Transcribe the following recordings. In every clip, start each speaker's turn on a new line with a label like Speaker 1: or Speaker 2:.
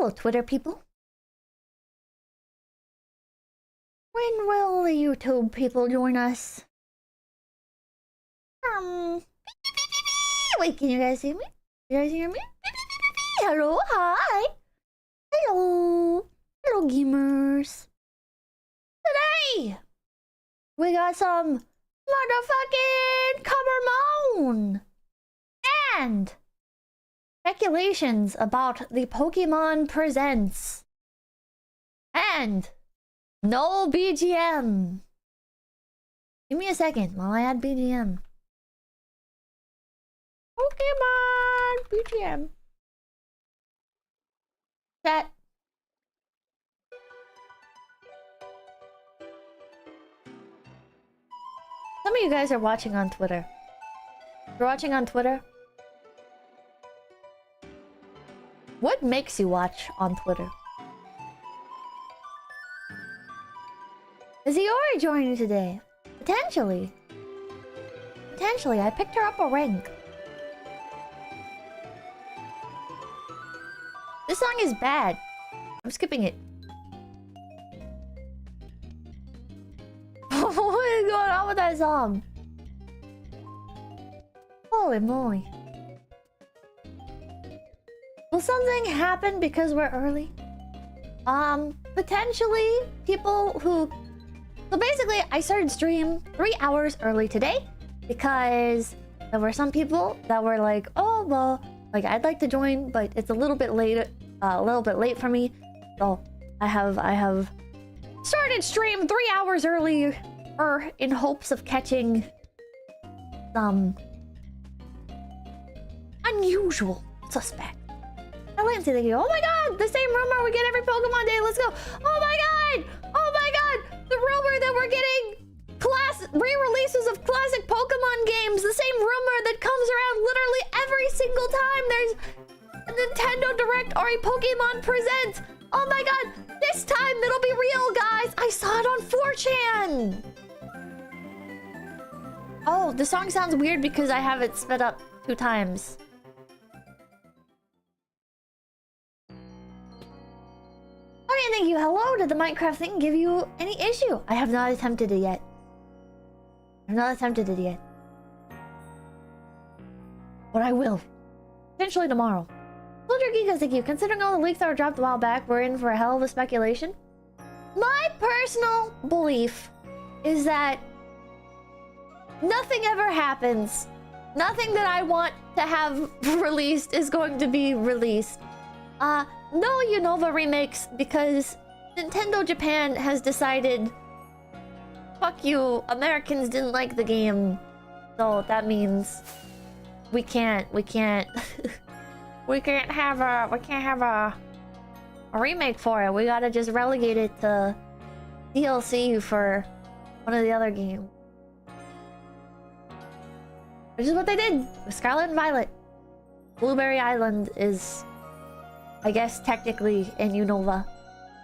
Speaker 1: Hello, Twitter people. When will the YouTube people join us? Wait, can you guys hear me? You guys hear me? Hello, hi. Hello. Hello, gamers. Today, we got some motherfucking Cobblemon and speculations about the Pokemon Presents and no BGM. Give me a second while I add BGM. Pokemon BGM. Chat. Some of you guys are watching on Twitter. If you're watching on Twitter, what makes you watch on Twitter? Is Iori joining today? Potentially. Potentially, I picked her up a rank. This song is bad. I'm skipping it. What is going on with that song? Holy moly. Will something happen because we're early? Potentially people who... So basically, I started stream 3 hours early today because there were some people that were like, oh, well, like I'd like to join, but it's a little bit late for me. So I have started stream 3 hours earlier in hopes of catching some unusual suspect. I went to the oh my god, the same rumor we get every Pokemon day. Let's go. Oh my god! Oh my god! The rumor that we're getting re-releases of classic Pokemon games. The same rumor that comes around literally every single time there's a Nintendo Direct or a Pokemon Present. Oh my god! This time it'll be real, guys! I saw it on 4chan! Oh, the song sounds weird because I have it sped up 2 times. Okay, thank you. Hello, did the Minecraft thing give you any issue? I have not attempted it yet. But I will. Potentially tomorrow. Soldier Giga, thank you. Considering all the leaks that were dropped a while back, we're in for a hell of a speculation. My personal belief is that nothing ever happens. Nothing that I want to have released is going to be released. No Unova remakes because Nintendo Japan has decided, fuck you, Americans didn't like the game. So that means we can't have a remake for it. We gotta just relegate it to DLC for one of the other games. Which is what they did with Scarlet and Violet. Blueberry Island is, I guess, technically in Unova.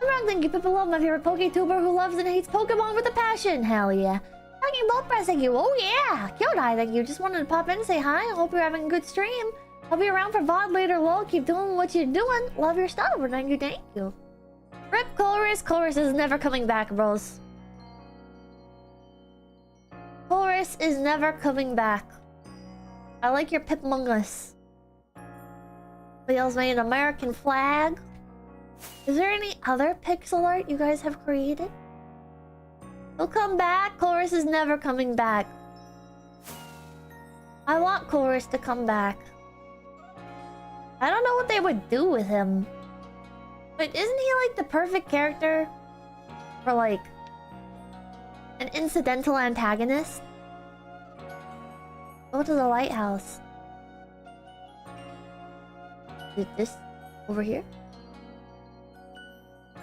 Speaker 1: Everyone, thank you. People love my favorite PokeTuber who loves and hates Pokemon with a passion. Hell yeah. Talking about press, thank you. Oh yeah. 𝐏𝐿𝐻, thank you. Just wanted to pop in and say hi. I hope you're having a good stream. I'll be around for VOD later, lol. Keep doing what you're doing. Love your stuff. Thank you, thank you. Rip Colress. Colress is never coming back, bros. Colress is never coming back. I like your Pipmungus. Somebody else made an American flag. Is there any other pixel art you guys have created? He'll come back. Chorus is never coming back. I want Chorus to come back. I don't know what they would do with him. But isn't he like the perfect character for like an incidental antagonist? Go to the lighthouse. Is this over here?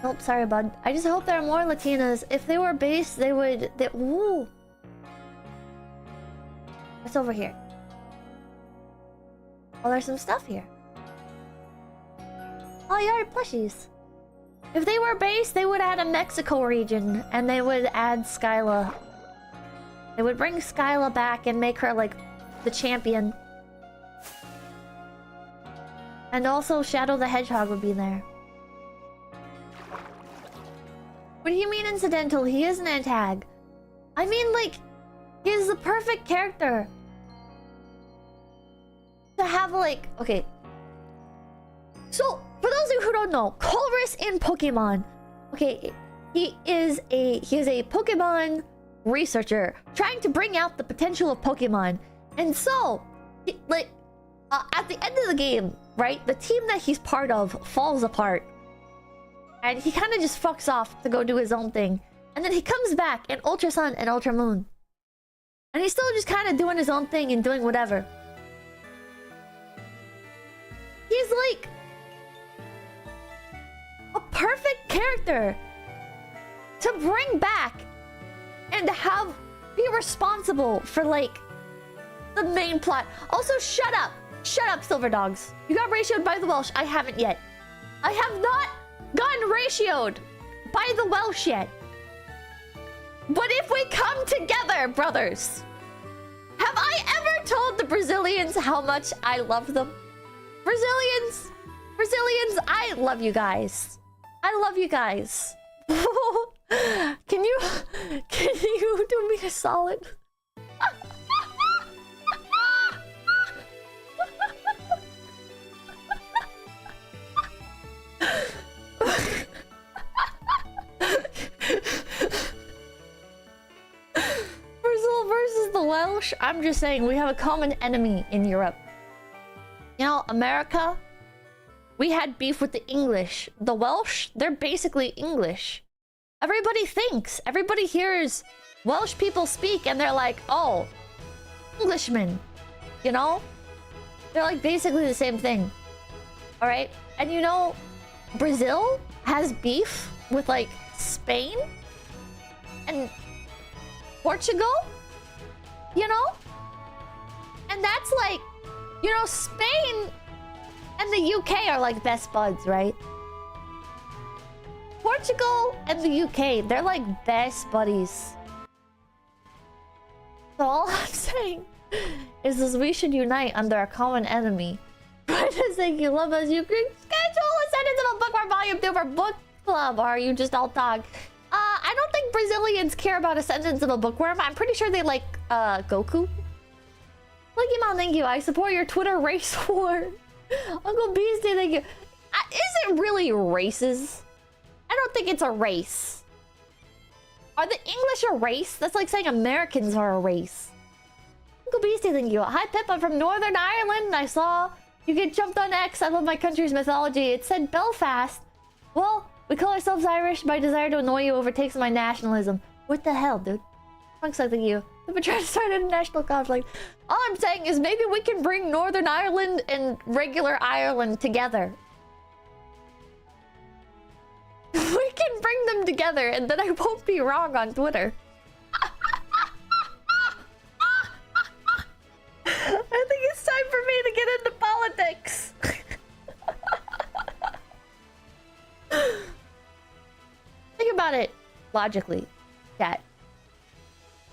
Speaker 1: Nope, sorry, bud. I just hope there are more Latinas. If they were based, they would... Ooh! What's over here? Oh, there's some stuff here. Oh, yeah, plushies. If they were based, they would add a Mexico region. And they would add Skyla. They would bring Skyla back and make her, like, the champion. And also Shadow the Hedgehog would be there. What do you mean incidental? He is an antag. I mean, like, he's the perfect character to have, like, okay. So, for those of you who don't know, 𝐒𝐻𝐍𝐶 in Pokemon, okay, he is a Pokemon researcher trying to bring out the potential of Pokemon. And so, at the end of the game, right, the team that he's part of falls apart. And he kind of just fucks off to go do his own thing. And then he comes back in Ultra Sun and Ultra Moon. And he's still just kind of doing his own thing and doing whatever. He's like a perfect character to bring back and to have be responsible for, like, the main plot. Also, shut up, Silver Dogs. You got ratioed by the Welsh. I haven't yet. I have not gotten ratioed by the Welsh yet. But if we come together, brothers, have I ever told the Brazilians how much I love them? Brazilians, I love you guys. I love you guys. Can you do me a solid? Brazil versus the Welsh? I'm just saying, we have a common enemy in Europe. You know, America, we had beef with the English. The Welsh, they're basically English. Everybody thinks, everybody hears Welsh people speak and they're like, oh, Englishmen. You know? They're like basically the same thing. Alright? And you know, Brazil has beef with, like, Spain and Portugal, you know? And that's like, you know, Spain and the UK are like best buds, right? Portugal and the UK, they're like best buddies. So all I'm saying is we should unite under a common enemy. Right? Thank you, love us. You can schedule a sentence in a bookworm volume 2 for book club. Or are you just all talk? I don't think Brazilians care about a sentence of a bookworm. I'm pretty sure they like Goku. Pokemon, thank you. I support your Twitter race war. Uncle Beastie, thank you. Is it really races? I don't think it's a race. Are the English a race? That's like saying Americans are a race. Uncle Beastie, thank you. Hi Pip, I'm from Northern Ireland. I saw you get jumped on X. I love my country's mythology. It said Belfast. Well, we call ourselves Irish. My desire to annoy you overtakes my nationalism. What the hell, dude? Thanks, I think you. I've been trying to start an international conflict. All I'm saying is maybe we can bring Northern Ireland and regular Ireland together. We can bring them together and then I won't be wrong on Twitter. I think it's time for me to get into politics. Think about it logically, chat.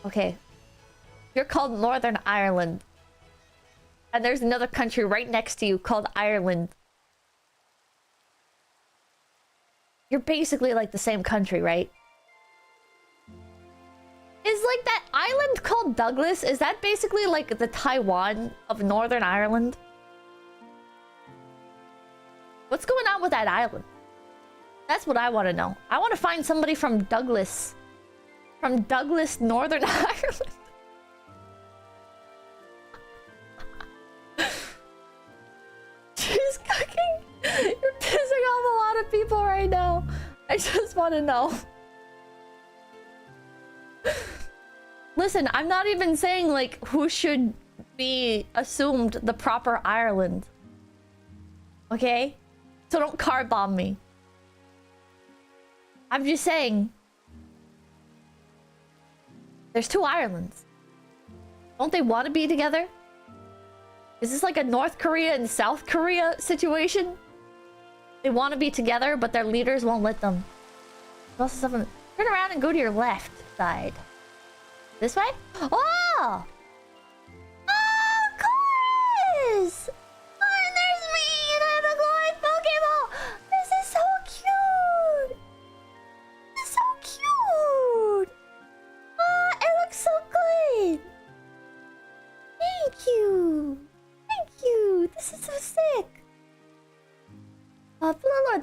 Speaker 1: Okay. You're called Northern Ireland. And there's another country right next to you called Ireland. You're basically like the same country, right? Is like that island called Douglas, is that basically like the Taiwan of Northern Ireland? What's going on with that island? That's what I want to know. I want to find somebody from Douglas. From Douglas, Northern Ireland. She's cooking. You're pissing off a lot of people right now. I just want to know. Listen, I'm not even saying like who should be assumed the proper Ireland. Okay? So don't car bomb me. I'm just saying there's two Irelands. Don't they want to be together? Is this like a North Korea and South Korea situation? They want to be together, but their leaders won't let them. Turn around and go to your left side. This way? Oh! Oh, of course! Oh, and there's me, and I have a glowing Pokeball! This is so cute! This is so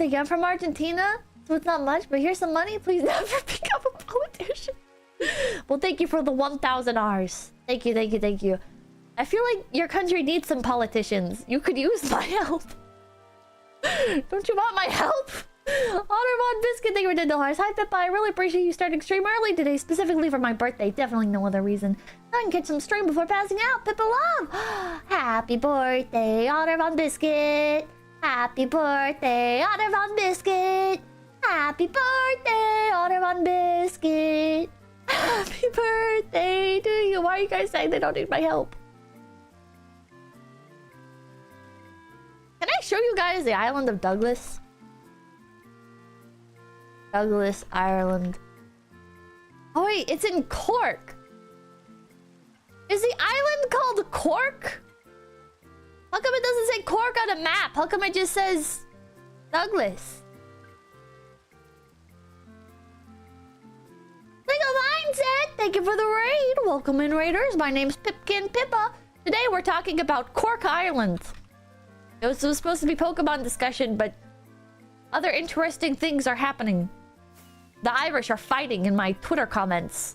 Speaker 1: thank you. I'm from Argentina, so it's not much, but here's some money. Please never become a politician. Well, thank you for the 1,000 Rs. Thank you, thank you, thank you. I feel like your country needs some politicians. You could use my help. Don't you want my help? Ottermon Biscuit, thank you for $10. Hi, Pippa. I really appreciate you starting stream early today, specifically for my birthday. Definitely no other reason. I can catch some stream before passing out. Pippa love. Happy birthday, Ottermon Biscuit. Happy birthday, Ottermon Biscuit. Happy birthday, Ottermon Biscuit. Happy birthday to you. Why are you guys saying they don't need my help? Can I show you guys the island of Douglas? Douglas, Ireland. Oh wait, it's in Cork. Is the island called Cork? How come it doesn't say Cork on a map? How come it just says Douglas? Single Mindset, thank you for the raid. Welcome in, raiders. My name's Pipkin Pippa. Today we're talking about Cork Island. It was supposed to be Pokemon discussion, but other interesting things are happening. The Irish are fighting in my Twitter comments.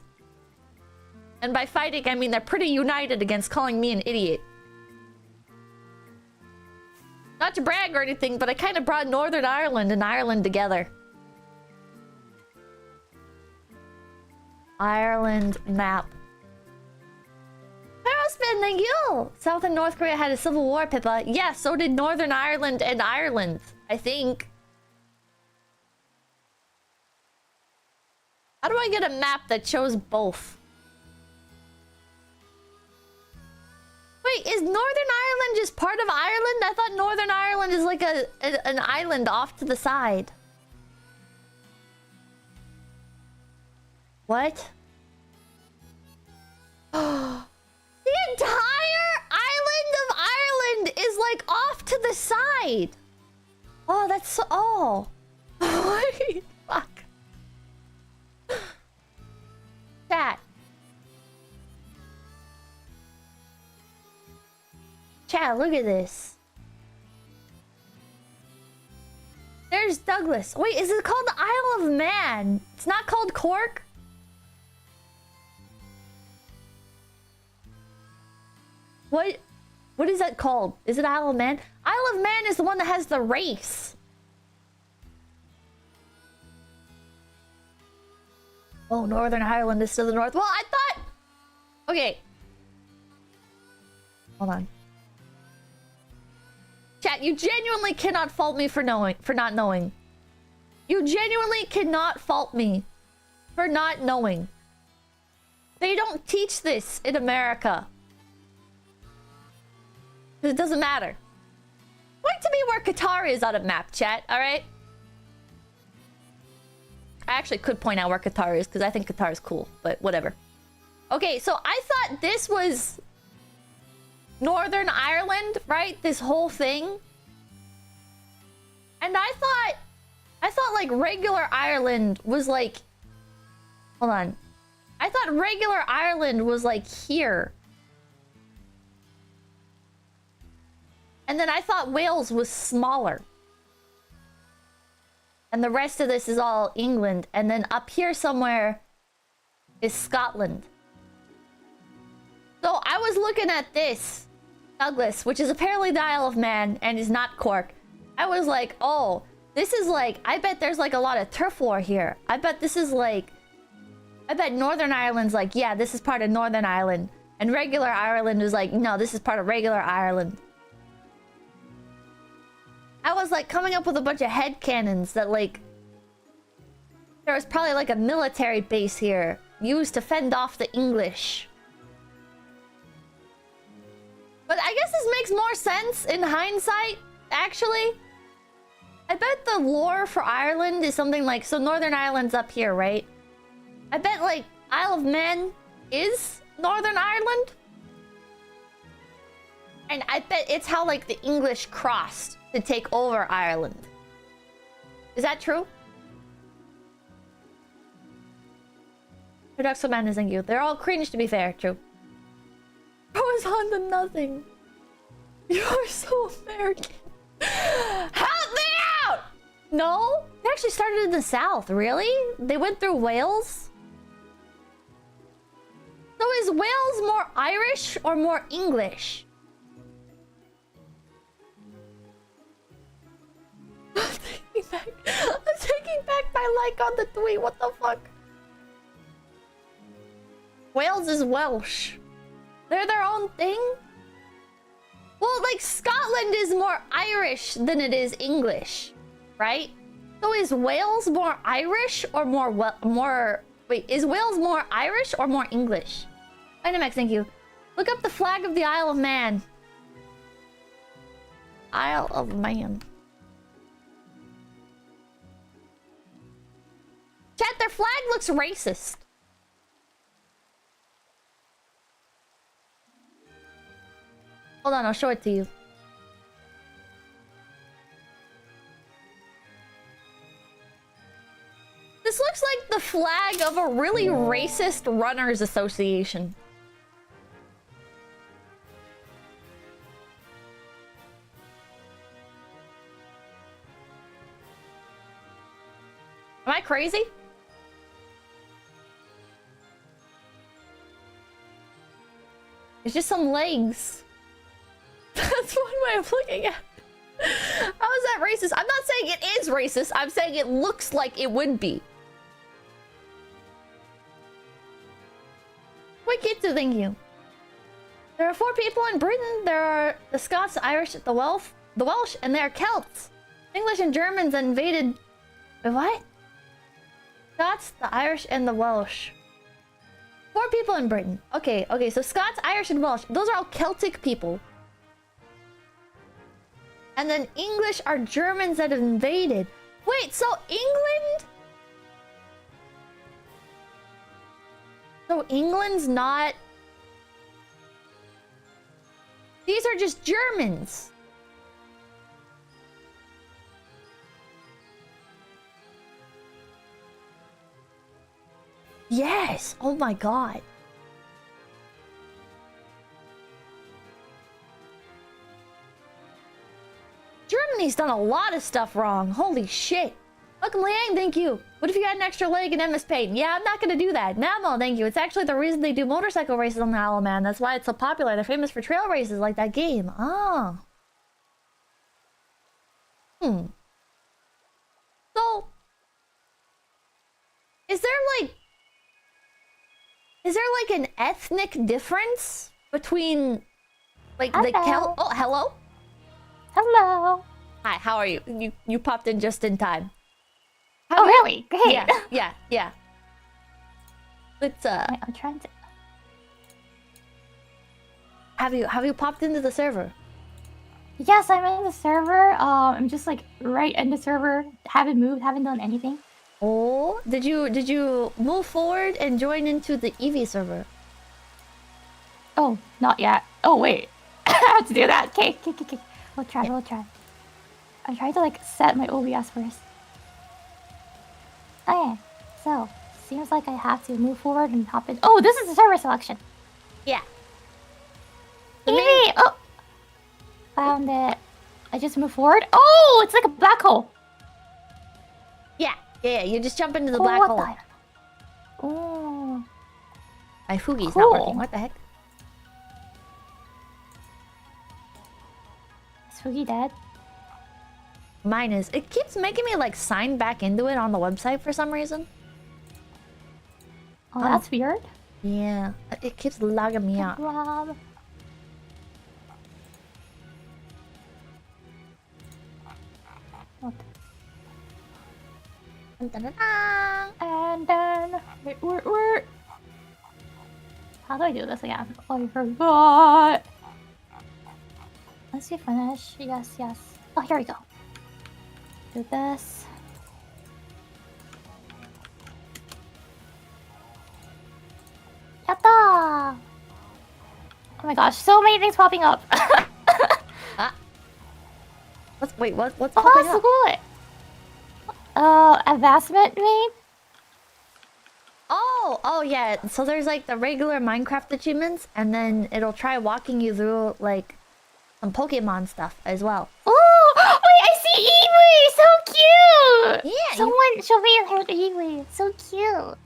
Speaker 1: And by fighting, I mean they're pretty united against calling me an idiot. Not to brag or anything, but I kind of brought Northern Ireland and Ireland together. Ireland map. Spin, thank you! South and North Korea had a civil war, Pippa. Yeah, so did Northern Ireland and Ireland, I think. How do I get a map that shows both? Wait, is Northern Ireland just part of Ireland? I thought Northern Ireland is like an island off to the side. What? The entire island of Ireland is like off to the side. Oh, that's so... Oh. Wait, fuck. Chat. Chat, look at this. There's Douglas. Wait, is it called the Isle of Man? It's not called Cork? What is that called? Is it Isle of Man? Isle of Man is the one that has the race. Oh, Northern Ireland is to the north. Well, I thought... Okay. Hold on. Chat, you genuinely cannot fault me for not knowing. You genuinely cannot fault me for not knowing. They don't teach this in America. Because it doesn't matter. Point to me where Qatar is on a map, chat, alright? I actually could point out where Qatar is, because I think Qatar is cool, but whatever. Okay, so I thought this was Northern Ireland, right? This whole thing. And I thought like regular Ireland was like... Hold on. I thought regular Ireland was like here. And then I thought Wales was smaller. And the rest of this is all England. And then up here somewhere is Scotland. So I was looking at this, Douglas, which is apparently the Isle of Man and is not Cork. I was like, oh, this is like... I bet there's like a lot of turf war here. I bet this is like... I bet Northern Ireland's like, yeah, this is part of Northern Ireland. And regular Ireland was like, no, this is part of regular Ireland. I was like coming up with a bunch of headcanons that like... There was probably like a military base here used to fend off the English. But I guess this makes more sense in hindsight, actually. I bet the lore for Ireland is something like... So Northern Ireland's up here, right? I bet like Isle of Man is Northern Ireland. And I bet it's how like the English crossed to take over Ireland. Is that true? Production man is thank you. They're all cringe to be fair, true. I was on to nothing. You're so American. Help me out! No? They actually started in the south, really? They went through Wales? So is Wales more Irish or more English? I'm taking back my like on the tweet, what the fuck? Wales is Welsh. They're their own thing? Well, like, Scotland is more Irish than it is English, right? So is Wales more Irish or more... Wait, is Wales more Irish or more English? Dynamax, thank you. Look up the flag of the Isle of Man. Isle of Man. Chat, their flag looks racist. Hold on, I'll show it to you. This looks like the flag of a really racist runners association. Am I crazy? It's just some legs. That's one way of looking at it. How is that racist? I'm not saying it is racist. I'm saying it looks like it would be. Wikitsu, thank you. There are 4 people in Britain. There are the Scots, the Irish, the Welsh, and they are Celts. English and Germans invaded... Wait, what? Scots, the Irish, and the Welsh. 4 people in Britain. Okay, so Scots, Irish, and Welsh. Those are all Celtic people. And then English are Germans that have invaded. Wait, so England? So England's not... These are just Germans. Yes! Oh my god. Germany's done a lot of stuff wrong. Holy shit. Welcome, Liang, thank you. What if you had an extra leg in MS Paint? Yeah, I'm not gonna do that. Namo, thank you. It's actually the reason they do motorcycle races on the Isle of Man. That's why it's so popular. They're famous for trail races like that game. Ah. So... Is there like an ethnic difference between... Like, the Celt... Oh, hello?
Speaker 2: Hello.
Speaker 1: Hi, how are you? You popped in just in time.
Speaker 2: Oh, really? Great.
Speaker 1: Yeah. Let's
Speaker 2: Wait, I'm trying to...
Speaker 1: Have you popped into the server?
Speaker 2: Yes, I'm in the server. I'm just like right in the server. Haven't moved, haven't done anything.
Speaker 1: Oh, did you move forward and join into the Eevee server?
Speaker 2: Oh, not yet. Oh, wait. I have to do that. Okay. We'll try. I'm trying to like set my OBS first. Okay, so seems like I have to move forward and hop in. Oh, this is the server selection.
Speaker 1: Yeah.
Speaker 2: Eevee! Oh! Found it. I just move forward. Oh, it's like a black hole.
Speaker 1: Yeah, you just jump into the black hole.
Speaker 2: Oh.
Speaker 1: My Fugi's
Speaker 2: Cool.
Speaker 1: not working. What the heck?
Speaker 2: Is Fugi dead?
Speaker 1: Mine is. It keeps making me like sign back into it on the website for some reason.
Speaker 2: Oh, that's weird.
Speaker 1: Yeah, it keeps logging me out.
Speaker 2: Rob. What?
Speaker 1: Dun, dun, dun, dun.
Speaker 2: And then wait. How do I do this again? Oh, I forgot. Once you finish, yes. Oh, here we go. Do this. Yatta! Oh my gosh, so many things popping up.
Speaker 1: What's popping up?
Speaker 2: So cool. Advancement maybe?
Speaker 1: Oh yeah. So there's like the regular Minecraft achievements, and then it'll try walking you through like some Pokemon stuff as well.
Speaker 2: Oh, wait, I see Iwi, so cute.
Speaker 1: Yeah,
Speaker 2: Someone show me her Iwi. So cute.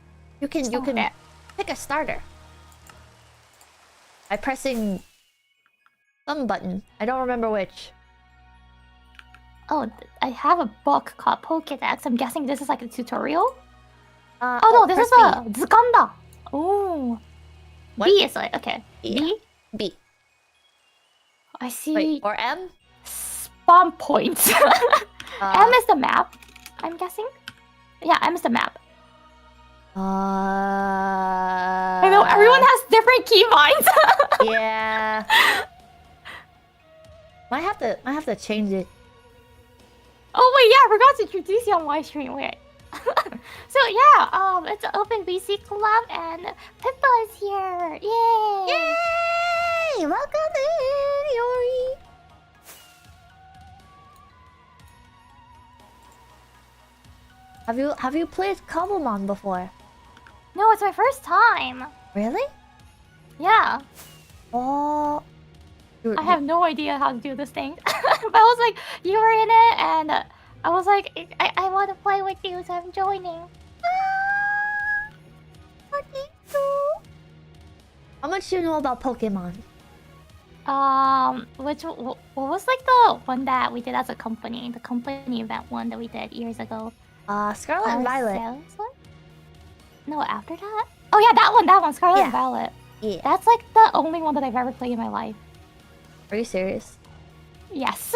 Speaker 1: you can pick a starter by pressing some button. I don't remember which.
Speaker 2: Oh, I have a book called Pokédex. I'm guessing this is like a tutorial.
Speaker 1: Oh
Speaker 2: no, this
Speaker 1: press
Speaker 2: is a Zukanda. Oh,
Speaker 1: What?
Speaker 2: B is like okay.
Speaker 1: Yeah.
Speaker 2: B.
Speaker 1: B.
Speaker 2: I see.
Speaker 1: Wait, or M?
Speaker 2: Spawn points. M is the map. I'm guessing. Yeah, M is the map. I know everyone has different keybinds.
Speaker 1: Yeah. Might have to change it.
Speaker 2: Oh wait, yeah, I forgot to introduce you on my stream. Wait. So yeah, it's an open VC collab and Pippa is here. Yay!
Speaker 1: Yay! Welcome in, Iori. Have you played Cobblemon before?
Speaker 2: No, it's my first time.
Speaker 1: Really?
Speaker 2: Yeah.
Speaker 1: Oh.
Speaker 2: I have no idea how to do this thing. But I was like, you were in it, and I was like, I want to play with you, so I'm joining.
Speaker 1: How much do you know about Pokemon?
Speaker 2: What was like the one that we did as a company? The company event one that we did years ago.
Speaker 1: Scarlet and Violet.
Speaker 2: No, after that? Oh yeah, that one, Scarlet and Violet.
Speaker 1: Yeah.
Speaker 2: That's like the only one that I've ever played in my life.
Speaker 1: Are you serious?
Speaker 2: Yes.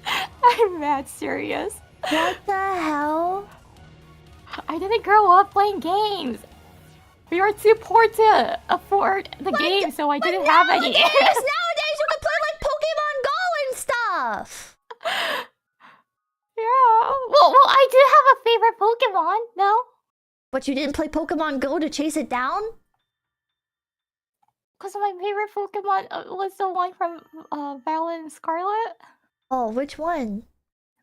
Speaker 2: I'm mad serious.
Speaker 1: What the hell?
Speaker 2: I didn't grow up playing games. We were too poor to afford the game, so I didn't have any.
Speaker 1: Nowadays you can play like Pokemon Go and stuff.
Speaker 2: Yeah. Well, I do have a favorite Pokemon, no?
Speaker 1: But you didn't play Pokemon Go to chase it down?
Speaker 2: Because my favorite Pokemon was the one from Violet and Scarlet.
Speaker 1: Oh, which one?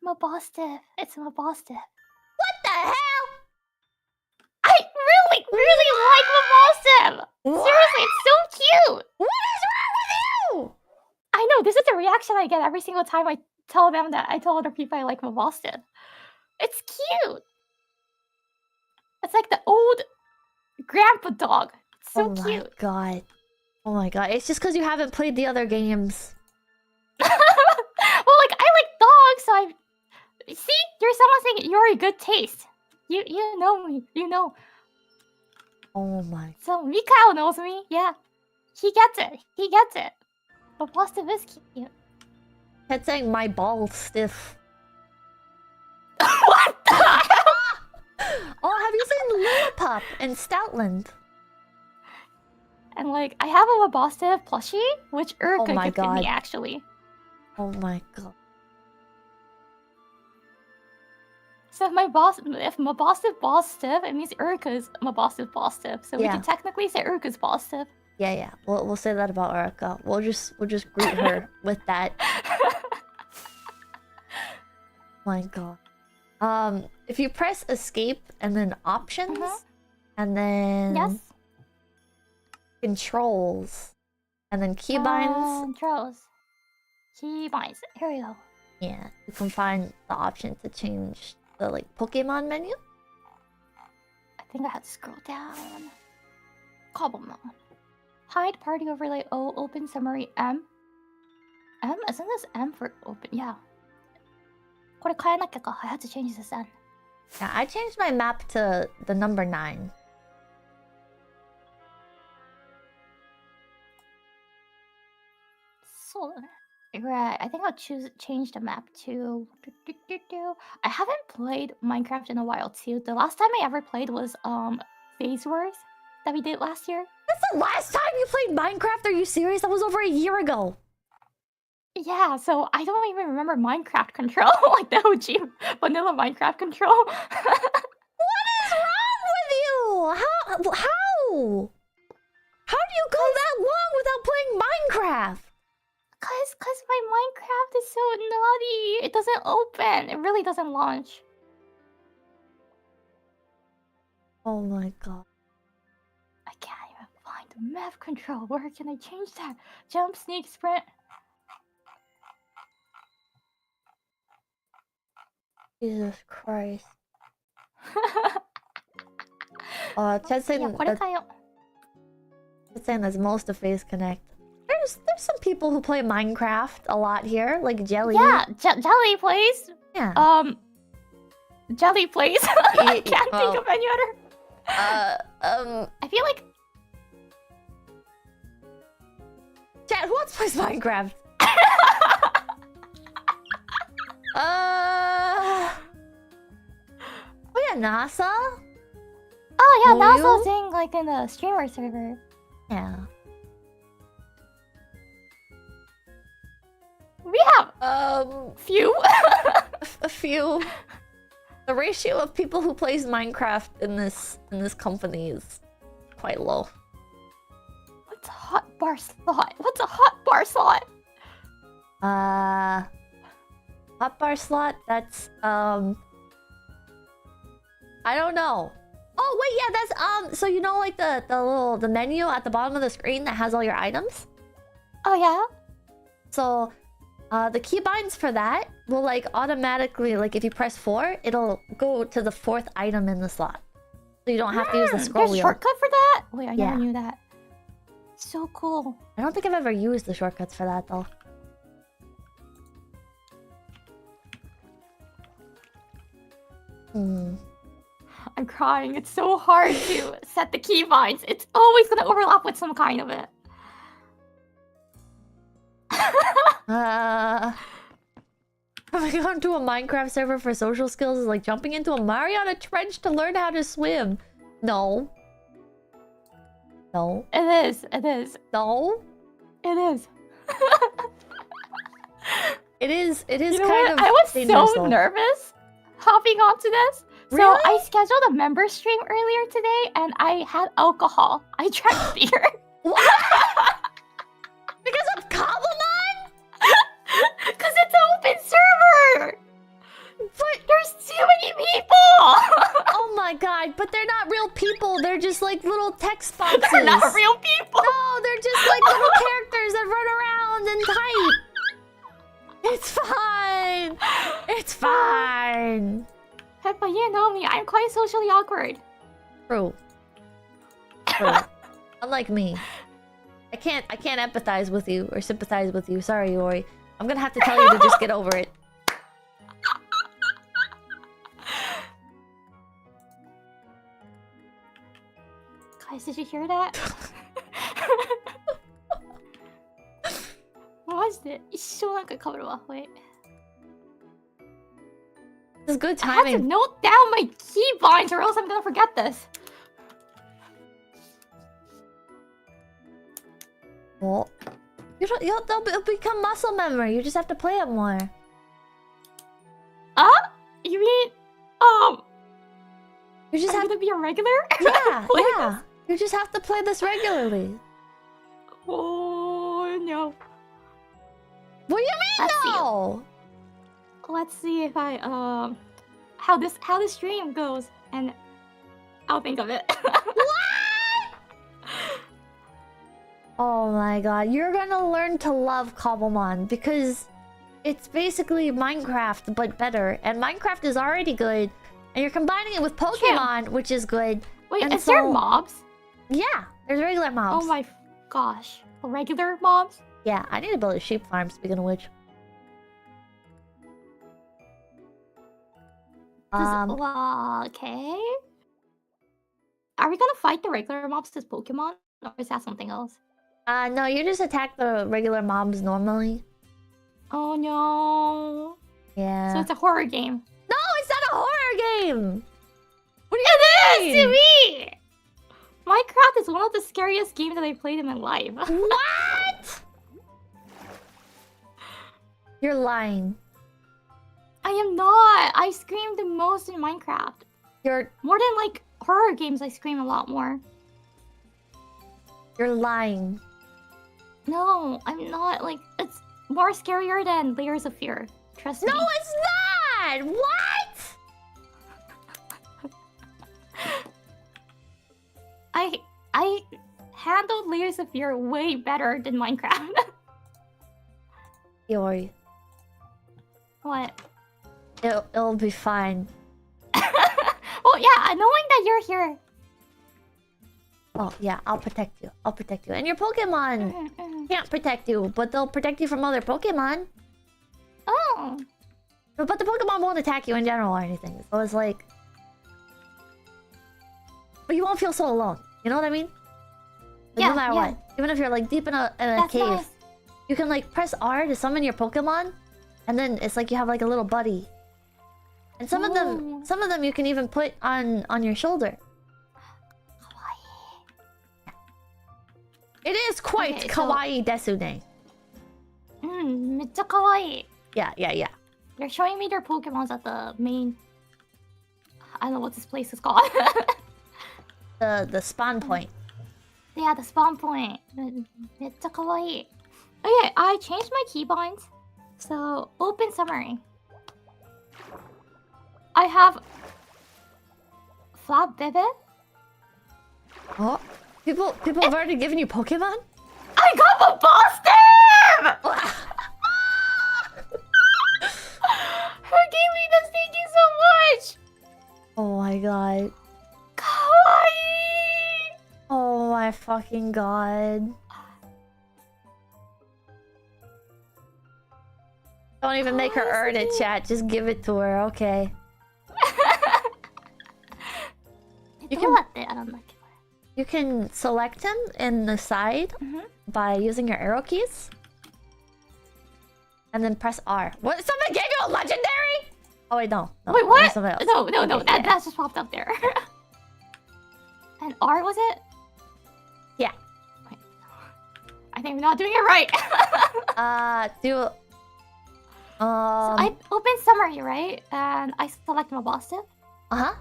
Speaker 2: Mabostiff. It's Mabostiff.
Speaker 1: What the hell?
Speaker 2: I really like Mabostiff. Seriously, it's so cute.
Speaker 1: What is wrong with you?
Speaker 2: I know, this is the reaction I get every single time I tell them that I tell other people I like Mabostiff. It's cute. It's like the old grandpa dog. It's so cute.
Speaker 1: Oh my god. It's just because you haven't played the other games.
Speaker 2: Well, like, I like dogs, so I... See? You're someone saying you're a good taste. You know me. You know.
Speaker 1: Oh my...
Speaker 2: So, Mikao knows me. Yeah. He gets it. He gets it. But Mabostiff is cute.
Speaker 1: It's saying my balls stiff.
Speaker 2: What the hell?
Speaker 1: Oh, have you seen Lillipop and Stoutland?
Speaker 2: And like, I have a Mabostiff plushie, which Uruka gifted me actually.
Speaker 1: Oh my god.
Speaker 2: So if Mabostiff balls stiff, it means Uruka's Mabostiff balls stiff. So we can technically say Uruka's balls stiff.
Speaker 1: Yeah. We'll say that about Uruka. We'll just greet her with that. My god. If you press escape and then options and then controls and then keybinds.
Speaker 2: Controls. Keybinds. Here we go.
Speaker 1: Yeah, you can find the option to change the like Pokemon menu.
Speaker 2: I think I had to scroll down. Cobblemon. Hide party overlay O, open summary M. M? Isn't this M for open? Yeah. これ変えなきゃか. I had to change this N.
Speaker 1: Yeah, I changed my map to the number 9.
Speaker 2: So, right, I think I'll change the map to... I haven't played Minecraft in a while too. The last time I ever played was Phase Wars that we did last year.
Speaker 1: That's the last time you played Minecraft? Are you serious? That was over a year ago.
Speaker 2: Yeah, so I don't even remember Minecraft control, like the OG vanilla Minecraft control.
Speaker 1: What is wrong with you? How? How do you go that long without playing Minecraft?
Speaker 2: Cause my Minecraft is so naughty. It doesn't open. It really doesn't launch.
Speaker 1: Oh my god.
Speaker 2: I can't even find the map control. Where can I change that? Jump, sneak, sprint.
Speaker 1: Jesus Christ. Chat's saying that's most of Face Connect. There's some people who play Minecraft a lot here, like Jelly.
Speaker 2: Yeah, Jelly plays.
Speaker 1: Yeah.
Speaker 2: Jelly plays. I can't think of any other. I feel like
Speaker 1: Chat, who else plays Minecraft? Oh yeah, NASA?
Speaker 2: Oh yeah, NASA's saying like in the streamer server.
Speaker 1: Yeah.
Speaker 2: We have few.
Speaker 1: A few. The ratio of people who plays Minecraft in this company is quite low.
Speaker 2: What's a hot bar slot? What's a hot bar slot?
Speaker 1: Hot bar slot? That's I don't know. Oh wait, yeah, that's so you know like the menu at the bottom of the screen that has all your items?
Speaker 2: Oh yeah?
Speaker 1: So the keybinds for that will like automatically, like if you press 4, it'll go to the 4th item in the slot. So you don't have to use the scroll
Speaker 2: there's
Speaker 1: wheel.
Speaker 2: a shortcut for that? Wait, I never knew that. So cool.
Speaker 1: I don't think I've ever used the shortcuts for that though.
Speaker 2: I'm crying. It's so hard to set the keybinds. It's always gonna overlap with some kind of it.
Speaker 1: Going to a Minecraft server for social skills is like jumping into a Mariana Trench to learn how to swim. No. No.
Speaker 2: It is. It is.
Speaker 1: No.
Speaker 2: It is.
Speaker 1: It is. It is
Speaker 2: you know
Speaker 1: kind
Speaker 2: what?
Speaker 1: of.
Speaker 2: I was so nervous hopping onto this.
Speaker 1: Really?
Speaker 2: So I scheduled a member stream earlier today, and I had alcohol. I drank beer.
Speaker 1: What? Because of Cobblemon?
Speaker 2: Because it's an open server.
Speaker 1: But
Speaker 2: there's too many people.
Speaker 1: Oh my god! But they're not real people. They're just like little text boxes.
Speaker 2: They're not real people.
Speaker 1: No, they're just like little characters that run around and type. It's fine. It's fine.
Speaker 2: Peppa, you know me. I'm quite socially awkward.
Speaker 1: True. True. Unlike me. I can't empathize with you or sympathize with you. Sorry, Iori. I'm gonna have to tell you to just get over it.
Speaker 2: Guys, did you hear that? What was it? Wait.
Speaker 1: This is good
Speaker 2: I have
Speaker 1: timing.
Speaker 2: to note down my keybinds or else I'm gonna forget this.
Speaker 1: Well, they'll become muscle memory. You just have to play it more.
Speaker 2: You mean,
Speaker 1: you just have
Speaker 2: to be a regular?
Speaker 1: Yeah, yeah. You just have to play this regularly.
Speaker 2: Oh no.
Speaker 1: What do you mean no?
Speaker 2: Let's see if I how the stream goes, and I'll think of it.
Speaker 1: What? Oh my god, you're gonna learn to love Cobblemon because it's basically Minecraft but better, and Minecraft is already good, and you're combining it with Pokemon, which is good.
Speaker 2: Wait,
Speaker 1: and
Speaker 2: is there mobs?
Speaker 1: Yeah, there's regular mobs.
Speaker 2: Oh my gosh, regular mobs?
Speaker 1: Yeah, I need to build a sheep farm. Speaking of which.
Speaker 2: Okay. Are we gonna fight the regular mobs as Pokemon, or is that something else?
Speaker 1: No, you just attack the regular mobs normally.
Speaker 2: Oh no.
Speaker 1: Yeah.
Speaker 2: So it's a horror game.
Speaker 1: No, it's not a horror game. What do you mean?
Speaker 2: It is to me. Minecraft is one of the scariest games that I played in my life.
Speaker 1: What? You're lying.
Speaker 2: I am not. I scream the most in Minecraft.
Speaker 1: You're
Speaker 2: more than like horror games. I scream a lot more.
Speaker 1: You're lying.
Speaker 2: No, I'm not. Like, it's more scarier than Layers of Fear. Trust me.
Speaker 1: No, it's not. What?
Speaker 2: I handled Layers of Fear way better than Minecraft.
Speaker 1: Iori.
Speaker 2: What?
Speaker 1: It'll be fine.
Speaker 2: Oh yeah, knowing that you're here.
Speaker 1: Oh yeah, I'll protect you. I'll protect you. And your Pokemon can't protect you, but they'll protect you from other Pokemon.
Speaker 2: Oh.
Speaker 1: But the Pokemon won't attack you in general or anything. So it's like... But you won't feel so alone. You know what I mean? Like, no matter what. Even if you're like deep in a cave. Nice. You can like press R to summon your Pokemon. And then it's like you have like a little buddy. And some of them you can even put on your shoulder.
Speaker 2: Kawaii.
Speaker 1: It is quite kawaii desu ne.
Speaker 2: Meccha kawaii.
Speaker 1: Yeah.
Speaker 2: You're showing me their Pokemons at the main... I don't know what this place is called.
Speaker 1: the spawn point.
Speaker 2: Yeah, the spawn point. It's a kawaii. Okay, I changed my keybinds. So, open summary. I have... 𝐒𝐴v𝗶𝗽𝗶𝗽.
Speaker 1: Oh, people have already given you Pokemon?
Speaker 2: I got a Boston! Who gave me this? Thank you so much!
Speaker 1: Oh my god.
Speaker 2: Kawaii!
Speaker 1: Oh my fucking god. Don't even make her earn it, chat. Just give it to her, okay? You can select him in the side by using your arrow keys. And then press R. What? Someone gave you a legendary? Oh wait, no.
Speaker 2: Wait, what? No.
Speaker 1: Okay,
Speaker 2: That just popped up there. And R was it?
Speaker 1: Yeah.
Speaker 2: Wait. I think we're not doing it right.
Speaker 1: So
Speaker 2: I open summary, right? And I select my boss tip.
Speaker 1: Uh-huh.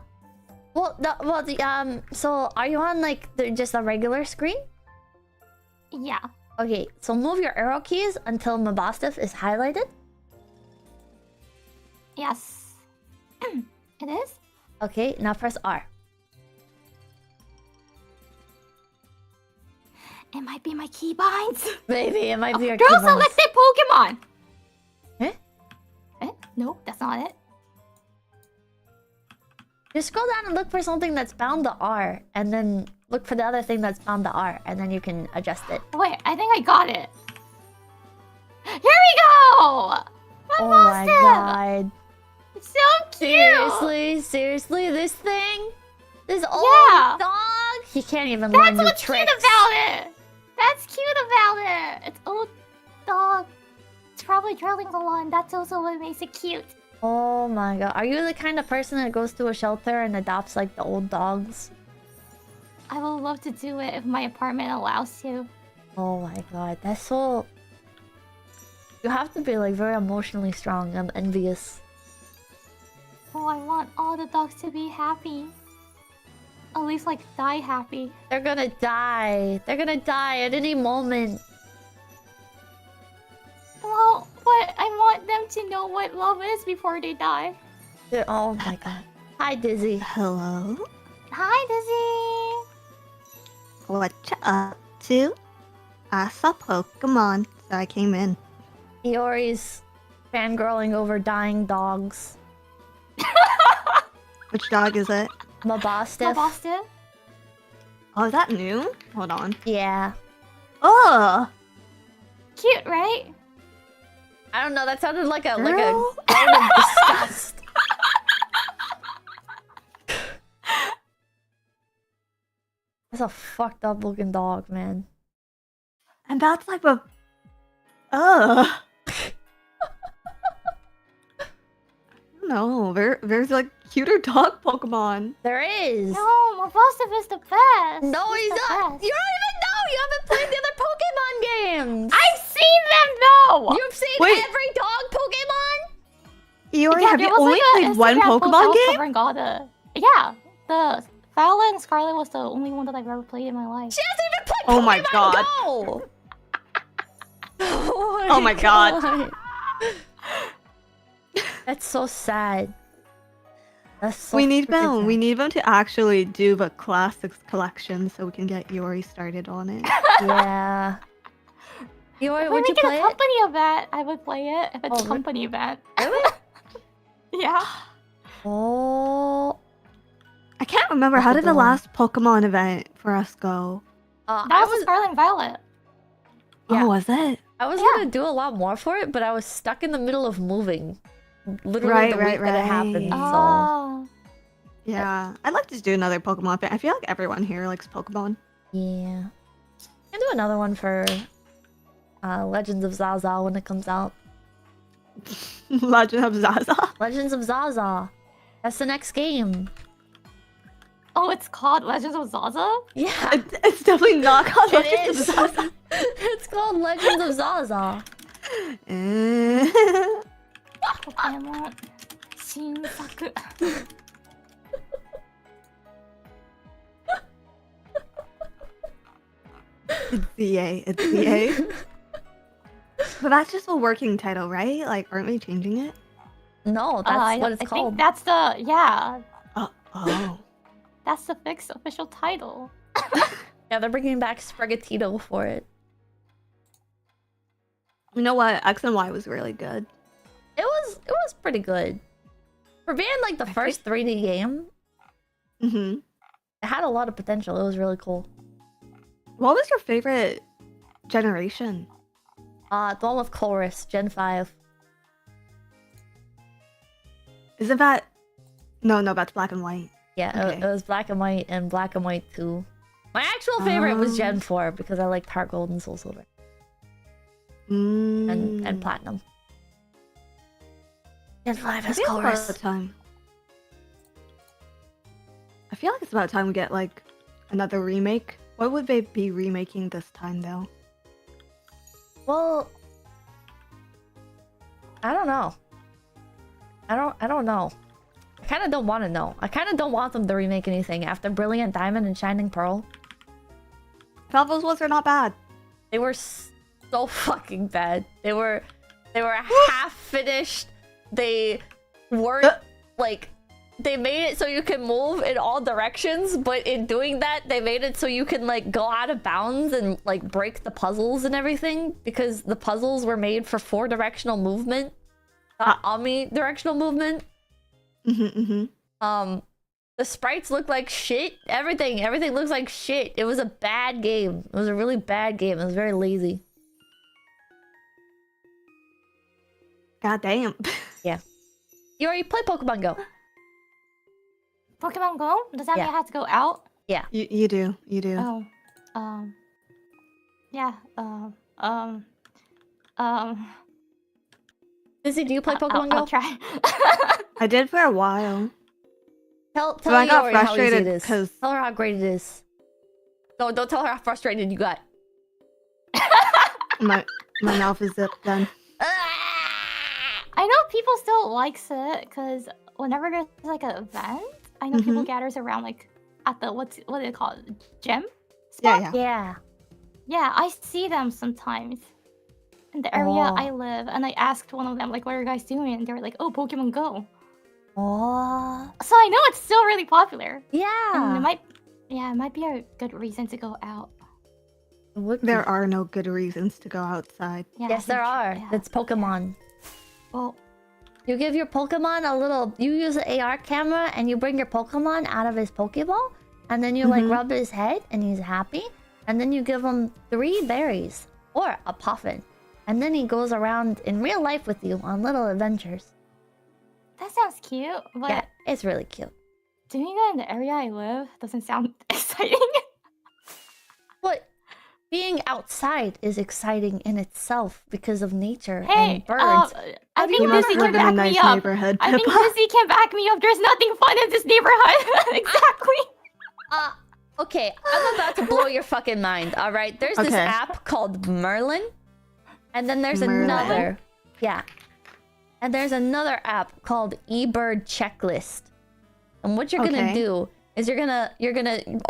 Speaker 1: So are you on like just a regular screen?
Speaker 2: Yeah.
Speaker 1: Okay, so move your arrow keys until Mabostif is highlighted.
Speaker 2: Yes. It is?
Speaker 1: Okay, now press R.
Speaker 2: It might be my keybinds.
Speaker 1: Maybe it might be your
Speaker 2: Girl
Speaker 1: keybinds.
Speaker 2: selected Pokemon!
Speaker 1: Eh?
Speaker 2: No, that's not it.
Speaker 1: Just scroll down and look for something that's bound to R. And then look for the other thing that's bound to R. And then you can adjust it.
Speaker 2: Wait, I think I got it. Here we go!
Speaker 1: My god.
Speaker 2: It's so cute!
Speaker 1: Seriously, this thing? This old dog? He can't even learn new tricks.
Speaker 2: That's what's cute about it! That's cute about it! It's old dog. It's probably drilling a lot. That's also what makes it cute.
Speaker 1: Oh my god. Are you the kind of person that goes to a shelter and adopts like the old dogs?
Speaker 2: I would love to do it if my apartment allows to.
Speaker 1: Oh my god. That's so... You have to be like very emotionally strong. I'm envious.
Speaker 2: Oh, I want all the dogs to be happy. At least like die happy.
Speaker 1: They're gonna die. They're gonna die at any moment.
Speaker 2: Well, but I want them to know what love is before they die.
Speaker 1: Oh my god. Hi, Dizzy.
Speaker 3: Hello?
Speaker 2: Hi, Dizzy!
Speaker 3: What you up to? I saw Pokemon, so I came in.
Speaker 1: Iori's fangirling over dying dogs.
Speaker 3: Which dog is it?
Speaker 1: Mabostif.
Speaker 2: Mabostif?
Speaker 3: Oh, is that new? Hold on.
Speaker 1: Yeah.
Speaker 3: Oh!
Speaker 2: Cute, right?
Speaker 1: I don't know, that sounded like a
Speaker 3: Girl?
Speaker 1: of disgust. That's a fucked up looking dog, man.
Speaker 3: And that's like a... Ugh. No, there's like cuter dog Pokemon.
Speaker 1: There is.
Speaker 2: No, Mabostif is the best.
Speaker 1: No, he's not.
Speaker 2: Best.
Speaker 1: You don't even know. You haven't played the other Pokemon games.
Speaker 2: I've seen them though.
Speaker 1: You've seen every dog Pokemon?
Speaker 3: Iori, have you only played one Pokemon game?
Speaker 2: Covering all the... Yeah, the Violet and Scarlet was the only one that I've ever played in my life.
Speaker 1: She hasn't even played Pokemon
Speaker 3: Oh my god.
Speaker 1: Go!
Speaker 3: Oh my god.
Speaker 1: That's so sad. That's so
Speaker 3: We need
Speaker 1: freaking
Speaker 3: them.
Speaker 1: sad.
Speaker 3: We need them to actually do the classics collection so we can get Iori started on it.
Speaker 1: Yeah. Iori,
Speaker 2: If
Speaker 1: would you
Speaker 2: we make it
Speaker 1: play
Speaker 2: a
Speaker 1: it?
Speaker 2: company event, I would play it if it's a company event.
Speaker 1: Really?
Speaker 2: Yeah.
Speaker 1: Oh.
Speaker 3: I can't remember.
Speaker 1: That's
Speaker 3: How
Speaker 1: a
Speaker 3: did
Speaker 1: good
Speaker 3: the
Speaker 1: one.
Speaker 3: last Pokemon event for us go?
Speaker 2: That
Speaker 1: I
Speaker 2: was Scarlet and Violet.
Speaker 1: Yeah.
Speaker 3: Oh, was it?
Speaker 1: I was
Speaker 2: Yeah.
Speaker 1: gonna do a lot more for it, but I was stuck in the middle of moving. Literally
Speaker 3: Right,
Speaker 1: the
Speaker 3: right,
Speaker 1: week that it happened.
Speaker 3: right.
Speaker 1: So
Speaker 2: Oh.
Speaker 3: Yeah, I'd like to do another Pokemon event. I feel like everyone here likes Pokemon.
Speaker 1: yeah. I'll do another one for Legends of Zaza when it comes out.
Speaker 3: Legend of Zaza.
Speaker 1: Legends of Zaza. That's the next game.
Speaker 2: Oh, it's called Legends of Zaza?
Speaker 1: Yeah.
Speaker 3: It's definitely not called
Speaker 1: It
Speaker 3: Legend
Speaker 1: is.
Speaker 3: of Zaza.
Speaker 1: It's called Legends of Zaza.
Speaker 2: Pokemon. Shinsaku.
Speaker 3: It's ZA. It's ZA. But that's just a working title, right? Like, aren't we changing it?
Speaker 1: No, that's what it's
Speaker 2: I
Speaker 1: called.
Speaker 2: think that's the
Speaker 3: Oh.
Speaker 2: that's the fixed official title.
Speaker 1: Yeah, they're bringing back Sprigatito for it.
Speaker 3: You know what? X and Y was really good.
Speaker 1: It was pretty good. For being like the first 3D game,
Speaker 3: Mm-hmm.
Speaker 1: it had a lot of potential. It was really cool.
Speaker 3: What was your favorite generation?
Speaker 1: The one with Chorus, Gen 5.
Speaker 3: Isn't that... No, that's Black and White.
Speaker 1: Yeah,
Speaker 3: Okay.
Speaker 1: it was Black and White and Black and White 2. My actual favorite was Gen 4 because I liked Heart Gold and Soul Silver. And Platinum. Gen 5 has Chorus.
Speaker 3: Time. I feel like it's about time we get like another remake. What would they be remaking this time though?
Speaker 1: Well, I don't know. I don't know. I kind of don't want to know. I kind of don't want them to remake anything after Brilliant Diamond and Shining Pearl.
Speaker 3: Those ones are not bad.
Speaker 1: They were so fucking bad. They were half finished. They weren't like they made it so you can move in all directions, but in doing that, they made it so you can like go out of bounds and like break the puzzles and everything because the puzzles were made for 4-directional movement, not omnidirectional movement. The sprites look like shit. Everything looks like shit. It was a bad game. It was a really bad game. It was very lazy.
Speaker 3: God damn.
Speaker 1: Yeah. You already play Pokemon Go.
Speaker 2: Pokemon Go? Does that mean
Speaker 1: Yeah.
Speaker 2: I have to go out?
Speaker 1: Yeah.
Speaker 3: You do.
Speaker 2: Oh. Yeah.
Speaker 1: Lizzie, do you play Pokemon
Speaker 2: I'll
Speaker 1: Go?
Speaker 2: try.
Speaker 3: I did for a while.
Speaker 1: Tell
Speaker 3: But I got
Speaker 1: Iori how easy
Speaker 3: frustrated
Speaker 1: it is.
Speaker 3: 'cause-
Speaker 1: Tell her how great it is. No, don't tell her how frustrated you got.
Speaker 3: My mouth is zipped then.
Speaker 2: I know people still likes it because whenever there's like an event, I know people gathers around like at the what do they call it? Gym?
Speaker 3: Yeah.
Speaker 1: Yeah.
Speaker 2: Yeah, I see them sometimes in the area
Speaker 1: Oh.
Speaker 2: I live, and I asked one of them like, "What are you guys doing?" And they were like, "Oh, Pokemon Go."
Speaker 1: Oh.
Speaker 2: So I know it's still really popular. And
Speaker 1: Yeah.
Speaker 2: it might be a good reason to go out.
Speaker 1: It would be.
Speaker 3: There are no good reasons to go outside.
Speaker 2: Yeah,
Speaker 1: Yes, there are.
Speaker 2: yeah.
Speaker 1: It's Pokemon.
Speaker 2: Well,
Speaker 1: You give your Pokemon a little... You use an AR camera and you bring your Pokemon out of his Pokeball. And then you like rub his head and he's happy. And then you give him 3 berries. Or a puffin. And then he goes around in real life with you on little adventures.
Speaker 2: that sounds cute, but
Speaker 1: Yeah, it's really cute.
Speaker 2: doing that in the area I live doesn't sound exciting.
Speaker 1: But being outside is exciting in itself because of nature
Speaker 2: Hey,
Speaker 1: and birds.
Speaker 2: I think
Speaker 3: You must
Speaker 2: Lizzie
Speaker 3: live
Speaker 2: can
Speaker 3: in a
Speaker 2: back
Speaker 3: nice
Speaker 2: me up.
Speaker 3: neighborhood,
Speaker 2: I think
Speaker 3: Pippa.
Speaker 2: Lizzie can back me up. There's nothing fun in this neighborhood. Exactly.
Speaker 1: Okay, I'm about to blow your fucking mind, alright? There's this
Speaker 3: Okay.
Speaker 1: app called Merlin. And then there's
Speaker 3: Merlin.
Speaker 1: another. Yeah. And there's another app called eBird Checklist. And what you're gonna
Speaker 3: Okay.
Speaker 1: do is you're gonna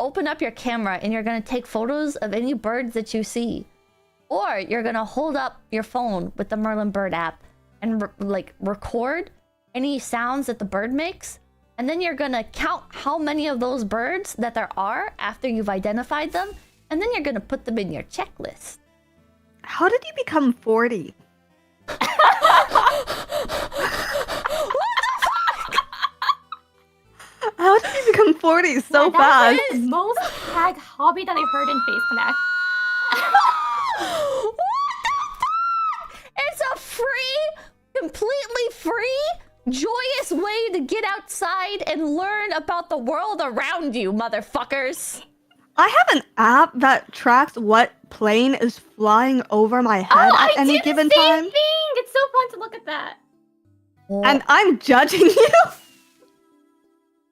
Speaker 1: open up your camera and you're gonna take photos of any birds that you see. Or you're gonna hold up your phone with the Merlin Bird app and record any sounds that the bird makes. And then you're gonna count how many of those birds that there are after you've identified them. And then you're gonna put them in your checklist.
Speaker 3: How did you become 40?
Speaker 1: What the fuck?
Speaker 3: How did you become 40 so
Speaker 2: Yeah,
Speaker 3: fast?
Speaker 2: that's the most tagged hobby that I heard in Face Connect.
Speaker 1: What the fuck? It's a free, completely free, joyous way to get outside and learn about the world around you, motherfuckers.
Speaker 3: I have an app that tracks what plane is flying over my head at any given time.
Speaker 2: Thing. It's so fun to look at that.
Speaker 3: And I'm judging you?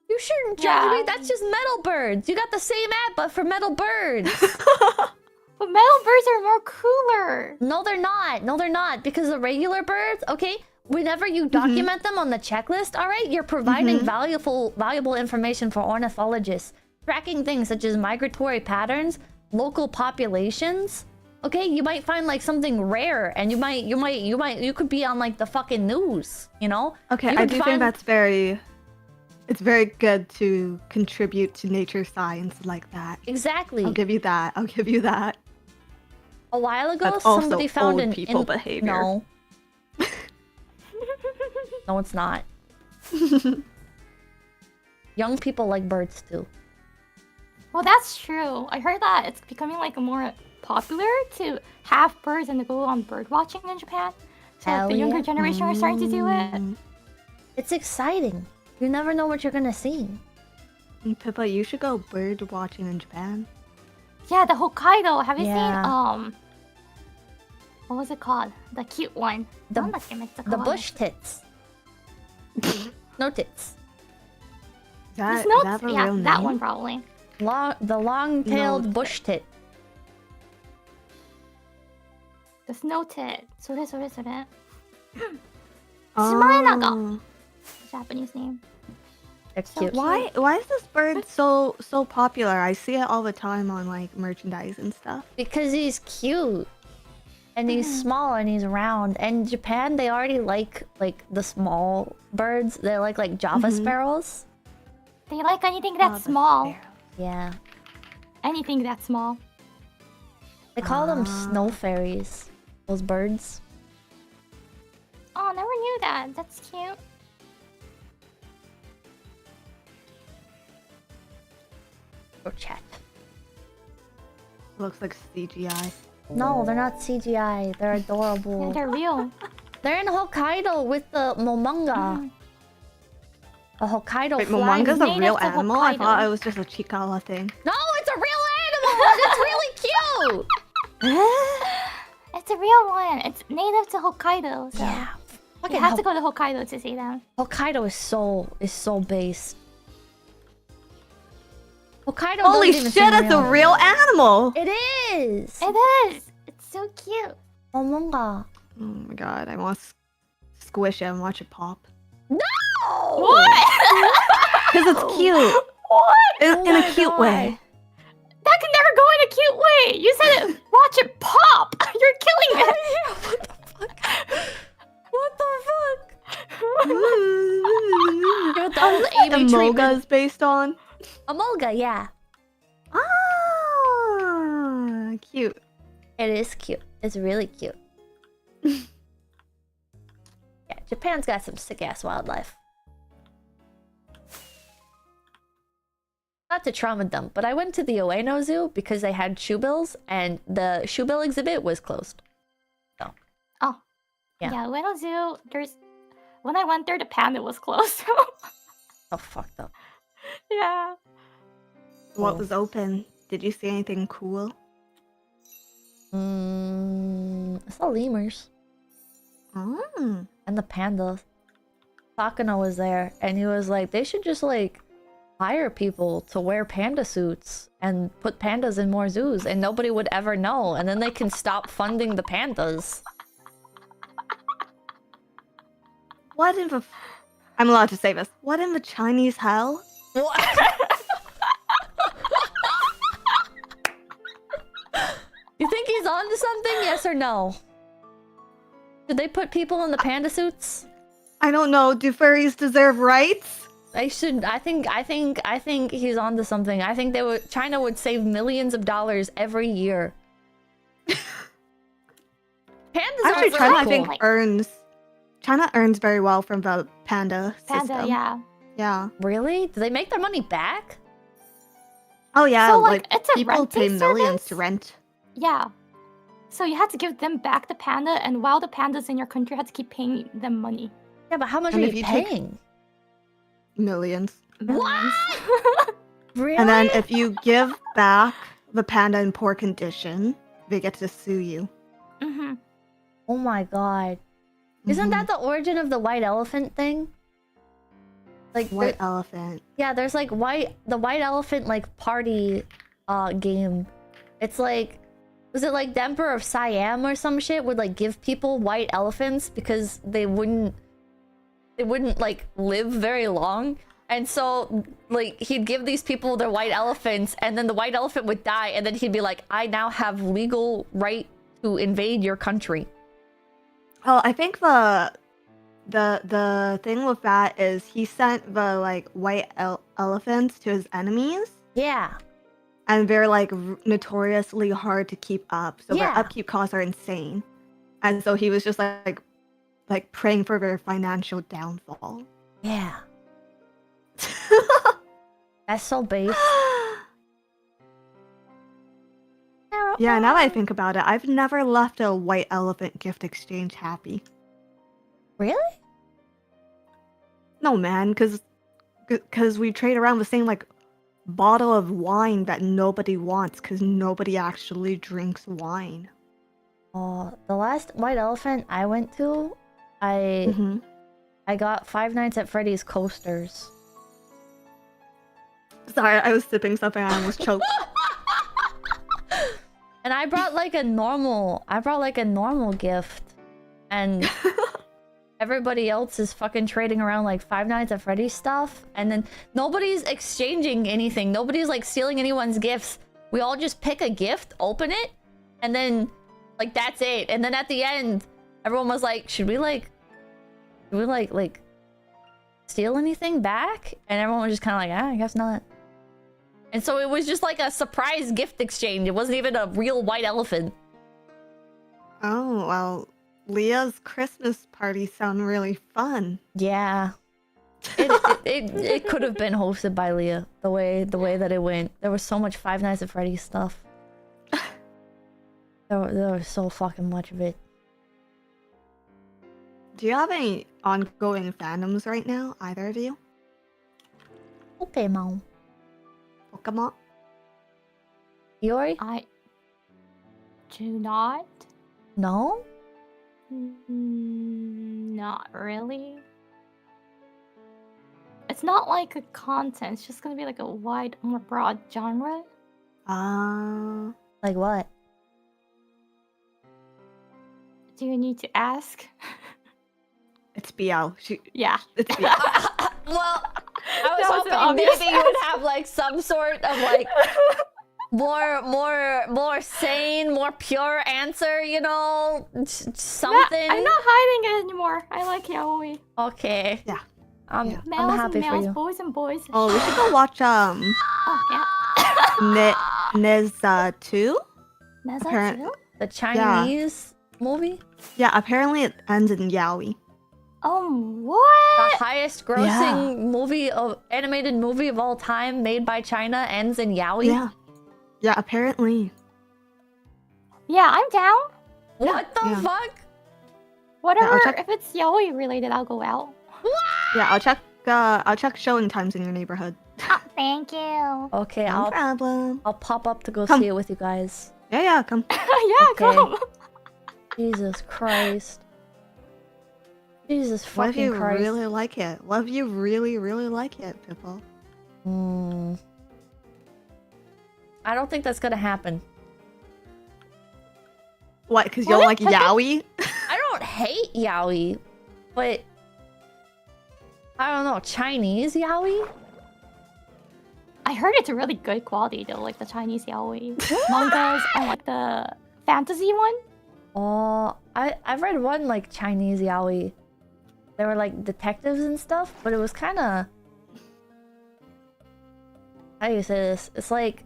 Speaker 1: You shouldn't judge me. That's just metal birds. You got the same app, but for metal birds.
Speaker 2: But metal birds are more cooler.
Speaker 1: No, they're not. No, they're not. Because the regular birds, okay, whenever you document them on the checklist, all right, you're providing valuable information for ornithologists. Tracking things such as migratory patterns, local populations. Okay, you might find like something rare, and you could be on like the fucking news, you know?
Speaker 3: Okay,
Speaker 1: You
Speaker 3: I
Speaker 1: could
Speaker 3: do think
Speaker 1: find-
Speaker 3: that's it's very good to contribute to nature science like that.
Speaker 1: Exactly.
Speaker 3: I'll give you that. I'll give you that.
Speaker 1: A while ago,
Speaker 3: That's also
Speaker 1: somebody found
Speaker 3: old people behavior.
Speaker 1: No. No, it's not. Young people like birds too.
Speaker 2: Well, that's true. I heard that it's becoming like more popular to have birds and to go on bird watching in Japan. So like,
Speaker 1: Hell
Speaker 2: the younger
Speaker 1: yeah.
Speaker 2: generation are starting to do it.
Speaker 1: It's exciting. You never know what you're gonna see.
Speaker 3: Pippa, you should go bird watching in Japan.
Speaker 2: Yeah, the Hokkaido. Have you
Speaker 1: Yeah.
Speaker 2: seen what was it called? The cute one.
Speaker 1: The-
Speaker 2: The
Speaker 1: The bush tits. No tits.
Speaker 3: Is that,
Speaker 2: Snow,
Speaker 3: is that a
Speaker 2: yeah,
Speaker 3: real name?
Speaker 2: that one probably.
Speaker 1: The long-tailed
Speaker 3: No
Speaker 1: bush tit.
Speaker 2: The snow tit. それそれそれ.
Speaker 3: Oh.
Speaker 2: Japanese name.
Speaker 1: They're
Speaker 2: So
Speaker 1: cute.
Speaker 3: Why is this bird so popular? I see it all the time on like merchandise and stuff.
Speaker 1: Because he's cute. And he's small and he's round. And Japan, they already like the small birds. They like Java sparrows.
Speaker 2: They like anything
Speaker 3: Oh,
Speaker 2: that's
Speaker 3: the
Speaker 2: small.
Speaker 3: sparrow.
Speaker 1: Yeah.
Speaker 2: Anything that's small.
Speaker 1: They call them snow fairies. Those birds.
Speaker 2: Oh, never knew that. That's cute.
Speaker 1: Or chat.
Speaker 3: Looks like CGI.
Speaker 1: No, they're not CGI. They're
Speaker 2: Yeah,
Speaker 1: adorable.
Speaker 2: they're real.
Speaker 1: They're in Hokkaido with the momanga. A Hokkaido
Speaker 3: Wait,
Speaker 1: flying.
Speaker 3: Momonga's a
Speaker 2: native
Speaker 3: real
Speaker 2: to
Speaker 3: animal? I thought
Speaker 2: Hokkaido.
Speaker 3: it was just a Chikawa thing.
Speaker 1: No, it's a real animal. And it's really cute.
Speaker 2: It's a real one. It's native to Hokkaido. So
Speaker 1: Yeah.
Speaker 2: you
Speaker 1: Fucking
Speaker 2: have to go to Hokkaido to see them.
Speaker 1: Hokkaido is so based. Hokkaido
Speaker 3: Holy
Speaker 1: doesn't even
Speaker 3: shit,
Speaker 1: seem
Speaker 3: that's a real animal!
Speaker 1: It is.
Speaker 2: It is. It's so cute.
Speaker 1: Momanga.
Speaker 3: Oh my god, I want to squish it and watch it pop.
Speaker 1: No.
Speaker 2: What?
Speaker 3: Because it's cute!
Speaker 2: What?
Speaker 3: In
Speaker 1: Oh
Speaker 3: a
Speaker 1: my
Speaker 3: cute
Speaker 1: God.
Speaker 3: way.
Speaker 2: That can never go in a cute way. You said it. Watch it pop. You're killing it.
Speaker 1: What the fuck?
Speaker 3: That's
Speaker 1: That was Amy
Speaker 3: what
Speaker 1: treatment.
Speaker 3: Moga is based on.
Speaker 1: Amolga, yeah.
Speaker 3: Ah, cute.
Speaker 1: It is cute. It's really cute. Yeah, Japan's got some sick ass wildlife. Not to trauma dump, but I went to the Ueno Zoo because they had shoebills, and the shoebill exhibit was closed. So,
Speaker 2: Oh.
Speaker 1: Yeah.
Speaker 2: Yeah, Ueno Zoo, when I went there, the panda was closed.
Speaker 1: oh, fucked up.
Speaker 2: Yeah.
Speaker 3: What
Speaker 1: Oh.
Speaker 3: was open? Did you see anything cool?
Speaker 1: I saw lemurs
Speaker 3: Mm.
Speaker 1: and the pandas. Sakana was there, and he was like, they should just like hire people to wear panda suits and put pandas in more zoos, and nobody would ever know, and then they can stop funding the pandas.
Speaker 3: What in the... I'm allowed to say this. What in the Chinese hell?
Speaker 1: What? You think he's on to something? Yes or no? Did they put people in the panda suits?
Speaker 3: I don't know. Do furries deserve rights?
Speaker 1: They should. I think he's on to something. I think China would save millions of dollars every year. Pandas
Speaker 3: Actually,
Speaker 1: are
Speaker 3: China,
Speaker 1: really
Speaker 3: I think,
Speaker 1: cool.
Speaker 3: China earns very well from the panda
Speaker 2: Panda,
Speaker 3: system.
Speaker 2: yeah.
Speaker 3: Yeah.
Speaker 1: Really? Do they make their money back?
Speaker 3: Oh yeah,
Speaker 2: So,
Speaker 3: like
Speaker 2: it's a
Speaker 3: people pay
Speaker 2: renting
Speaker 3: millions
Speaker 2: service?
Speaker 3: to rent.
Speaker 2: Yeah. So you had to give them back the panda, and while the panda's in your country, you had to keep paying them money.
Speaker 1: Yeah, but how much
Speaker 3: And
Speaker 1: are
Speaker 3: if
Speaker 1: you
Speaker 3: you take-
Speaker 1: paying?
Speaker 3: Millions.
Speaker 2: Millions.
Speaker 1: Really?
Speaker 3: And then if you give back the panda in poor condition, they get to sue you.
Speaker 2: Mm-hmm.
Speaker 1: Oh my god. Isn't
Speaker 3: Mhm.
Speaker 1: that the origin of the white elephant thing? Like
Speaker 3: White elephant?
Speaker 1: yeah, there's like the white elephant like party game. It's like, was it like the Emperor of Siam or some shit would like give people white elephants because they wouldn't like live very long. And so like he'd give these people their white elephants and then the white elephant would die and then he'd be like, I now have legal right to invade your country.
Speaker 3: Oh, I think the thing with that is he sent the like white elephants to his enemies,
Speaker 1: Yeah.
Speaker 3: and they're like notoriously hard to keep up. So
Speaker 1: Yeah.
Speaker 3: their upkeep costs are insane, and so he was just like praying for their financial downfall.
Speaker 1: Yeah. That's so base.
Speaker 3: Yeah, now that I think about it, I've never left a white elephant gift exchange happy.
Speaker 1: Really?
Speaker 3: No, man, because we trade around the same like bottle of wine that nobody wants because nobody actually drinks wine.
Speaker 1: Oh, the last white elephant I went to, I
Speaker 3: Mhm.
Speaker 1: got Five Nights at Freddy's coasters.
Speaker 3: Sorry, I was sipping something and I almost choked.
Speaker 1: And I brought like a normal gift. And everybody else is fucking trading around like Five Nights at Freddy's stuff. And then nobody's exchanging anything. Nobody's like stealing anyone's gifts. We all just pick a gift, open it, and then like that's it. And then at the end, everyone was like, should we steal anything back? And everyone was just kind of like, I guess not. And so it was just like a surprise gift exchange. It wasn't even a real white elephant.
Speaker 3: Oh, well, Leah's Christmas party sound really fun.
Speaker 1: Yeah. It could have been hosted by Leah, the way that it went. There was so much Five Nights at Freddy's stuff. There was so fucking much of it.
Speaker 3: Do you have any ongoing fandoms right now, either of you?
Speaker 1: Pokemon.
Speaker 3: Pokemon?
Speaker 1: Iori?
Speaker 2: I do not.
Speaker 1: No?
Speaker 2: Not really. It's not like a content. It's just gonna be like a wide, more broad genre.
Speaker 1: Like what?
Speaker 2: Do you need to ask?
Speaker 3: It's BL.
Speaker 2: Yeah.
Speaker 3: It's BL.
Speaker 1: Well, I was
Speaker 2: That was
Speaker 1: hoping
Speaker 2: an obvious
Speaker 1: maybe you would have like some sort of like more sane, more pure answer, you know? Something.
Speaker 2: I'm not hiding it anymore. I like yaoi.
Speaker 1: Okay.
Speaker 3: Yeah.
Speaker 1: I'm
Speaker 3: Yeah.
Speaker 2: Males
Speaker 1: happy
Speaker 2: and
Speaker 1: for
Speaker 2: males,
Speaker 1: you.
Speaker 2: boys and boys.
Speaker 3: Oh, we should go watch
Speaker 2: Oh, yeah.
Speaker 3: Neza 2?
Speaker 2: Nasa
Speaker 3: Apparent-
Speaker 2: too?
Speaker 1: The Chinese movie?
Speaker 3: Yeah, apparently it ends in yaoi.
Speaker 2: Oh,
Speaker 1: The
Speaker 2: what?
Speaker 1: highest grossing animated movie of all time made by China ends in yaoi?
Speaker 3: Yeah. Yeah, apparently.
Speaker 2: Yeah, I'm down.
Speaker 1: What the
Speaker 3: Yeah.
Speaker 1: fuck?
Speaker 2: Whatever.
Speaker 3: check-
Speaker 2: If it's yaoi related, I'll go out.
Speaker 3: Yeah, I'll check showing times in your neighborhood.
Speaker 2: Oh, thank you.
Speaker 1: Okay,
Speaker 3: No problem.
Speaker 1: I'll pop up to go
Speaker 3: Come.
Speaker 1: see it with you guys.
Speaker 3: Yeah, come.
Speaker 2: Yeah,
Speaker 1: Okay.
Speaker 2: come.
Speaker 1: Jesus Christ. Jesus
Speaker 3: What if
Speaker 1: fucking
Speaker 3: you
Speaker 1: Christ.
Speaker 3: really like it? What if you really, really like it, people?
Speaker 1: I don't think that's gonna happen.
Speaker 3: What, because you don't like yaoi?
Speaker 1: I don't hate yaoi, but I don't know, Chinese yaoi?
Speaker 2: I heard it's a really good quality though, like the Chinese yaoi mangas and like the fantasy one.
Speaker 1: Oh, I've read one like Chinese yaoi. They were like detectives and stuff, but it was kind of, how do you say this? It's like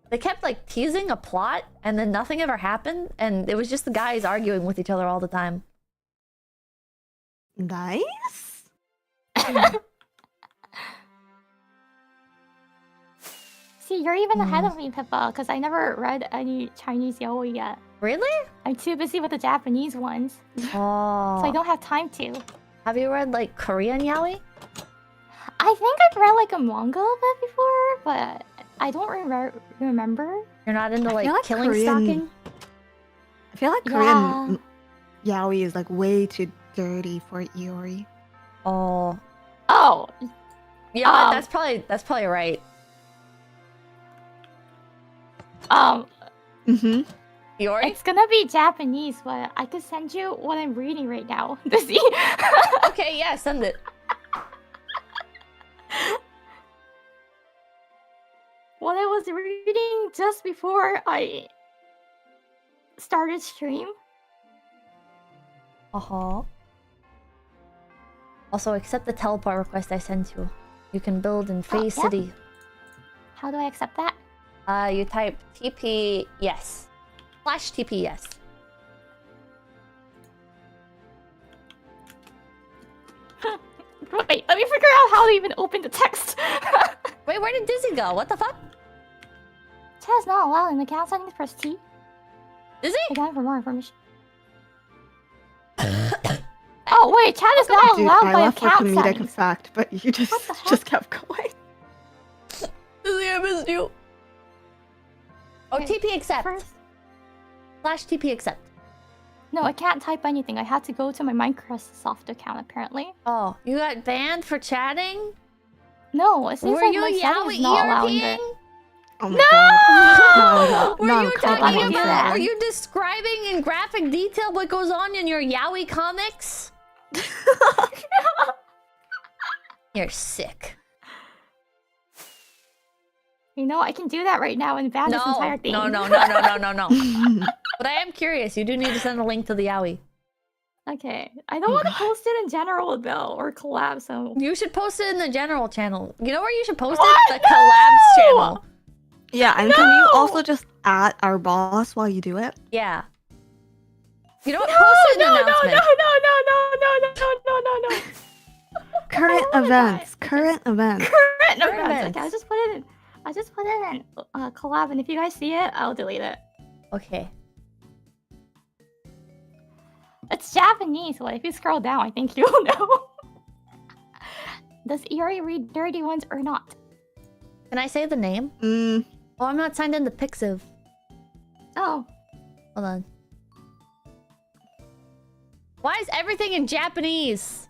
Speaker 1: they kept like teasing a plot and then nothing ever happened, and it was just the guys arguing with each other all the time.
Speaker 3: Nice.
Speaker 2: See, you're even ahead of me, Pippa, because I never read any Chinese yaoi yet.
Speaker 1: Really?
Speaker 2: I'm too busy with the Japanese ones.
Speaker 1: Oh.
Speaker 2: So I don't have time to.
Speaker 1: Have you read like Korean yaoi?
Speaker 2: I think I've read like a manga of it before, but I don't remember.
Speaker 1: You're not into like,
Speaker 3: like
Speaker 1: killing
Speaker 3: Korean-
Speaker 1: stalking?
Speaker 3: I feel like Korean yaoi is like way too dirty for Iori.
Speaker 1: Oh.
Speaker 2: Oh,
Speaker 1: Yeah, that's probably right.
Speaker 3: Mm-hmm.
Speaker 1: Iori?
Speaker 2: it's gonna be Japanese, but I could send you what I'm reading right now to see.
Speaker 1: Okay, yeah, send it.
Speaker 2: What I was reading just before I started stream.
Speaker 1: Uh-huh. Also, accept the teleport request I sent you. You can build in Phase
Speaker 2: yep.
Speaker 1: City.
Speaker 2: How do I accept that?
Speaker 1: You type TP yes. /TP yes.
Speaker 2: Wait, let me figure out how to even open the text.
Speaker 1: Wait, where did Dizzy go? What the fuck?
Speaker 2: Chat is not allowed in the account settings. Press T.
Speaker 1: Dizzy?
Speaker 2: Again for more information. Oh wait, chat is not
Speaker 3: Dude,
Speaker 2: allowed
Speaker 3: I
Speaker 2: by
Speaker 3: left for
Speaker 2: account
Speaker 3: comedic
Speaker 2: settings.
Speaker 3: effect, but you
Speaker 2: What the heck?
Speaker 3: just kept going.
Speaker 1: Dizzy, I missed you. Oh,
Speaker 2: Okay,
Speaker 1: TP accept.
Speaker 2: First,
Speaker 1: /TP accept.
Speaker 2: no, I can't type anything. I had to go to my Microsoft account apparently.
Speaker 1: Oh, you got banned for chatting?
Speaker 2: No, it seems
Speaker 1: Were
Speaker 2: like
Speaker 1: you
Speaker 2: my settings
Speaker 1: yaoi
Speaker 2: is not allowing
Speaker 1: ERPing?
Speaker 2: it.
Speaker 3: Oh my god.
Speaker 1: Were
Speaker 3: No,
Speaker 1: you
Speaker 3: come
Speaker 1: talking
Speaker 3: on,
Speaker 1: about?
Speaker 3: man.
Speaker 1: Were you describing in graphic detail what goes on in your yaoi comics? You're sick.
Speaker 2: You know, I can do that right now and ban this entire thing.
Speaker 1: No. But I am curious. You do need to send a link to the yaoi.
Speaker 2: Okay, I don't want to post it in general though, or collab. So
Speaker 1: You should post it in the general channel. You know where you should post
Speaker 2: What?
Speaker 1: it? The collabs channel.
Speaker 3: Yeah, and can you also just at our boss while you do it?
Speaker 1: Yeah. You know what? Post it in the announcement.
Speaker 2: No.
Speaker 3: Current events. Current events.
Speaker 2: Current
Speaker 1: Current
Speaker 2: events.
Speaker 1: events.
Speaker 2: Okay, I just put it in collab, and if you guys see it, I'll delete it.
Speaker 1: Okay.
Speaker 2: It's Japanese, so if you scroll down, I think you'll know. Does Iori read dirty ones or not?
Speaker 1: Can I say the name?
Speaker 3: Mm,
Speaker 1: Oh, I'm not signed into Pixiv.
Speaker 2: Oh,
Speaker 1: Hold on. Why is everything in Japanese?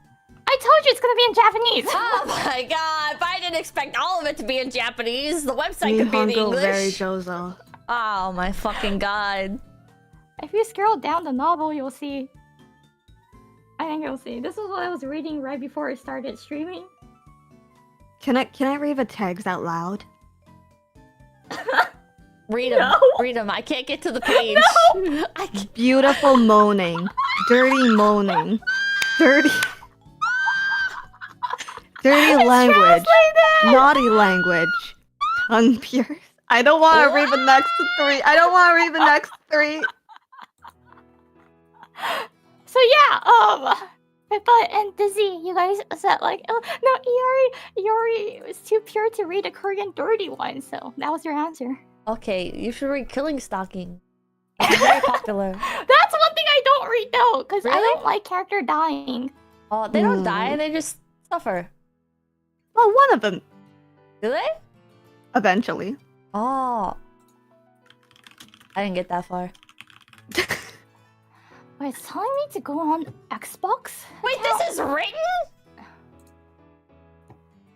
Speaker 2: I told you it's gonna be in Japanese.
Speaker 1: Oh my god! But I didn't expect all of it to be in Japanese. The website could be in
Speaker 3: Nihongo very
Speaker 1: English.
Speaker 3: Jozo.
Speaker 1: Oh my fucking god.
Speaker 2: If you scroll down the novel, you'll see. I think you'll see. This is what I was reading right before I started streaming.
Speaker 3: Can I read the tags out loud?
Speaker 1: Read them.
Speaker 2: No.
Speaker 1: Read them. I can't get to the page.
Speaker 2: No.
Speaker 1: I can't.
Speaker 3: Beautiful moaning. Dirty moaning. Dirty language. Naughty language. Tongue pierce. I don't want to read the next three. I don't want to read the next three.
Speaker 2: So yeah, Pippa and Dizzy, you guys said like, oh no, Iori was too pure to read a Korean dirty one, so that was your answer.
Speaker 1: Okay, you should read Killing Stalking. It's very popular.
Speaker 2: That's one thing I don't read though, because I
Speaker 1: Really?
Speaker 2: don't like character dying.
Speaker 1: Oh, they don't die. They just suffer.
Speaker 3: Well, one of them
Speaker 1: Do they?
Speaker 3: eventually.
Speaker 1: Oh. I didn't get that far.
Speaker 2: Wait, it's telling me to go on Xbox?
Speaker 1: Wait, this is written?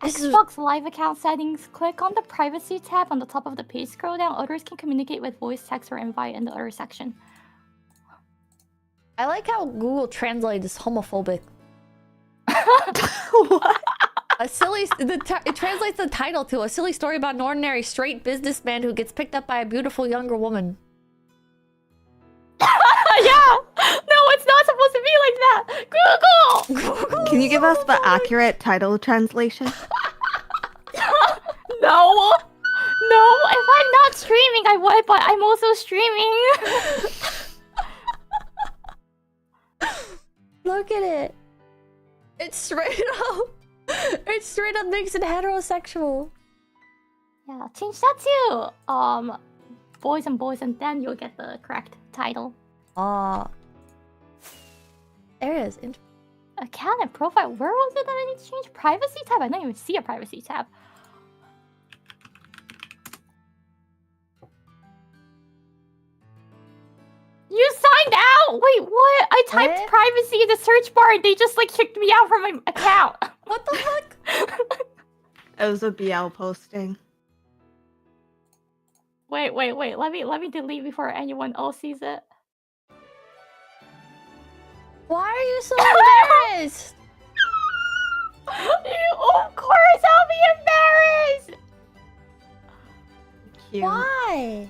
Speaker 1: This is-
Speaker 2: Xbox Live account settings. Click on the privacy tab on the top of the page. Scroll down. Others can communicate with voice, text, or invite in the other section.
Speaker 1: I like how Google Translate is homophobic.
Speaker 3: What?
Speaker 1: It translates the title to a silly story about an ordinary straight businessman who gets picked up by a beautiful younger woman.
Speaker 2: Yeah! No, it's not supposed to be like that! Google!
Speaker 3: Can you give us the accurate title translation?
Speaker 2: No! No, if I'm not streaming, I would, but I'm also streaming.
Speaker 1: Look at it. It's straight up. It straight up makes it heterosexual.
Speaker 2: Yeah, change that to boys and boys, and then you'll get the correct title.
Speaker 1: Ah. There it is.
Speaker 2: Account and profile. Where was it that I need to change? Privacy tab? I don't even see a privacy tab. You signed out! Wait, what? I typed
Speaker 1: What?
Speaker 2: privacy in the search bar and they just like kicked me out from my account.
Speaker 1: What the fuck?
Speaker 3: It was a BL posting.
Speaker 2: Wait. Let me delete before anyone else sees it.
Speaker 1: Why are you so embarrassed?
Speaker 2: Of course I'll be embarrassed!
Speaker 3: Cute.
Speaker 1: Why?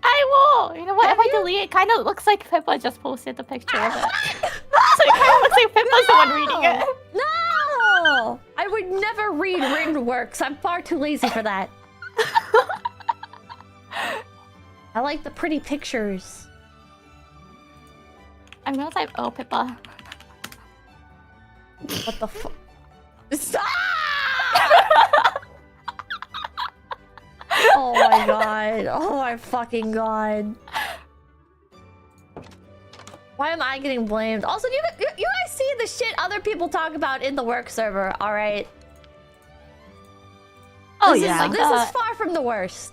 Speaker 2: I will! You know what?
Speaker 1: Have
Speaker 2: if
Speaker 1: you-
Speaker 2: I delete it, kind of looks like Pippa just posted the picture of it. So it kind of looks like Pippa's the one reading it.
Speaker 1: No! I would never read written works. I'm far too lazy for that. I like the pretty pictures.
Speaker 2: I'm gonna type, oh, Pippa.
Speaker 1: What the fuck? Stop! Oh my god. Oh my fucking god. Why am I getting blamed? Also, you guys see the shit other people talk about in the work server, alright?
Speaker 3: Oh,
Speaker 1: This is-
Speaker 3: yeah.
Speaker 1: this is far from the worst.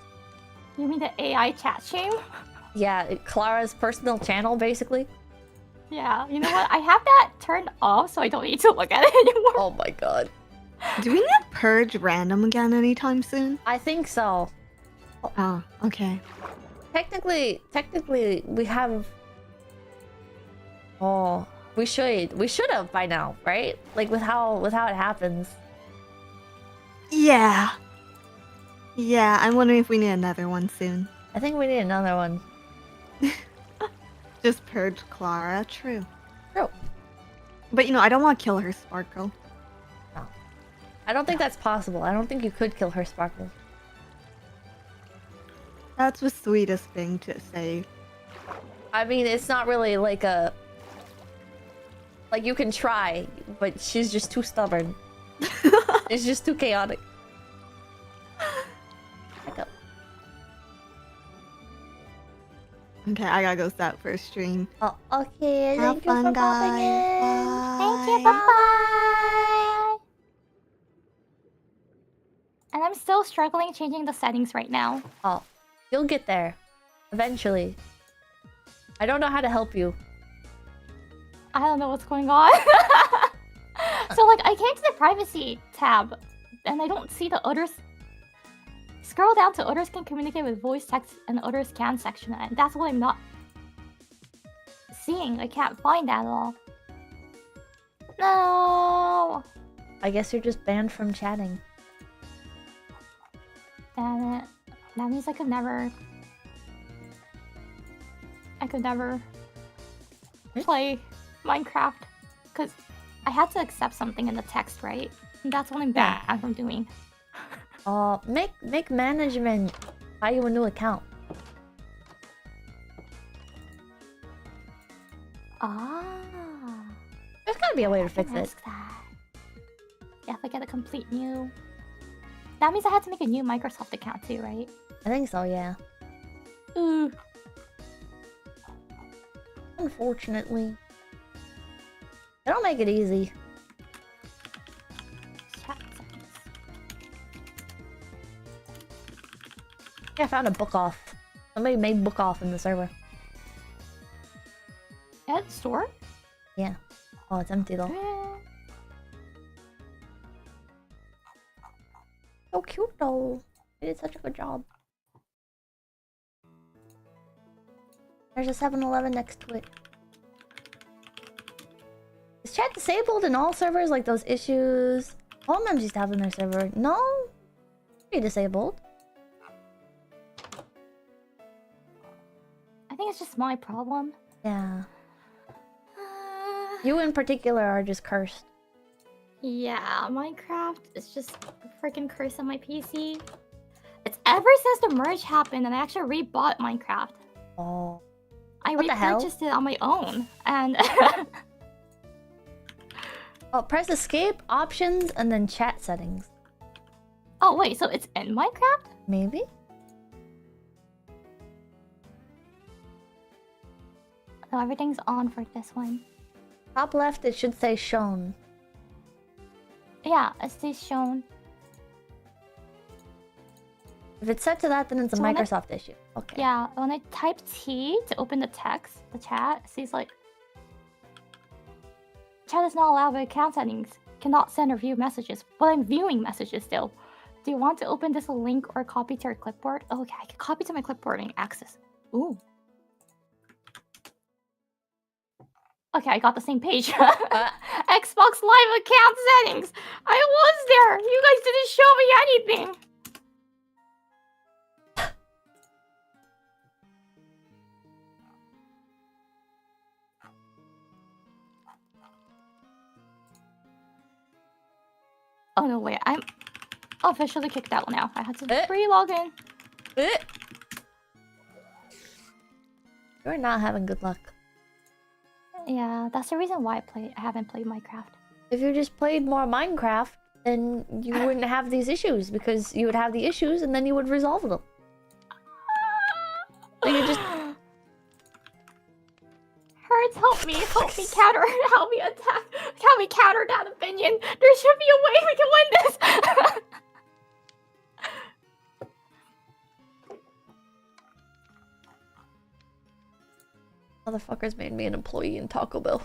Speaker 2: You mean the AI chat shame?
Speaker 1: Yeah, Clara's personal channel, basically.
Speaker 2: Yeah, you know what? I have that turned off, so I don't need to look at it anymore.
Speaker 1: Oh my god.
Speaker 3: Do we need to purge random again anytime soon?
Speaker 1: I think so.
Speaker 3: Oh, okay.
Speaker 1: Technically, we have... Oh, we should have by now, right? Like with how it happens.
Speaker 3: Yeah. Yeah, I'm wondering if we need another one soon.
Speaker 1: I think we need another one.
Speaker 3: Just purge Clara, true.
Speaker 1: True.
Speaker 3: But you know, I don't want to kill her Sparkle.
Speaker 1: No. I don't think that's possible. I don't think you could kill her Sparkle.
Speaker 3: That's the sweetest thing to say.
Speaker 1: I mean, it's not really like a... Like, you can try, but she's just too stubborn. She's just too chaotic. Back up.
Speaker 3: Okay, I gotta go start for a stream.
Speaker 1: Oh, okay.
Speaker 3: Have
Speaker 1: Thank you
Speaker 3: fun,
Speaker 1: for popping
Speaker 3: guys.
Speaker 1: in.
Speaker 2: Thank you,
Speaker 3: Bye.
Speaker 2: bye-bye! And I'm still struggling changing the settings right now.
Speaker 1: Oh, you'll get there. Eventually. I don't know how to help you.
Speaker 2: I don't know what's going on. So, like, I came to the privacy tab, and I don't see the others. Scroll down to others can communicate with voice, text, and others can section, and that's what I'm not seeing. I can't find that at all. No!
Speaker 1: I guess you're just banned from chatting.
Speaker 2: Damn it. That means I could never play Minecraft. Because I had to accept something in the text, right? And that's what I'm banned from doing.
Speaker 1: Make management buy you a new account.
Speaker 2: Ah.
Speaker 1: There's gotta be a way to
Speaker 2: I can
Speaker 1: fix it.
Speaker 2: ask that. Yeah, if I get a complete new... That means I had to make a new Microsoft account too, right?
Speaker 1: I think so, yeah.
Speaker 2: Ooh.
Speaker 1: Unfortunately. They don't make it easy.
Speaker 2: Chat settings.
Speaker 1: Yeah, I found a book off. Somebody made book off in the server.
Speaker 2: At store?
Speaker 1: Yeah. Oh, it's empty though. So cute though. They did such a good job. There's a 7-Eleven next to it. Is chat disabled in all servers, like those issues all members used to have in their server? No? Pretty disabled.
Speaker 2: I think it's just my problem.
Speaker 1: Yeah. You in particular are just cursed.
Speaker 2: Yeah, Minecraft is just a freaking curse on my PC. It's ever since the merge happened and I actually rebought Minecraft.
Speaker 1: Oh.
Speaker 2: I
Speaker 1: What the hell?
Speaker 2: repurchased it on my own and...
Speaker 1: Oh, press escape, options, and then chat settings.
Speaker 2: Oh wait, so it's in Minecraft?
Speaker 1: Maybe?
Speaker 2: No, everything's on for this one.
Speaker 1: Top left, it should say shown.
Speaker 2: Yeah, it says shown.
Speaker 1: If it's set to that, then it's a
Speaker 2: So when
Speaker 1: Microsoft issue. Okay.
Speaker 2: Yeah, when I type T to open the text, the chat, it says like... Chat is not allowed by account settings. Cannot send or view messages. But I'm viewing messages still. Do you want to open this link or copy to your clipboard? Oh, okay, I can copy to my clipboard and access. Ooh. Okay, I got the same page. Xbox Live account settings. I was there. You guys didn't show me anything. Oh no, wait, I'm officially kicked out now. I had to re-log in.
Speaker 1: You're not having good luck.
Speaker 2: Yeah, that's the reason why I haven't played Minecraft.
Speaker 1: If you just played more Minecraft, then you wouldn't have these issues, because you would have the issues and then you would resolve them. So you just...
Speaker 2: Hurts, help me counter, help me attack, help me counter that opinion. There should be a way we can win this.
Speaker 1: Motherfuckers made me an employee in Taco Bell.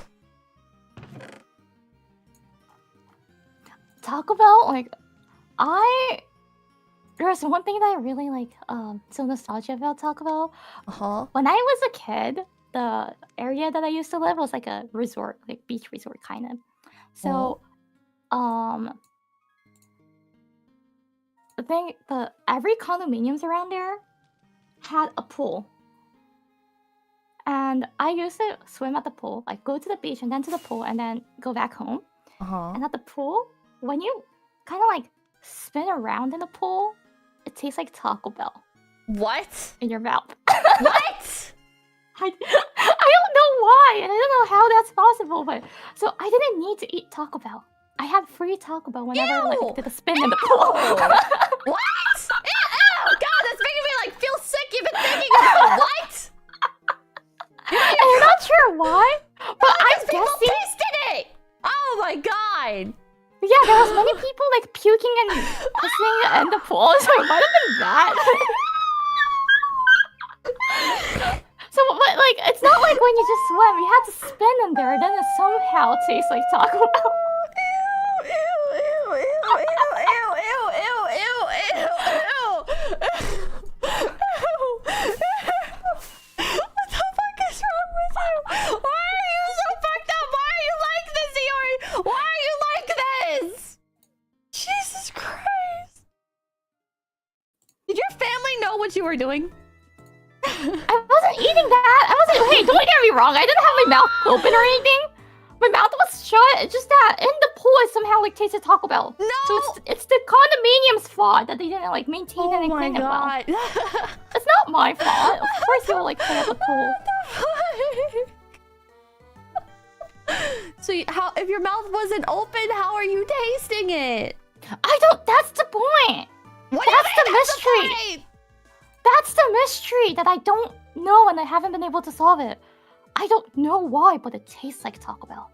Speaker 2: Taco Bell, like, there's one thing that I really like, so nostalgia about Taco Bell. When I was a kid, the area that I used to live was like a resort, like beach resort kind of. So, every condominiums around there had a pool. And I used to swim at the pool, like go to the beach and then to the pool and then go back home. And at the pool, when you kind of like spin around in the pool, it tastes like Taco Bell.
Speaker 1: What?
Speaker 2: In your mouth.
Speaker 1: What?
Speaker 2: I don't know why, and I don't know how that's possible, but... So I didn't need to eat Taco Bell. I had free Taco Bell whenever I like, did a spin in the pool.
Speaker 1: What? Ew, God, that's making me like feel sick even thinking about what?
Speaker 2: I'm not sure why, but I'm
Speaker 1: people
Speaker 2: guessing...
Speaker 1: tasted it! Oh my God!
Speaker 2: Yeah, there was many people like puking and pissing in the pool, so it might have been that. So, but like, it's not like when you just swim. You had to spin in there, then it somehow tastes like Taco Bell.
Speaker 1: What the fuck is wrong with you? Why are you so fucked up? Why are you like this, Iori? Why are you like this? Jesus Christ. Did your family know what you were doing?
Speaker 2: I wasn't eating that. Hey, don't get me wrong. I didn't have my mouth open or anything. My mouth was shut. It's just that in the pool, I somehow like tasted Taco Bell.
Speaker 1: No.
Speaker 2: So it's the condominium's fault that they didn't like maintain and clean it well. It's not my fault. Of course, they will like clean up the pool.
Speaker 1: So how? If your mouth wasn't open, how are you tasting it?
Speaker 2: I don't. That's the point. That's the mystery. That's the mystery that I don't know and I haven't been able to solve it. I don't know why, but it tastes like Taco Bell.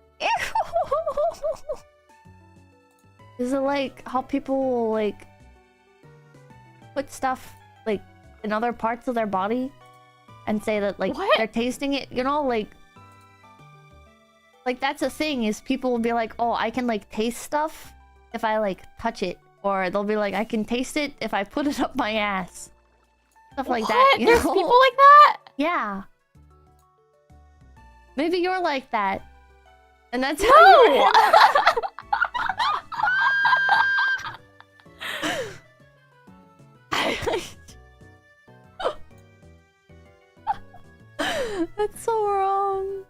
Speaker 1: Is it like how people will like put stuff like in other parts of their body and say that like they're tasting it? You know, like that's a thing. Is people will be like, oh, I can like taste stuff if I like touch it, or they'll be like, I can taste it if I put it up my ass. Stuff like that.
Speaker 2: There's people like that?
Speaker 1: Yeah. Maybe you're like that. And that's
Speaker 2: no!
Speaker 1: That's so wrong.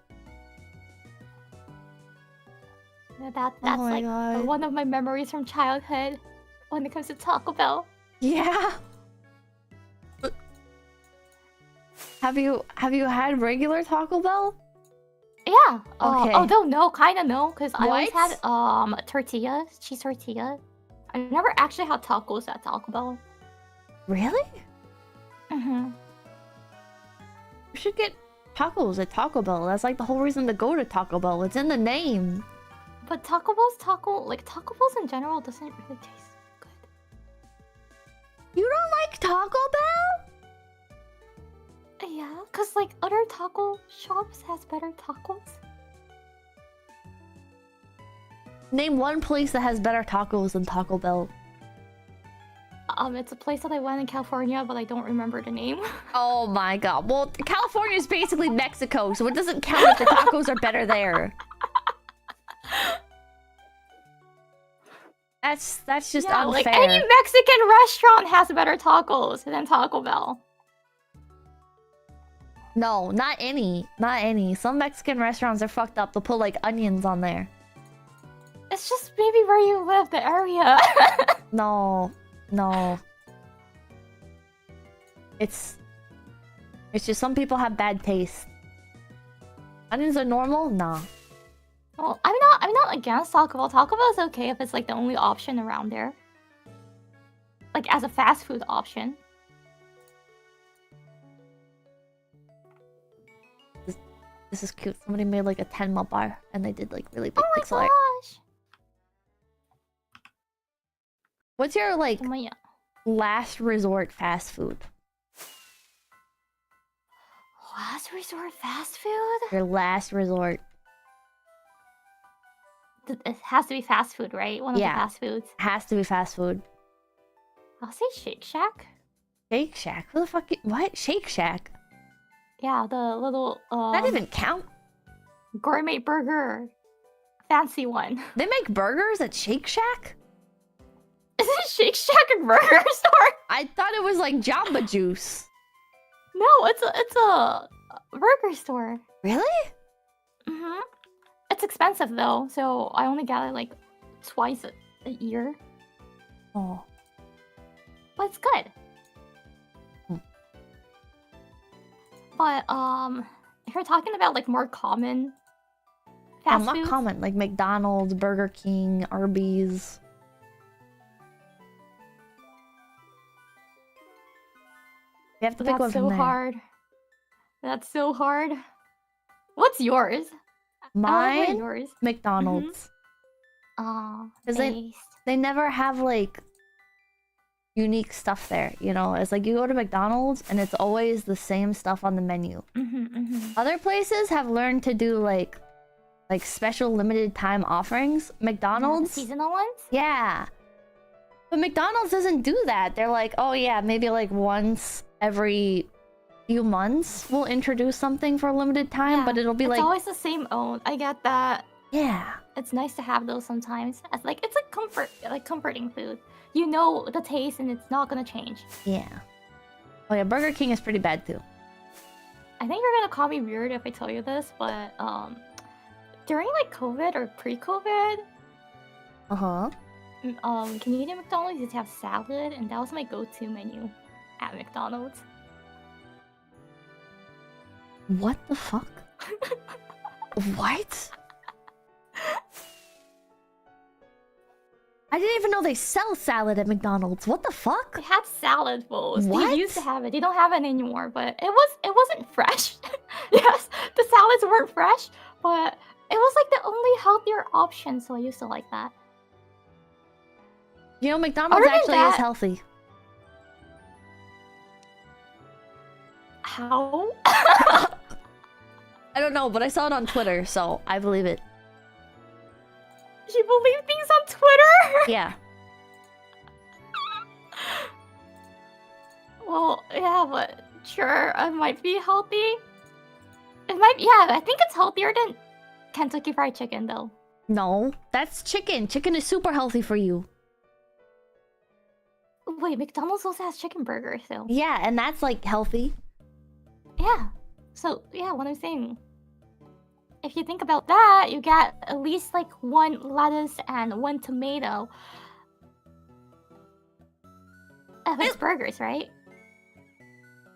Speaker 2: That's like one of my memories from childhood when it comes to Taco Bell.
Speaker 1: Yeah. Have you had regular Taco Bell?
Speaker 2: Yeah.
Speaker 1: Okay.
Speaker 2: Although no, kind of no, because I always
Speaker 1: What?
Speaker 2: had tortillas, cheese tortilla. I never actually had tacos at Taco Bell.
Speaker 1: Really?
Speaker 2: Mm-hmm.
Speaker 1: You should get tacos at Taco Bell. That's like the whole reason to go to Taco Bell. It's in the name.
Speaker 2: But Taco Bell's in general doesn't really taste good.
Speaker 1: You don't like Taco Bell?
Speaker 2: Yeah, cause like other taco shops has better tacos.
Speaker 1: Name one place that has better tacos than Taco Bell.
Speaker 2: It's a place that I went in California, but I don't remember the name.
Speaker 1: Oh my god. Well, California is basically Mexico, so it doesn't count if the tacos are better there. That's just
Speaker 2: Yeah,
Speaker 1: unfair.
Speaker 2: like any Mexican restaurant has better tacos than Taco Bell.
Speaker 1: No, not any. Not any. Some Mexican restaurants are fucked up. They'll put like onions on there.
Speaker 2: It's just maybe where you live, the area.
Speaker 1: No. No. It's just some people have bad taste. Onions are normal? Nah.
Speaker 2: Well, I'm not against Taco Bell. Taco Bell is okay if it's like the only option around there. Like as a fast food option.
Speaker 1: This is cute. Somebody made like a Tenma bar and they did like really big
Speaker 2: Oh my
Speaker 1: pixel art.
Speaker 2: gosh!
Speaker 1: What's your like
Speaker 2: Oh my
Speaker 1: last resort fast food?
Speaker 2: last resort fast food?
Speaker 1: Your last resort.
Speaker 2: It has to be fast food, right? One of the
Speaker 1: Yeah.
Speaker 2: fast foods.
Speaker 1: Has to be fast food.
Speaker 2: I'll say Shake Shack.
Speaker 1: Shake Shack? Who the fuck? What? Shake Shack?
Speaker 2: Yeah, the little
Speaker 1: That didn't even count.
Speaker 2: gourmet burger, fancy one.
Speaker 1: They make burgers at Shake Shack?
Speaker 2: Isn't Shake Shack a burger store?
Speaker 1: I thought it was like Jamba Juice.
Speaker 2: No, it's a burger store.
Speaker 1: Really?
Speaker 2: Mhm. It's expensive though, so I only get it like twice a year.
Speaker 1: Oh.
Speaker 2: But it's good.
Speaker 1: Hmm.
Speaker 2: But if you're talking about like more common
Speaker 1: Yeah,
Speaker 2: fast
Speaker 1: not
Speaker 2: foods,
Speaker 1: common. Like McDonald's, Burger King, Arby's. You have to pick one
Speaker 2: that's
Speaker 1: from
Speaker 2: so
Speaker 1: there.
Speaker 2: hard. That's so hard. What's yours? I wanna hear
Speaker 1: Mine?
Speaker 2: yours.
Speaker 1: McDonald's.
Speaker 2: Oh,
Speaker 1: 'Cause they-
Speaker 2: based.
Speaker 1: They never have like unique stuff there, you know? It's like you go to McDonald's and it's always the same stuff on the menu. Other places have learned to do like special limited time offerings. McDonald's,
Speaker 2: Seasonal ones?
Speaker 1: yeah. But McDonald's doesn't do that. They're like, oh yeah, maybe like once every few months we'll introduce something for a limited time, but it'll be
Speaker 2: it's
Speaker 1: like,
Speaker 2: always the same own. I get that.
Speaker 1: yeah.
Speaker 2: It's nice to have those sometimes. It's like comforting food. You know the taste and it's not gonna change.
Speaker 1: Yeah. Oh yeah, Burger King is pretty bad too.
Speaker 2: I think you're gonna call me weird if I tell you this, but during like COVID or pre-COVID,
Speaker 1: Uh-huh.
Speaker 2: Canadian McDonald's used to have salad, and that was my go-to menu at McDonald's.
Speaker 1: What the fuck? What? I didn't even know they sell salad at McDonald's. What the fuck?
Speaker 2: They had salad bowls.
Speaker 1: What?
Speaker 2: They used to have it. They don't have it anymore, but it wasn't fresh. Yes, the salads weren't fresh, but it was like the only healthier option, so I used to like that.
Speaker 1: You know, McDonald's
Speaker 2: Other than
Speaker 1: actually is
Speaker 2: that-
Speaker 1: healthy.
Speaker 2: How?
Speaker 1: I don't know, but I saw it on Twitter, so I believe it.
Speaker 2: You believe things on Twitter?
Speaker 1: Yeah.
Speaker 2: Well, yeah, but sure, it might be healthy. It might, yeah, I think it's healthier than Kentucky Fried Chicken, though.
Speaker 1: No, that's chicken. Chicken is super healthy for you.
Speaker 2: Wait, McDonald's also has chicken burgers, though.
Speaker 1: Yeah, and that's like healthy.
Speaker 2: Yeah. So, yeah, what I'm saying. If you think about that, you get at least like one lettuce and one tomato. Of its burgers, right?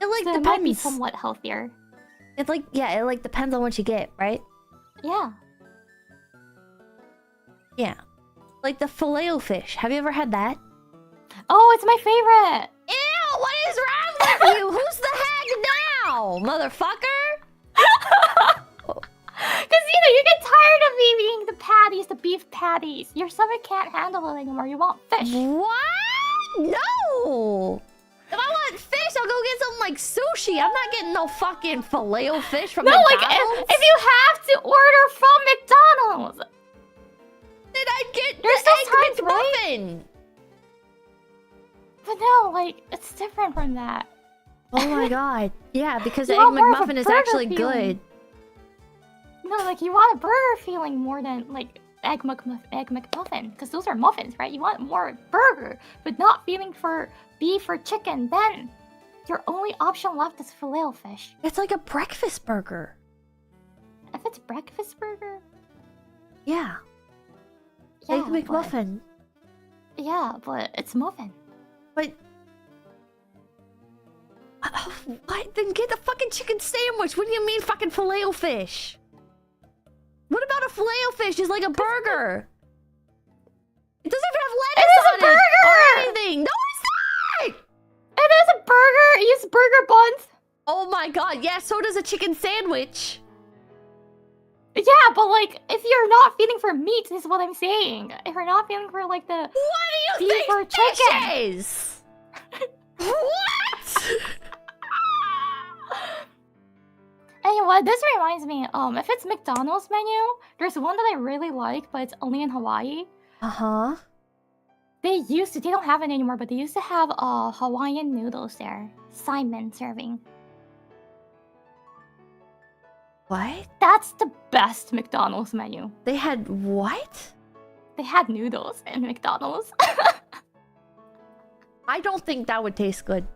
Speaker 1: It like
Speaker 2: So it might be
Speaker 1: depends.
Speaker 2: somewhat healthier.
Speaker 1: It's like, yeah, it like depends on what you get, right?
Speaker 2: Yeah.
Speaker 1: Yeah. Like the filet-o-fish. Have you ever had that?
Speaker 2: Oh, it's my favorite.
Speaker 1: Ew, what is wrong with you? Who's the hag now, motherfucker?
Speaker 2: Because, you get tired of eating the patties, the beef patties. Your stomach can't handle it anymore. You want fish.
Speaker 1: What? No! If I want fish, I'll go get something like sushi. I'm not getting no fucking filet-o-fish from McDonald's.
Speaker 2: Like, if you have to order from McDonald's.
Speaker 1: Then I'd get
Speaker 2: There's
Speaker 1: the
Speaker 2: those
Speaker 1: egg
Speaker 2: times, right?
Speaker 1: McMuffin.
Speaker 2: But no, like, it's different from that.
Speaker 1: Oh my god. Yeah, because
Speaker 2: You
Speaker 1: the egg
Speaker 2: want more of a
Speaker 1: McMuffin is
Speaker 2: burger
Speaker 1: actually
Speaker 2: feeling.
Speaker 1: good.
Speaker 2: No, like, you want a burger feeling more than, like, egg McMuffin. Because those are muffins, right? You want more burger, but not feeling for beef or chicken. Then, your only option left is filet-o-fish.
Speaker 1: It's like a breakfast burger.
Speaker 2: If it's breakfast burger...
Speaker 1: Yeah.
Speaker 2: Yeah,
Speaker 1: Egg McMuffin.
Speaker 2: but it's muffin.
Speaker 1: But... What? Then get the fucking chicken sandwich. What do you mean fucking filet-o-fish? What about a filet-o-fish? It's like a burger. It doesn't even have lettuce on it or anything. No, it's not!
Speaker 2: It is a burger! It uses burger buns!
Speaker 1: Oh my god, yeah, so does a chicken sandwich.
Speaker 2: Yeah, but like, if you're not feeling for meat, is what I'm saying. If you're not feeling for like the...
Speaker 1: What do you
Speaker 2: beef or
Speaker 1: think fish
Speaker 2: chicken.
Speaker 1: is? What?
Speaker 2: Anyway, this reminds me, if it's McDonald's menu, there's one that I really like, but it's only in Hawaii.
Speaker 1: Uh-huh.
Speaker 2: They don't have it anymore, but they used to have Hawaiian noodles there. Simon serving.
Speaker 1: What?
Speaker 2: That's the best McDonald's menu.
Speaker 1: They had what?
Speaker 2: They had noodles in McDonald's.
Speaker 1: I don't think that would taste good.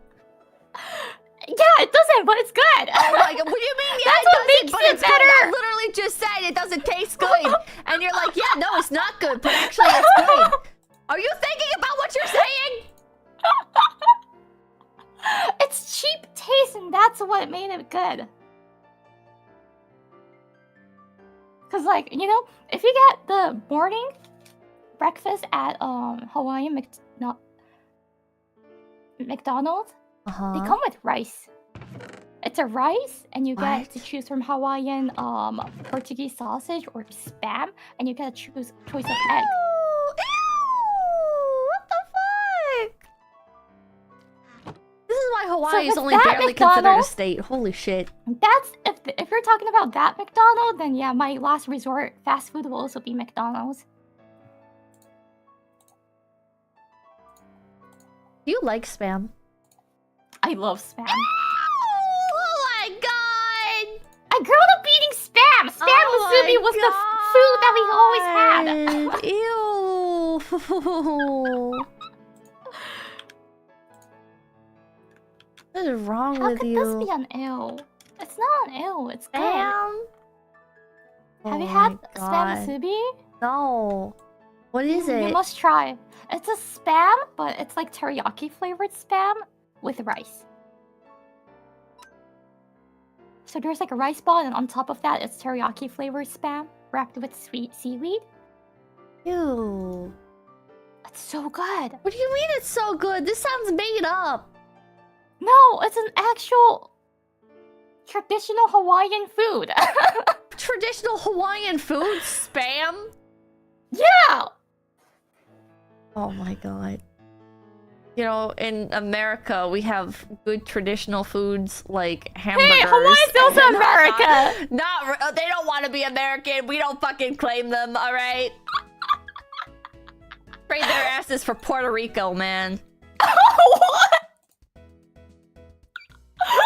Speaker 2: Yeah, it doesn't, but it's good.
Speaker 1: Oh my god, what do you mean? Yeah,
Speaker 2: That's
Speaker 1: it
Speaker 2: what
Speaker 1: doesn't,
Speaker 2: makes
Speaker 1: but
Speaker 2: it
Speaker 1: it's good.
Speaker 2: better.
Speaker 1: I literally just said it doesn't taste good. And you're like, yeah, no, it's not good, but actually it's good. Are you thinking about what you're saying?
Speaker 2: It's cheap taste, and that's what made it good. Cause like, if you get the morning breakfast at Hawaiian McDonald's, they come with rice. It's a rice, and you get to choose from Hawaiian Portuguese sausage or spam, and you get to choose choice of egg.
Speaker 1: What the fuck? This is why Hawaii is
Speaker 2: with
Speaker 1: only
Speaker 2: that
Speaker 1: barely considered a
Speaker 2: McDonald's-
Speaker 1: state. Holy shit.
Speaker 2: That's if you're talking about that McDonald's, then yeah, my last resort fast food will also be McDonald's.
Speaker 1: Do you like spam?
Speaker 2: I love spam.
Speaker 1: Oh my god!
Speaker 2: I grew up eating spam. Spam musubi was the food that we always had.
Speaker 1: Ew. What is wrong
Speaker 2: How
Speaker 1: with
Speaker 2: could
Speaker 1: you?
Speaker 2: this be an ew? It's not an ew. It's good.
Speaker 1: Spam?
Speaker 2: Have you
Speaker 1: Oh
Speaker 2: had
Speaker 1: my
Speaker 2: spam
Speaker 1: God.
Speaker 2: musubi?
Speaker 1: No. What is
Speaker 2: You
Speaker 1: it?
Speaker 2: must try. It's a spam, but it's like teriyaki flavored spam with rice. So there's like a rice ball, and on top of that, it's teriyaki flavored spam wrapped with sweet seaweed.
Speaker 1: Ew.
Speaker 2: It's so good.
Speaker 1: What do you mean it's so good? This sounds made up.
Speaker 2: No, it's an actual traditional Hawaiian food.
Speaker 1: Traditional Hawaiian food? Spam?
Speaker 2: Yeah!
Speaker 1: Oh my god. You know, in America, we have good traditional foods like hamburgers.
Speaker 2: Hey, Hawaii's also America!
Speaker 1: They don't want to be American. We don't fucking claim them, alright? Trade their asses for Puerto Rico, man.
Speaker 2: What?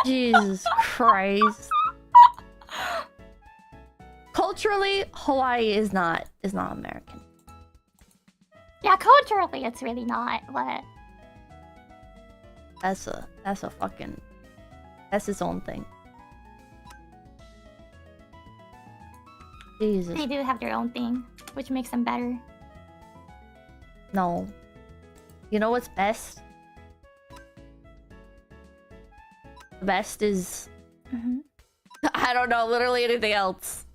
Speaker 1: Jesus Christ. Culturally, Hawaii is not American.
Speaker 2: Yeah, culturally it's really not, but...
Speaker 1: That's its own thing. Jesus.
Speaker 2: They do have their own thing, which makes them better.
Speaker 1: No. You know what's best? The best is... I don't know, literally anything else.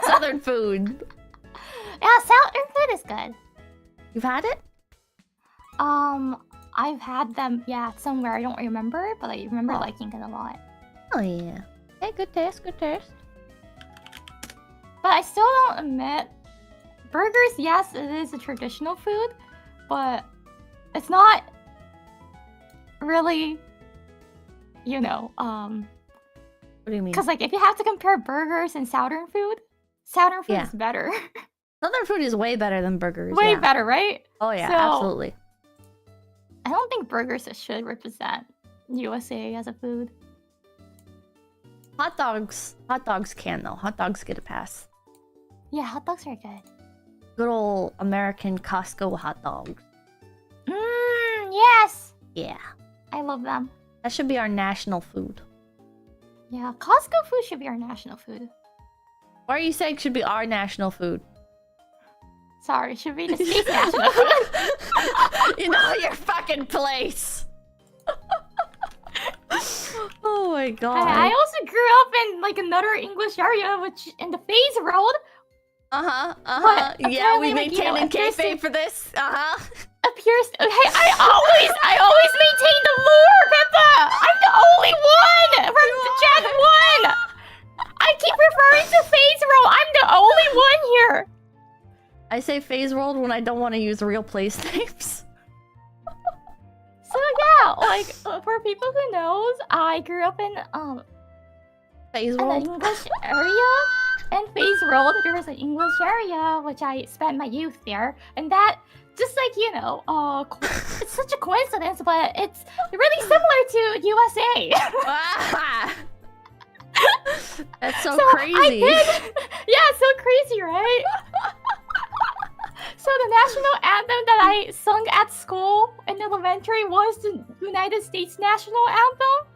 Speaker 1: Southern food.
Speaker 2: Yeah, southern food is good.
Speaker 1: You've had it?
Speaker 2: I've had them, yeah, somewhere. I don't remember, but I remember liking it a lot.
Speaker 1: Oh yeah. Hey, good taste, good taste.
Speaker 2: But I still don't admit, burgers, yes, it is a traditional food, but it's not really, you know,
Speaker 1: What do you mean?
Speaker 2: because like if you have to compare burgers and southern food is better.
Speaker 1: Southern food is way better than burgers.
Speaker 2: Way
Speaker 1: yeah.
Speaker 2: better, right?
Speaker 1: Oh yeah,
Speaker 2: So-
Speaker 1: absolutely.
Speaker 2: I don't think burgers should represent USA as a food.
Speaker 1: Hot dogs can though. Hot dogs get a pass.
Speaker 2: Yeah, hot dogs are good.
Speaker 1: Good old American Costco hot dogs.
Speaker 2: Yes!
Speaker 1: Yeah.
Speaker 2: I love them.
Speaker 1: That should be our national food.
Speaker 2: Yeah, Costco food should be our national food.
Speaker 1: Or are you saying should be our national food?
Speaker 2: Sorry, it should be the state's national food.
Speaker 1: You know your fucking place. Oh my god.
Speaker 2: I also grew up in like another English area, which in the FaZe world.
Speaker 1: Yeah, we
Speaker 2: apparently, like, you know,
Speaker 1: maintaining
Speaker 2: appears to-
Speaker 1: kayfabe for this.
Speaker 2: Appears. Okay, I always maintain the lore, Pippa. I'm the only one from the Gen 1. I keep referring to FaZe world. I'm the only one here.
Speaker 1: I say phase world when I don't want to use real place names.
Speaker 2: So yeah, like for people who knows, I grew up in
Speaker 1: Phase
Speaker 2: an
Speaker 1: world.
Speaker 2: English area. In FaZe world, there was an English area which I spent my youth there, and that just like you know, it's such a coincidence, but it's really similar to USA.
Speaker 1: Ah! That's so,
Speaker 2: So
Speaker 1: crazy.
Speaker 2: I did, yeah, so crazy, right? So the national anthem that I sung at school in elementary was the United States national anthem.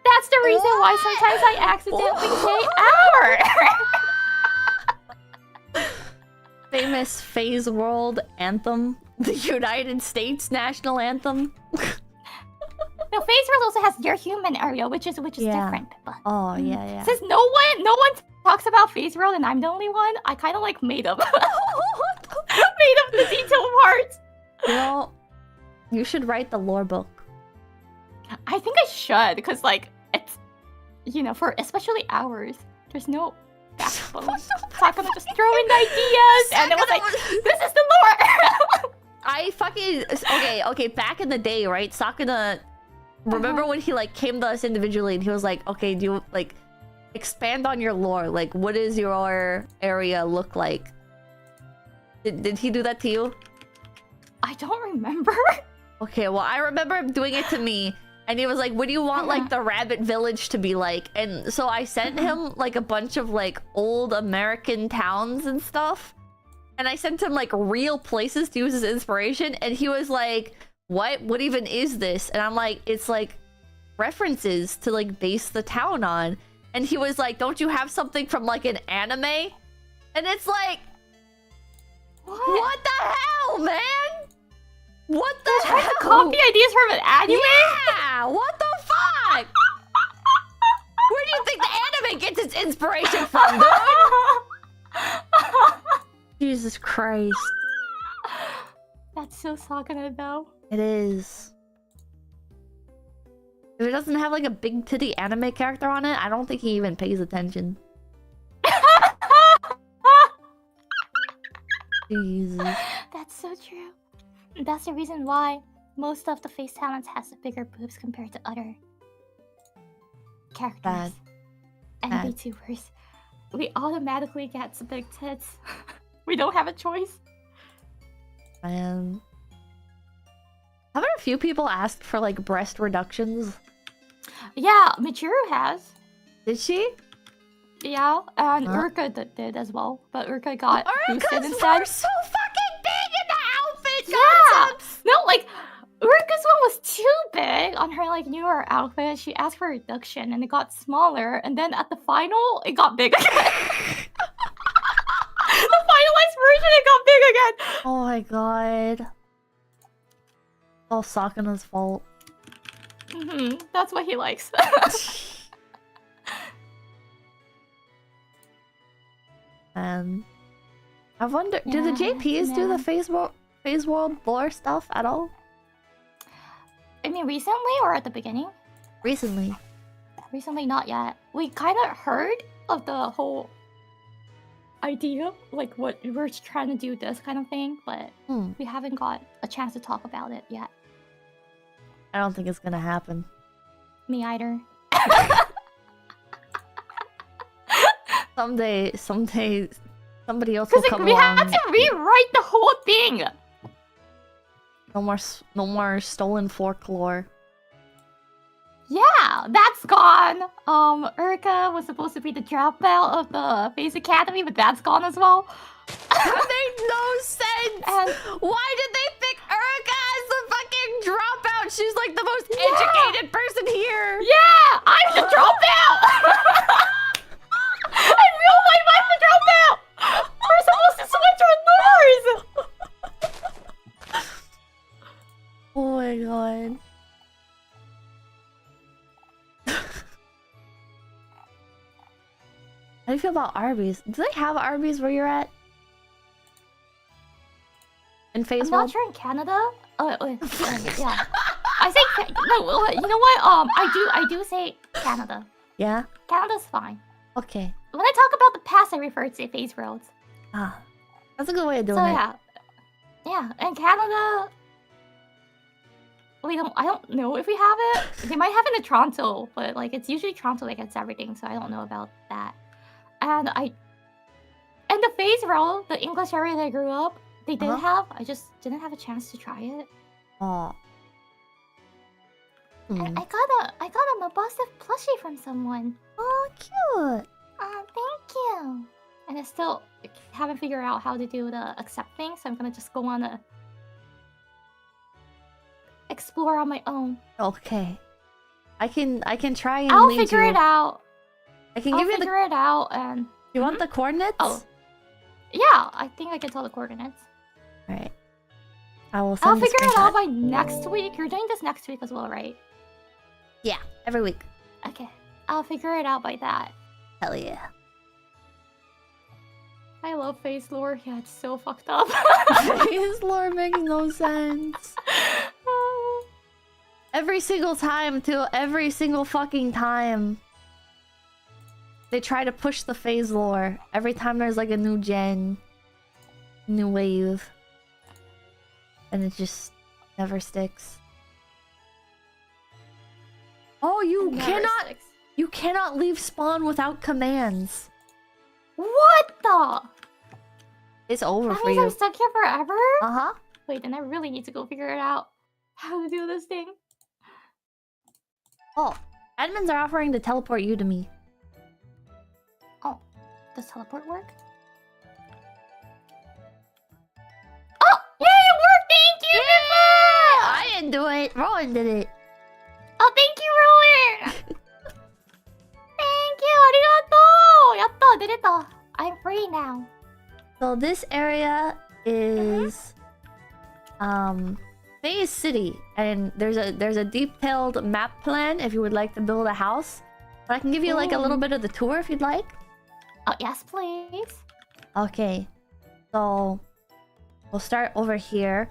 Speaker 2: That's the reason why sometimes I accidentally say "our."
Speaker 1: Famous phase world anthem, the United States national anthem.
Speaker 2: No, FaZe World also has their human area, which is
Speaker 1: Yeah.
Speaker 2: different. But,
Speaker 1: Oh yeah.
Speaker 2: since no one talks about FaZe World and I'm the only one, I kind of like made up the detailed parts.
Speaker 1: You know, you should write the lore book.
Speaker 2: I think I should, because like it's, you know, for especially ours, there's no backbone. So I'm gonna just throw in ideas, and it was like, this is the lore.
Speaker 1: I fucking okay. Back in the day, right? Sakuna, remember when he like came to us individually and he was like, "Okay, do you like expand on your lore? Like, what does your area look like?" Did he do that to you?
Speaker 2: I don't remember.
Speaker 1: Okay, well, I remember him doing it to me, and he was like, "What do you want like the rabbit village to be like?" And so I sent him like a bunch of like old American towns and stuff. And I sent him like real places to use as inspiration, and he was like, What even is this?" And I'm like, "It's like references to like base the town on." And he was like, "Don't you have something from like an anime?" And it's like, what the hell, man? What the hell?
Speaker 2: Trying to copy ideas from an anime?
Speaker 1: Yeah, what the fuck? Where do you think the anime gets its inspiration from, dude? Jesus Christ.
Speaker 2: That's so Sakuna though.
Speaker 1: It is. If it doesn't have like a big titty anime character on it, I don't think he even pays attention. Jesus.
Speaker 2: That's so true. That's the reason why most of the face talents has bigger boobs compared to other characters
Speaker 1: Bad.
Speaker 2: and
Speaker 1: Bad.
Speaker 2: VTubers. We automatically get some big tits. We don't have a choice.
Speaker 1: Man. Haven't a few people asked for like breast reductions?
Speaker 2: Yeah, Michiru has.
Speaker 1: Did she?
Speaker 2: Yeah, and
Speaker 1: Huh?
Speaker 2: Uruka did as well, but Uruka got boosted
Speaker 1: Uruka's
Speaker 2: instead.
Speaker 1: were so fucking big in the outfit
Speaker 2: Yeah!
Speaker 1: concepts!
Speaker 2: No, like Uruka's one was too big on her like newer outfit. She asked for a reduction and it got smaller, and then at the final it got big again. The finalized version it got big again.
Speaker 1: Oh my god. All Sakuna's fault.
Speaker 2: That's what he likes.
Speaker 1: man. I wonder, do the
Speaker 2: Yeah,
Speaker 1: JPs do the
Speaker 2: man.
Speaker 1: phase world lore stuff at all?
Speaker 2: I mean, recently or at the beginning?
Speaker 1: Recently.
Speaker 2: Recently, not yet. We kind of heard of the whole idea, like what we're trying to do, this kind of thing, but we haven't got a chance to talk about it yet.
Speaker 1: I don't think it's gonna happen.
Speaker 2: Me either.
Speaker 1: Someday, somebody else will
Speaker 2: Because
Speaker 1: come
Speaker 2: we
Speaker 1: along.
Speaker 2: had to rewrite the whole thing.
Speaker 1: No more stolen folklore.
Speaker 2: Yeah, that's gone. Uruka was supposed to be the dropout of the Phase Academy, but that's gone as well.
Speaker 1: That made no sense!
Speaker 2: And
Speaker 1: why did they pick Uruka as the fucking dropout? She's like the most educated person here!
Speaker 2: yeah, I'm the dropout! In real life, I'm the dropout! We're supposed to switch our lures!
Speaker 1: Oh my god. How do you feel about Arby's? Do they have Arby's where you're at? In phase
Speaker 2: I'm
Speaker 1: one?
Speaker 2: not sure in Canada. Yeah. I say no. You know what? I do say Canada.
Speaker 1: Yeah?
Speaker 2: Canada's fine.
Speaker 1: Okay.
Speaker 2: When I talk about the past, I refer to phase worlds.
Speaker 1: Ah. That's a good way of doing
Speaker 2: So
Speaker 1: it.
Speaker 2: yeah. In Canada, I don't know if we have it. They might have it in Toronto, but like it's usually Toronto that gets everything, so I don't know about that. And the phase world, the English area that I grew up, they did have. I just didn't have a chance to try it.
Speaker 1: Oh.
Speaker 2: And I got a Mabosif plushie from someone.
Speaker 1: Oh, cute.
Speaker 2: Oh, thank you. And I still haven't figured out how to do the accept thing, so I'm gonna just go on a explore on my own.
Speaker 1: Okay. I can try and
Speaker 2: I'll
Speaker 1: lead
Speaker 2: figure
Speaker 1: you.
Speaker 2: it out.
Speaker 1: I can
Speaker 2: I'll
Speaker 1: give you
Speaker 2: figure it out and
Speaker 1: You want the coordinates?
Speaker 2: Oh. Yeah, I think I can tell the coordinates.
Speaker 1: Alright. I will send
Speaker 2: I'll
Speaker 1: the
Speaker 2: figure it out
Speaker 1: screenshot.
Speaker 2: by next week. You're doing this next week as well, right?
Speaker 1: Yeah, every week.
Speaker 2: Okay. I'll figure it out by that.
Speaker 1: Hell yeah.
Speaker 2: I love face lore. Yeah, it's so fucked up.
Speaker 1: His lore makes no sense. Every single time, too. Every single fucking time. They try to push the phase lore. Every time there's like a new gen. New wave. And it just never sticks. Oh, you cannot leave spawn without commands.
Speaker 2: What the?
Speaker 1: It's over
Speaker 2: That
Speaker 1: for
Speaker 2: means
Speaker 1: you.
Speaker 2: I'm stuck here forever?
Speaker 1: Uh-huh.
Speaker 2: Wait, then I really need to go figure it out. How to do this thing.
Speaker 1: Oh, admins are offering to teleport you to me.
Speaker 2: Oh, does teleport work? Oh, yay, it worked! Thank you, Pippa!
Speaker 1: I didn't do it. Rowan did it.
Speaker 2: Oh, thank you, Rowan! Thank you, arigato! Yatta, did it. I'm free now.
Speaker 1: So this area is Phase City, and there's a detailed map plan if you would like to build a house. But I can give you like a little bit of the tour if you'd like.
Speaker 2: Oh, yes, please.
Speaker 1: Okay. So we'll start over here.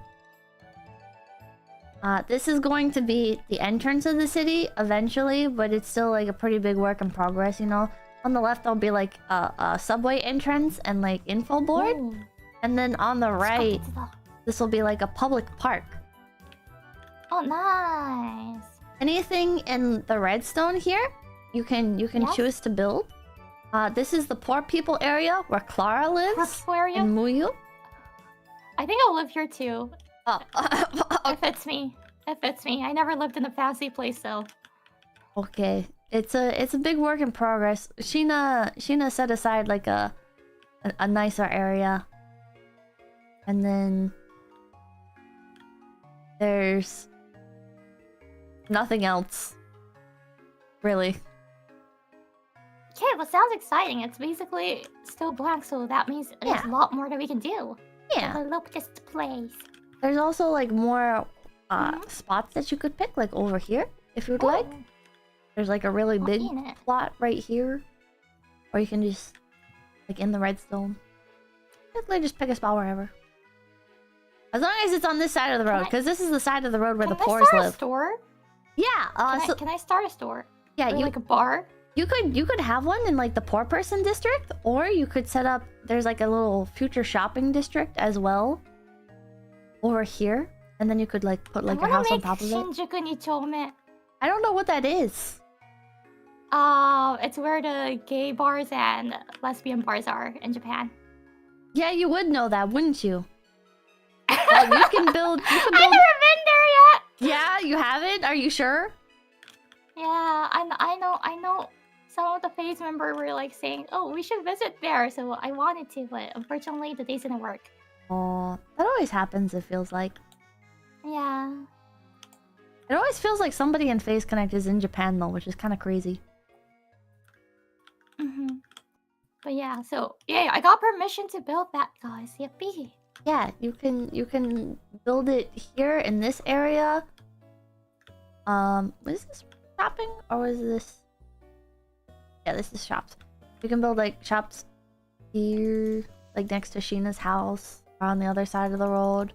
Speaker 1: This is going to be the entrance of the city eventually, but it's still like a pretty big work in progress, you know. On the left, there'll be like a subway entrance and like info board.
Speaker 2: Ooh.
Speaker 1: And then on the right, this will be like a public park.
Speaker 2: Oh, nice.
Speaker 1: Anything in the redstone here, you can
Speaker 2: Yes.
Speaker 1: choose to build. This is the poor people area where Clara lives.
Speaker 2: Poor area?
Speaker 1: And Muyu.
Speaker 2: I think I'll live here too.
Speaker 1: Oh,
Speaker 2: It fits me. It fits me. I never lived in a fancy place, though.
Speaker 1: okay. It's a big work in progress. Shiina set aside like a nicer area. And then there's nothing else. Really.
Speaker 2: Okay, well, sounds exciting. It's basically still blank, so that means there's a lot more that we can do.
Speaker 1: Yeah.
Speaker 2: Develop this place.
Speaker 1: There's also like more spots that you could pick, like over here, if you would like. There's like a really big plot right here. Or you can just like in the redstone. Basically, just pick a spot wherever. As long as it's on this side of the road, because this is the side of the road where the poors
Speaker 2: Can I start
Speaker 1: live.
Speaker 2: a store?
Speaker 1: Yeah.
Speaker 2: Can I start a store?
Speaker 1: Yeah,
Speaker 2: or like a bar.
Speaker 1: You could have one in like the poor person district, or you could set up. There's like a little future shopping district as well, over here, and then you could like put like your house on top of it.
Speaker 2: 𝐒𝐿𝐴𝐻𝐵𝐻.
Speaker 1: I don't know what that is.
Speaker 2: It's where the gay bars and lesbian bars are in Japan.
Speaker 1: Yeah, you would know that, wouldn't you? Well, you can build.
Speaker 2: I've never been there yet.
Speaker 1: Yeah, you haven't. Are you sure?
Speaker 2: Yeah, I know. Some of the FaZe members were like saying, "Oh, we should visit there." So I wanted to, but unfortunately, the days didn't work.
Speaker 1: Oh, that always happens. It feels like.
Speaker 2: Yeah.
Speaker 1: It always feels like somebody in FaZe Connect is in Japan though, which is kind of crazy.
Speaker 2: But yeah, so yeah, I got permission to build that, guys. Yippee!
Speaker 1: Yeah, you can build it here in this area. Was this shopping or was this? Yeah, this is shops. You can build like shops here, like next to Shiina's house, or on the other side of the road.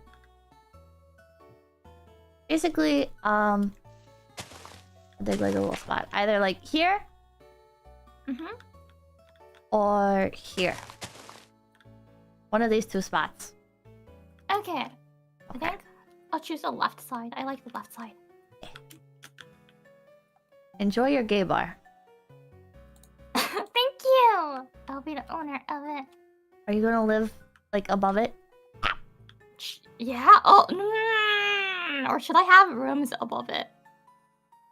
Speaker 1: Basically, dig like a little spot, either like here, or here. One of these two spots.
Speaker 2: Okay. I think I'll choose the left side. I like the left side.
Speaker 1: Enjoy your gay bar.
Speaker 2: Thank you! I'll be the owner of it.
Speaker 1: Are you gonna live like above it?
Speaker 2: Yeah? Oh, or should I have rooms above it?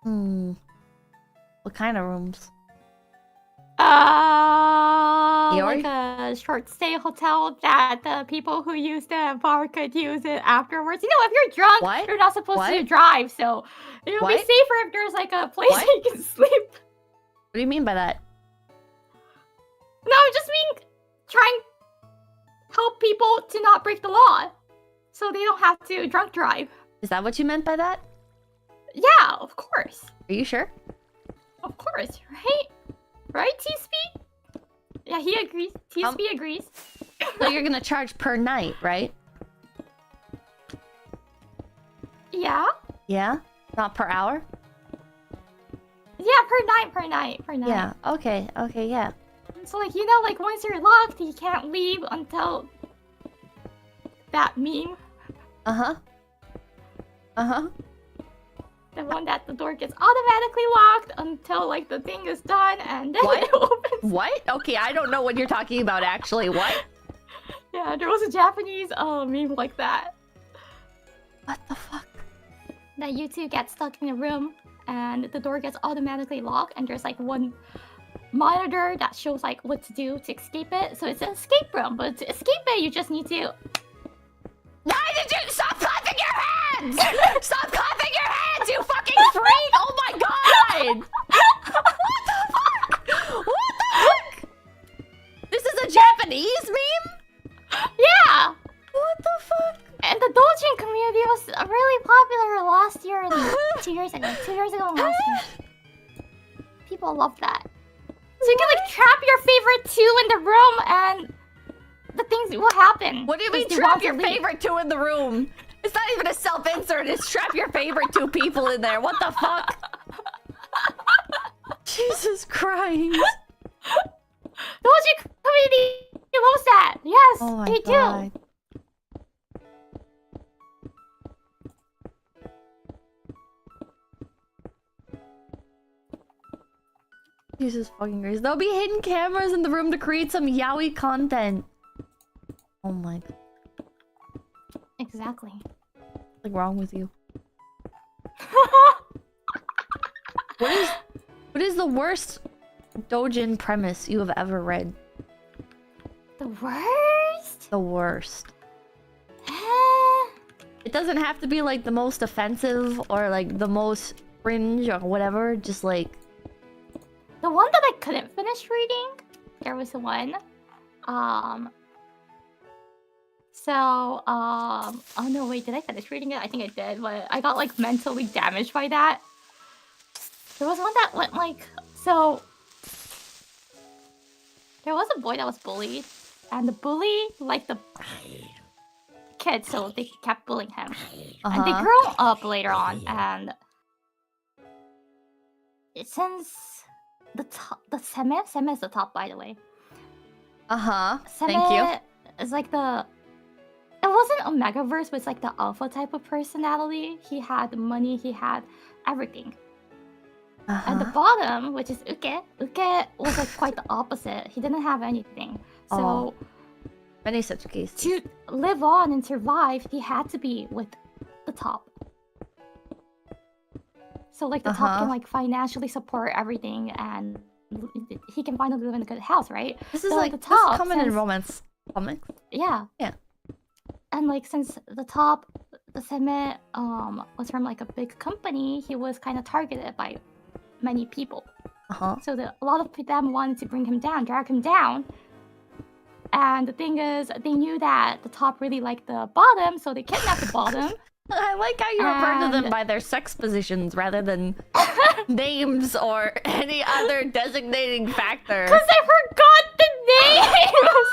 Speaker 1: What kind of rooms?
Speaker 2: Like a short stay hotel that the people who use the bar could use it afterwards. You know, if you're drunk, you're not supposed to drive, so it would be safer if there's like a place where you can sleep.
Speaker 1: What do you mean by that?
Speaker 2: No, I'm just trying to help people to not break the law, so they don't have to drunk drive.
Speaker 1: Is that what you meant by that?
Speaker 2: Yeah, of course.
Speaker 1: Are you sure?
Speaker 2: Of course, right? Right, TSP? Yeah, he agrees. TSP agrees.
Speaker 1: So you're gonna charge per night, right?
Speaker 2: Yeah.
Speaker 1: Yeah? Not per hour?
Speaker 2: Yeah, per night.
Speaker 1: Yeah, okay, yeah.
Speaker 2: So, like, you know, like, once you're locked, you can't leave until... that meme. The one that the door gets automatically locked until, like, the thing is done and then it opens.
Speaker 1: What? Okay, I don't know what you're talking about, actually. What?
Speaker 2: Yeah, there was a Japanese meme like that.
Speaker 1: What the fuck?
Speaker 2: That you two get stuck in a room and the door gets automatically locked and there's, like, one monitor that shows, like, what to do to escape it. So it's an escape room, but to escape it, you just need to...
Speaker 1: Why did you stop clapping your hands? Stop clapping your hands, you fucking freak! Oh my god! What the fuck? What the fuck? This is a Japanese meme?
Speaker 2: Yeah!
Speaker 1: What the fuck?
Speaker 2: And the Doujin community was really popular last year and 2 years ago. 2 years ago and last year. People love that. So you can, like, trap your favorite two in the room and... the things will happen.
Speaker 1: What do you mean trap your favorite two in the room? It's not even a self-insert, it's trap your favorite two people in there. What the fuck? Jesus Christ.
Speaker 2: The Doujin community loves that. Yes, they do.
Speaker 1: Jesus fucking Christ. There'll be hidden cameras in the room to create some yaoi content. Oh my god.
Speaker 2: Exactly.
Speaker 1: What's wrong with you? What is the worst doujin premise you have ever read?
Speaker 2: The worst?
Speaker 1: The worst. It doesn't have to be like the most offensive or like the most cringe or whatever, just like...
Speaker 2: The one that I couldn't finish reading, there was one. Oh no, wait, did I finish reading it? I think I did, but I got, like, mentally damaged by that. There was one that went, like... So... There was a boy that was bullied and the bully liked the kid, so they kept bullying him. And they grew up later on, and since the 𝐶𝐸 is the top, by the way.
Speaker 1: Thank you.
Speaker 2: Is like the... It wasn't Omegaverse, but it's like the alpha type of personality. He had money, he had everything. At the bottom, which is 𝐒𝐏 was like quite the opposite. He didn't have anything. So
Speaker 1: many such cases.
Speaker 2: To live on and survive, he had to be with the top. So like the top can like financially support everything, and he can finally live in a good house, right?
Speaker 1: This is
Speaker 2: so
Speaker 1: like
Speaker 2: the top,
Speaker 1: this is common in romance comics.
Speaker 2: Yeah.
Speaker 1: Yeah.
Speaker 2: And like since the top, the 𝐶𝐸 was from like a big company, he was kind of targeted by many people. So a lot of them wanted to bring him down, drag him down. And the thing is, they knew that the top really liked the bottom, so they kidnapped the bottom.
Speaker 1: I like how you refer to them by their sex positions rather than names or any other designating factor.
Speaker 2: Because I forgot the names!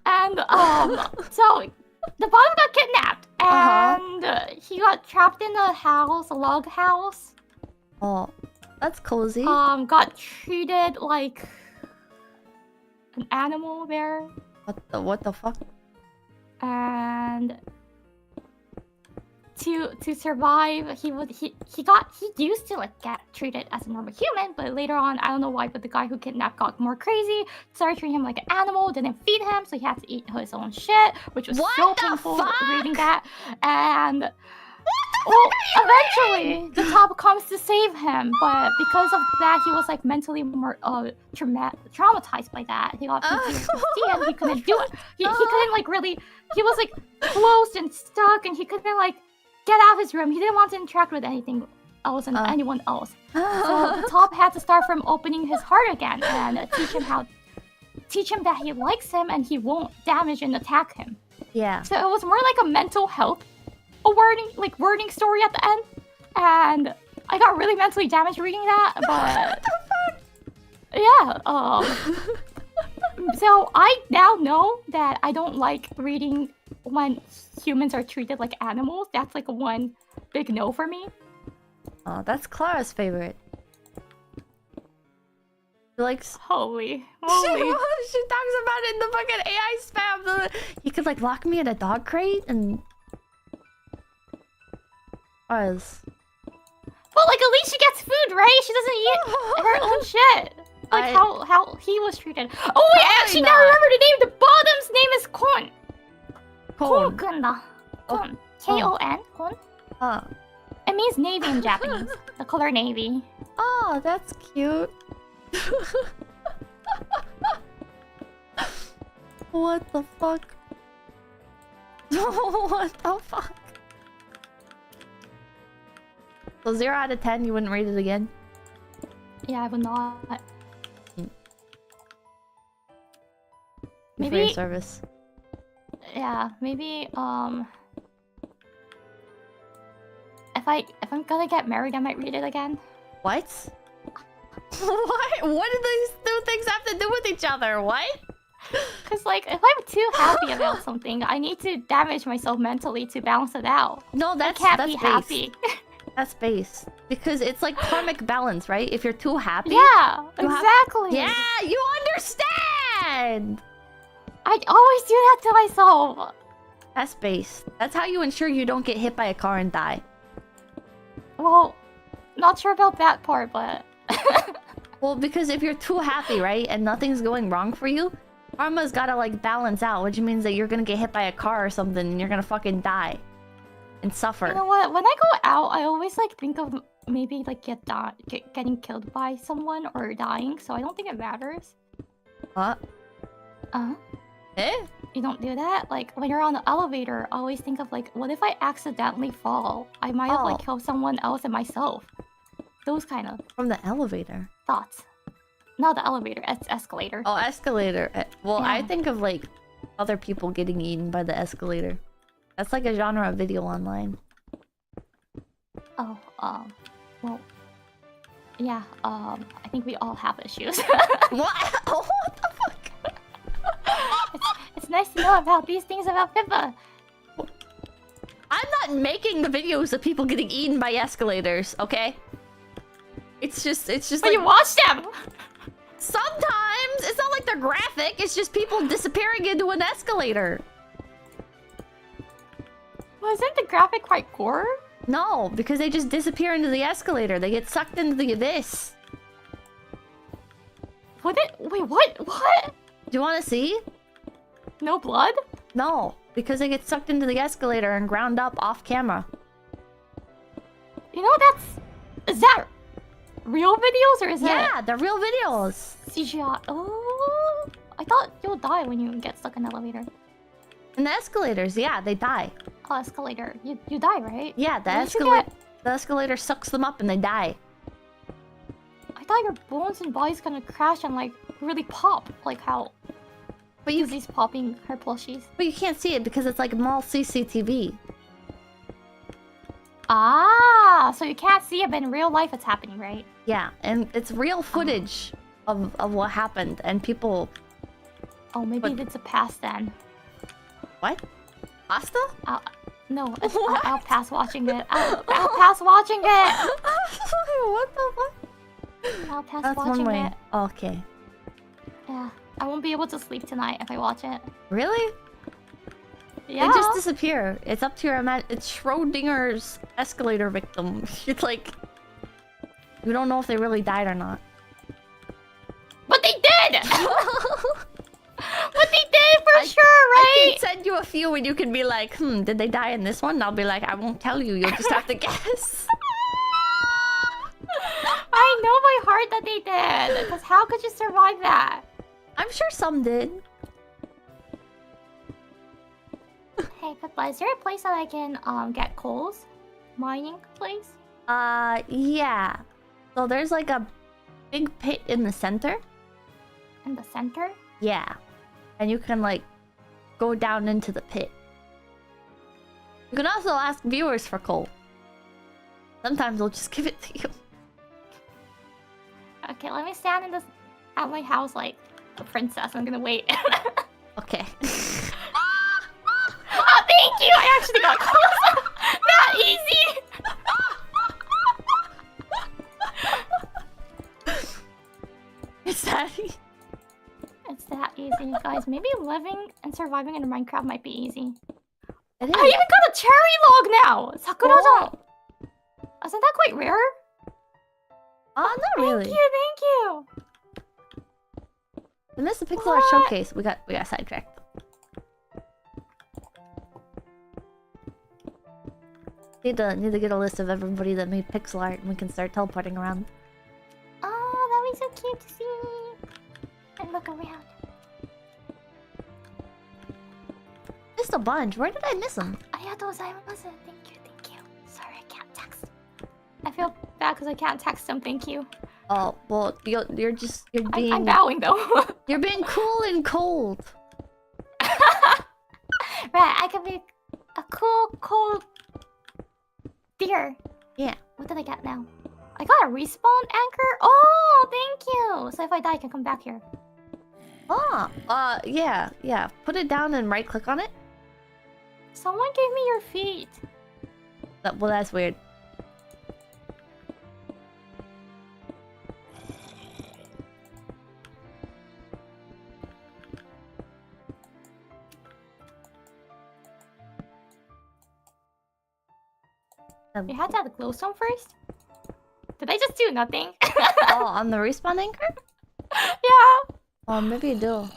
Speaker 2: And, so the bottom got kidnapped, and he got trapped in a house, a log house.
Speaker 1: Oh, that's cozy.
Speaker 2: Got treated like an animal there.
Speaker 1: What the fuck?
Speaker 2: And to survive, he used to like get treated as a normal human, but later on, I don't know why, but the guy who kidnapped got more crazy, started treating him like an animal, didn't feed him, so he had to eat his own shit, which was so painful reading that. And eventually, the top comes to save him, but because of that, he was like mentally more traumatized by that. He got PTSD and he couldn't do it. He couldn't like really. He was like closed and stuck, and he couldn't like get out of his room. He didn't want to interact with anything else and anyone else. So the top had to start from opening his heart again and teach him that he likes him and he won't damage and attack him.
Speaker 1: Yeah.
Speaker 2: So it was more like a mental health. A wording story at the end, and I got really mentally damaged reading that, but yeah, so I now know that I don't like reading when humans are treated like animals. That's like one big no for me.
Speaker 1: Oh, that's Clara's favorite. She likes...
Speaker 2: Holy.
Speaker 1: She talks about it in the fucking AI spam. You could like lock me in a dog crate and...
Speaker 2: Well, like at least she gets food, right? She doesn't eat her own shit. Like how he was treated. Oh wait, I actually now remember the name. The bottom's name is Kon. Kon-kun da. Kon. K-O-N. Kon. It means navy in Japanese. The color navy.
Speaker 1: Oh, that's cute. What the fuck? What the fuck? So 0 out of 10, you wouldn't rate it again?
Speaker 2: Yeah, I would not.
Speaker 1: Maybe for your service.
Speaker 2: Yeah, maybe if I'm gonna get married, I might read it again.
Speaker 1: What? What? What do these two things have to do with each other? What?
Speaker 2: Cause like if I'm too happy about something, I need to damage myself mentally to balance it out.
Speaker 1: No,
Speaker 2: I can't be happy.
Speaker 1: That's base. Because it's like karmic balance, right? If you're too happy...
Speaker 2: Yeah, exactly.
Speaker 1: Yeah, you understand!
Speaker 2: I always do that to myself.
Speaker 1: That's base. That's how you ensure you don't get hit by a car and die.
Speaker 2: Well, not sure about that part, but...
Speaker 1: Well, because if you're too happy, right? And nothing's going wrong for you, karma's gotta like balance out, which means that you're gonna get hit by a car or something and you're gonna fucking die. And suffer.
Speaker 2: You know what? When I go out, I always like think of maybe like getting killed by someone or dying, so I don't think it matters.
Speaker 1: What? Eh?
Speaker 2: You don't do that? Like when you're on the elevator, I always think of like, what if I accidentally fall? I might have like killed someone else and myself. Those kind of
Speaker 1: from the elevator
Speaker 2: thoughts. Not the elevator, it's escalator.
Speaker 1: Oh, escalator. Well, yeah. I think of like other people getting eaten by the escalator. That's like a genre of video online.
Speaker 2: Oh, well... Yeah, I think we all have issues.
Speaker 1: What? Oh, what the fuck?
Speaker 2: It's nice to know about these things about Pippa.
Speaker 1: I'm not making the videos of people getting eaten by escalators, okay? It's just
Speaker 2: But
Speaker 1: like...
Speaker 2: you watch them!
Speaker 1: Sometimes! It's not like they're graphic, it's just people disappearing into an escalator.
Speaker 2: Well, isn't the graphic quite gore?
Speaker 1: No, because they just disappear into the escalator. They get sucked into the abyss.
Speaker 2: Wait, what? What?
Speaker 1: Do you want to see?
Speaker 2: No blood?
Speaker 1: No, because they get sucked into the escalator and ground up off camera.
Speaker 2: You know, is that real videos or is
Speaker 1: Yeah, they're real videos.
Speaker 2: it CGI? Oh, I thought you'll die when you get stuck in an elevator.
Speaker 1: In the escalators, yeah, they die.
Speaker 2: Oh, escalator. You die, right?
Speaker 1: Yeah, the
Speaker 2: Didn't you
Speaker 1: escalator sucks them up and they die.
Speaker 2: I thought your bones and body's gonna crash and like really pop, like how
Speaker 1: But you
Speaker 2: Izzy's popping her plushies.
Speaker 1: But you can't see it because it's like mall CCTV.
Speaker 2: Ah, so you can't see it, but in real life it's happening, right?
Speaker 1: Yeah, and it's real footage of what happened, and people...
Speaker 2: Oh, maybe
Speaker 1: But-
Speaker 2: it's a past then.
Speaker 1: What? Pasta?
Speaker 2: No,
Speaker 1: What?
Speaker 2: I'll pass watching it. I'll pass watching it.
Speaker 1: What the fuck?
Speaker 2: I'll pass
Speaker 1: That's
Speaker 2: watching
Speaker 1: one way.
Speaker 2: it.
Speaker 1: Okay.
Speaker 2: Yeah, I won't be able to sleep tonight if I watch it.
Speaker 1: Really?
Speaker 2: Yeah.
Speaker 1: They just disappear. It's up to your It's Schrodinger's escalator victim. It's like... You don't know if they really died or not.
Speaker 2: But they did! But they did for sure,
Speaker 1: I
Speaker 2: right?
Speaker 1: can send you a few and you can be like, did they die in this one? And I'll be like, I won't tell you. You'll just have to guess.
Speaker 2: I know by heart that they did. Because how could you survive that?
Speaker 1: I'm sure some did.
Speaker 2: Hey, Pippa, is there a place that I can get coals? Mining place?
Speaker 1: Yeah. So there's like a big pit in the center.
Speaker 2: In the center?
Speaker 1: Yeah. And you can like go down into the pit. You can also ask viewers for coal. Sometimes they'll just give it to you.
Speaker 2: Okay, let me stand in this at my house like a princess. I'm gonna wait.
Speaker 1: Okay.
Speaker 2: Oh, thank you! I actually got close. Not easy!
Speaker 1: Is that...
Speaker 2: It's that easy, guys. Maybe living and surviving in Minecraft might be easy.
Speaker 1: It is.
Speaker 2: I even got a cherry log now! Sakura-san! Isn't that quite rare?
Speaker 1: Not really.
Speaker 2: Thank you!
Speaker 1: We missed the pixel art
Speaker 2: What?
Speaker 1: showcase. We got sidetracked. Need to get a list of everybody that made pixel art and we can start teleporting around.
Speaker 2: Oh, that'd be so cute to see! And look around.
Speaker 1: Missed a bunch. Where did I miss them?
Speaker 2: Arigatou gozaimasu. Thank you. Sorry, I can't text. I feel bad because I can't text them, thank you.
Speaker 1: Oh, well, you're being...
Speaker 2: I'm bowing though.
Speaker 1: You're being cool and cold.
Speaker 2: Right, I could be a cool, cold deer.
Speaker 1: Yeah.
Speaker 2: What did I get now? I got a respawn anchor? Oh, thank you! So if I die, I can come back here.
Speaker 1: Oh, yeah. Put it down and right-click on it.
Speaker 2: Someone gave me your feet.
Speaker 1: Well, that's weird.
Speaker 2: You had to have the glowstone first? Did I just do nothing?
Speaker 1: Oh, on the respawn anchor?
Speaker 2: Yeah!
Speaker 1: Oh, maybe you do.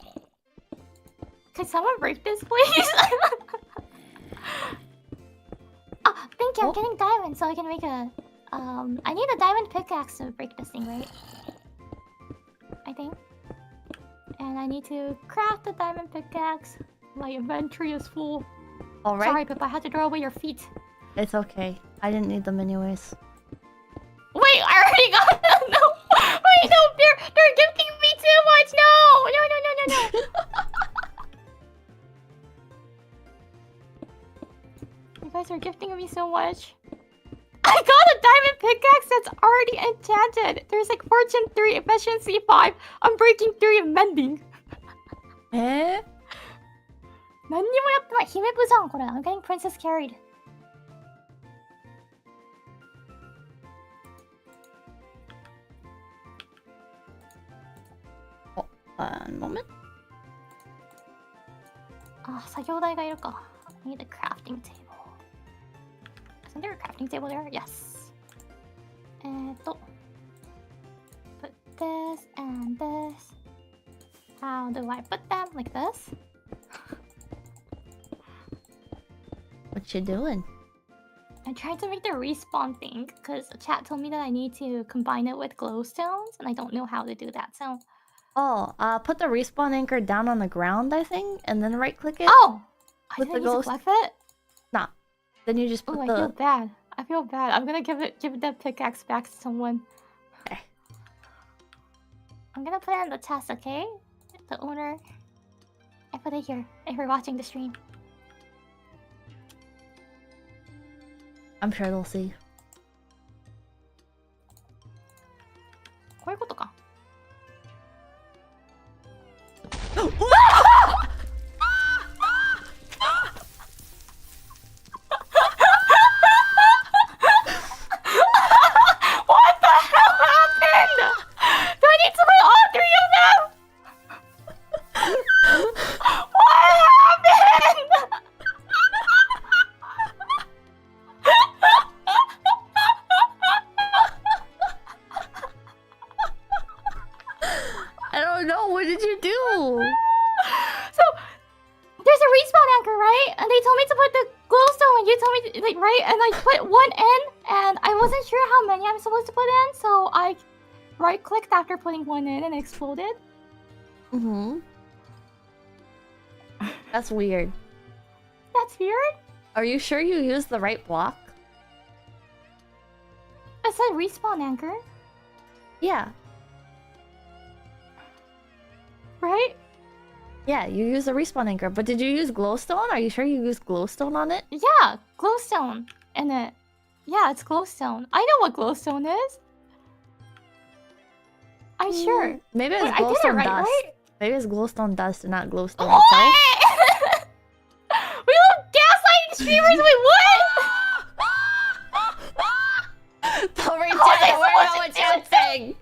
Speaker 2: Could someone break this, please? Oh, thank you. I'm
Speaker 1: Oh.
Speaker 2: getting diamonds so I can make a... I need a diamond pickaxe to break this thing, right? I think. And I need to craft a diamond pickaxe. My inventory is full.
Speaker 1: Alright.
Speaker 2: Sorry, but I had to throw away your feet.
Speaker 1: It's okay. I didn't need them anyways.
Speaker 2: Wait, I already got them! No! Wait, no! They're gifting me too much! No! You guys are gifting me so much. I got a diamond pickaxe that's already enchanted. There's like fortune 3, efficiency 5, unbreaking 3, and mending. 何にもやってない。姫部じゃん、これ。I'm getting princess carried.
Speaker 1: One moment.
Speaker 2: あ、作業台がいるか。I need a crafting table. Isn't there a crafting table there? Yes. Put this and this. How do I put them? Like this?
Speaker 1: What you doing?
Speaker 2: I tried to make the respawn thing because chat told me that I need to combine it with glowstones, and I don't know how to do that. So,
Speaker 1: Put the respawn anchor down on the ground, I think, and then right click it.
Speaker 2: oh, I
Speaker 1: With
Speaker 2: didn't
Speaker 1: the
Speaker 2: use to
Speaker 1: ghost-
Speaker 2: collect it.
Speaker 1: Nah. Then you just put
Speaker 2: Oh, I
Speaker 1: the.
Speaker 2: feel bad. I feel bad. I'm gonna give that pickaxe back to someone.
Speaker 1: Okay.
Speaker 2: I'm gonna put it in the chest, okay? The owner. I put it here if you're watching the stream.
Speaker 1: I'm sure they'll see.
Speaker 2: こういうことか。What the hell happened? Do I need to play all 3 of them? What happened?
Speaker 1: I don't know. What did you do?
Speaker 2: So, there's a respawn anchor, right? And they told me to put the glowstone, and you told me to, like, right? And I put one in, and I wasn't sure how many I'm supposed to put in, so I right-clicked after putting one in, and it exploded.
Speaker 1: Mm-hmm. That's weird.
Speaker 2: That's weird.
Speaker 1: Are you sure you used the right block?
Speaker 2: It said respawn anchor,
Speaker 1: Yeah.
Speaker 2: right?
Speaker 1: Yeah, you used a respawn anchor, but did you use glowstone? Are you sure you used glowstone on it?
Speaker 2: Yeah, glowstone in it. Yeah, it's glowstone. I know what glowstone is. I'm sure.
Speaker 1: Maybe it's
Speaker 2: Wait, I did it
Speaker 1: glowstone
Speaker 2: right,
Speaker 1: dust.
Speaker 2: right?
Speaker 1: Maybe it's glowstone dust and not glowstone
Speaker 2: What?
Speaker 1: itself.
Speaker 2: We love gaslighting streamers. Wait, what?
Speaker 1: Don't reach
Speaker 2: How was
Speaker 1: out
Speaker 2: I
Speaker 1: and worry about
Speaker 2: supposed
Speaker 1: what
Speaker 2: to
Speaker 1: you're
Speaker 2: do
Speaker 1: saying.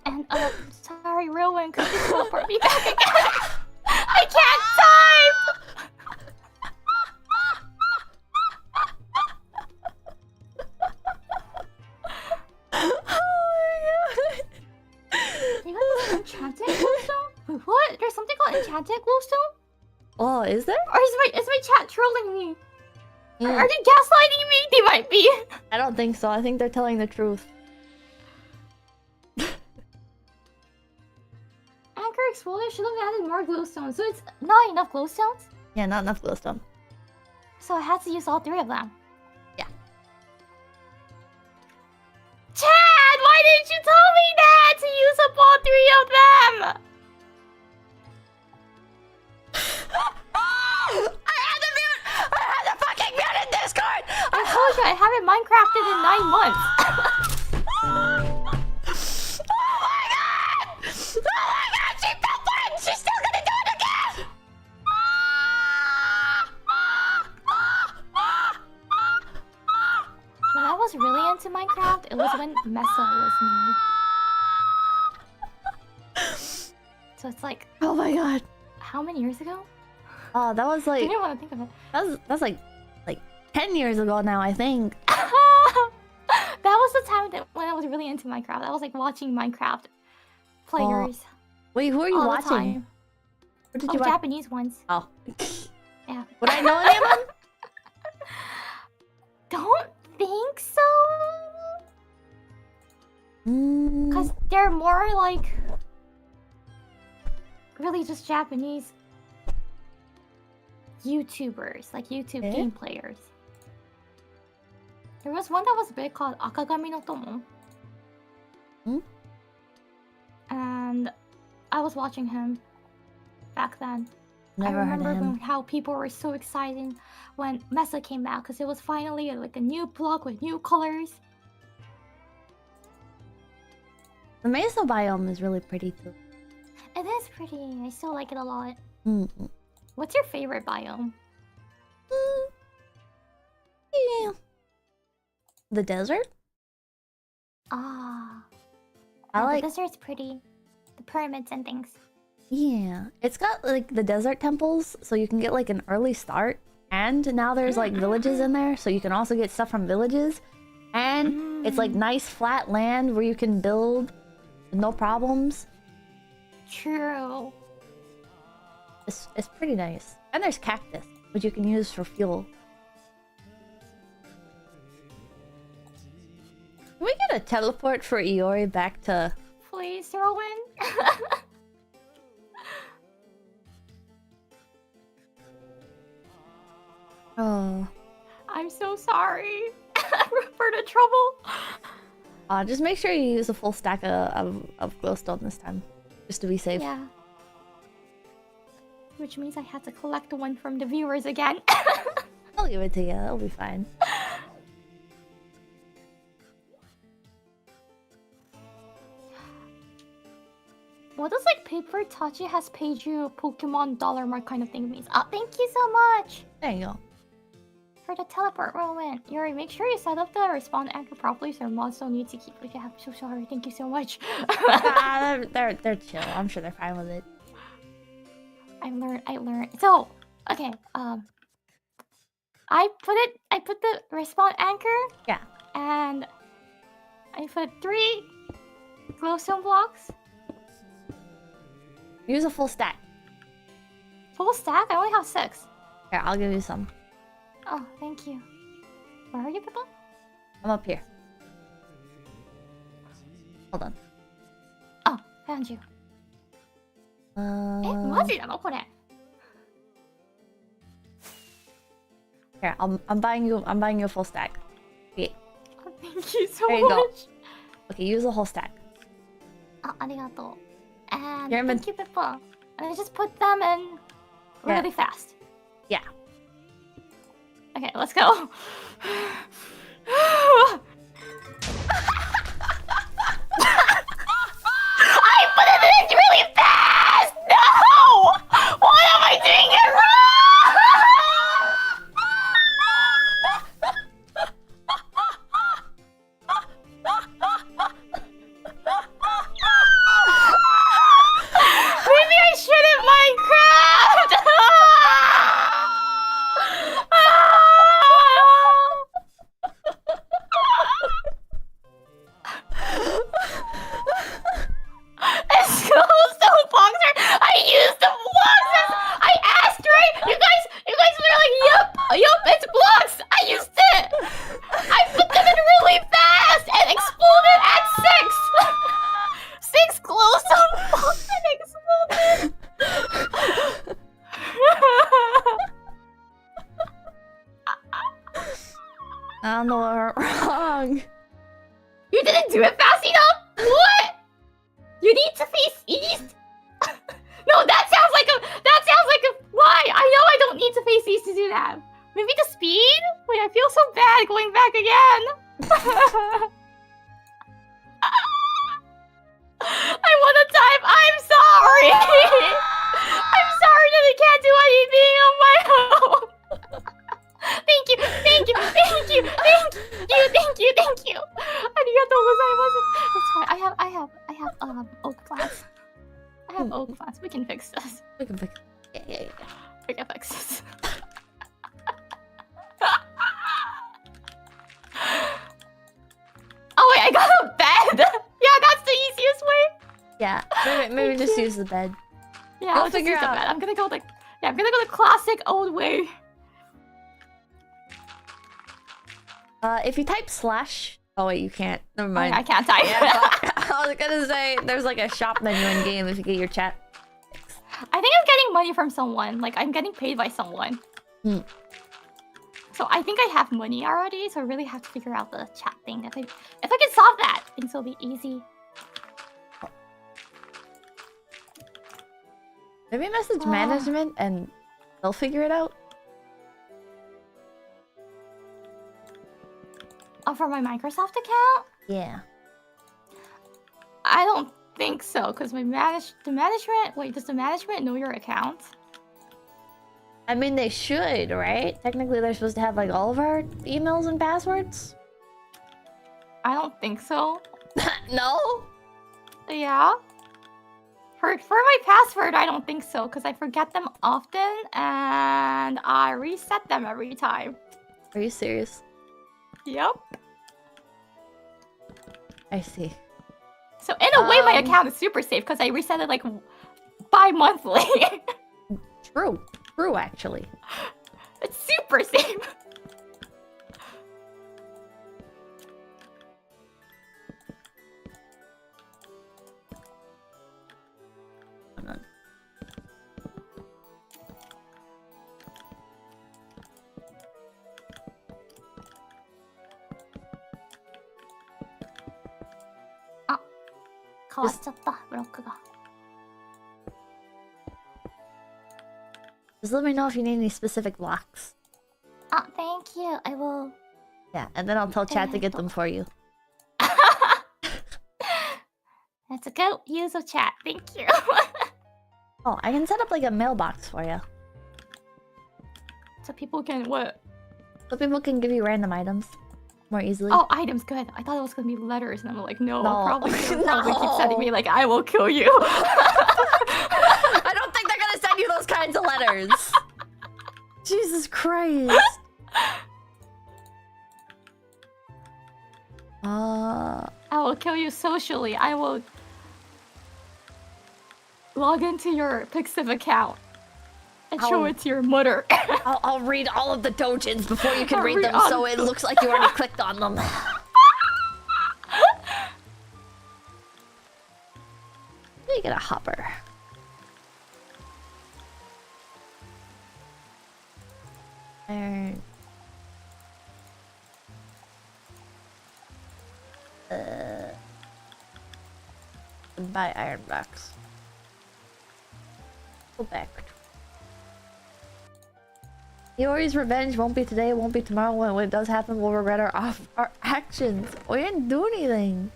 Speaker 2: And sorry, Rowan, could you teleport me back again? I can't type. You got enchanted glowstone? What? There's something called enchanted glowstone?
Speaker 1: Oh, is there?
Speaker 2: Or is my chat trolling me?
Speaker 1: Mm.
Speaker 2: Are they gaslighting me? They might be.
Speaker 1: I don't think so. I think they're telling the truth.
Speaker 2: Anchor exploded. Should have added more glowstones. So it's not enough glowstones.
Speaker 1: Yeah, not enough glowstone.
Speaker 2: So I had to use all 3 of them.
Speaker 1: Yeah.
Speaker 2: Chad, why didn't you tell me that to use up all 3 of them?
Speaker 1: I had the fucking mute in Discord!
Speaker 2: I told you I haven't Minecrafted in 9 months.
Speaker 1: Oh my god! Oh my god! She fell for it! She's still gonna do it again!
Speaker 2: When I was really into Minecraft, it was when Mesa was new. So it's like,
Speaker 1: Oh my god.
Speaker 2: how many years ago?
Speaker 1: Oh, that was
Speaker 2: I
Speaker 1: like...
Speaker 2: didn't want to think of it.
Speaker 1: That's like 10 years ago now, I think.
Speaker 2: That was the time that when I was really into Minecraft. I was like watching Minecraft players
Speaker 1: Wait, who are you
Speaker 2: all the
Speaker 1: watching?
Speaker 2: time.
Speaker 1: What did
Speaker 2: Oh,
Speaker 1: you watch?
Speaker 2: Japanese ones.
Speaker 1: Oh.
Speaker 2: Yeah.
Speaker 1: Would I know any of them?
Speaker 2: Don't think so.
Speaker 1: Mm.
Speaker 2: Because they're more like really just Japanese YouTubers, like YouTube
Speaker 1: Eh?
Speaker 2: game players. There was one that was big called Akagami no Tomo.
Speaker 1: Hmm?
Speaker 2: And I was watching him. back then.
Speaker 1: Never
Speaker 2: I
Speaker 1: heard of
Speaker 2: remember
Speaker 1: him.
Speaker 2: how people were so excited when Mesa came out because it was finally like a new block with new colors.
Speaker 1: The Mesa biome is really pretty too.
Speaker 2: It is pretty. I still like it a lot.
Speaker 1: Mm-hmm.
Speaker 2: What's your favorite biome?
Speaker 1: Yeah. The desert?
Speaker 2: Ah.
Speaker 1: I like...
Speaker 2: The desert's pretty. The pyramids and things.
Speaker 1: Yeah. It's got like the desert temples, so you can get like an early start. And now there's like villages in there, so you can also get stuff from villages. And it's like nice flat land where you can build with no problems.
Speaker 2: True.
Speaker 1: It's pretty nice. And there's cactus, which you can use for fuel. Can we get a teleport for Iori back to...
Speaker 2: Please, Rowan.
Speaker 1: Oh.
Speaker 2: I'm so sorry for the trouble.
Speaker 1: Just make sure you use a full stack of glowstone this time. Just to be safe.
Speaker 2: Yeah. Which means I had to collect one from the viewers again.
Speaker 1: I'll give it to you. It'll be fine.
Speaker 2: What does like paper Tachi has paid you Pokemon dollar mark kind of thing means? Oh, thank you so much
Speaker 1: There you go.
Speaker 2: for the teleport, Rowan. Yuri, make sure you set up the respawn anchor properly so mods don't need to keep it. I'm so sorry. Thank you so much.
Speaker 1: They're chill. I'm sure they're fine with it.
Speaker 2: I learned. So, okay, I put the respawn anchor.
Speaker 1: Yeah.
Speaker 2: And I put 3 glowstone blocks.
Speaker 1: Use a full stack.
Speaker 2: Full stack? I only have 6.
Speaker 1: Here, I'll give you some.
Speaker 2: Oh, thank you. Where are you, Pippa?
Speaker 1: I'm up here. Hold on.
Speaker 2: Oh, found you. マジなのこれ?
Speaker 1: Here, I'm buying you a full stack. Okay.
Speaker 2: Oh, thank you so
Speaker 1: There you go.
Speaker 2: much.
Speaker 1: Okay, use a whole stack.
Speaker 2: ありがとう. And
Speaker 1: Here,
Speaker 2: thank you, Pippa. And I just put them in really fast.
Speaker 1: Yeah.
Speaker 2: Okay, let's go. I put it in really fast! No! What am I doing it wrong? Maybe I shouldn't Minecraft! Escalator boxer! I used the blocks! I asked, right? You guys were like, yup, it's blocks! I used it! I put them in really fast and exploded at 6! 6 glowstone blocks and exploded!
Speaker 1: I don't know what went wrong.
Speaker 2: You didn't do it fast enough? What? You need to face east? No, that sounds like a why? I know I don't need to face east to do that. Maybe the speed? Wait, I feel so bad going back again. I want to type, I'm sorry. I'm sorry that I can't do anything on my own. Thank you. Arigatou gozaimasu. It's fine. I have oak plants. I have oak plants. We can fix this.
Speaker 1: We can fix it. Yeah.
Speaker 2: We can fix this. Oh wait, I got a bed. Yeah, that's the easiest way.
Speaker 1: Yeah. Maybe just use the bed.
Speaker 2: Yeah,
Speaker 1: We'll
Speaker 2: I'll just
Speaker 1: figure
Speaker 2: use the
Speaker 1: out.
Speaker 2: bed. I'm gonna go the classic old way.
Speaker 1: If you type slash... Oh wait, you can't. Never mind.
Speaker 2: I can't type.
Speaker 1: Yeah, I was gonna say, there's like a shop menu in game if you get your chat.
Speaker 2: I think I'm getting money from someone. Like, I'm getting paid by someone. So I think I have money already, so I really have to figure out the chat thing. If I can solve that, things will be easy.
Speaker 1: Maybe message management and they'll figure it out.
Speaker 2: Oh, for my Microsoft account?
Speaker 1: Yeah.
Speaker 2: I don't think so, because the management... Wait, does the management know your account?
Speaker 1: I mean, they should, right? Technically, they're supposed to have, like, all of our emails and passwords.
Speaker 2: I don't think so.
Speaker 1: No?
Speaker 2: Yeah? For my password, I don't think so, because I forget them often, and I reset them every time.
Speaker 1: Are you serious?
Speaker 2: Yep.
Speaker 1: I see.
Speaker 2: So in a way, my account is super safe, because I reset it, like, bi-monthly.
Speaker 1: True. True, actually.
Speaker 2: It's super safe.
Speaker 1: Just let me know if you need any specific blocks.
Speaker 2: Thank you. I will.
Speaker 1: Yeah, and then I'll tell chat to get them for you.
Speaker 2: That's a good use of chat. Thank you.
Speaker 1: Oh, I can set up like a mailbox for you.
Speaker 2: So people can what?
Speaker 1: So people can give you random items more easily.
Speaker 2: Oh, items, good. I thought it was gonna be letters, and I'm like, no. Probably
Speaker 1: No.
Speaker 2: keep sending me like, I will kill you.
Speaker 1: I don't think they're gonna send you those kinds of letters. Jesus Christ.
Speaker 2: I will kill you socially. I will log into your Pixiv account and show it to your mother.
Speaker 1: I'll read all of the dojins before you can
Speaker 2: I'll
Speaker 1: read
Speaker 2: read
Speaker 1: them,
Speaker 2: all
Speaker 1: so
Speaker 2: of
Speaker 1: it looks like you already clicked on them. You get a hopper. Iron. Buy iron blocks. Go back. Iori's revenge won't be today, it won't be tomorrow. When it does happen, we'll regret our actions. We didn't do anything.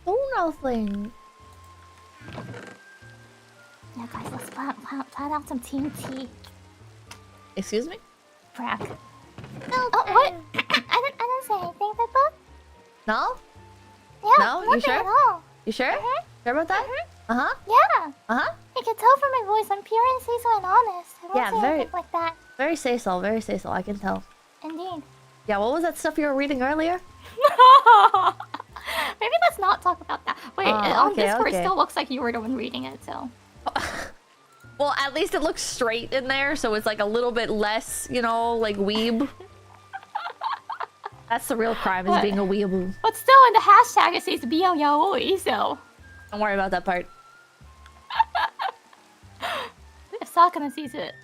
Speaker 1: Do nothing.
Speaker 2: Yeah, guys, let's plan out some Team T.
Speaker 1: Excuse me?
Speaker 2: Frack. No, oh, what? I didn't say anything, Pippa.
Speaker 1: No?
Speaker 2: Yeah,
Speaker 1: no? You sure?
Speaker 2: At all.
Speaker 1: You sure? Sure about that? Uh-huh.
Speaker 2: Yeah.
Speaker 1: Uh-huh.
Speaker 2: You can tell from my voice, I'm pure and say-so and honest. I won't say anything like that.
Speaker 1: Very say-so, I can tell.
Speaker 2: Indeed.
Speaker 1: Yeah, what was that stuff you were reading earlier?
Speaker 2: Maybe let's not talk about that. Wait, on Discord it still looks like you were the one reading it, so...
Speaker 1: Well, at least it looks straight in there, so it's like a little bit less, you know, like weeb. That's the real crime, is being a weeaboo.
Speaker 2: But still, in the hashtag it says BL yaoi, so...
Speaker 1: Don't worry about that part.
Speaker 2: If Sakana sees it.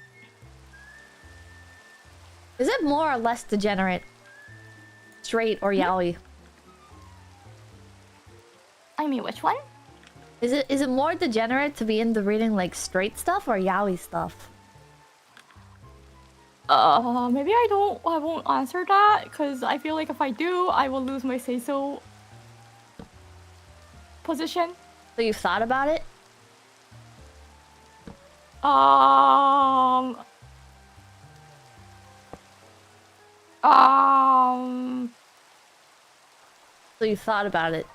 Speaker 1: Is it more or less degenerate? Straight or yaoi?
Speaker 2: I mean, which one?
Speaker 1: Is it more degenerate to be into reading like straight stuff or yaoi stuff?
Speaker 2: Maybe I won't answer that, because I feel like if I do, I will lose my say-so position.
Speaker 1: So you've thought about it? So you thought about it?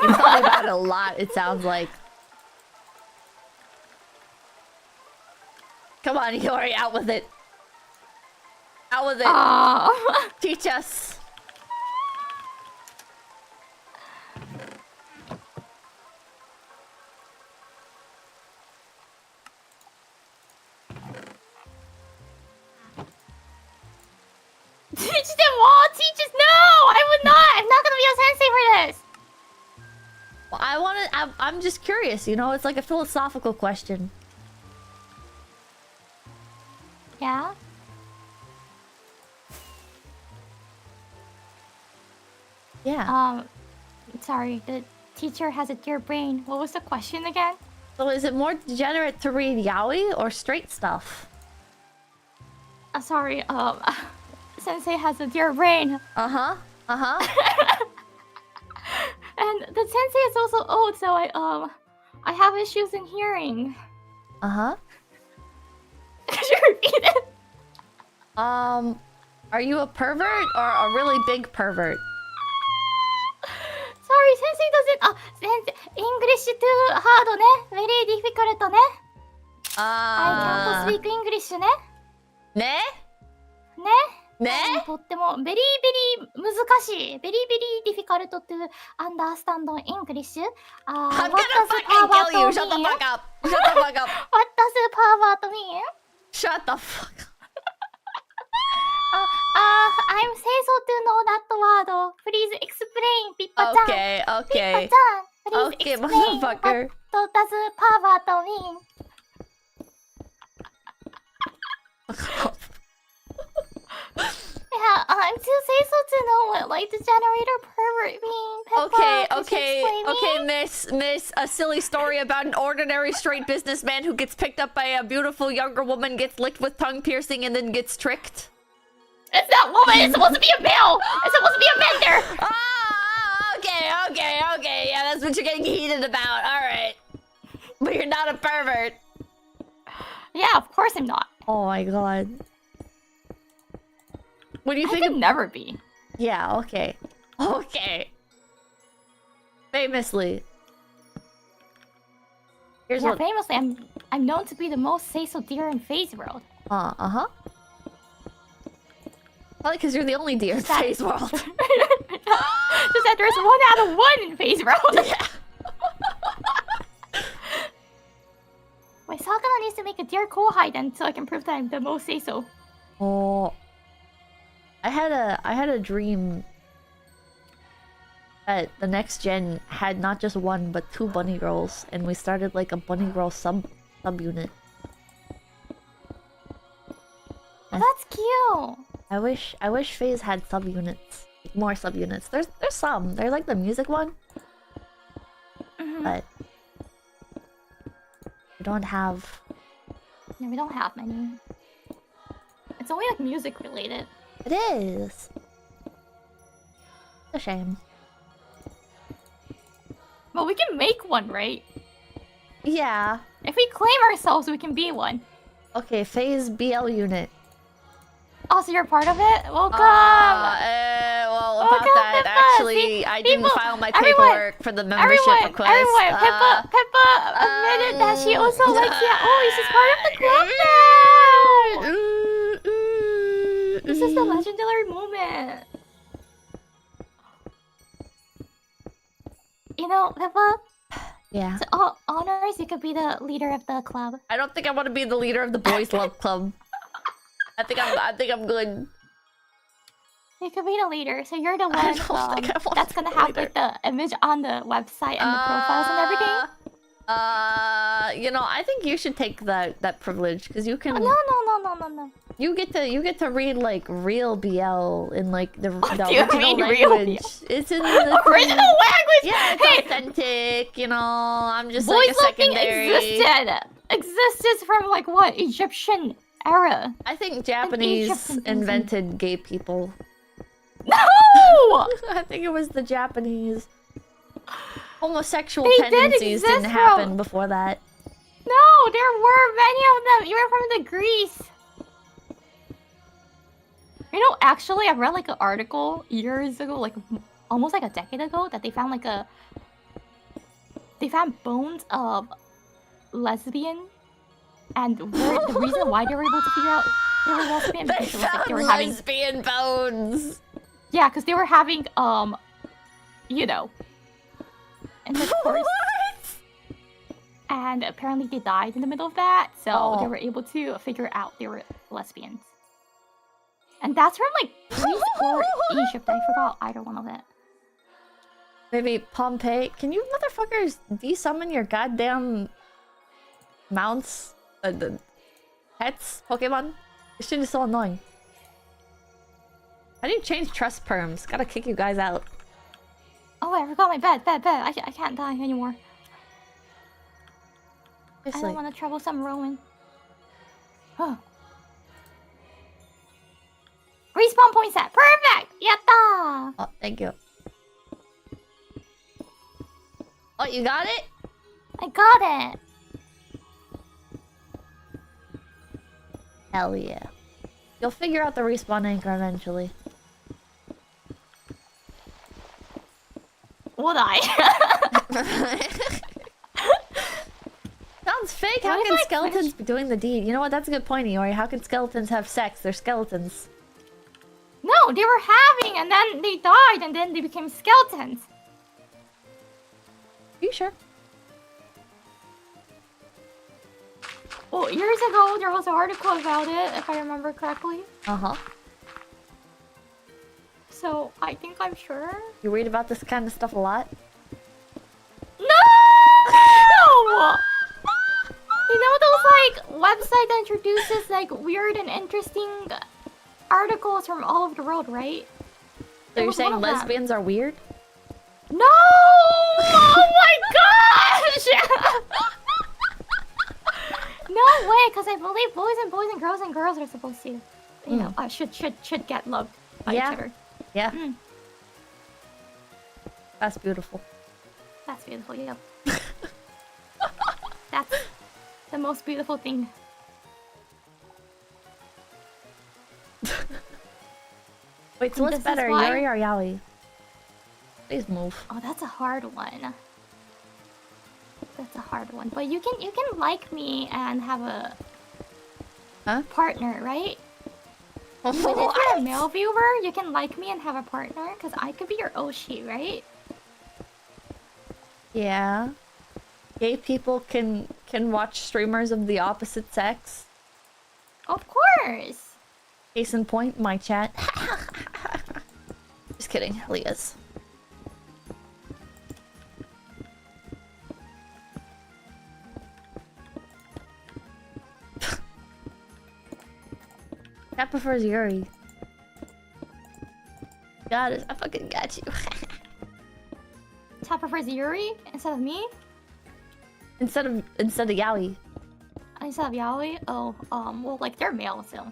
Speaker 1: You thought about it a lot, it sounds like. Come on, Iori, out with it. Out with it. Teach us.
Speaker 2: Teach them all! Teach us! No! I would not! I'm not gonna be a sensei for this!
Speaker 1: Well, I'm just curious, you know? It's like a philosophical question.
Speaker 2: Yeah?
Speaker 1: Yeah.
Speaker 2: Sorry, the teacher has a dear brain. What was the question again?
Speaker 1: So is it more degenerate to read yaoi or straight stuff?
Speaker 2: Sorry, Sensei has a dear brain.
Speaker 1: Uh-huh. Uh-huh.
Speaker 2: And the sensei is also old, so I have issues in hearing.
Speaker 1: Uh-huh.
Speaker 2: Could you repeat it?
Speaker 1: Are you a pervert or a really big pervert?
Speaker 2: Sorry, sensei doesn't. Sensei, English too hard, ne? Very difficult, ne? I can't speak English, ne?
Speaker 1: Ne?
Speaker 2: Ne? とっても very very 難しい very very difficult to understand English.
Speaker 1: I'm
Speaker 2: what
Speaker 1: gonna
Speaker 2: does
Speaker 1: fucking
Speaker 2: pervert
Speaker 1: kill you! Shut the
Speaker 2: mean?
Speaker 1: fuck up! Shut the fuck up!
Speaker 2: What does pervert mean?
Speaker 1: Shut the fuck up!
Speaker 2: I'm Seiso to know that word. Please explain, Pippa-chan.
Speaker 1: Okay, okay.
Speaker 2: Pippa-chan, please
Speaker 1: Okay,
Speaker 2: explain
Speaker 1: motherfucker.
Speaker 2: what does pervert mean? Yeah, I'm too Seiso to know what like the generator pervert mean. Pippa, could you explain me?
Speaker 1: Miss, a silly story about an ordinary straight businessman who gets picked up by a beautiful younger woman, gets licked with tongue piercing, and then gets tricked.
Speaker 2: It's not woman, it's supposed to be a male! It's supposed to be a mender!
Speaker 1: Okay. Yeah, that's what you're getting heated about. Alright. But you're not a pervert.
Speaker 2: Yeah, of course I'm not.
Speaker 1: Oh my god. What do you think?
Speaker 2: I could never be.
Speaker 1: Yeah, okay. Okay. Famously. Here's what...
Speaker 2: famously, I'm known to be the most Seiso deer in Phase World.
Speaker 1: Uh-huh. Probably because you're the only deer in Phase World.
Speaker 2: Just that there's 1 out of 1 in Phase World.
Speaker 1: Yeah.
Speaker 2: Wait, Sakana needs to make a deer kohai then so I can prove that I'm the most Seiso.
Speaker 1: Oh. I had a dream that the next gen had not just 1 but 2 bunny girls, and we started like a bunny girl subunit.
Speaker 2: Oh, that's cute.
Speaker 1: I wish FaZe had subunits. More subunits. There's some. They're like the music one. But we don't have...
Speaker 2: Yeah, we don't have many. It's only like music related.
Speaker 1: It is. It's a shame.
Speaker 2: Well, we can make one, right?
Speaker 1: Yeah.
Speaker 2: If we claim ourselves, we can be one.
Speaker 1: Okay, FaZe BL unit.
Speaker 2: Oh, so you're part of it? Welcome!
Speaker 1: Well, about
Speaker 2: Welcome,
Speaker 1: that,
Speaker 2: Pippa.
Speaker 1: actually,
Speaker 2: See,
Speaker 1: I
Speaker 2: people,
Speaker 1: didn't file my paperwork for the membership request.
Speaker 2: Everyone, Pippa admitted that she also likes yaoi. She's part of the club now! This is the legendary moment. You know, Pippa,
Speaker 1: Yeah.
Speaker 2: so all honors, you could be the leader of the club.
Speaker 1: I don't think I want to be the leader of the boys' love club. I think I'm good.
Speaker 2: You could be the leader, so you're the one
Speaker 1: think I want
Speaker 2: that's
Speaker 1: to be
Speaker 2: gonna
Speaker 1: the
Speaker 2: have
Speaker 1: leader.
Speaker 2: like the image on the website and the profiles and everything.
Speaker 1: You know, I think you should take that privilege because you can.
Speaker 2: Oh, no.
Speaker 1: You get to read like real BL in like the
Speaker 2: do you
Speaker 1: original
Speaker 2: mean real
Speaker 1: language. It's in the
Speaker 2: Original language.
Speaker 1: Yeah, it's
Speaker 2: Hey,
Speaker 1: authentic. You know, I'm just
Speaker 2: boys
Speaker 1: like a
Speaker 2: loving
Speaker 1: secondary.
Speaker 2: existed from like what Egyptian era?
Speaker 1: I think Japanese
Speaker 2: Egyptian
Speaker 1: invented gay people.
Speaker 2: No.
Speaker 1: I think it was the Japanese. Homosexual
Speaker 2: They did
Speaker 1: tendencies
Speaker 2: exist
Speaker 1: didn't happen before that.
Speaker 2: No, there were many of them. You were from the Greece. You know, actually, I read like an article years ago, like almost like a decade ago, that they found bones of lesbian, and the reason why they were able to figure out they were lesbian
Speaker 1: They
Speaker 2: because it was, like,
Speaker 1: found
Speaker 2: they were having
Speaker 1: lesbian bones.
Speaker 2: yeah, because they were having you know, intercourse. And apparently they died in the middle of that, so they were able to figure out they were lesbians. And that's from like Greece or Egypt. I forgot either one of it.
Speaker 1: Maybe Pompeii. Can you motherfuckers de-summon your goddamn mounts? The pets? Pokemon? This shit is so annoying. How do you change trust perms? Gotta kick you guys out.
Speaker 2: I forgot my bed. I can't die anymore. I don't want to troublesome Rowan. Huh. Respawn point set. Perfect! Yatta!
Speaker 1: Oh, thank you. Oh, you got it?
Speaker 2: I got it.
Speaker 1: Hell yeah. You'll figure out the respawn anchor eventually.
Speaker 2: Would I?
Speaker 1: Sounds fake. How can skeletons be doing the deed? You know what? That's a good point, Iori. How can skeletons have sex? They're skeletons.
Speaker 2: No, they were having and then they died and then they became skeletons.
Speaker 1: Are you sure?
Speaker 2: Well, years ago there was an article about it, if I remember correctly.
Speaker 1: Uh-huh.
Speaker 2: So, I think I'm sure.
Speaker 1: You read about this kind of stuff a lot?
Speaker 2: No! You know those, like, website that introduces, like, weird and interesting articles from all over the world, right?
Speaker 1: So you're saying lesbians are weird?
Speaker 2: No! Oh my gosh! No way, because I believe boys and girls are supposed to, you know, should get loved by each other.
Speaker 1: Yeah. That's beautiful.
Speaker 2: That's beautiful, yeah. That's the most beautiful thing.
Speaker 1: Wait, so what's better, Yuri or Yaoi? Please move.
Speaker 2: Oh, that's a hard one. That's a hard one. But you can like me and have a partner, right? Even if you're a male viewer, you can like me and have a partner, because I could be your Oshi, right?
Speaker 1: Yeah. Gay people can watch streamers of the opposite sex.
Speaker 2: Of course!
Speaker 1: Case in point, my chat. Just kidding, Leah's. Cat prefers Yuri. Got it. I fucking got you.
Speaker 2: Cat prefers Yuri instead of me?
Speaker 1: Instead of Yaoi.
Speaker 2: Instead of Yaoi? Oh, well, like, they're male, so...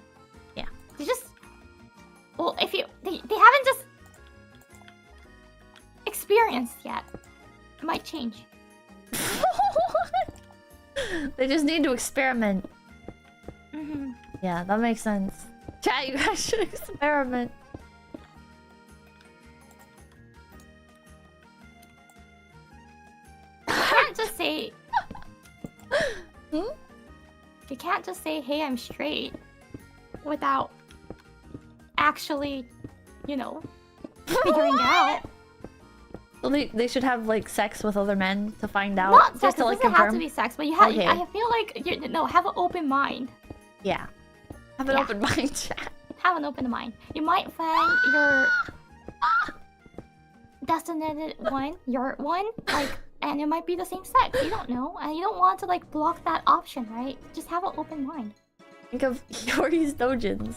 Speaker 1: Yeah.
Speaker 2: They just... Well, if you... They haven't just... experienced yet. It might change.
Speaker 1: They just need to experiment.
Speaker 2: Mm-hmm.
Speaker 1: Yeah, that makes sense. Chat, you guys should experiment.
Speaker 2: You can't just say...
Speaker 1: Hmm?
Speaker 2: You can't just say, hey, I'm straight, without actually, you know, figuring it out.
Speaker 1: So they should have, like, sex with other men to find out?
Speaker 2: Not sex,
Speaker 1: just to,
Speaker 2: it
Speaker 1: like,
Speaker 2: doesn't
Speaker 1: confirm?
Speaker 2: have to be sex, but you have,
Speaker 1: Okay.
Speaker 2: I feel like, have an open mind.
Speaker 1: Yeah. Have an open mind, chat.
Speaker 2: Have an open mind. You might find your designated one, like, and it might be the same sex. You don't know, and you don't want to like block that option, right? Just have an open mind.
Speaker 1: Think of Yori's dojins.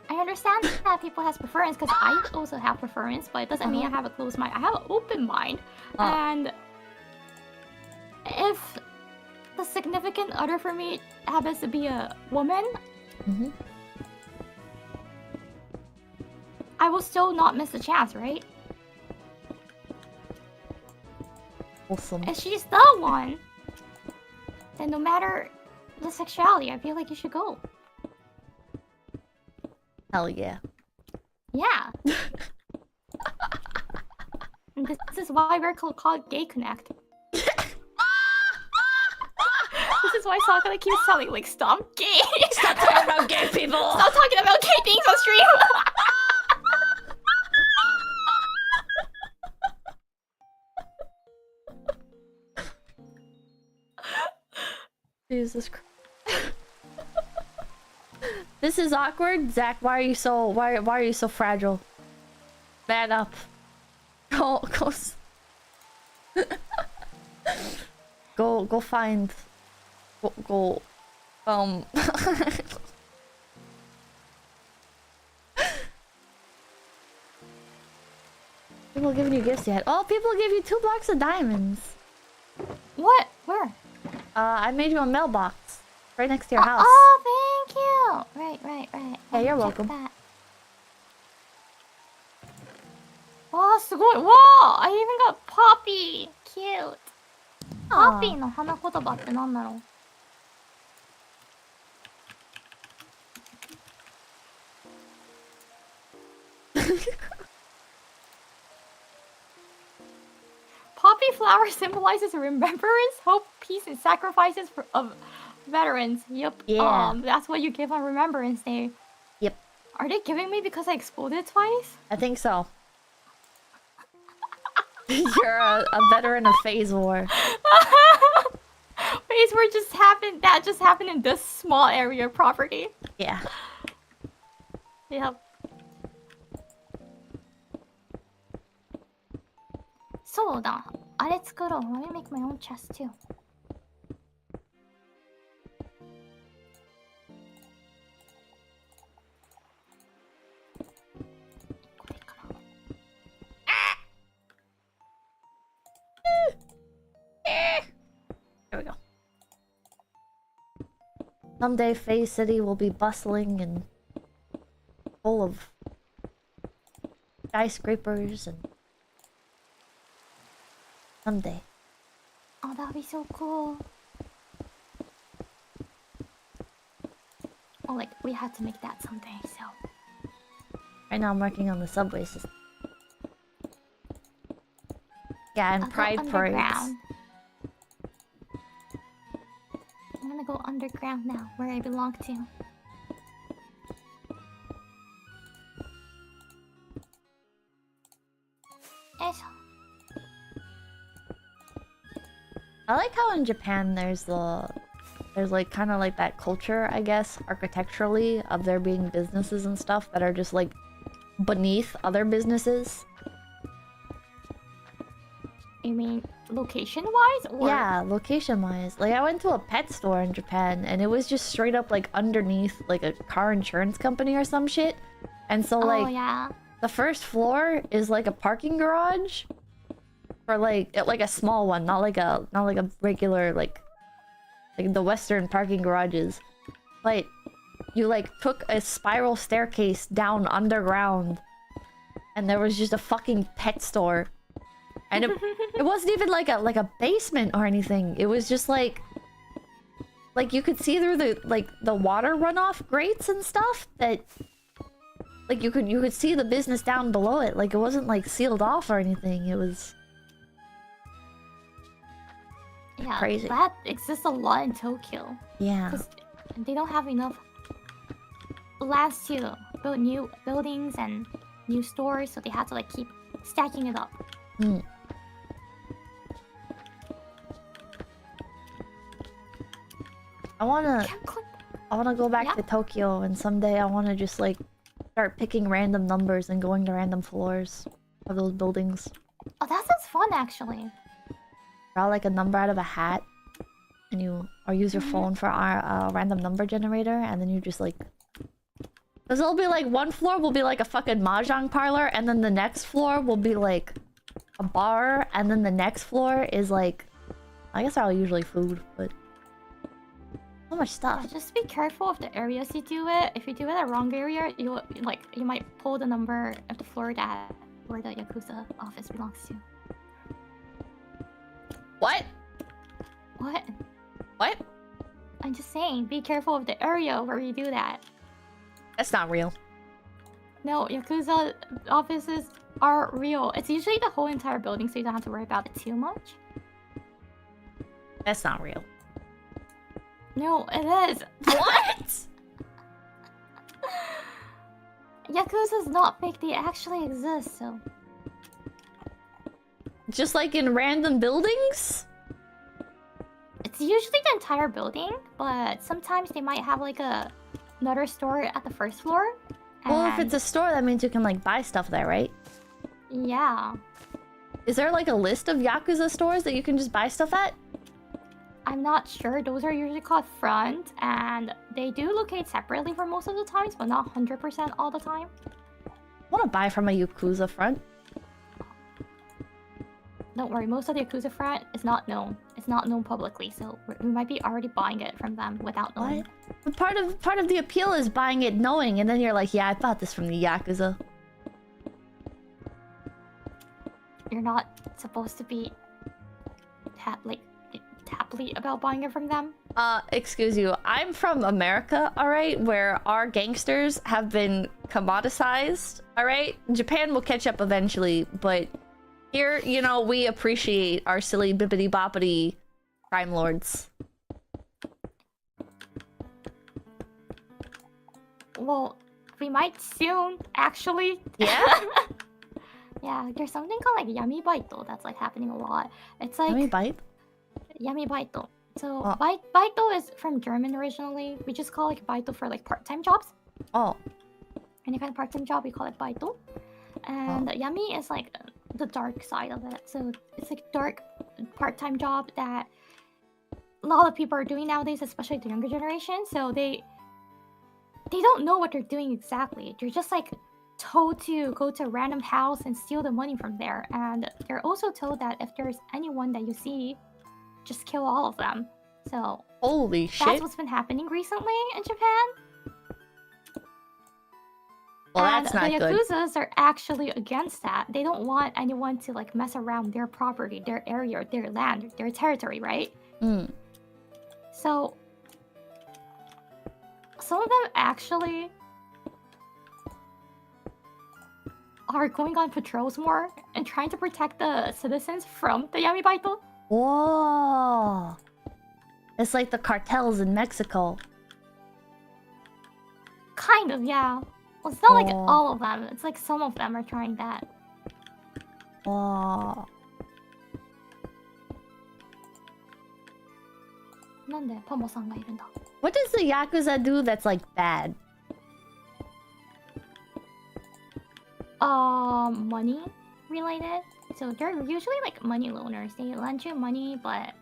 Speaker 2: I understand that people has preference, because I also have preference, but it doesn't mean I have a closed mind. I have an open mind, and if the significant other for me happens to be a woman, I will still not miss the chance, right?
Speaker 1: Awesome.
Speaker 2: If she's the one, then no matter the sexuality, I feel like you should go.
Speaker 1: Hell yeah.
Speaker 2: Yeah. And this is why we're called Gay Connect. This is why Sakura keeps telling, like, stop gay!
Speaker 1: Stop talking about gay people!
Speaker 2: Stop talking about gay things on stream!
Speaker 1: Jesus Christ. This is awkward. Zach, why are you so fragile? Man up. Go. go find. Go. People giving you gifts yet? Oh, people give you 2 blocks of diamonds.
Speaker 2: What? Where?
Speaker 1: I made you a mailbox right next to your house.
Speaker 2: Oh, thank you. Right.
Speaker 1: Yeah, you're
Speaker 2: Check
Speaker 1: welcome.
Speaker 2: that. Oh, すごい. Wow, I even got Poppy. Cute. Poppy の花言葉ってなんだろう? Poppy flower symbolizes remembrance, hope, peace, and sacrifices of veterans. Yep.
Speaker 1: Yeah.
Speaker 2: That's what you give on Remembrance Day.
Speaker 1: Yep.
Speaker 2: Are they giving me because I exploded twice?
Speaker 1: I think so. You're a veteran of Phase War.
Speaker 2: Phase War just happened. That just happened in this small area of property.
Speaker 1: Yeah.
Speaker 2: Yep. So, あれ作ろう. Let me make my own chest too.
Speaker 1: There we go. Someday Phase City will be bustling and full of skyscrapers and someday.
Speaker 2: Oh, that'd be so cool. Oh, like, we had to make that someday, so...
Speaker 1: Right now I'm working on the subway system. Yeah, and Pride Parades.
Speaker 2: I'm gonna go underground now, where I belong to.
Speaker 1: I like how in Japan there's like kind of like that culture, I guess, architecturally, of there being businesses and stuff that are just like beneath other businesses.
Speaker 2: You mean location-wise, or...?
Speaker 1: Yeah, location-wise. Like, I went to a pet store in Japan, and it was just straight up, like, underneath, like, a car insurance company or some shit. And so, like,
Speaker 2: yeah.
Speaker 1: the first floor is, like, a parking garage. For, like a small one, not like a regular, like the Western parking garages. Like, you, like, took a spiral staircase down underground, and there was just a fucking pet store. And it wasn't even like a basement or anything. It was just like you could see through the water runoff grates and stuff that like you could see the business down below it. Like, it wasn't like sealed off or anything. It was crazy.
Speaker 2: That exists a lot in Tokyo.
Speaker 1: Yeah.
Speaker 2: Because they don't have enough lands to build new buildings and new stores, so they had to like keep stacking it up.
Speaker 1: Hmm. I wanna go back to Tokyo, and someday I wanna just like start picking random numbers and going to random floors of those buildings.
Speaker 2: Oh, that sounds fun, actually.
Speaker 1: Draw like a number out of a hat, and use your phone for our random number generator, and then you just like... Because it'll be like, one floor will be like a fucking mahjong parlor, and then the next floor will be like a bar, and then the next floor is like... I guess they're all usually food, but... So much stuff.
Speaker 2: Yeah, just be careful of the areas you do it. If you do it in the wrong area, you might pull the number of the floor where the Yakuza office belongs to.
Speaker 1: What?
Speaker 2: What?
Speaker 1: What?
Speaker 2: I'm just saying, be careful of the area where you do that.
Speaker 1: That's not real.
Speaker 2: No, Yakuza offices are real. It's usually the whole entire building, so you don't have to worry about it too much.
Speaker 1: That's not real.
Speaker 2: No, it is.
Speaker 1: What?
Speaker 2: Yakuza's not fake, they actually exist, so...
Speaker 1: Just like in random buildings?
Speaker 2: It's usually the entire building, but sometimes they might have like another store at the first floor.
Speaker 1: Well, if it's a store, that means you can like buy stuff there, right?
Speaker 2: Yeah.
Speaker 1: Is there like a list of Yakuza stores that you can just buy stuff at?
Speaker 2: I'm not sure. Those are usually called front, and they do locate separately for most of the times, but not 100% all the time.
Speaker 1: I want to buy from a Yakuza front.
Speaker 2: Don't worry, most of the Yakuza front is not known. It's not known publicly, so we might be already buying it from them without knowing.
Speaker 1: But part of the appeal is buying it knowing, and then you're like, yeah, I bought this from the Yakuza.
Speaker 2: You're not supposed to be happily about buying it from them.
Speaker 1: Excuse you. I'm from America, alright? Where our gangsters have been commoditized, alright? Japan will catch up eventually, but here, you know, we appreciate our silly bippity-boppity crime lords.
Speaker 2: Well, we might soon, actually.
Speaker 1: Yeah?
Speaker 2: Yeah, there's something called like yami baito that's like happening a lot. It's like
Speaker 1: Yami bite?
Speaker 2: yami baito. So
Speaker 1: Oh.
Speaker 2: baito is from German originally. We just call it baito for like part-time jobs.
Speaker 1: Oh.
Speaker 2: Any kind of part-time job, we call it baito. And yami is like the dark side of it. So it's like dark part-time job that a lot of people are doing nowadays, especially the younger generation. So they don't know what they're doing exactly. They're just like told to go to a random house and steal the money from there. And they're also told that if there's anyone that you see, just kill all of them. So
Speaker 1: Holy shit.
Speaker 2: that's what's been happening recently in Japan.
Speaker 1: Well,
Speaker 2: And
Speaker 1: that's not
Speaker 2: the
Speaker 1: good.
Speaker 2: Yakuzas are actually against that. They don't want anyone to like mess around their property, their area, their land, their territory, right?
Speaker 1: Mm.
Speaker 2: So some of them actually are going on patrols more and trying to protect the citizens from the yami baito.
Speaker 1: Whoa. It's like the cartels in Mexico.
Speaker 2: Kind of, yeah. Well, it's not like
Speaker 1: Oh.
Speaker 2: all of them. It's like some of them are trying that.
Speaker 1: Whoa.
Speaker 2: なんでパモさんがいるんだ?
Speaker 1: What does the Yakuza do that's like bad?
Speaker 2: Money related. So they're usually like money loaners. They lend you money, but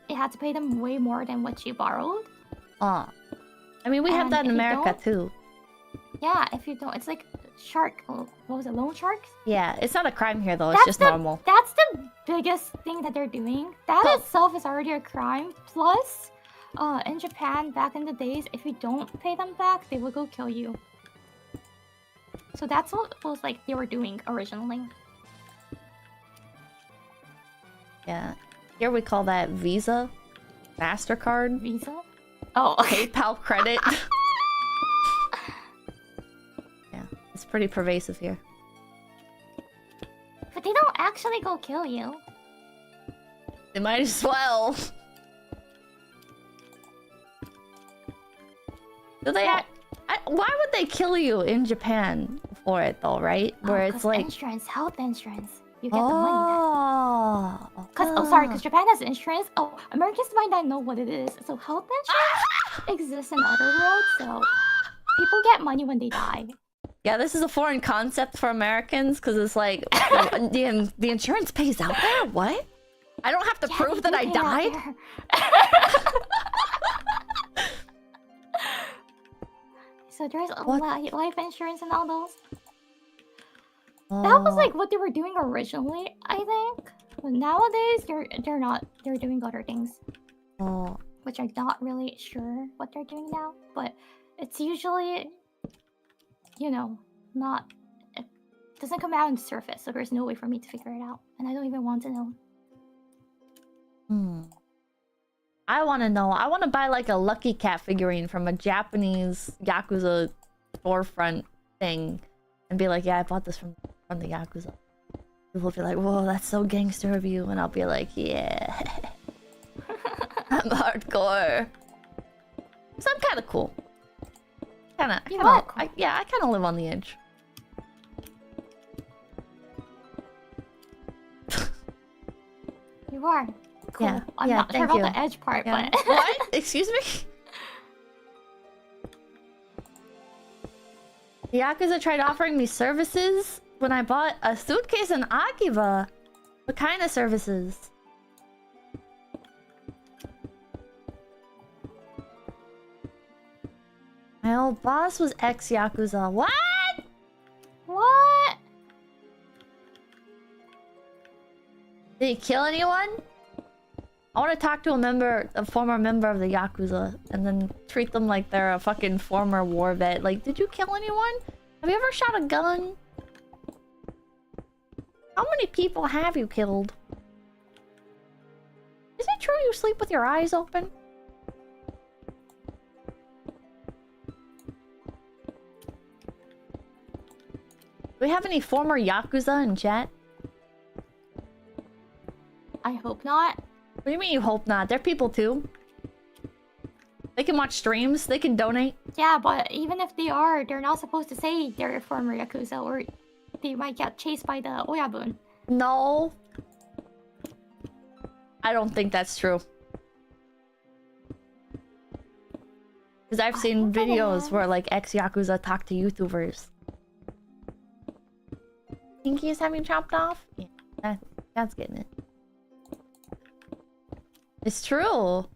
Speaker 2: you have to pay them way more than what you borrowed.
Speaker 1: I mean, we have
Speaker 2: And
Speaker 1: that in
Speaker 2: if you
Speaker 1: America
Speaker 2: don't-
Speaker 1: too.
Speaker 2: Yeah, if you don't, it's like shark. What was it? Loan sharks.
Speaker 1: Yeah, it's not a crime here though. It's
Speaker 2: That's
Speaker 1: just
Speaker 2: the-
Speaker 1: normal.
Speaker 2: That's the biggest thing that they're doing. That
Speaker 1: So-
Speaker 2: itself is already a crime. Plus, in Japan back in the days, if you don't pay them back, they will go kill you. So that's what was like they were doing originally.
Speaker 1: Yeah. Here we call that Visa, MasterCard,
Speaker 2: Visa. Oh, okay.
Speaker 1: PayPal credit. Yeah, it's pretty pervasive here.
Speaker 2: But they don't actually go kill you.
Speaker 1: They might as well. Do they? Why would they kill you in Japan for it though? Right? Where it's
Speaker 2: 'Cause
Speaker 1: like,
Speaker 2: insurance, health insurance. You get the money then.
Speaker 1: oh,
Speaker 2: Sorry, because Japan has insurance. Oh, Americans might not know what it is. So health insurance exists in other worlds. So people get money when they die.
Speaker 1: yeah, this is a foreign concept for Americans because it's like the insurance pays out there. What? I don't have to
Speaker 2: Yeah,
Speaker 1: prove
Speaker 2: they
Speaker 1: that
Speaker 2: do
Speaker 1: I
Speaker 2: pay out
Speaker 1: died.
Speaker 2: there. So there's a
Speaker 1: What?
Speaker 2: life insurance and all those. That was
Speaker 1: Oh.
Speaker 2: like what they were doing originally, I think. But nowadays they're not. They're doing other things,
Speaker 1: Oh.
Speaker 2: which I'm not really sure what they're doing now. But it's usually, you know, not. It doesn't come out on the surface, so there's no way for me to figure it out, and I don't even want to know.
Speaker 1: I want to know. I want to buy like a Lucky Cat figurine from a Japanese Yakuza storefront thing and be like, yeah, I bought this from the Yakuza. People will be like, whoa, that's so gangster of you. And I'll be like, yeah. I'm hardcore. So I'm kind of cool.
Speaker 2: You are cool.
Speaker 1: I kind of live on the edge.
Speaker 2: You are cool.
Speaker 1: Yeah,
Speaker 2: I'm
Speaker 1: yeah,
Speaker 2: not sure
Speaker 1: thank
Speaker 2: about
Speaker 1: you.
Speaker 2: the edge part,
Speaker 1: Yeah.
Speaker 2: but
Speaker 1: What? Excuse me? The Yakuza tried offering me services when I bought a suitcase in Akiba. What kind of services? My old boss was ex-Yakuza. What?
Speaker 2: What?
Speaker 1: Did he kill anyone? I want to talk to a former member of the Yakuza, and then treat them like they're a fucking former war vet. Like, did you kill anyone? Have you ever shot a gun? How many people have you killed? Is it true you sleep with your eyes open? Do we have any former Yakuza in chat?
Speaker 2: I hope not.
Speaker 1: What do you mean you hope not? They're people too. They can watch streams, they can donate.
Speaker 2: Yeah, but even if they are, they're not supposed to say they're a former Yakuza, or they might get chased by the Oyabun.
Speaker 1: No. I don't think that's true. Because I've seen videos where like ex-Yakuza talk to YouTubers. Pinky is having chopped off? Yeah, that's getting it. It's true.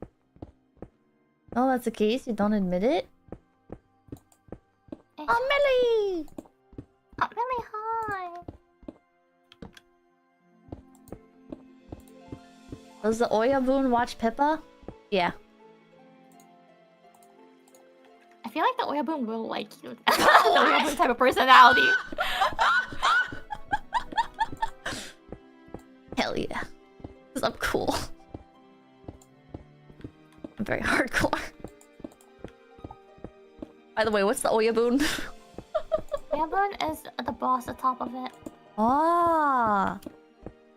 Speaker 1: Oh, that's the case? You don't admit it? Oh, Millie!
Speaker 2: Oh, Millie, hi!
Speaker 1: Does the Oyabun watch Pippa? Yeah.
Speaker 2: I feel like the Oyabun will like you. The Oyabun type of personality.
Speaker 1: Hell yeah. Because I'm cool. I'm very hardcore. By the way, what's the Oyabun?
Speaker 2: Oyabun is the boss, the top of it.
Speaker 1: Ah.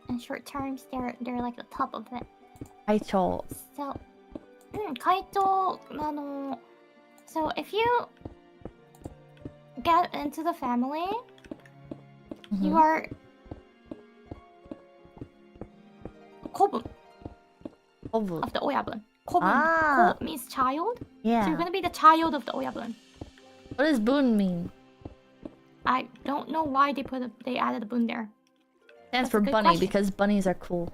Speaker 2: In short terms, they're like the top of it.
Speaker 1: Kaicho.
Speaker 2: So, Kaito, so if you get into the family, you are Kobu of the Oyabun. Kobu.
Speaker 1: Ah.
Speaker 2: Ko means child.
Speaker 1: Yeah.
Speaker 2: So you're gonna be the child of the Oyabun.
Speaker 1: What does bun mean?
Speaker 2: I don't know why they added the bun there.
Speaker 1: Stands for bunny
Speaker 2: question.
Speaker 1: because bunnies are cool.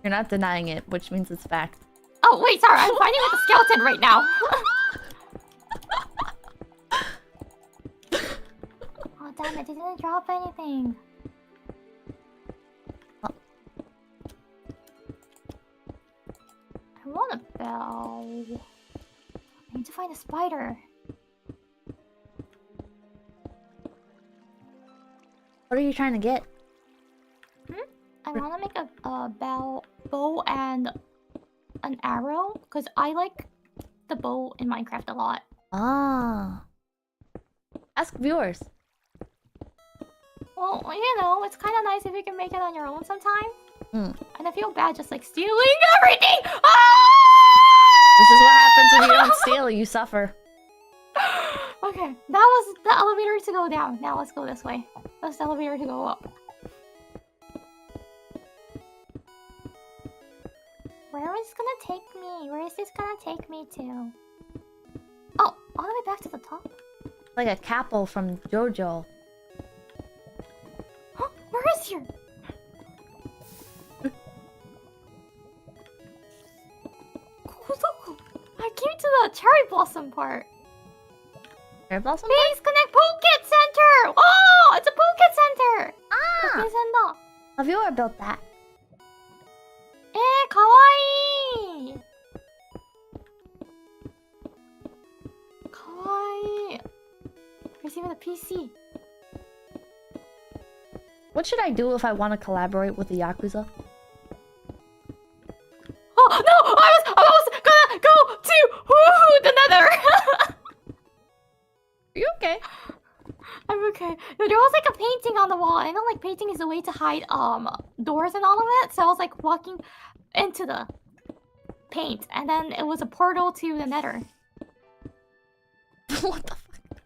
Speaker 1: You're not denying it, which means it's fact.
Speaker 2: Oh wait, sorry, I'm fighting with a skeleton right now. Oh damn it, it didn't drop anything.
Speaker 1: Oh.
Speaker 2: I want a bell. I need to find a spider.
Speaker 1: What are you trying to get?
Speaker 2: I want to make a bow and an arrow because I like the bow in Minecraft a lot.
Speaker 1: Ah. Ask viewers.
Speaker 2: Well, you know, it's kind of nice if you can make it on your own sometime.
Speaker 1: Hmm.
Speaker 2: And I feel bad just like stealing everything. Ah!
Speaker 1: This is what happens when you don't steal, you suffer.
Speaker 2: Okay, that was the elevator to go down. Now let's go this way. That's the elevator to go up. Where is this gonna take me? Where is this gonna take me to? Oh, all the way back to the top?
Speaker 1: Like a capo from JoJo.
Speaker 2: Huh? Where is here? I came to the cherry blossom part.
Speaker 1: Cherry blossom?
Speaker 2: Please connect Pokét Center! Oh, it's a Pokét Center!
Speaker 1: Ah!
Speaker 2: Pokét Center.
Speaker 1: A viewer built that.
Speaker 2: Kawaii! Kawaii! There's even a PC.
Speaker 1: What should I do if I want to collaborate with the Yakuza?
Speaker 2: Oh no! I was gonna go to the Nether.
Speaker 1: Are you okay?
Speaker 2: I'm okay. No, there was like a painting on the wall. I know like painting is a way to hide doors and all of it. So I was like walking into the paint, and then it was a portal to the Nether.
Speaker 1: What the fuck?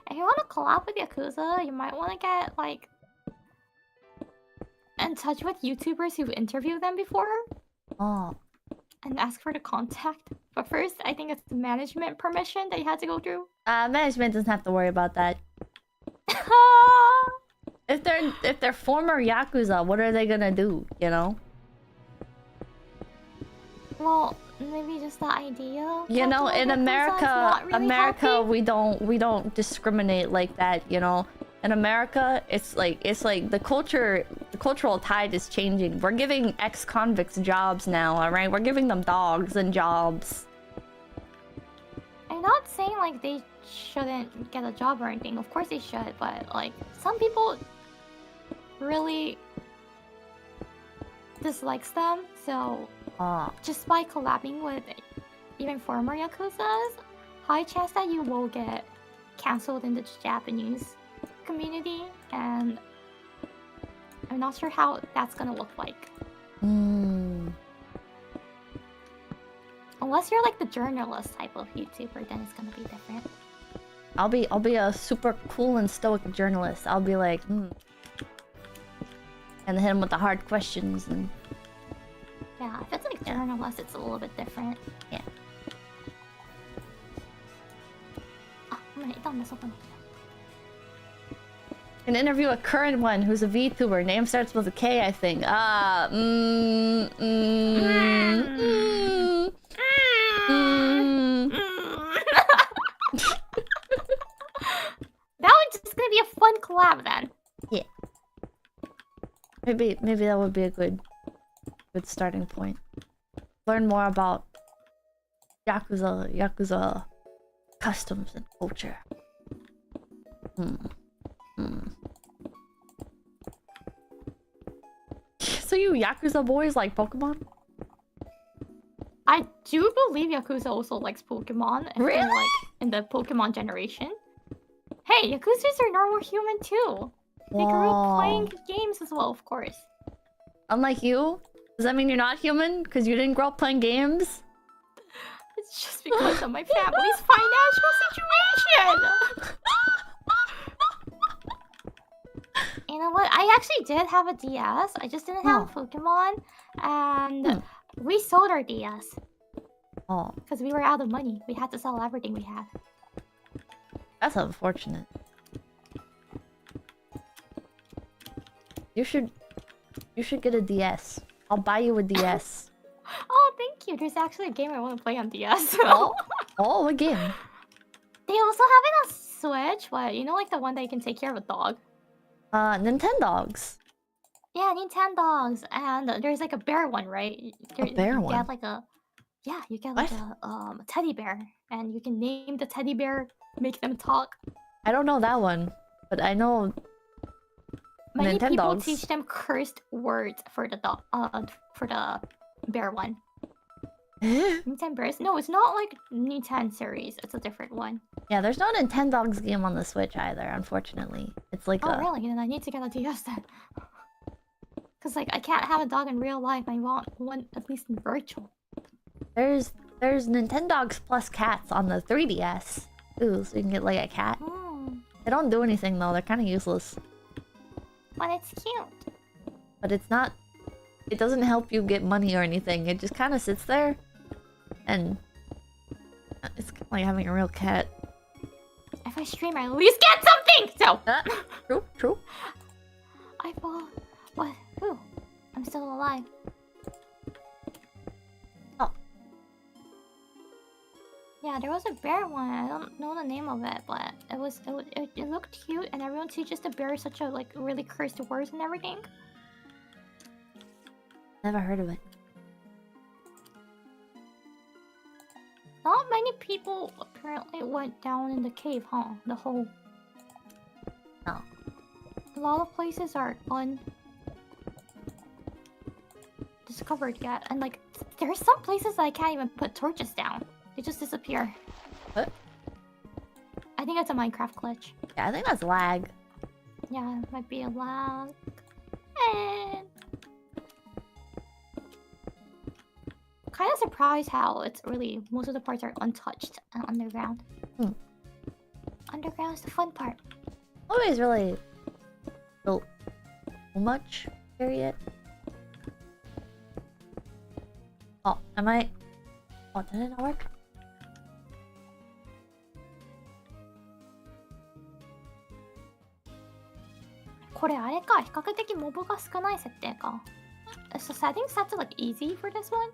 Speaker 2: If you want to collab with Yakuza, you might want to get like in touch with YouTubers who've interviewed them before.
Speaker 1: Oh.
Speaker 2: And ask for the contact. But first, I think it's the management permission that you had to go through.
Speaker 1: Management doesn't have to worry about that. If they're former Yakuza, what are they gonna do, you know?
Speaker 2: Well, maybe just the idea.
Speaker 1: You know, in America,
Speaker 2: really
Speaker 1: we don't discriminate like that, you know. In America, it's like the cultural tide is changing. We're giving ex-convicts jobs now, alright? We're giving them dogs and jobs.
Speaker 2: I'm not saying like they shouldn't get a job or anything. Of course they should, but like some people really dislikes them, so just by collabing with even former Yakuzas, high chance that you will get cancelled in the Japanese community, and I'm not sure how that's gonna look like. Unless you're like the journalist type of YouTuber, then it's gonna be different.
Speaker 1: I'll be a super cool and stoic journalist. I'll be like, and hit him with the hard questions and...
Speaker 2: Yeah, if it's like journalist, it's a little bit different.
Speaker 1: Yeah. Can interview a current one who's a VTuber. Name starts with a K, I think. That
Speaker 2: one's just gonna be a fun collab then.
Speaker 1: Yeah. Maybe that would be a good starting point. Learn more about Yakuza customs and culture. So you Yakuza boys like Pokemon?
Speaker 2: I do believe Yakuza also likes Pokemon.
Speaker 1: Really?
Speaker 2: Like in the Pokemon generation. Hey, Yakuzas are normal human too. They grew up playing games as well, of course.
Speaker 1: Unlike you? Does that mean you're not human? Because you didn't grow up playing games?
Speaker 2: It's just because of my family's financial situation! You know what? I actually did have a DS. I just didn't have Pokemon. And we sold our DS. Because we were out of money. We had to sell everything we had.
Speaker 1: That's unfortunate. You should get a DS. I'll buy you a DS.
Speaker 2: Oh, thank you. There's actually a game I want to play on DS.
Speaker 1: Oh, what game?
Speaker 2: They also have it on Switch, but you know, like the one that you can take care of a dog.
Speaker 1: Nintendogs.
Speaker 2: Yeah, Nintendogs, and there's like a bear one, right?
Speaker 1: A bear one.
Speaker 2: You get like a teddy bear, and you can name the teddy bear, make them talk.
Speaker 1: I don't know that one, but I know.
Speaker 2: Many people
Speaker 1: Nintendogs.
Speaker 2: teach them cursed words for the dog, for the bear one. Nintendo Bears? No, it's not like Nintendo series. It's a different one.
Speaker 1: Yeah, there's no Nintendogs game on the Switch either, unfortunately. It's like
Speaker 2: really? Then I need to get a DS then. Cause like I can't have a dog in real life. I want one at least in virtual.
Speaker 1: There's Nintendogs plus cats on the 3DS. Ooh, so you can get like a cat. They don't do anything though. They're kind of useless.
Speaker 2: But it's cute.
Speaker 1: But it's not. It doesn't help you get money or anything. It just kind of sits there, and it's kind of like having a real cat.
Speaker 2: If I stream, I at least get something. So
Speaker 1: true.
Speaker 2: I fall. What? Ooh, I'm still alive.
Speaker 1: Oh.
Speaker 2: Yeah, there was a bear one. I don't know the name of it, but it looked cute, and everyone teaches the bear such a like really cursed words and everything.
Speaker 1: Never heard of it.
Speaker 2: Not many people apparently went down in the cave, huh? The hole.
Speaker 1: No.
Speaker 2: A lot of places are undiscovered yet, and like there's some places that I can't even put torches down. They just disappear.
Speaker 1: What?
Speaker 2: I think it's a Minecraft glitch.
Speaker 1: Yeah, I think that's lag.
Speaker 2: Yeah, it might be a lag. And kind of surprised how it's really most of the parts are untouched and underground. Underground is the fun part.
Speaker 1: Nobody's really built so much here yet. Oh, am I? Oh, did it not work?
Speaker 2: これあれか、比較的モブが少ない設定か。So settings set to like easy for this one?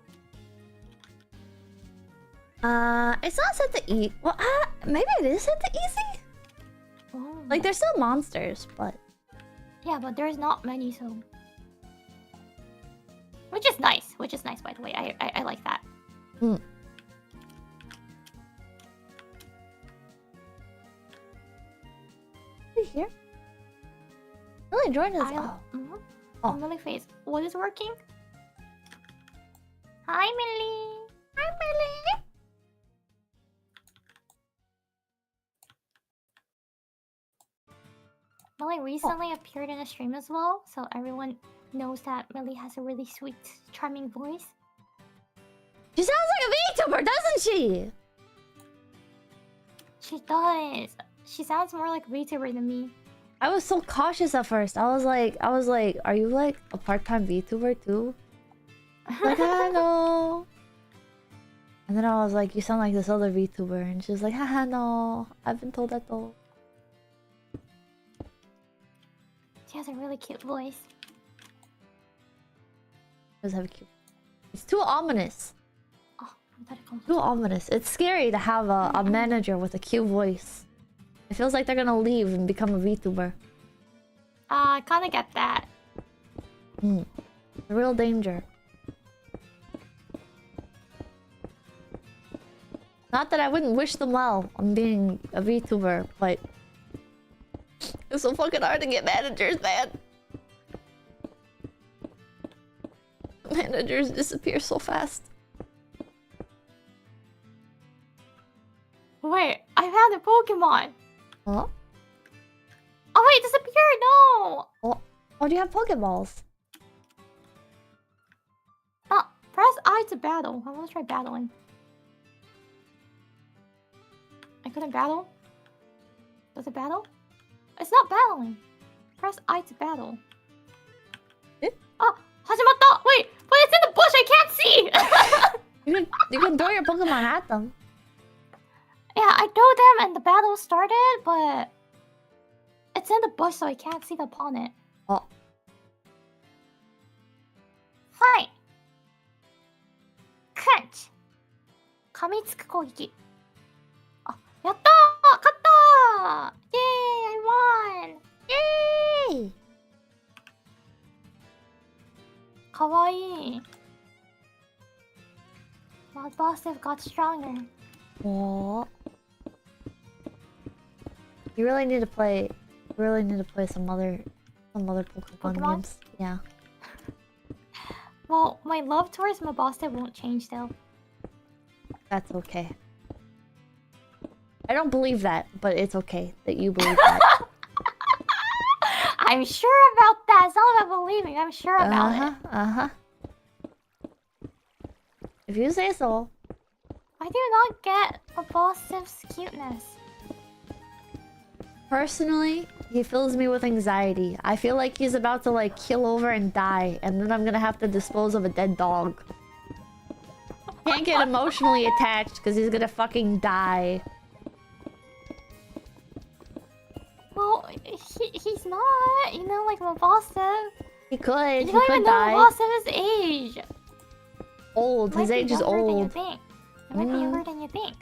Speaker 1: It's not set to eat. Well, maybe it is set to easy.
Speaker 2: Oh.
Speaker 1: Like, there's still monsters, but
Speaker 2: Yeah, but there's not many, so. Which is nice. Which is nice, by the way. I like that.
Speaker 1: Hmm. Are you here? Really enjoying this. Oh.
Speaker 2: Oh, Millie face. What is working? Hi, Millie. Hi, Millie. Millie recently appeared in a stream as well, so everyone knows that Millie has a really sweet, charming voice.
Speaker 1: She sounds like a VTuber, doesn't she?
Speaker 2: She does. She sounds more like a VTuber than me.
Speaker 1: I was so cautious at first. I was like, are you like a part-time VTuber too? Like, I know. And then I was like, you sound like this other VTuber, and she was like, haha, no, I've been told that though.
Speaker 2: She has a really cute voice.
Speaker 1: Does have a cute. It's too ominous.
Speaker 2: Oh, I thought it comes.
Speaker 1: Too ominous. It's scary to have a manager with a cute voice. It feels like they're gonna leave and become a VTuber.
Speaker 2: I kinda get that.
Speaker 1: A real danger. Not that I wouldn't wish them well on being a VTuber, but it's so fucking hard to get managers, man. Managers disappear so fast.
Speaker 2: Wait, I found a Pokemon.
Speaker 1: Huh?
Speaker 2: Oh wait, it disappeared. No.
Speaker 1: Oh, do you have Pokeballs?
Speaker 2: Press I to battle. I want to try battling. I couldn't battle. Does it battle? It's not battling. Press I to battle. Oh, 始まった. Wait, but it's in the bush. I can't see.
Speaker 1: You can throw your Pokemon at them.
Speaker 2: Yeah, I threw them and the battle started, but it's in the bush, so I can't see the opponent.
Speaker 1: Oh.
Speaker 2: Fine. Crunch. 噛みつく攻撃. あ、やったー! 勝ったー! Yay! I won!
Speaker 1: Yay!
Speaker 2: かわいい. My boss have got stronger.
Speaker 1: Oh. You really need to play. You really need to play some other Pokemon games. Yeah.
Speaker 2: Well, my love towards Mabasta won't change though.
Speaker 1: That's okay. I don't believe that, but it's okay that you believe that.
Speaker 2: I'm sure about that. It's not about believing. I'm sure about it.
Speaker 1: If you say so.
Speaker 2: I do not get Mabasta's cuteness.
Speaker 1: Personally, he fills me with anxiety. I feel like he's about to like kill over and die, and then I'm gonna have to dispose of a dead dog. Can't get emotionally attached because he's gonna fucking die.
Speaker 2: Well, he's not, you know, like Mabasta.
Speaker 1: He could.
Speaker 2: You don't even know Mabasta's age.
Speaker 1: Old. His age is old.
Speaker 2: Than you think. It might be younger than you think.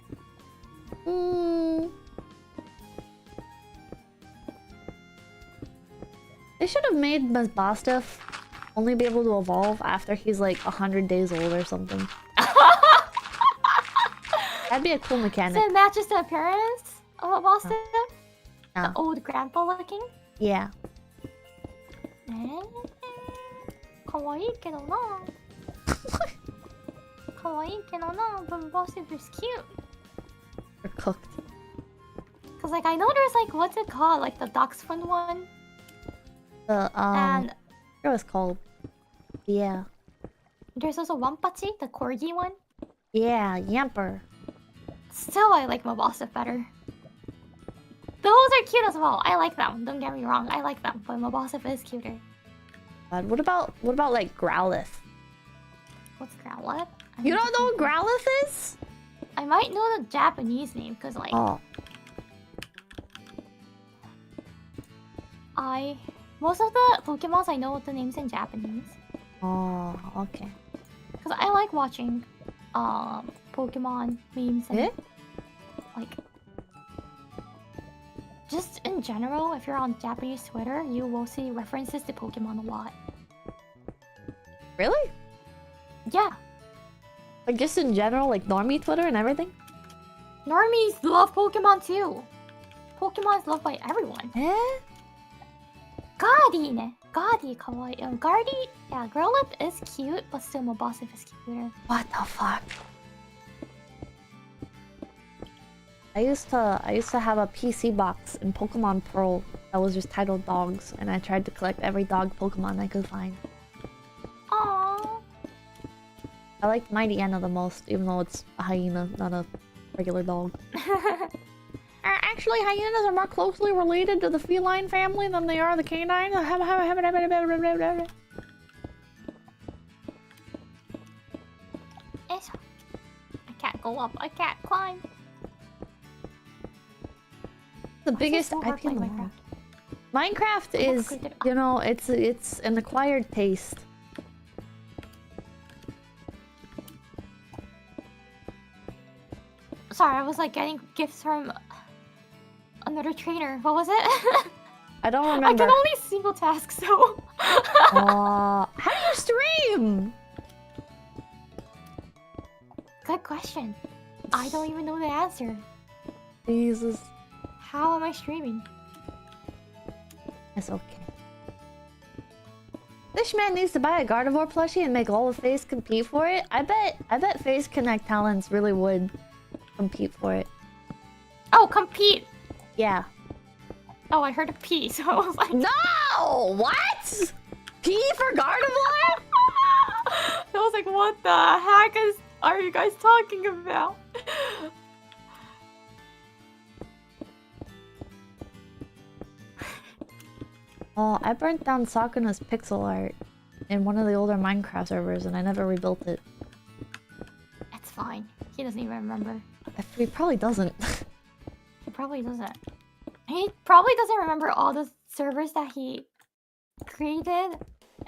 Speaker 1: They should have made Mabasta only be able to evolve after he's like 100 days old or something. That'd be a cool mechanic.
Speaker 2: So it matches the appearance of Mabasta?
Speaker 1: Yeah.
Speaker 2: The old grandpa looking?
Speaker 1: Yeah.
Speaker 2: かわいいけどな。かわいいけどな。But Mabasta is cute.
Speaker 1: They're cooked.
Speaker 2: Cause like I know there's like what's it called? Like the Dachshund one?
Speaker 1: The
Speaker 2: and
Speaker 1: what was called? Yeah.
Speaker 2: There's also Wampachi, the corgi one.
Speaker 1: Yeah, Yamper.
Speaker 2: Still, I like Mabasta better. Those are cute as well. I like them. Don't get me wrong. I like them, but Mabasta is cuter.
Speaker 1: God, what about like Growlithe?
Speaker 2: What's Growlithe?
Speaker 1: You don't know what Growlithe is?
Speaker 2: I might know the Japanese name because like
Speaker 1: Oh.
Speaker 2: most of the Pokemons I know the names in Japanese.
Speaker 1: Oh, okay.
Speaker 2: Because I like watching Pokemon memes and like just in general, if you're on Japanese Twitter, you will see references to Pokemon a lot.
Speaker 1: Really?
Speaker 2: Yeah.
Speaker 1: Like just in general, like normie Twitter and everything?
Speaker 2: Normies love Pokemon too. Pokemon is loved by everyone. Gardy ne. Gardy kawaii. Gardy, yeah, Growlithe is cute, but still Mabosif is cuter.
Speaker 1: What the fuck? I used to have a PC box in Pokemon Pearl that was just titled dogs, and I tried to collect every dog Pokemon I could find.
Speaker 2: Aww.
Speaker 1: I liked Mighty Anna the most, even though it's a hyena, not a regular dog. Actually, hyenas are more closely related to the feline family than they are the canines.
Speaker 2: I can't go up. I can't climb.
Speaker 1: The biggest IP in the world. Minecraft is, you know, it's an acquired taste.
Speaker 2: Sorry, I was like getting gifts from another trainer. What was it?
Speaker 1: I don't remember.
Speaker 2: I can only single task, so.
Speaker 1: How do you stream?
Speaker 2: Good question. I don't even know the answer.
Speaker 1: Jesus.
Speaker 2: How am I streaming?
Speaker 1: It's okay. This man needs to buy a Gardevoir plushie and make all of FaZe compete for it. I bet FaZe Connect talents really would compete for it.
Speaker 2: Oh, compete!
Speaker 1: Yeah.
Speaker 2: Oh, I heard a P, so I was like...
Speaker 1: No! What? P for Gardevoir?
Speaker 2: I was like, what the heck are you guys talking about?
Speaker 1: Oh, I burnt down Sakuna's pixel art in one of the older Minecraft servers and I never rebuilt it.
Speaker 2: It's fine. He doesn't even remember.
Speaker 1: He probably doesn't.
Speaker 2: He probably doesn't. He probably doesn't remember all the servers that he created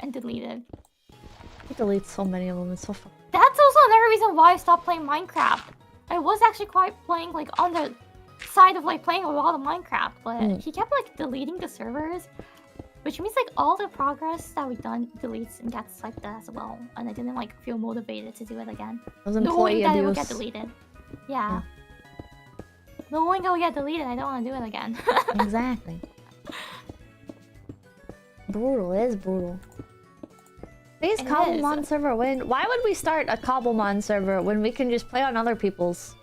Speaker 2: and deleted.
Speaker 1: He deletes so many of them, it's so fucking...
Speaker 2: That's also another reason why I stopped playing Minecraft. I was actually quite playing like on the side of like playing a lot of Minecraft, but he kept like deleting the servers. Which means like all the progress that we done deletes and gets like that as well. And I didn't like feel motivated to do it again.
Speaker 1: Knowing
Speaker 2: that it would get deleted. Yeah. Knowing it would get deleted, I don't want to do it again.
Speaker 1: Exactly. Brutal, it is brutal. Please Cobblemon server win. Why would we start a Cobblemon server when we can just play on other people's?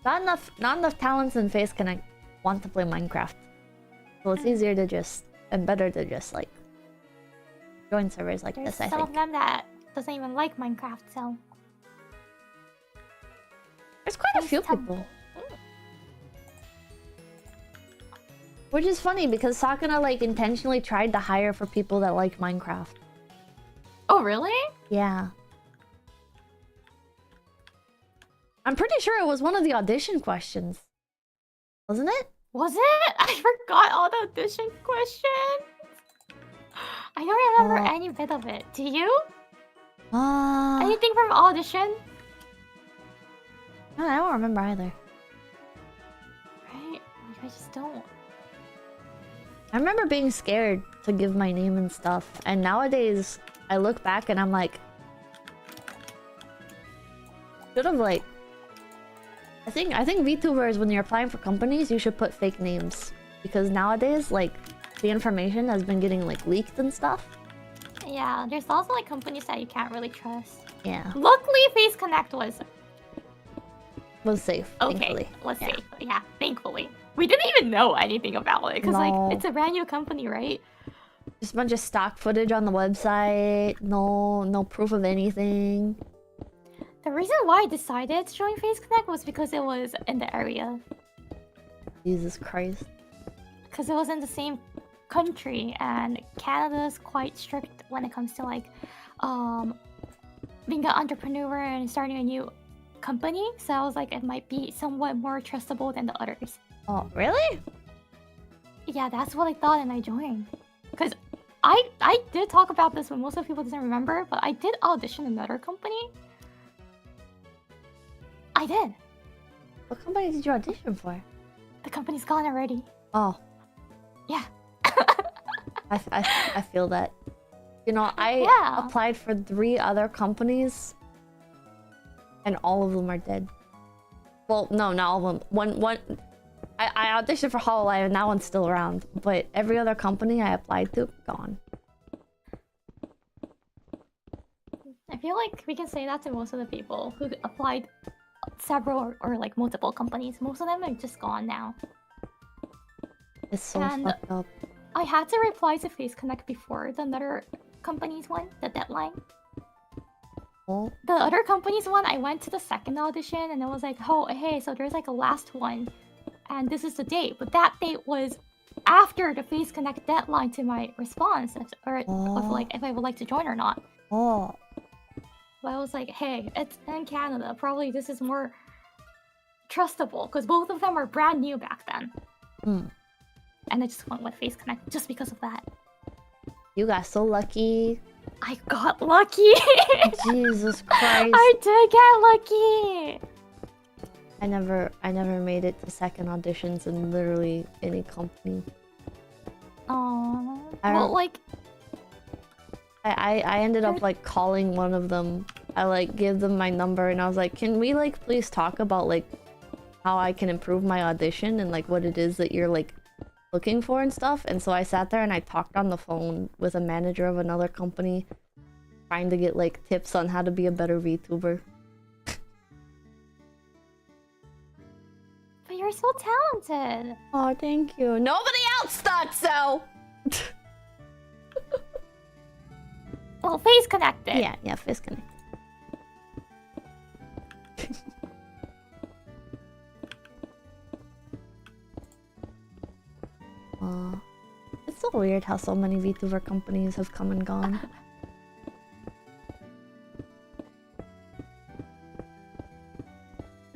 Speaker 1: Not enough talents in FaZe Connect want to play Minecraft. So it's easier to just, and better to just like join servers like this, I think.
Speaker 2: Some of them that doesn't even like Minecraft, so...
Speaker 1: There's quite a few people. Which is funny because Sakuna like intentionally tried to hire for people that like Minecraft.
Speaker 2: Oh, really?
Speaker 1: Yeah. I'm pretty sure it was one of the audition questions. Wasn't it?
Speaker 2: Was it? I forgot all the audition questions. I don't remember any bit of it. Do you? Anything from audition?
Speaker 1: No, I don't remember either.
Speaker 2: Right? I just don't.
Speaker 1: I remember being scared to give my name and stuff. And nowadays, I look back and I'm like... Should have like... I think VTubers, when you're applying for companies, you should put fake names. Because nowadays, like, the information has been getting, like, leaked and stuff.
Speaker 2: Yeah, there's also, like, companies that you can't really trust.
Speaker 1: Yeah.
Speaker 2: Luckily, FaZe Connect was
Speaker 1: safe, thankfully.
Speaker 2: Was safe. Yeah, thankfully. We didn't even know anything about it, because, like, it's a brand new company, right?
Speaker 1: Just a bunch of stock footage on the website. No proof of anything.
Speaker 2: The reason why I decided to join FaZe Connect was because it was in the area.
Speaker 1: Jesus Christ.
Speaker 2: Because it was in the same country, and Canada's quite strict when it comes to like being an entrepreneur and starting a new company. So I was like, it might be somewhat more trustable than the others.
Speaker 1: Oh, really?
Speaker 2: Yeah, that's what I thought, and I joined. Because I did talk about this, but most of the people doesn't remember, but I did audition another company. I did.
Speaker 1: What company did you audition for?
Speaker 2: The company's gone already.
Speaker 1: Oh.
Speaker 2: Yeah.
Speaker 1: I feel that. You know, I applied for 3 other companies, and all of them are dead. Well, no, not all of them. I auditioned for Hololive, and that one's still around. But every other company I applied to, gone.
Speaker 2: I feel like we can say that to most of the people who applied several or like multiple companies. Most of them are just gone now.
Speaker 1: It's so fucked up.
Speaker 2: I had to reply to Face Connect before the other company's one, the deadline.
Speaker 1: Oh.
Speaker 2: The other company's one, I went to the second audition and it was like, oh, hey, so there's like a last one. And this is the date. But that date was after the Face Connect deadline to my response. Of like, if I would like to join or not.
Speaker 1: Oh.
Speaker 2: But I was like, hey, it's in Canada. Probably this is more trustable. Because both of them were brand new back then. And I just went with Face Connect just because of that.
Speaker 1: You got so lucky.
Speaker 2: I got lucky.
Speaker 1: Jesus Christ.
Speaker 2: I did get lucky.
Speaker 1: I never made it to second auditions in literally any company.
Speaker 2: Oh. Well, like...
Speaker 1: I ended up like calling one of them. I like gave them my number and I was like, can we like please talk about like how I can improve my audition and like what it is that you're like looking for and stuff. And so I sat there and I talked on the phone with a manager of another company trying to get like tips on how to be a better VTuber.
Speaker 2: But you're so talented.
Speaker 1: Oh, thank you. Nobody else thought so.
Speaker 2: Well, Face Connected.
Speaker 1: Yeah, Face Connected. It's so weird how so many VTuber companies have come and gone.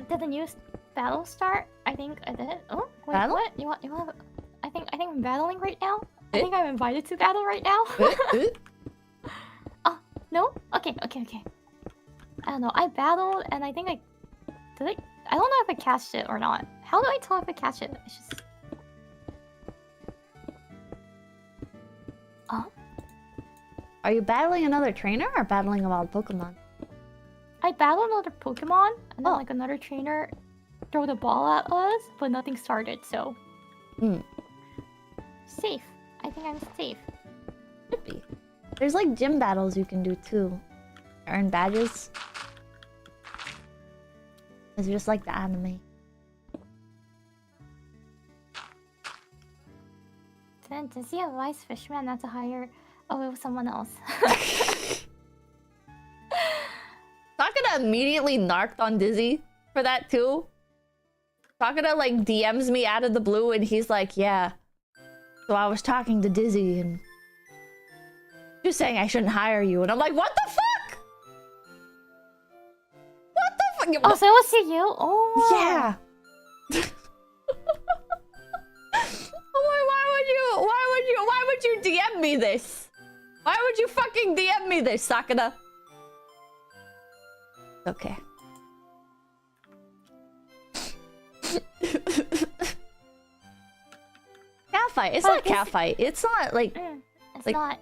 Speaker 2: Did the new battle start? I think I did. Oh, wait,
Speaker 1: battle?
Speaker 2: what? You want? I think I'm battling right now. I think I'm invited to battle right now. Oh, no? Okay. I don't know. I battled and I think I don't know if I catched it or not. How do I tell if I catch it? It's just...
Speaker 1: Are you battling another trainer or battling a wild Pokemon?
Speaker 2: I battled another Pokemon and then like another trainer throw the ball at us, but nothing started, so... Safe. I think I'm safe.
Speaker 1: Should be. There's like gym battles you can do too. Earn badges. It's just like the anime.
Speaker 2: Then does he advise Fishman not to hire someone else?
Speaker 1: Sakura immediately narked on Dizzy for that too. Sakura like DMs me out of the blue and he's like, yeah. So I was talking to Dizzy and just saying I shouldn't hire you. And I'm like, what the fuck? What the fuck?
Speaker 2: Oh, so it was to you? Oh.
Speaker 1: Yeah. Why would you DM me this? Why would you fucking DM me this, Sakura? Okay. Cat fight. It's not cat fight. It's not like
Speaker 2: it's not.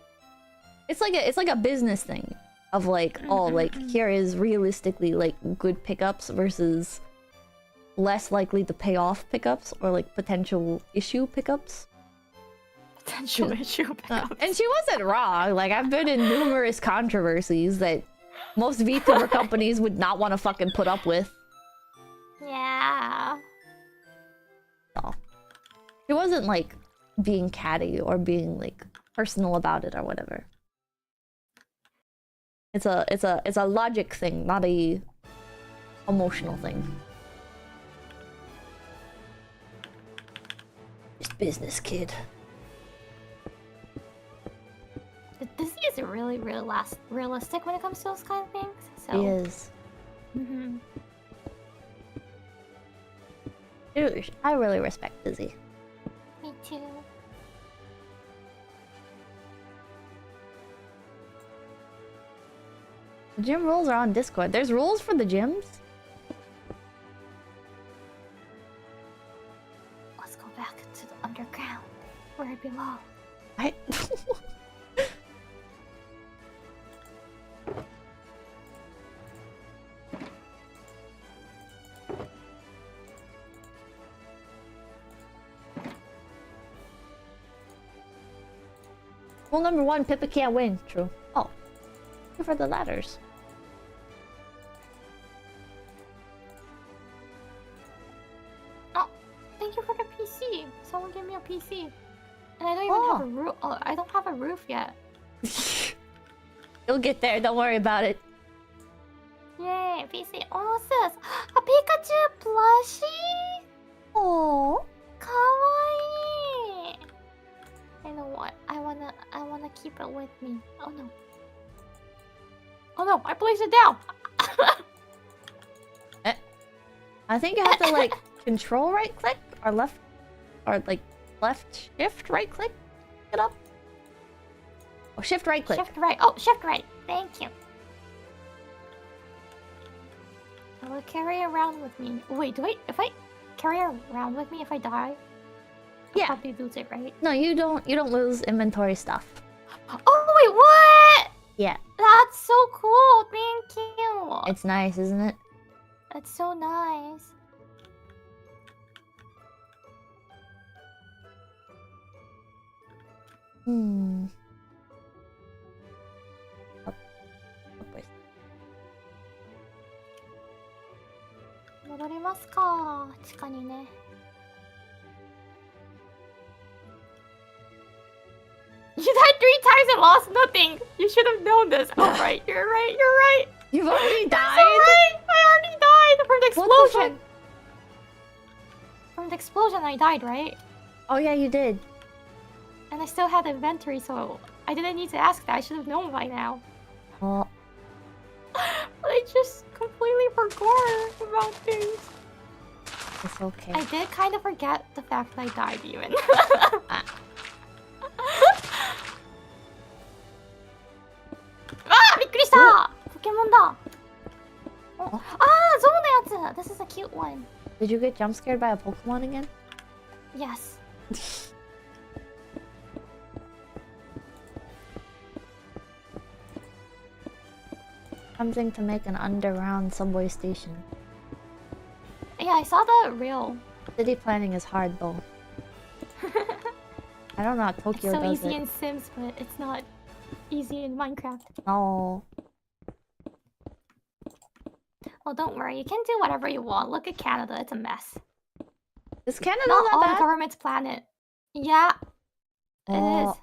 Speaker 1: It's like a business thing of like here is realistically like good pickups versus less likely to pay off pickups or like potential issue pickups.
Speaker 2: Potential issue pickups.
Speaker 1: And she wasn't wrong. Like I've been in numerous controversies that most VTuber companies would not want to fucking put up with.
Speaker 2: Yeah.
Speaker 1: So she wasn't like being catty or being like personal about it or whatever. It's a logic thing, not a emotional thing. Just business, kid.
Speaker 2: Dizzy is really realistic when it comes to those kind of things. So.
Speaker 1: He is.
Speaker 2: Mm-hmm.
Speaker 1: Dude, I really respect Dizzy.
Speaker 2: Me too.
Speaker 1: The gym rules are on Discord. There's rules for the gyms?
Speaker 2: Let's go back to the underground, where I belong.
Speaker 1: I... Rule number 1, Pippa can't win. True. Oh. Good for the ladders.
Speaker 2: Oh, thank you for the PC. Someone gave me a PC. And I don't even have a roof. Oh, I don't have a roof yet.
Speaker 1: You'll get there, don't worry about it.
Speaker 2: Yay, PC. Oh, sis. A Pikachu plushie?
Speaker 1: Oh.
Speaker 2: Kawaii. You know what? I wanna keep it with me. Oh no. Oh no, I placed it down.
Speaker 1: I think you have to like control right click or left shift right click it up. Or shift right click.
Speaker 2: Shift right. Oh, shift right. Thank you. I will carry around with me. Wait, if I carry around with me if I die?
Speaker 1: Yeah.
Speaker 2: I'll probably lose it, right?
Speaker 1: No, you don't lose inventory stuff.
Speaker 2: Oh wait, what?
Speaker 1: Yeah.
Speaker 2: That's so cool. Thank you.
Speaker 1: It's nice, isn't it?
Speaker 2: It's so nice.
Speaker 1: Hmm. Oh. Boy.
Speaker 2: 戻りますか。地下にね。You died 3 times and lost nothing. You should have known this. Oh, right. You're right.
Speaker 1: You've already died?
Speaker 2: That's right. I already died from the explosion. From the explosion, I died, right?
Speaker 1: Oh yeah, you did.
Speaker 2: And I still had inventory, so I didn't need to ask that. I should have known by now.
Speaker 1: Oh.
Speaker 2: But I just completely forgot about things.
Speaker 1: It's okay.
Speaker 2: I did kind of forget the fact that I died even. Ah! びっくりした! Pokemon だ! Oh. Ah! ゾウのやつ! This is a cute one.
Speaker 1: Did you get jump scared by a Pokemon again?
Speaker 2: Yes.
Speaker 1: Something to make an underground subway station.
Speaker 2: Yeah, I saw the reel.
Speaker 1: City planning is hard though. I don't know how Tokyo
Speaker 2: It's so
Speaker 1: does
Speaker 2: easy
Speaker 1: it.
Speaker 2: in Sims, but it's not easy in Minecraft.
Speaker 1: No.
Speaker 2: Well, don't worry. You can do whatever you want. Look at Canada. It's a mess.
Speaker 1: Is Canada
Speaker 2: Not
Speaker 1: that
Speaker 2: all
Speaker 1: bad?
Speaker 2: the government's planet. Yeah. It is.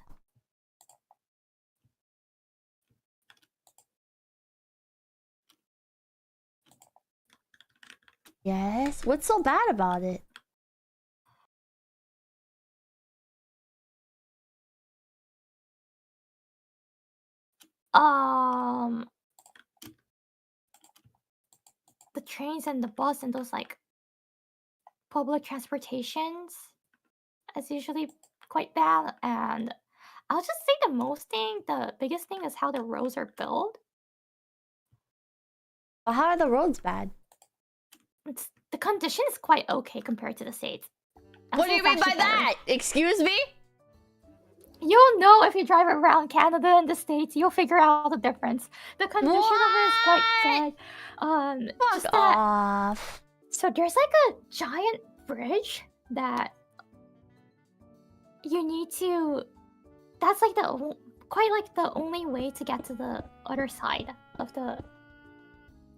Speaker 1: Yes? What's so bad about it?
Speaker 2: The trains and the bus and those like public transportations is usually quite bad, and I'll just say the biggest thing is how the roads are built.
Speaker 1: But how are the roads bad?
Speaker 2: The condition is quite okay compared to the States.
Speaker 1: What do you mean by that? Excuse me?
Speaker 2: You'll know if you drive around Canada and the States. You'll figure out the difference. The condition of it is quite good.
Speaker 1: Fuck off.
Speaker 2: So there's like a giant bridge that you need to. That's like quite like the only way to get to the other side of the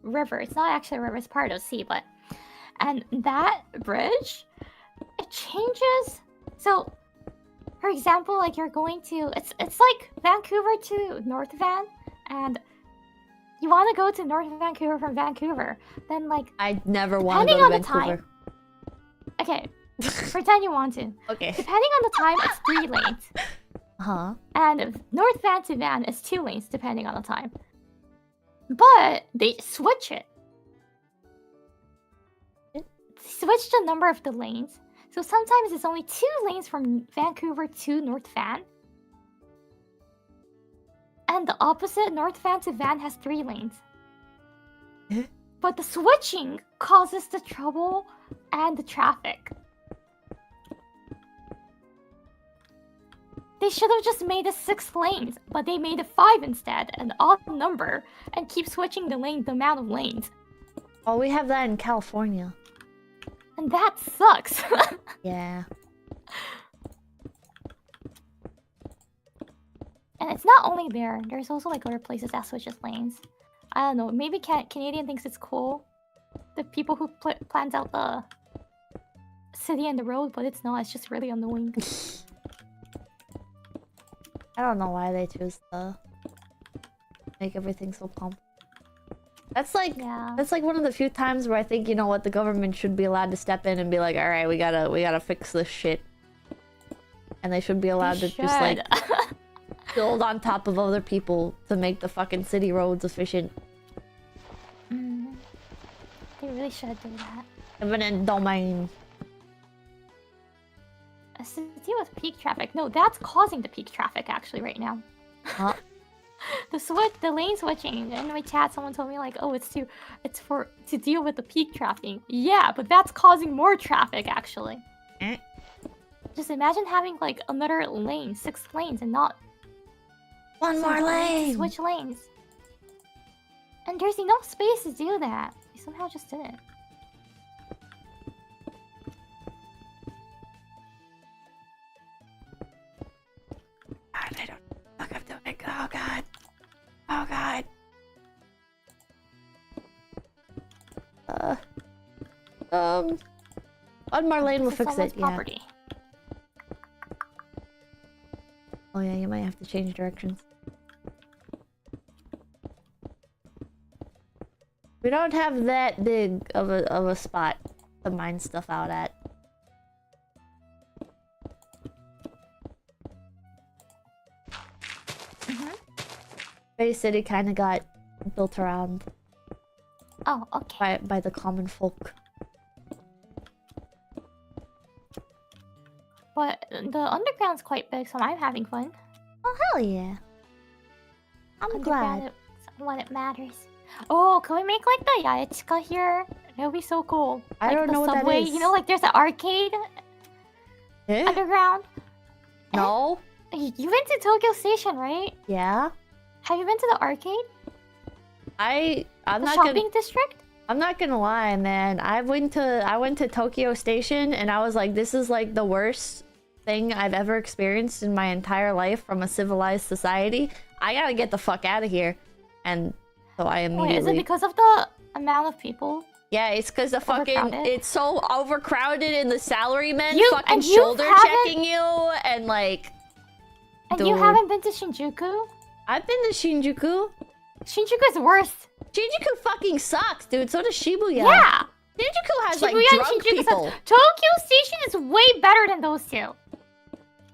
Speaker 2: river. It's not actually a river; it's part of the sea. And that bridge, it changes. So, for example, like you're going to, it's like Vancouver to North Van, and you want to go to North Vancouver from Vancouver. Then like
Speaker 1: I never want to go to Vancouver.
Speaker 2: Okay, pretend you want to.
Speaker 1: Okay.
Speaker 2: Depending on the time, it's 3 lanes.
Speaker 1: Uh-huh.
Speaker 2: And north van to van is 2 lanes depending on the time. But they switch it. Switch the number of the lanes. So sometimes it's only 2 lanes from Vancouver to North Van. And the opposite, North Van to Van, has 3 lanes. But the switching causes the trouble and the traffic. They should have just made it 6 lanes, but they made it 5 instead, an odd number, and keep switching the amount of lanes.
Speaker 1: Oh, we have that in California.
Speaker 2: And that sucks.
Speaker 1: Yeah.
Speaker 2: And it's not only there. There's also like other places that switches lanes. I don't know. Maybe Canadian thinks it's cool. The people who plans out the city and the road, but it's not. It's just really annoying.
Speaker 1: I don't know why they choose to make everything so complicated. That's like one of the few times where I think, you know what, the government should be allowed to step in and be like, all right, we gotta fix this shit. And they should be allowed to just like build on top of other people to make the fucking city roads efficient.
Speaker 2: They really should do that.
Speaker 1: Eminent domain.
Speaker 2: A city with peak traffic. No, that's causing the peak traffic actually right now.
Speaker 1: Huh?
Speaker 2: The lane switching. In my chat, someone told me like, oh, it's to deal with the peak traffic. Yeah, but that's causing more traffic actually. Just imagine having like another lane, 6 lanes, and not
Speaker 1: one more lane.
Speaker 2: Switch lanes. And there's enough space to do that. They somehow just did it.
Speaker 1: God, I don't fuck I'm doing. Oh god. Oh god. One more lane will fix it. Yeah.
Speaker 2: Property.
Speaker 1: Oh yeah, you might have to change directions. We don't have that big of a spot to mine stuff out at. Bay City kind of got built around.
Speaker 2: Oh, okay.
Speaker 1: By the common folk.
Speaker 2: But the underground's quite big, so I'm having fun.
Speaker 1: Oh hell yeah! I'm glad.
Speaker 2: What it matters. Oh, can we make like the 𝐏𝐻𝐿𝐴 here? That would be so cool.
Speaker 1: I don't know what that is.
Speaker 2: You know, like there's an arcade underground.
Speaker 1: No.
Speaker 2: You've been to Tokyo Station, right?
Speaker 1: Yeah.
Speaker 2: Have you been to the arcade?
Speaker 1: I'm
Speaker 2: the
Speaker 1: not
Speaker 2: shopping district?
Speaker 1: I'm not gonna lie, man. I went to Tokyo Station and I was like, this is like the worst thing I've ever experienced in my entire life from a civilized society. I gotta get the fuck out of here. And so I immediately...
Speaker 2: Wait, is it because of the amount of people?
Speaker 1: Yeah, it's because the fucking... It's so overcrowded and the salarymen fucking
Speaker 2: you
Speaker 1: shoulder checking you and like...
Speaker 2: And you haven't been to Shinjuku?
Speaker 1: I've been to Shinjuku.
Speaker 2: Shinjuku is worse.
Speaker 1: Shinjuku fucking sucks, dude. So does Shibuya.
Speaker 2: Yeah.
Speaker 1: Shinjuku has
Speaker 2: Shibuya
Speaker 1: like
Speaker 2: and
Speaker 1: drunk
Speaker 2: Shinjuku
Speaker 1: people.
Speaker 2: Tokyo Station is way better than those two.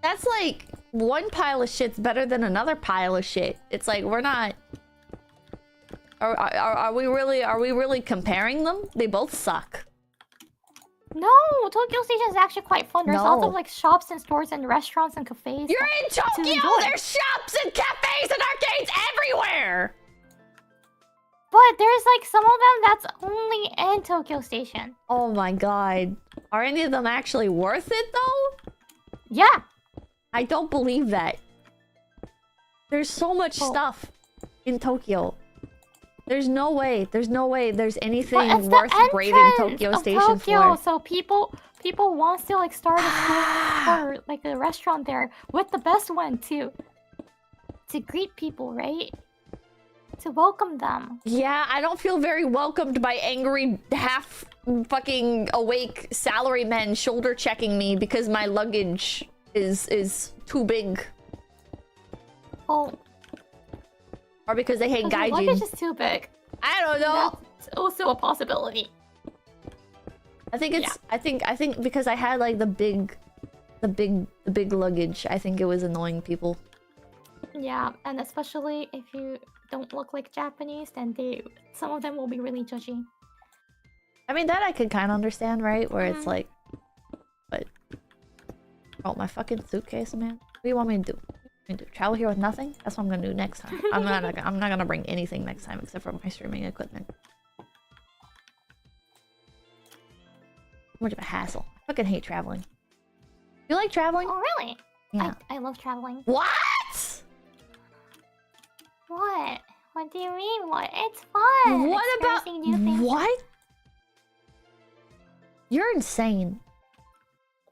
Speaker 1: That's like one pile of shit's better than another pile of shit. It's like we're not. Are we really comparing them? They both suck.
Speaker 2: No, Tokyo Station is actually quite fun. There's lots of like shops and stores and restaurants and cafes.
Speaker 1: You're in Tokyo! There's shops and cafes and arcades everywhere!
Speaker 2: But there's like some of them that's only in Tokyo Station.
Speaker 1: Oh my god. Are any of them actually worth it though?
Speaker 2: Yeah.
Speaker 1: I don't believe that. There's so much stuff in Tokyo. There's no way there's anything worth braving Tokyo Station for.
Speaker 2: So people wants to like start a store or like a restaurant there with the best one to greet people, right? To welcome them.
Speaker 1: Yeah, I don't feel very welcomed by angry half fucking awake salarymen shoulder checking me because my luggage is too big.
Speaker 2: Oh.
Speaker 1: Or because they hate gaijin.
Speaker 2: Luggage is too big.
Speaker 1: I don't know.
Speaker 2: That's also a possibility.
Speaker 1: I think it's I think because I had like the big the big luggage. I think it was annoying people.
Speaker 2: Yeah, and especially if you don't look like Japanese, then some of them will be really judgy.
Speaker 1: I mean, that I could kind of understand, right? Where it's like, but oh, my fucking suitcase, man. What do you want me to do? Travel here with nothing? That's what I'm gonna do next time. I'm not gonna bring anything next time except for my streaming equipment. Much of a hassle. I fucking hate traveling. You like traveling?
Speaker 2: Oh, really?
Speaker 1: Yeah.
Speaker 2: I love traveling.
Speaker 1: What?
Speaker 2: What? What do you mean? What? It's fun.
Speaker 1: What about
Speaker 2: new things.
Speaker 1: what? You're insane.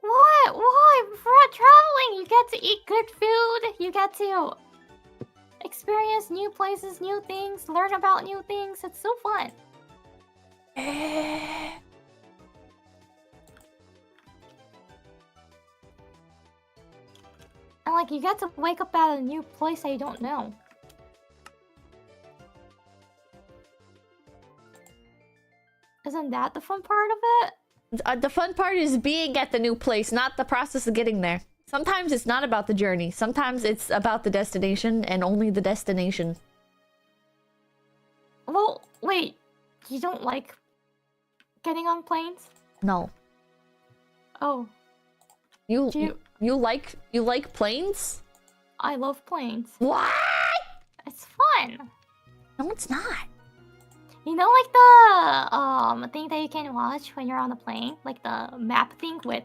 Speaker 2: What? Why? For traveling, you get to eat good food. You get to experience new places, new things, learn about new things. It's so fun. And like, you get to wake up at a new place that you don't know. Isn't that the fun part of it?
Speaker 1: The fun part is being at the new place, not the process of getting there. Sometimes it's not about the journey. Sometimes it's about the destination and only the destination.
Speaker 2: Well, wait. You don't like getting on planes?
Speaker 1: No.
Speaker 2: Oh.
Speaker 1: You like planes?
Speaker 2: I love planes.
Speaker 1: What?
Speaker 2: It's fun.
Speaker 1: No, it's not.
Speaker 2: You know, like the thing that you can watch when you're on a plane, like the map thing with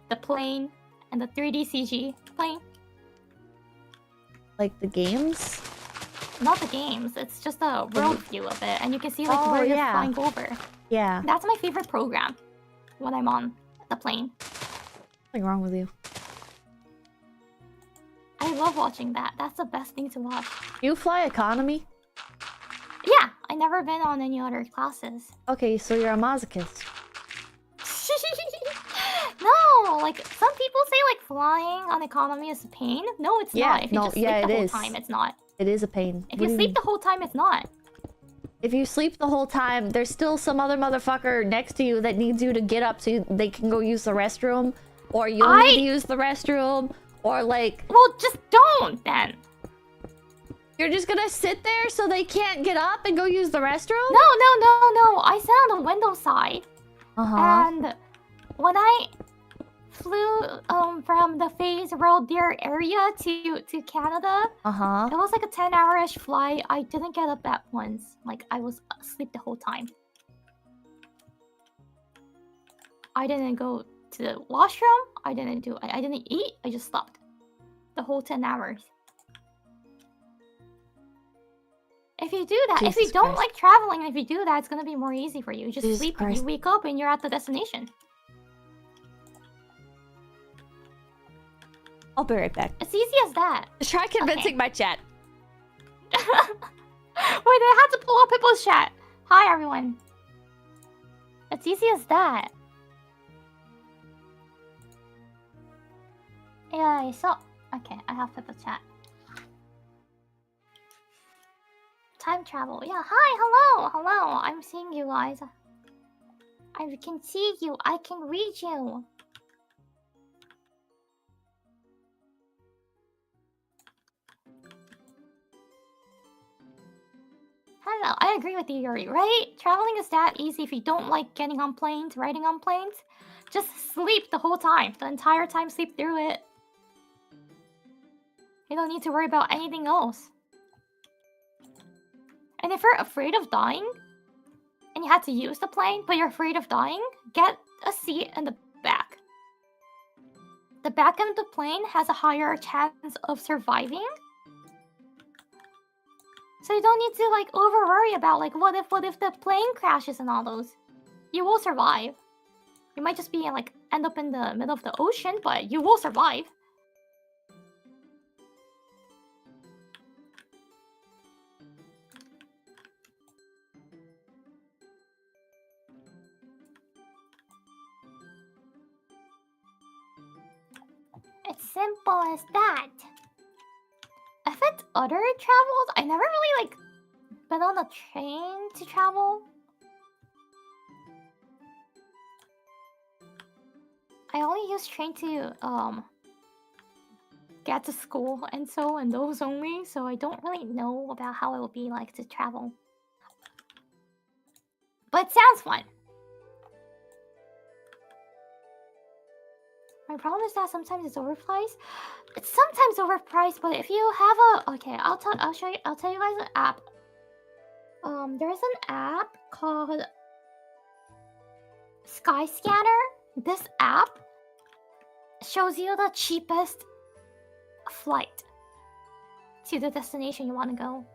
Speaker 2: the plane and the 3D CG plane.
Speaker 1: Like the games?
Speaker 2: Not the games. It's just a road view of it, and you can see like where you're flying over.
Speaker 1: Yeah.
Speaker 2: That's my favorite program when I'm on the plane.
Speaker 1: What's wrong with you?
Speaker 2: I love watching that. That's the best thing to watch.
Speaker 1: You fly economy?
Speaker 2: Yeah, I never been on any other classes.
Speaker 1: Okay, so you're a masochist.
Speaker 2: No, like some people say like flying on economy is a pain. No, it's not. If you just sleep the whole time, it's not.
Speaker 1: It is a pain.
Speaker 2: If you sleep the whole time, it's not.
Speaker 1: If you sleep the whole time, there's still some other motherfucker next to you that needs you to get up so they can go use the restroom. Or you'll need to use the restroom. Or like...
Speaker 2: Well, just don't then.
Speaker 1: You're just gonna sit there so they can't get up and go use the restroom?
Speaker 2: No. I sat on the window side. And when I flew from the Phase World Deer area to Canada, it was like a 10-hour-ish flight. I didn't get up at once. Like, I was asleep the whole time. I didn't go to the washroom. I didn't eat. I just slept the whole 10 hours. If you do that, if you don't like traveling, if you do that, it's gonna be more easy for you. You just sleep and you wake up and you're at the destination.
Speaker 1: I'll be right back.
Speaker 2: It's easy as that.
Speaker 1: Try convincing my chat.
Speaker 2: Wait, I had to pull up Hippo's chat. Hi, everyone. It's easy as that. Yeah, so... Okay, I have Hippo's chat. Time travel. Yeah, hi, hello. I'm seeing you guys. I can see you. I can read you. Hello. I agree with you, Yuri, right? Traveling is that easy if you don't like getting on planes, riding on planes. Just sleep the whole time. The entire time, sleep through it. You don't need to worry about anything else. And if you're afraid of dying, and you had to use the plane, but you're afraid of dying, get a seat in the back. The back of the plane has a higher chance of surviving. So you don't need to like over worry about like what if the plane crashes and all those. You will survive. You might just be like end up in the middle of the ocean, but you will survive. It's simple as that. If it's other travels, I never really like been on a train to travel. I only use train to get to school and those only, so I don't really know about how it will be like to travel. But it sounds fun. My problem is that sometimes it's overpriced. It's sometimes overpriced, but if you have a I'll tell you guys an app. There's an app called Skyscanner. This app shows you the cheapest flight to the destination you want to go.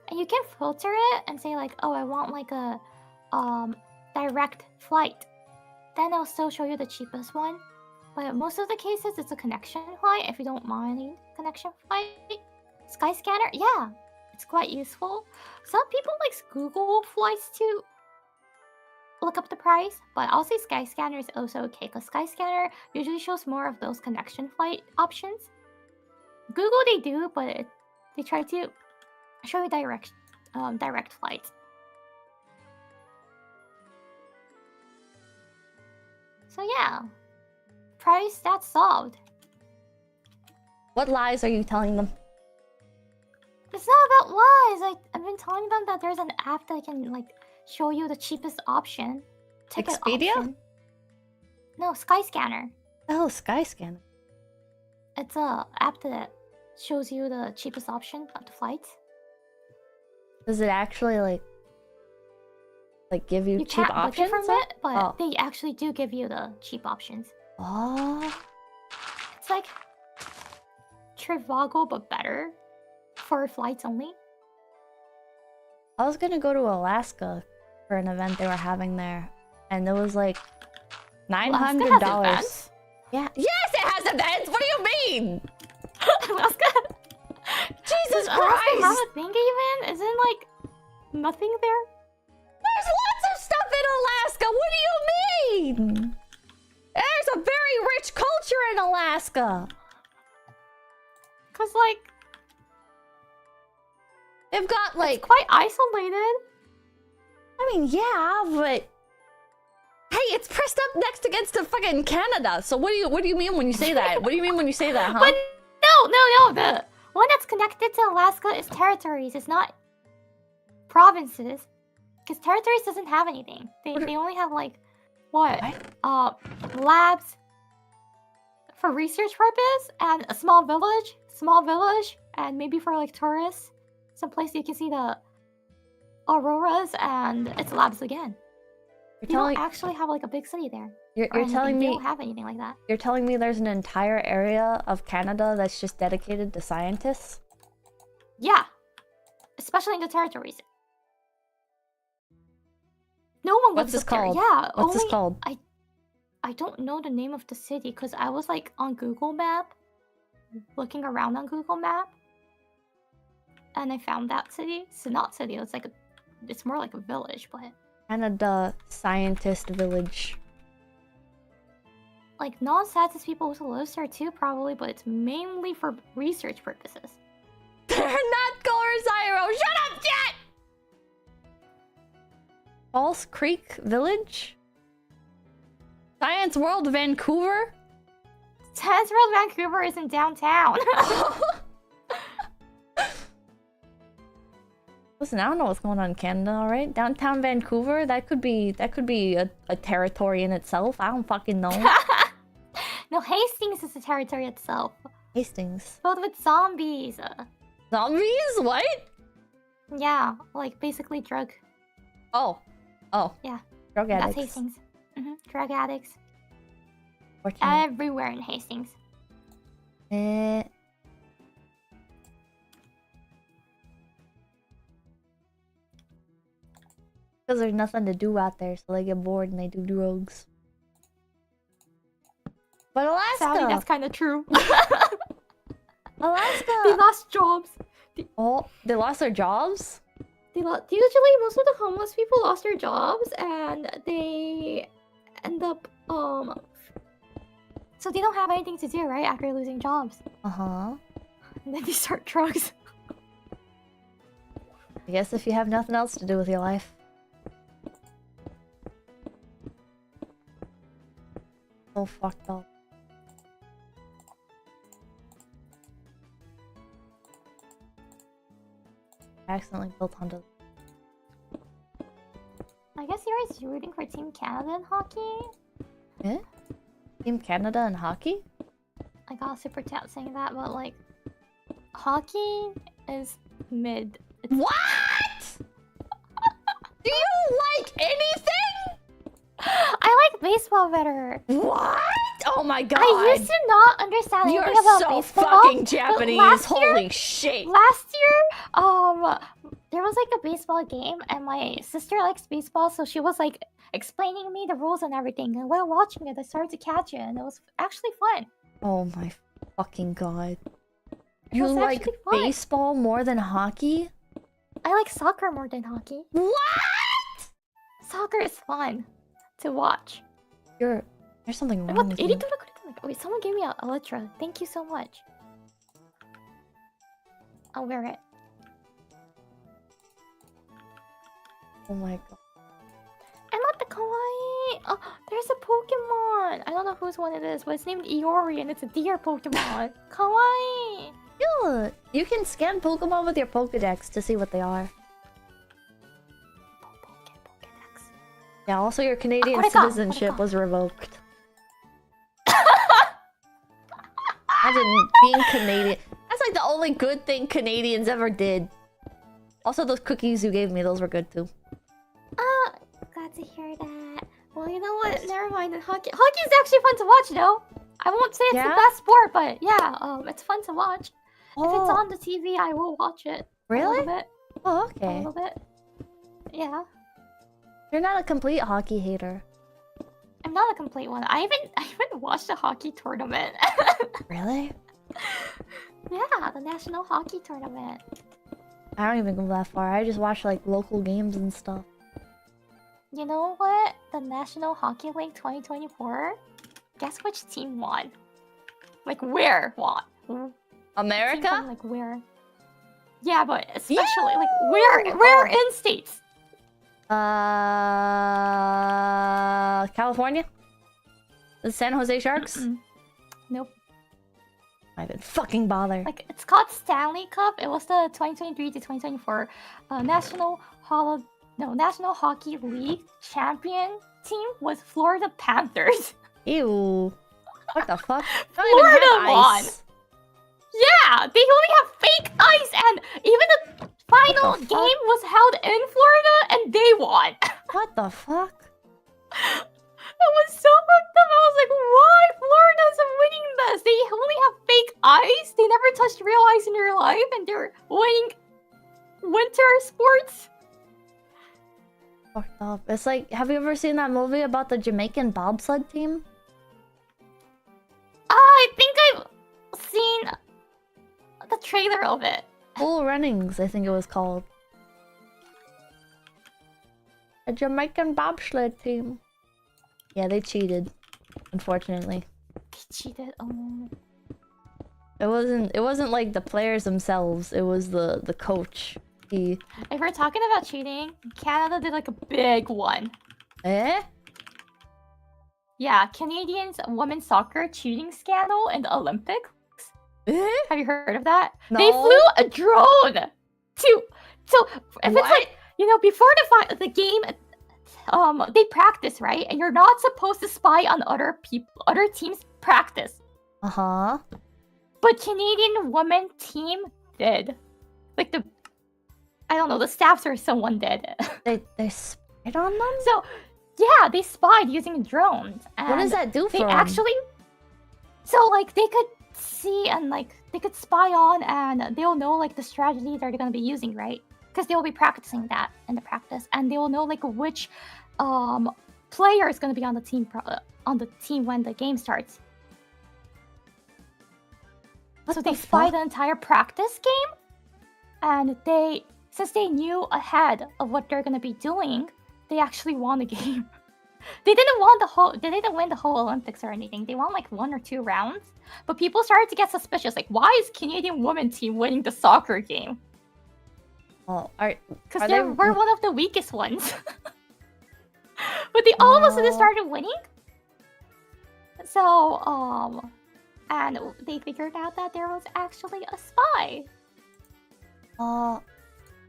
Speaker 2: And you can filter it and say like, oh, I want like a direct flight. Then it'll still show you the cheapest one. But most of the cases, it's a connection flight if you don't mind connection flight. Skyscanner, yeah, it's quite useful. Some people like Google flights to look up the price, but I'll say Skyscanner is also okay because Skyscanner usually shows more of those connection flight options. Google they do, but they try to show you direct flights. So yeah. Price, that's solved.
Speaker 1: What lies are you telling them?
Speaker 2: It's not about lies. I've been telling them that there's an app that can like show you the cheapest option. Ticket
Speaker 1: Expedia?
Speaker 2: option. No, Skyscanner.
Speaker 1: Oh, Skyscanner.
Speaker 2: It's a app that shows you the cheapest option of the flights.
Speaker 1: Does it actually like give you cheap
Speaker 2: can't
Speaker 1: options?
Speaker 2: Book it from it, but they actually do give you the cheap options.
Speaker 1: Oh.
Speaker 2: It's like Trivago but better for flights only.
Speaker 1: I was gonna go to Alaska for an event they were having there, and it was like $900. Yeah. Yes, it has events. What do you mean?
Speaker 2: Alaska.
Speaker 1: Jesus
Speaker 2: Does
Speaker 1: Christ!
Speaker 2: Alaska have a thing even? Isn't like nothing there?
Speaker 1: There's lots of stuff in Alaska. What do you mean? There's a very rich culture in Alaska.
Speaker 2: Cause like
Speaker 1: they've got like
Speaker 2: it's quite isolated.
Speaker 1: I mean, yeah, but hey, it's pressed up next against the fucking Canada. So what do you mean when you say that? What do you mean when you say that, huh?
Speaker 2: But no, the one that's connected to Alaska is territories. It's not provinces. Because territories doesn't have anything. They only have like what? Labs for research purpose and a small village, and maybe for like tourists, some place you can see the auroras and its labs again. You don't actually have like a big city there.
Speaker 1: You're telling me
Speaker 2: they don't have anything like that.
Speaker 1: You're telling me there's an entire area of Canada that's just dedicated to scientists?
Speaker 2: Yeah, especially in the territories. No one
Speaker 1: What's this called?
Speaker 2: Yeah,
Speaker 1: What's this called?
Speaker 2: I don't know the name of the city because I was like on Google Map, looking around on Google Map, and I found that city. It's not city. It's more like a village, but
Speaker 1: Canada Scientist Village.
Speaker 2: Like non-scientist people also live there too, probably, but it's mainly for research purposes.
Speaker 1: They're not Zyro. Shut up, Jet! False Creek Village? Science World Vancouver?
Speaker 2: Science World Vancouver isn't downtown.
Speaker 1: Listen, I don't know what's going on in Canada, alright? Downtown Vancouver? That could be a territory in itself. I don't fucking know.
Speaker 2: No, Hastings is a territory itself.
Speaker 1: Hastings.
Speaker 2: Filled with zombies.
Speaker 1: Zombies? What?
Speaker 2: Yeah, like basically drug.
Speaker 1: Oh.
Speaker 2: Yeah.
Speaker 1: Drug addicts.
Speaker 2: That's Hastings. Drug addicts.
Speaker 1: Fortunate.
Speaker 2: Everywhere in Hastings.
Speaker 1: Because there's nothing to do out there, so they get bored and they do drugs. But Alaska!
Speaker 2: Sadly, that's kind of true.
Speaker 1: Alaska!
Speaker 2: They lost jobs.
Speaker 1: They lost their jobs?
Speaker 2: Usually, most of the homeless people lost their jobs, and they end up, so they don't have anything to do, right, after losing jobs.
Speaker 1: Uh-huh.
Speaker 2: And then they start drugs.
Speaker 1: I guess if you have nothing else to do with your life. So fucked up. I accidentally built onto.
Speaker 2: I guess you're rooting for Team Canada in hockey?
Speaker 1: Eh? Team Canada in hockey?
Speaker 2: I got a super chat saying that, but like, hockey is mid. It's
Speaker 1: What? Do you like anything?
Speaker 2: I like baseball better.
Speaker 1: What? Oh my god.
Speaker 2: I used to not understand
Speaker 1: You're
Speaker 2: anything about
Speaker 1: so
Speaker 2: baseball.
Speaker 1: fucking
Speaker 2: but
Speaker 1: Japanese. Holy shit.
Speaker 2: Last year, there was like a baseball game, and my sister likes baseball, so she was like explaining me the rules and everything. And while watching it, I started to catch it, and it was actually fun.
Speaker 1: Oh my fucking god.
Speaker 2: It
Speaker 1: You
Speaker 2: was
Speaker 1: like
Speaker 2: actually fun.
Speaker 1: baseball more than hockey?
Speaker 2: I like soccer more than hockey.
Speaker 1: What?
Speaker 2: Soccer is fun to watch.
Speaker 1: There's something wrong
Speaker 2: What?
Speaker 1: with you.
Speaker 2: Wait, someone gave me a Elytra. Thank you so much. I'll wear it.
Speaker 1: Oh my god.
Speaker 2: I love the kawaii. Oh, there's a Pokemon. I don't know whose one it is, but it's named Iori, and it's a deer Pokemon. Kawaii.
Speaker 1: Yeah, you can scan Pokemon with your Pokedex to see what they are.
Speaker 2: Pokedex.
Speaker 1: Yeah, also your Canadian citizenship was revoked. Imagine being Canadian. That's like the only good thing Canadians ever did. Also, those cookies you gave me, those were good too.
Speaker 2: Glad to hear that. Well, you know what? Never mind. Hockey is actually fun to watch, though. I won't say it's the best sport, but yeah, it's fun to watch. If it's on the TV, I will watch it.
Speaker 1: Really?
Speaker 2: A little bit.
Speaker 1: Oh,
Speaker 2: A
Speaker 1: okay.
Speaker 2: little bit. Yeah.
Speaker 1: You're not a complete hockey hater.
Speaker 2: I'm not a complete one. I even watched a hockey tournament.
Speaker 1: Really?
Speaker 2: Yeah, the national hockey tournament.
Speaker 1: I don't even go that far. I just watch like local games and stuff.
Speaker 2: You know what? The National Hockey League 2024? Guess which team won? Like where won?
Speaker 1: America?
Speaker 2: Team from, like where? Yeah, but especially like where in states?
Speaker 1: California? The San Jose Sharks?
Speaker 2: Nope.
Speaker 1: I didn't fucking bother.
Speaker 2: Like it's called Stanley Cup. It was the 2023 to 2024 National Hockey League champion team was Florida Panthers.
Speaker 1: Ew. What the fuck?
Speaker 2: Florida won. Yeah, they only have fake ice, and even the final game was held in Florida, and they won.
Speaker 1: What the fuck?
Speaker 2: It was so fucked up. I was like, why Florida's winning this? They only have fake ice. They never touched real ice in their life, and they're winning winter sports.
Speaker 1: Fucked up. It's like, have you ever seen that movie about the Jamaican bobsled team?
Speaker 2: I think I've seen the trailer of it.
Speaker 1: Cool Runnings, I think it was called. A Jamaican bobsled team. Yeah, they cheated, unfortunately.
Speaker 2: They cheated. Oh.
Speaker 1: It wasn't like the players themselves. It was the coach. If
Speaker 2: we're talking about cheating, Canada did like a big one.
Speaker 1: Eh?
Speaker 2: Yeah, Canadians women's soccer cheating scandal in the Olympics.
Speaker 1: Eh?
Speaker 2: Have you heard of that?
Speaker 1: No.
Speaker 2: They flew a drone to if it's like, you know, before the game, they practice, right? And you're not supposed to spy on other teams' practice.
Speaker 1: Uh-huh.
Speaker 2: But Canadian women team did. Like I don't know, the staffs or someone did.
Speaker 1: They spied on them?
Speaker 2: So, yeah, they spied using drones. And
Speaker 1: what does that do for
Speaker 2: they
Speaker 1: them?
Speaker 2: actually... So, like, they could see and, like, they could spy on and they'll know, like, the strategy that they're going to be using, right? Because they'll be practicing that in the practice. And they will know, like, which player is going to be on the team when the game starts. So they spy the entire practice game. And since they knew ahead of what they're going to be doing, they actually won the game. They didn't win the whole Olympics or anything. They won like 1 or 2 rounds. But people started to get suspicious. Like, why is Canadian women team winning the soccer game?
Speaker 1: Oh,
Speaker 2: because we're one of the weakest ones. But they all of a sudden started winning. So, and they figured out that there was actually a spy.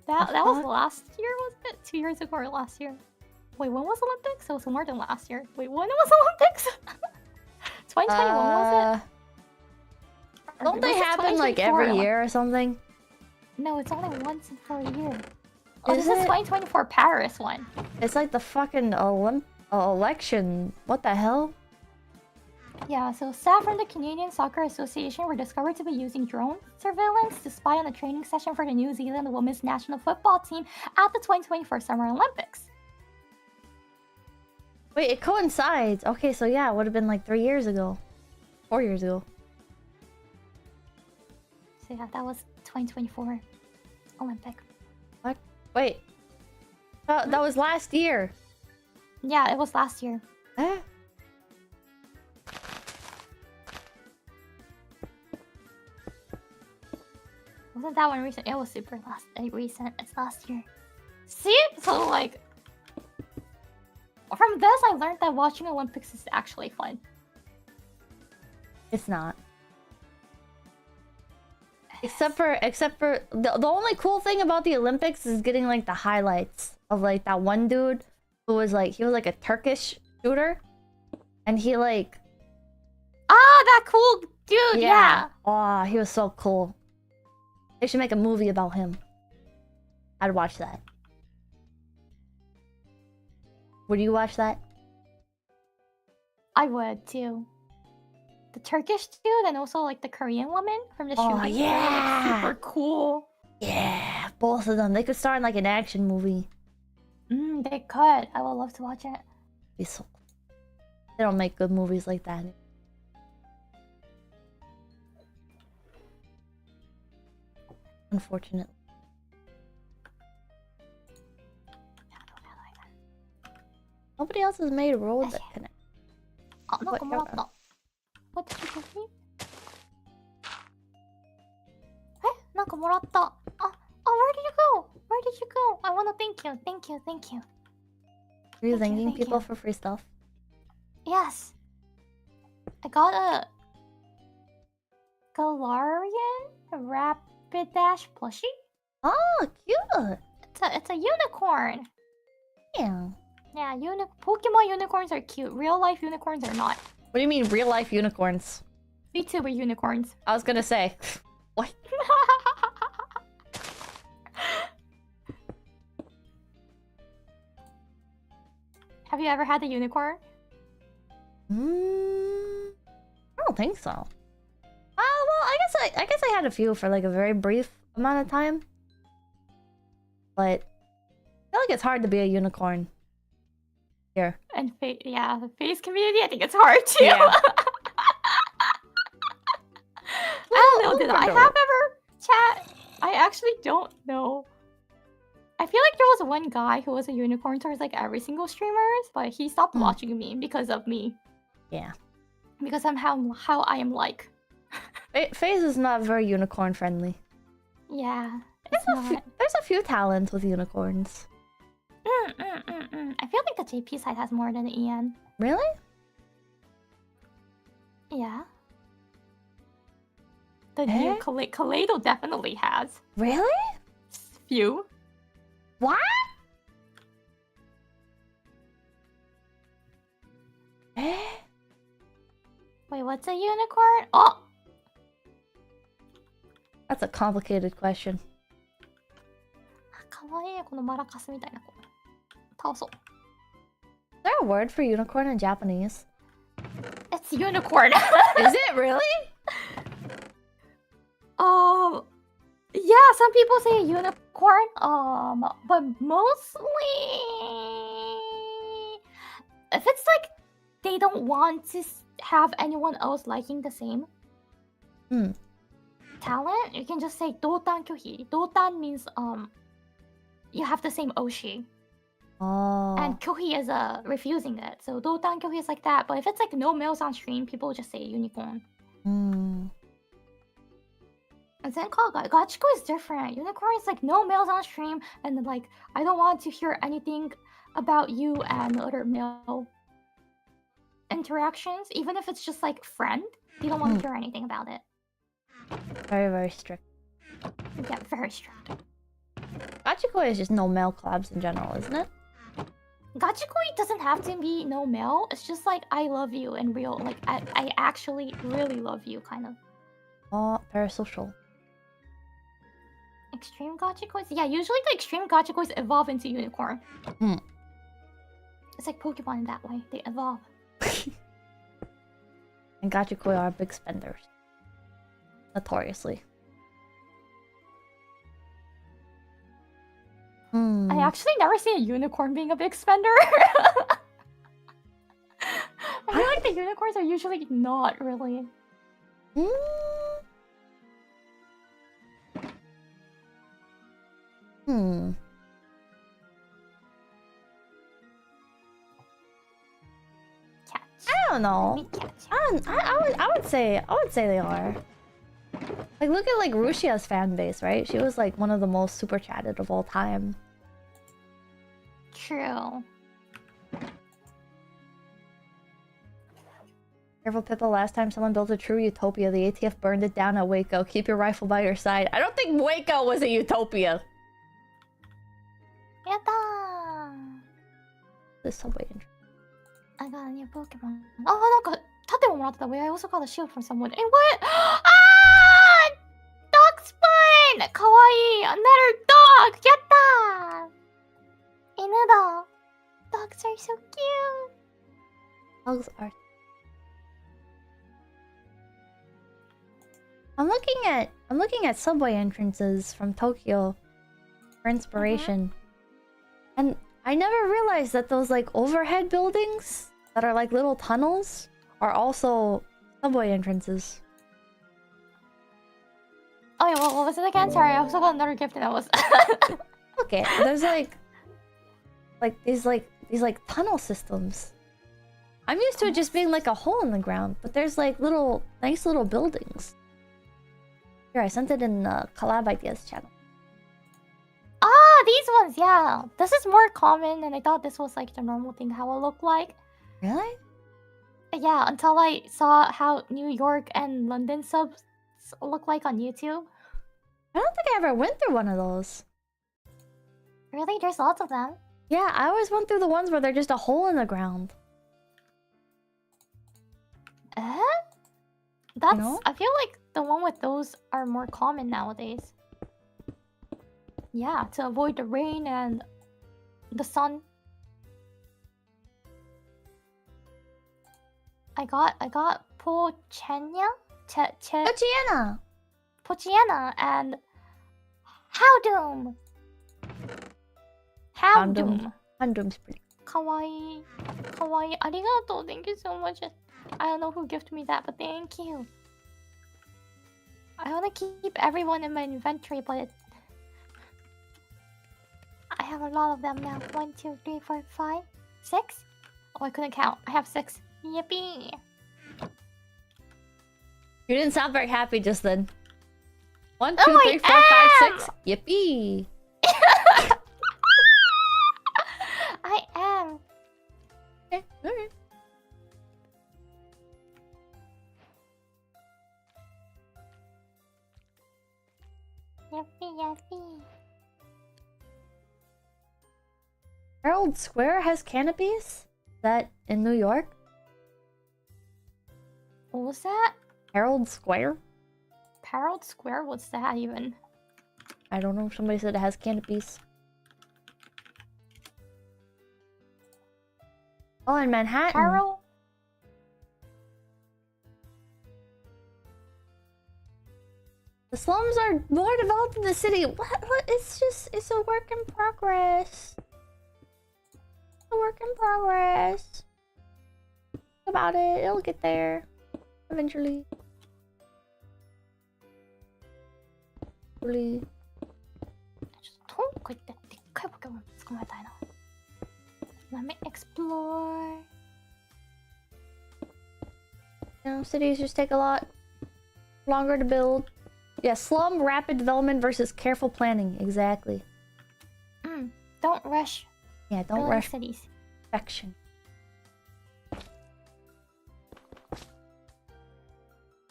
Speaker 2: That was last year, wasn't it? 2 years ago or last year? Wait, when was Olympics? It was more than last year. Wait, when was Olympics? 2021 was it?
Speaker 1: Don't they happen like every year or something?
Speaker 2: No, it's only once for a year. Oh,
Speaker 1: Is
Speaker 2: this is
Speaker 1: it?
Speaker 2: 2024 Paris one.
Speaker 1: It's like the fucking election. What the hell?
Speaker 2: Yeah, so staff from the Canadian Soccer Association were discovered to be using drone surveillance to spy on a training session for the New Zealand women's national football team at the 2024 Summer Olympics.
Speaker 1: Wait, it coincides. Okay, so yeah, it would have been like 3 years ago. 4 years ago.
Speaker 2: So yeah, that was 2024 Olympic.
Speaker 1: What? Wait. That was last year.
Speaker 2: Yeah, it was last year.
Speaker 1: Eh?
Speaker 2: Wasn't that one recent? It was super recent. It's last year. See? So like, from this I learned that watching Olympics is actually fun.
Speaker 1: It's not. Except for the only cool thing about the Olympics is getting like the highlights of like that one dude who was like a Turkish shooter, and he like
Speaker 2: that cool dude. Yeah.
Speaker 1: Oh, he was so cool. They should make a movie about him. I'd watch that. Would you watch that?
Speaker 2: I would too. The Turkish dude and also like the Korean woman from the shooting.
Speaker 1: Oh yeah,
Speaker 2: super cool.
Speaker 1: Yeah, both of them. They could star in like an action movie.
Speaker 2: They could. I would love to watch it.
Speaker 1: Be so cool. They don't make good movies like that. Unfortunately. Nobody else has made roads that connect.
Speaker 2: Oh, no, come on. What did you give me? Where did you go? Where did you go? I want to thank you. Thank you.
Speaker 1: Are you thanking people for free stuff?
Speaker 2: Yes. I got a Galarian Rapidash plushie.
Speaker 1: Oh, cute.
Speaker 2: It's a unicorn.
Speaker 1: Yeah.
Speaker 2: Yeah, Pokemon unicorns are cute. Real life unicorns are not.
Speaker 1: What do you mean real life unicorns?
Speaker 2: VTuber unicorns.
Speaker 1: I was gonna say. What?
Speaker 2: Have you ever had a unicorn?
Speaker 1: I don't think so. Well, I guess I had a few for like a very brief amount of time. But I feel like it's hard to be a unicorn. Here.
Speaker 2: And yeah, the face community, I think it's hard too.
Speaker 1: Yeah.
Speaker 2: I don't know, did I have ever chat? I actually don't know. I feel like there was one guy who was a unicorn towards like every single streamers, but he stopped watching me because of me.
Speaker 1: Yeah.
Speaker 2: Because I'm how I am like.
Speaker 1: FaZe is not very unicorn friendly.
Speaker 2: Yeah.
Speaker 1: There's a few talents with unicorns.
Speaker 2: I feel like the JP side has more than the EN.
Speaker 1: Really?
Speaker 2: Yeah. The new Kaleido definitely has.
Speaker 1: Really?
Speaker 2: Few.
Speaker 1: What?
Speaker 2: Wait, what's a unicorn? Oh!
Speaker 1: That's a complicated question.
Speaker 2: かわいいこのマラカスみたいな子。倒そう。
Speaker 1: Is there a word for unicorn in Japanese?
Speaker 2: It's unicorn.
Speaker 1: Is it really?
Speaker 2: Yeah, some people say unicorn. But mostly, if it's like they don't want to have anyone else liking the same talent, you can just say dotan kyohi. Dotan means you have the same oshi.
Speaker 1: Oh.
Speaker 2: And kyohi is refusing it. So dotan kyohi is like that. But if it's like no males on stream, people just say unicorn. And then Gachiko is different. Unicorn is like no males on stream, and then like I don't want to hear anything about you and other male. interactions, even if it's just like friend, they don't want to hear anything about it.
Speaker 1: Very, very strict.
Speaker 2: Yeah, very strict.
Speaker 1: Gachikoi is just no male collabs in general, isn't it?
Speaker 2: Gachikoi doesn't have to be no male. It's just like I love you in real, like I actually really love you, kind of.
Speaker 1: Oh, parasocial.
Speaker 2: Extreme gachikois? Yeah, usually the extreme gachikois evolve into unicorn. It's like Pokemon in that way. They evolve.
Speaker 1: And Gachikoi are big spenders. Notoriously.
Speaker 2: I actually never see a unicorn being a big spender. I feel like the unicorns are usually not really.
Speaker 1: I don't know. I would say they are. Like, look at like Rushia's fan base, right? She was like one of the most super chatted of all time.
Speaker 2: True.
Speaker 1: Careful, Pippa. Last time someone built a true utopia, the ATF burned it down at Waco. Keep your rifle by your side. I don't think Waco was a utopia.
Speaker 2: Yatta!
Speaker 1: This subway entrance.
Speaker 2: I got a new Pokemon. Oh, I got Tate mo that way. I also got a shield from someone. And what? Dog spine! Kawaii! Another dog! Yatta! Inuda! Dogs are so cute!
Speaker 1: Dogs are. I'm looking at subway entrances from Tokyo for inspiration. And I never realized that those like overhead buildings that are like little tunnels are also subway entrances.
Speaker 2: Oh yeah, what was it again? Sorry, I also got another gift and that was
Speaker 1: Okay, there's these tunnel systems. I'm used to it just being like a hole in the ground, but there's like nice little buildings. Here, I sent it in Collab Ideas channel.
Speaker 2: Ah, these ones, yeah. This is more common, and I thought this was like the normal thing how it looked like.
Speaker 1: Really?
Speaker 2: Yeah, until I saw how New York and London subs look like on YouTube.
Speaker 1: I don't think I ever went through one of those.
Speaker 2: Really? There's lots of them.
Speaker 1: Yeah, I always went through the ones where they're just a hole in the ground.
Speaker 2: That's...
Speaker 1: You know?
Speaker 2: I feel like the one with those are more common nowadays. Yeah, to avoid the rain and the sun. I got Pochenya?
Speaker 1: Pochiana!
Speaker 2: Pochiana and Howdoom! Howdoom!
Speaker 1: Howdoom's pretty.
Speaker 2: Kawaii. Kawaii. Arigato. Thank you so much. I don't know who gifted me that, but thank you. I want to keep everyone in my inventory, but I have a lot of them now. 1, 2, 3, 4, 5, 6? Oh, I couldn't count. I have 6. Yippee!
Speaker 1: You didn't sound very happy just then. 1, 2,
Speaker 2: Oh,
Speaker 1: 3, 4, 5, 6. Yippee!
Speaker 2: I am.
Speaker 1: Okay, alright.
Speaker 2: Yippee.
Speaker 1: Herald Square has canopies? Is that in New York?
Speaker 2: What was that?
Speaker 1: Herald Square?
Speaker 2: Herald Square? What's that even?
Speaker 1: I don't know. Somebody said it has canopies. Oh, in Manhattan.
Speaker 2: Herald?
Speaker 1: The slums are more developed in the city. What? It's a work in progress. A work in progress. Think about it. It'll get there. Eventually. Really.
Speaker 2: Let me explore.
Speaker 1: You know, cities just take a lot longer to build. Yeah, slum rapid development versus careful planning. Exactly.
Speaker 2: Don't rush.
Speaker 1: Yeah, don't
Speaker 2: building
Speaker 1: rush
Speaker 2: cities.
Speaker 1: perfection.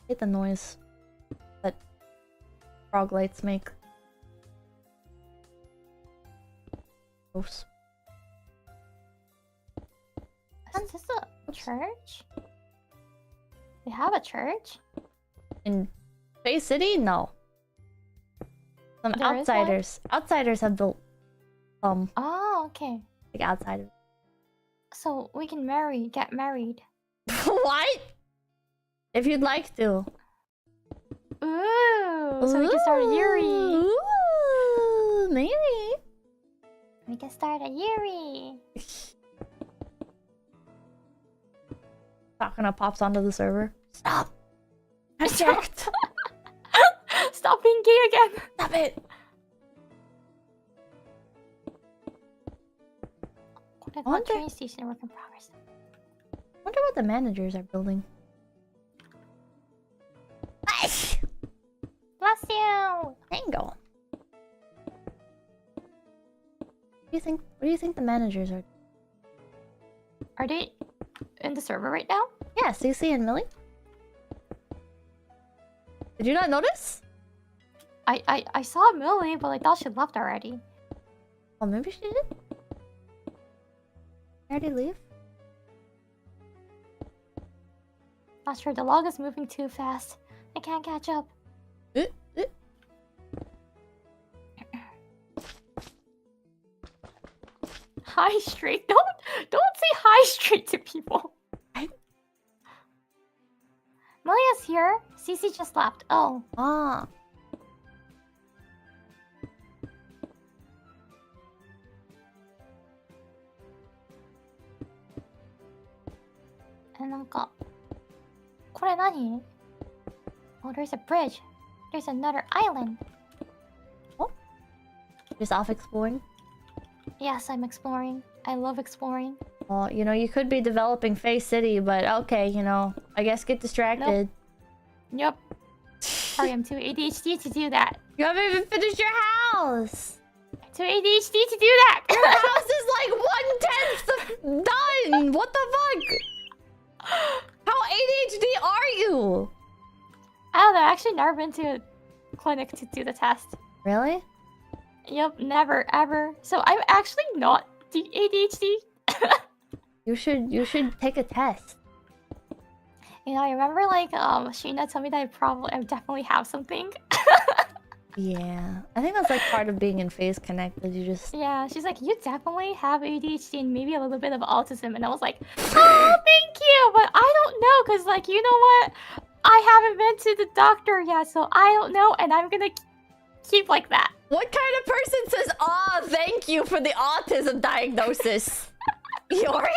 Speaker 1: hate the noise that frog lights make. Gross.
Speaker 2: Is this a church? We have a church?
Speaker 1: In Bay City? No. Some
Speaker 2: There is one?
Speaker 1: outsiders. Outsiders have built
Speaker 2: Oh, okay.
Speaker 1: like outsiders.
Speaker 2: So we can get married.
Speaker 1: What? If you'd like to.
Speaker 2: Ooh, so we can start a Yuri.
Speaker 1: Ooh, maybe.
Speaker 2: We can start a Yuri.
Speaker 1: Sakuna pops onto the server. Stop. I checked.
Speaker 2: Stop being gay again.
Speaker 1: Stop it.
Speaker 2: What train station work in progress?
Speaker 1: Wonder what the managers are building.
Speaker 2: Bless you.
Speaker 1: Tango. What do you think the managers are?
Speaker 2: Are they in the server right now?
Speaker 1: Yeah, Cece and Millie. Did you not notice?
Speaker 2: I saw Millie, but I thought she left already.
Speaker 1: Oh, maybe she did. Already leave?
Speaker 2: Not sure. The log is moving too fast. I can't catch up. High straight. Don't say high straight to people. Milia's here. Cece just left. Oh.
Speaker 1: Ah.
Speaker 2: And Nani? Oh, there's a bridge. There's another island.
Speaker 1: Oh. Just off exploring?
Speaker 2: Yes, I'm exploring. I love exploring.
Speaker 1: Well, you know, you could be developing Face City, but okay, you know, I guess get distracted.
Speaker 2: Nope. Yep. Sorry, I'm too ADHD to do that.
Speaker 1: You haven't even finished your house!
Speaker 2: Too ADHD to do that!
Speaker 1: Your house is like 1/10 done! What the fuck? How ADHD are you?
Speaker 2: I don't know, I actually never been to a clinic to do the test.
Speaker 1: Really?
Speaker 2: Yep, never, ever. So I'm actually not ADHD.
Speaker 1: You should take a test.
Speaker 2: You know, I remember like Shiina told me that I definitely have something.
Speaker 1: Yeah, I think that's like part of being in Phase Connected. You just
Speaker 2: Yeah, she's like, you definitely have ADHD and maybe a little bit of autism, and I was like, oh, thank you, but I don't know, cause like you know what, I haven't been to the doctor yet, so I don't know, and I'm gonna keep like that.
Speaker 1: What kind of person says, "Ah, thank you for the autism diagnosis"? Iori?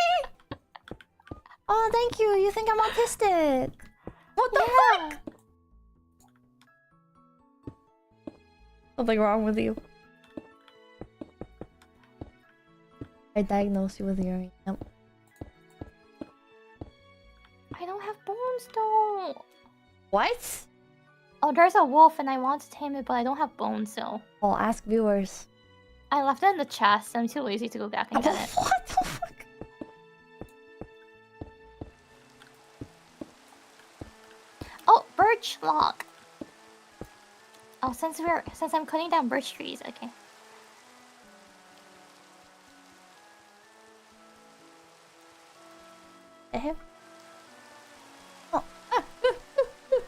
Speaker 1: Oh, thank you. You think I'm autistic? What the fuck? Something wrong with you. I diagnosed you with Iori. Yep.
Speaker 2: I don't have bones though.
Speaker 1: What?
Speaker 2: Oh, there's a wolf and I want to tame it, but I don't have bones, so...
Speaker 1: Well, ask viewers.
Speaker 2: I left it in the chest, so I'm too lazy to go back and get it.
Speaker 1: What the fuck?
Speaker 2: Oh, birch log. Oh, since I'm cutting down birch trees, okay.
Speaker 1: Oh.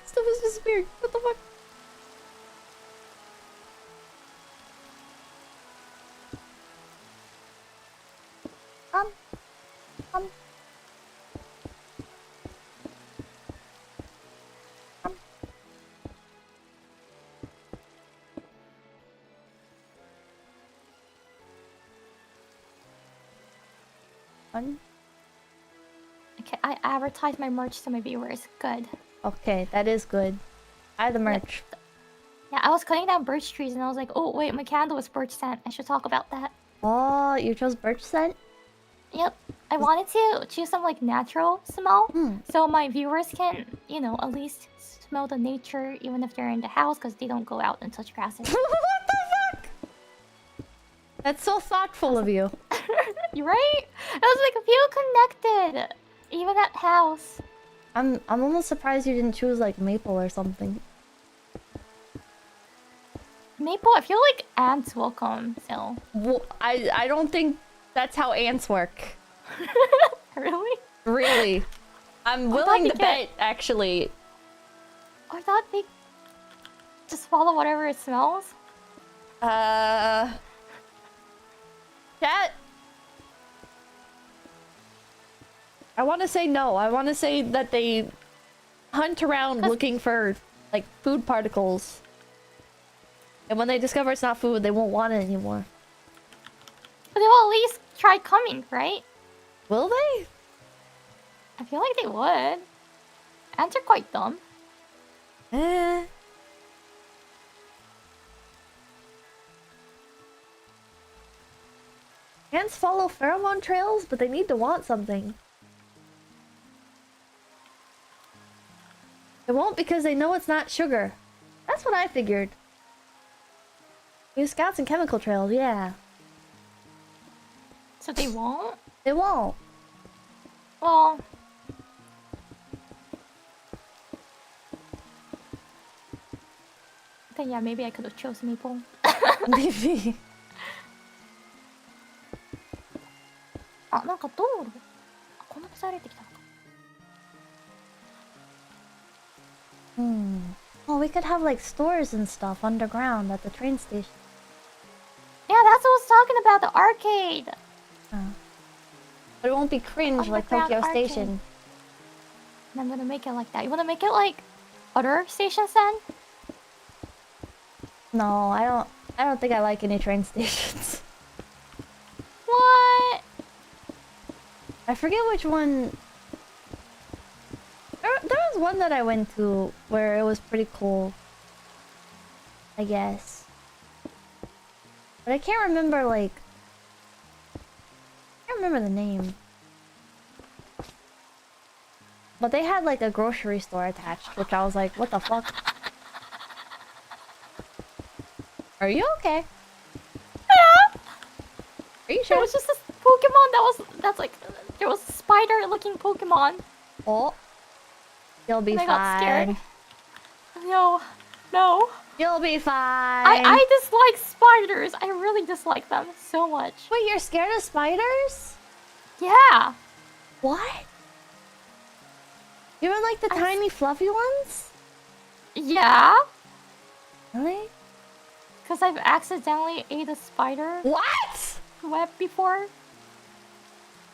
Speaker 1: Stuff has disappeared. What the fuck?
Speaker 2: Okay, I advertise my merch to my viewers. Good.
Speaker 1: Okay, that is good. Buy the merch.
Speaker 2: Yeah, I was cutting down birch trees and I was like, oh wait, my candle was birch scent. I should talk about that.
Speaker 1: Oh, you chose birch scent?
Speaker 2: Yep. I wanted to choose some like natural smell,
Speaker 1: Hmm.
Speaker 2: so my viewers can, you know, at least smell the nature even if they're in the house because they don't go out and touch grasses.
Speaker 1: What the fuck? That's so thoughtful of you.
Speaker 2: You're right? I was like, feel connected, even at house.
Speaker 1: I'm almost surprised you didn't choose like maple or something.
Speaker 2: Maple, I feel like ants will come, so.
Speaker 1: Well, I don't think that's how ants work.
Speaker 2: Really?
Speaker 1: Really. I'm willing to bet, actually.
Speaker 2: I thought they just follow whatever it smells.
Speaker 1: Chat. I want to say no. I want to say that they hunt around looking for, like, food particles. And when they discover it's not food, they won't want it anymore.
Speaker 2: But they will at least try coming, right?
Speaker 1: Will they?
Speaker 2: I feel like they would. Ants are quite dumb.
Speaker 1: Eh. Ants follow pheromone trails, but they need to want something. They won't because they know it's not sugar. That's what I figured. Use scouts and chemical trails, yeah.
Speaker 2: So they won't?
Speaker 1: They won't.
Speaker 2: Well... then yeah, maybe I could have chosen maple.
Speaker 1: Maybe.
Speaker 2: あ、なんか道路。あ、こんな草歩いてきたのか。
Speaker 1: Well, we could have like stores and stuff underground at the train station.
Speaker 2: Yeah, that's what I was talking about, the arcade.
Speaker 1: But it won't be cringe like
Speaker 2: Underground
Speaker 1: Tokyo
Speaker 2: arcade.
Speaker 1: Station.
Speaker 2: And I'm gonna make it like that. You wanna make it like other stations then?
Speaker 1: No, I don't think I like any train stations.
Speaker 2: What?
Speaker 1: I forget which one. There was one that I went to where it was pretty cool. I guess. But I can't remember, like... I can't remember the name. But they had, like, a grocery store attached, which I was like, what the fuck? Are you okay?
Speaker 2: Yeah!
Speaker 1: Are you sure?
Speaker 2: There was just this Pokemon that's like... There was a spider-looking Pokemon.
Speaker 1: Oh. You'll be fine.
Speaker 2: I got scared. No. No.
Speaker 1: You'll be fine.
Speaker 2: I dislike spiders. I really dislike them so much.
Speaker 1: Wait, you're scared of spiders?
Speaker 2: Yeah.
Speaker 1: What? You don't like the tiny fluffy ones?
Speaker 2: Yeah.
Speaker 1: Really?
Speaker 2: Because I've accidentally ate a spider
Speaker 1: What?
Speaker 2: web before.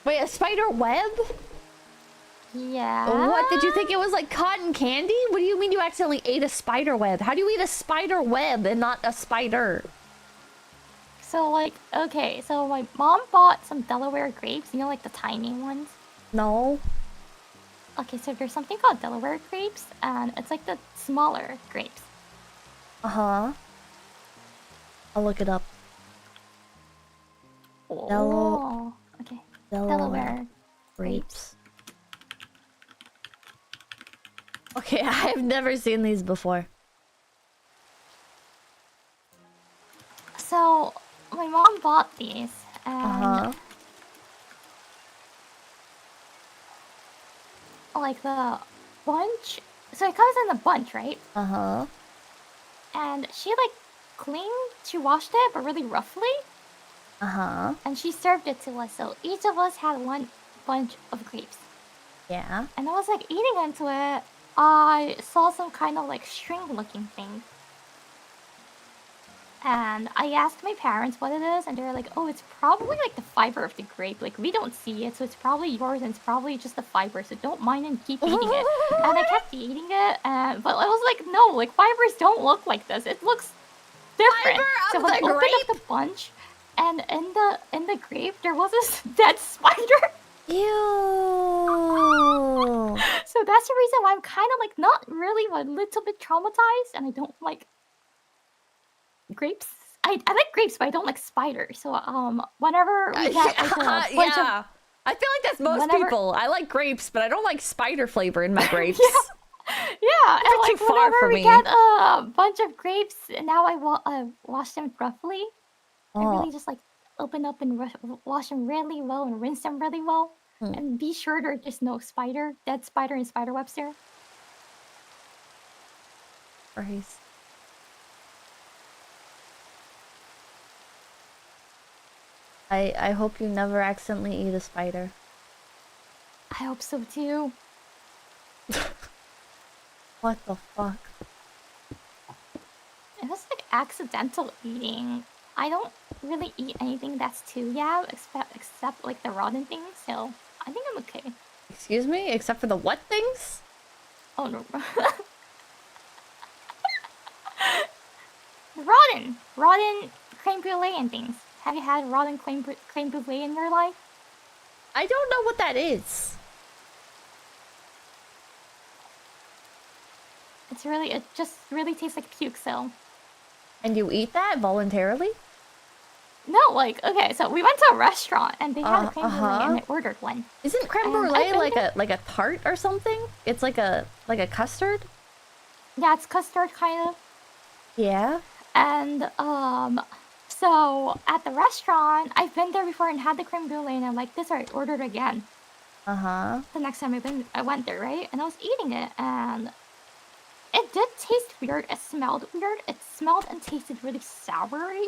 Speaker 1: Wait, a spider web?
Speaker 2: Yeah.
Speaker 1: What? Did you think it was like cotton candy? What do you mean you accidentally ate a spider web? How do you eat a spider web and not a spider?
Speaker 2: So like, okay, so my mom bought some Delaware grapes, you know, like the tiny ones.
Speaker 1: No.
Speaker 2: Okay, so there's something called Delaware grapes, and it's like the smaller grapes.
Speaker 1: Uh-huh. I'll look it up.
Speaker 2: Oh, okay. Delaware
Speaker 1: grapes. Okay, I've never seen these before.
Speaker 2: So, my mom bought these, and like the bunch, so it comes in a bunch, right? And she like she washed it, but really roughly. And she served it to us, so each of us had one bunch of grapes.
Speaker 1: Yeah.
Speaker 2: And I was like eating into it, I saw some kind of like string looking thing. And I asked my parents what it is, and they were like, oh, it's probably like the fiber of the grape. Like, we don't see it, so it's probably yours, and it's probably just the fiber, so don't mind and keep eating it. And I kept eating it, but I was like, no, like, fibers don't look like this. It looks different. So when I opened up the bunch, and in the grape, there was this dead spider.
Speaker 1: Ew.
Speaker 2: So that's the reason why I'm kind of like, not really, but a little bit traumatized, and I don't like grapes. I like grapes, but I don't like spiders. So whenever we get like a bunch of,
Speaker 1: I feel like that's most people. I like grapes, but I don't like spider flavor in my grapes.
Speaker 2: yeah, and like
Speaker 1: too far for
Speaker 2: whenever we
Speaker 1: me.
Speaker 2: get a bunch of grapes, and now I wash them roughly. I really just like open up and wash them really well and rinse them really well. And be sure there's just no spider, dead spider and spider webs there.
Speaker 1: Christ. I hope you never accidentally eat a spider.
Speaker 2: I hope so too.
Speaker 1: What the fuck?
Speaker 2: It was like accidental eating. I don't really eat anything that's too yab, except like the rotten things, so I think I'm okay.
Speaker 1: Excuse me? Except for the what things?
Speaker 2: Oh no. Rotten creme brulee and things. Have you had rotten creme brulee in your life?
Speaker 1: I don't know what that is.
Speaker 2: It just really tastes like puke, so.
Speaker 1: And you eat that voluntarily?
Speaker 2: No, like, okay, so we went to a restaurant and they had a creme brulee and I ordered one.
Speaker 1: Isn't creme brulee like a tart or something? It's like a custard?
Speaker 2: Yeah, it's custard kind of.
Speaker 1: Yeah.
Speaker 2: And so at the restaurant, I've been there before and had the creme brulee and I'm like, this I ordered again. The next time I went there, right? And I was eating it and it did taste weird. It smelled weird. It smelled and tasted really soury.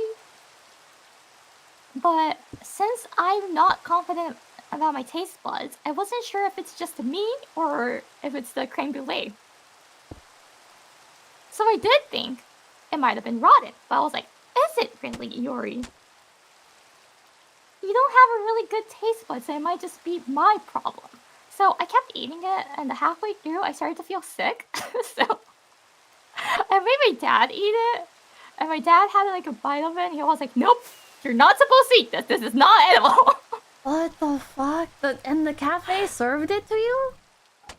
Speaker 2: But since I'm not confident about my taste buds, I wasn't sure if it's just me or if it's the creme brulee. So I did think it might have been rotten, but I was like, is it really, Iori? You don't have a really good taste bud, so it might just be my problem. So I kept eating it, and halfway through, I started to feel sick. So I made my dad eat it, and my dad had like a bite of it, and he was like, nope, you're not supposed to eat this. This is not edible.
Speaker 1: What the fuck? And the cafe served it to you?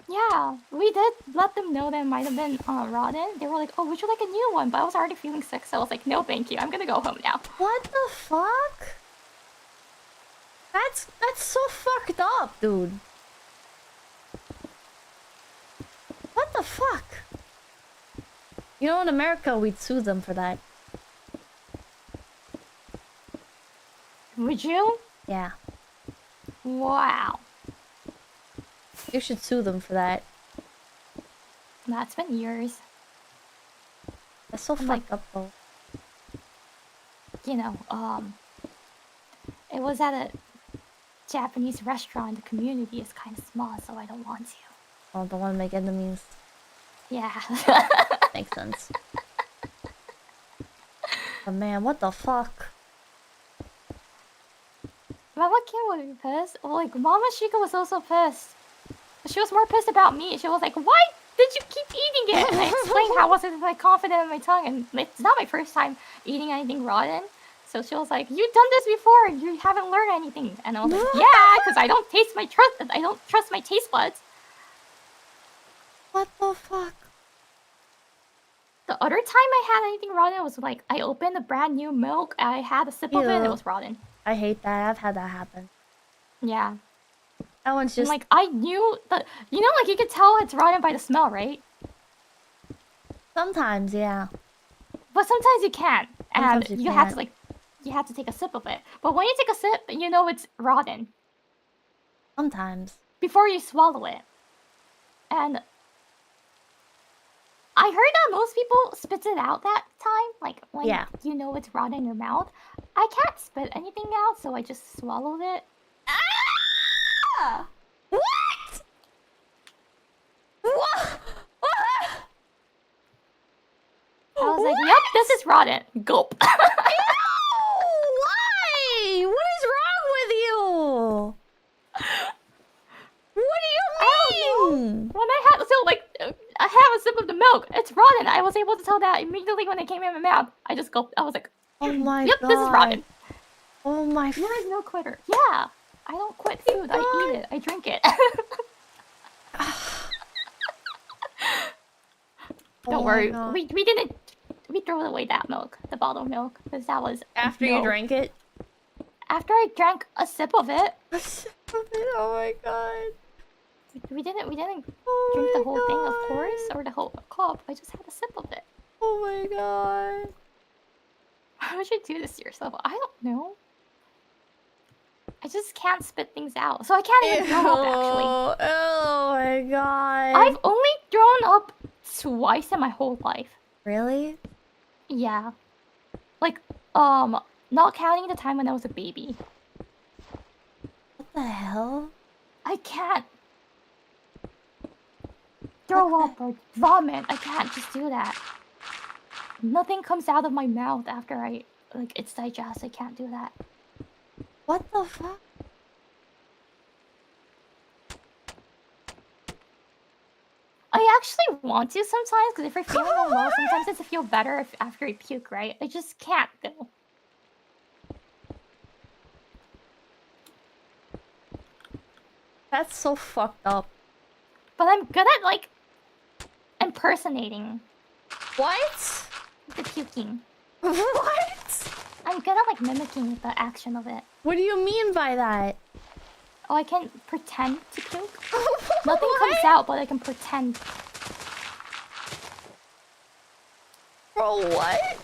Speaker 2: Yeah, we did let them know that it might have been rotten. They were like, oh, would you like a new one? But I was already feeling sick, so I was like, no, thank you. I'm gonna go home now.
Speaker 1: What the fuck? That's so fucked up, dude. What the fuck? You know, in America, we'd sue them for that.
Speaker 2: Would you?
Speaker 1: Yeah.
Speaker 2: Wow.
Speaker 1: You should sue them for that.
Speaker 2: That's been years.
Speaker 1: That's so fucked up, though.
Speaker 2: You know, it was at a Japanese restaurant. The community is kind of small, so I don't want to.
Speaker 1: Oh, don't want to make enemies.
Speaker 2: Yeah.
Speaker 1: Makes sense. But man, what the fuck?
Speaker 2: Mama Kim would be pissed. Well, like, Mama Shika was also pissed. She was more pissed about me. She was like, why did you keep eating it? And I explained how I wasn't like confident in my tongue, and it's not my first time eating anything rotten. So she was like, you've done this before and you haven't learned anything. And I was like, yeah, because I don't trust my taste buds.
Speaker 1: What the fuck?
Speaker 2: The other time I had anything rotten was like, I opened a brand new milk, I had a sip of it, and it was rotten.
Speaker 1: I hate that. I've had that happen.
Speaker 2: Yeah.
Speaker 1: That one's just...
Speaker 2: And, like, I knew that... You know, like, you could tell it's rotten by the smell, right?
Speaker 1: Sometimes, yeah.
Speaker 2: But sometimes you can't. And
Speaker 1: Sometimes
Speaker 2: you have to, like... You have to take a sip of it. But when you take a sip, you know it's rotten.
Speaker 1: Sometimes.
Speaker 2: Before you swallow it. And... I heard that most people spit it out that time. Like, when you know it's rotten in your mouth. I can't spit anything out, so I just swallowed it. Ah!
Speaker 1: What? What?
Speaker 2: I was like, yep, this is rotten. Gulp.
Speaker 1: Ew! Why? What is wrong with you? What do you mean?
Speaker 2: When I had I have a sip of the milk. It's rotten. I was able to tell that immediately when it came in my mouth. I just gulped. I was like,
Speaker 1: oh my
Speaker 2: yep,
Speaker 1: god.
Speaker 2: this is rotten.
Speaker 1: Oh my.
Speaker 2: You're a no quitter. Yeah. I don't quit food. I eat it. I drink it. Don't worry. We didn't. We threw away that milk, the bottled milk, because that was
Speaker 1: after you drank it.
Speaker 2: After I drank a sip of it.
Speaker 1: A sip of it. Oh my god.
Speaker 2: We didn't drink the whole thing, of course, or the whole cup. I just had a sip of it.
Speaker 1: Oh my god.
Speaker 2: Why would you do this to yourself? I don't know. I just can't spit things out, so I can't even throw up. Actually,
Speaker 1: oh my god.
Speaker 2: I've only thrown up twice in my whole life.
Speaker 1: Really?
Speaker 2: Yeah, like not counting the time when I was a baby.
Speaker 1: What the hell?
Speaker 2: I can't throw up or vomit. I can't just do that. Nothing comes out of my mouth after it's digested. I can't do that.
Speaker 1: What the fuck?
Speaker 2: I actually want to sometimes, because if I'm feeling unwell, sometimes it's to feel better after I puke, right? I just can't, though.
Speaker 1: That's so fucked up.
Speaker 2: But I'm good at, like, impersonating.
Speaker 1: What?
Speaker 2: The puking.
Speaker 1: What?
Speaker 2: I'm good at, like, mimicking the action of it.
Speaker 1: What do you mean by that?
Speaker 2: Oh, I can pretend to puke? Nothing comes out, but I can pretend.
Speaker 1: Bro, what?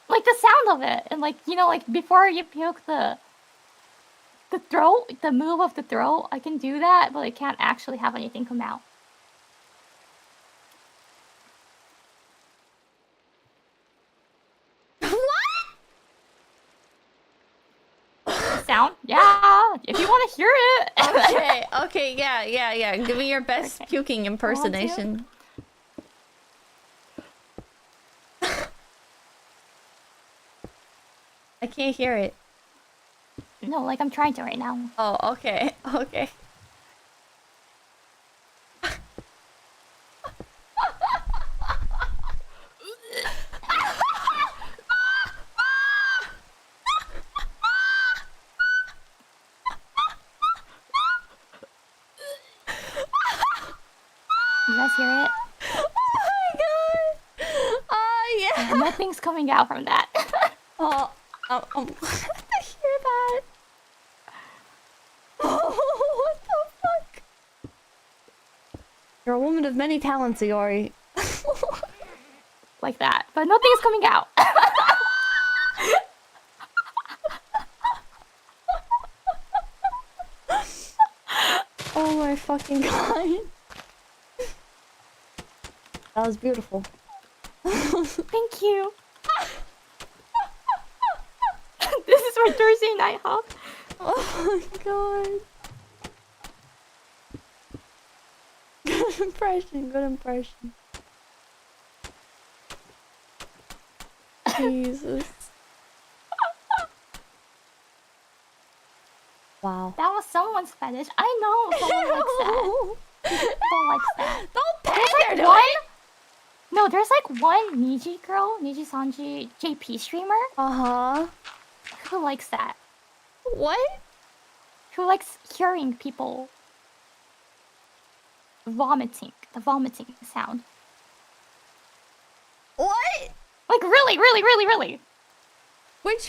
Speaker 2: Like, the sound of it. And, like, you know, like, before you puke, the throat, the move of the throat, I can do that, but I can't actually have anything come out. Sound? Yeah, if you want to hear it.
Speaker 1: Okay, yeah. Give me your best puking impersonation. I can't hear it.
Speaker 2: No, like I'm trying to right now.
Speaker 1: Oh, okay.
Speaker 2: You guys hear it?
Speaker 1: Oh my god! Oh yeah!
Speaker 2: Nothing's coming out from that.
Speaker 1: I'm glad to hear that. Oh, what the fuck? You're a woman of many talents, Iori.
Speaker 2: Like that, but nothing's coming out.
Speaker 1: Oh my fucking god. That was beautiful.
Speaker 2: Thank you. This is my Thursday night hug.
Speaker 1: Oh my god. Good impression. Jesus. Wow.
Speaker 2: That was someone's fetish. I know someone likes that. People likes that.
Speaker 1: Don't
Speaker 2: There's
Speaker 1: pander
Speaker 2: like one. No, there's like one Niji girl, Niji Sanji JP streamer. Who likes that?
Speaker 1: What?
Speaker 2: Who likes hearing people vomiting, the vomiting sound.
Speaker 1: What?
Speaker 2: Like really.
Speaker 1: Which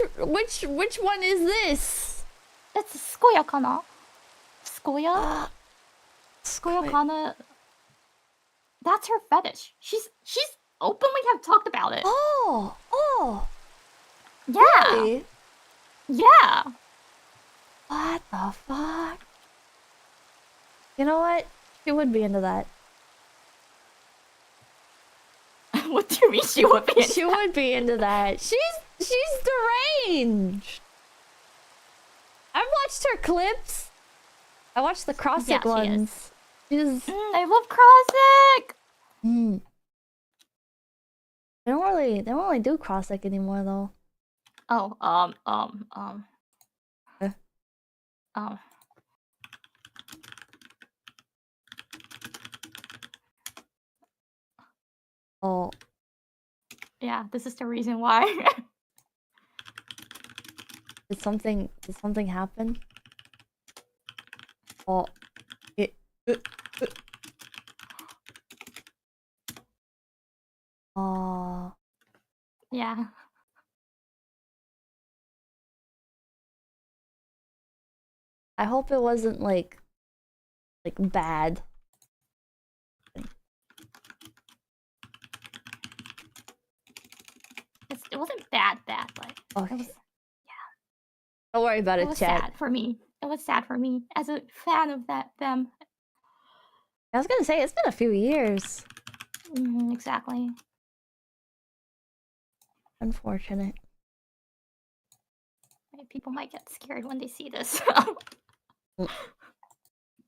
Speaker 1: one is this?
Speaker 2: It's Skoya kana. Skoya? Skoya kana. That's her fetish. She's openly have talked about it.
Speaker 1: Oh.
Speaker 2: Yeah.
Speaker 1: Really?
Speaker 2: Yeah.
Speaker 1: What the fuck? You know what? She would be into that.
Speaker 2: What do you mean she would be?
Speaker 1: She would be into that. She's deranged. I've watched her clips. I watched the Crossic ones.
Speaker 2: I love Crossic.
Speaker 1: They don't really do Crossic anymore though. Oh.
Speaker 2: Yeah, this is the reason why.
Speaker 1: Did something happen? Oh. Oh.
Speaker 2: Yeah.
Speaker 1: I hope it wasn't like bad.
Speaker 2: It wasn't bad, like
Speaker 1: okay.
Speaker 2: it was,
Speaker 1: Don't worry about
Speaker 2: It
Speaker 1: it,
Speaker 2: was
Speaker 1: chat.
Speaker 2: sad for me. It was sad for me as a fan of them.
Speaker 1: I was gonna say, it's been a few years.
Speaker 2: Exactly.
Speaker 1: Unfortunate.
Speaker 2: People might get scared when they see this.
Speaker 1: Mm.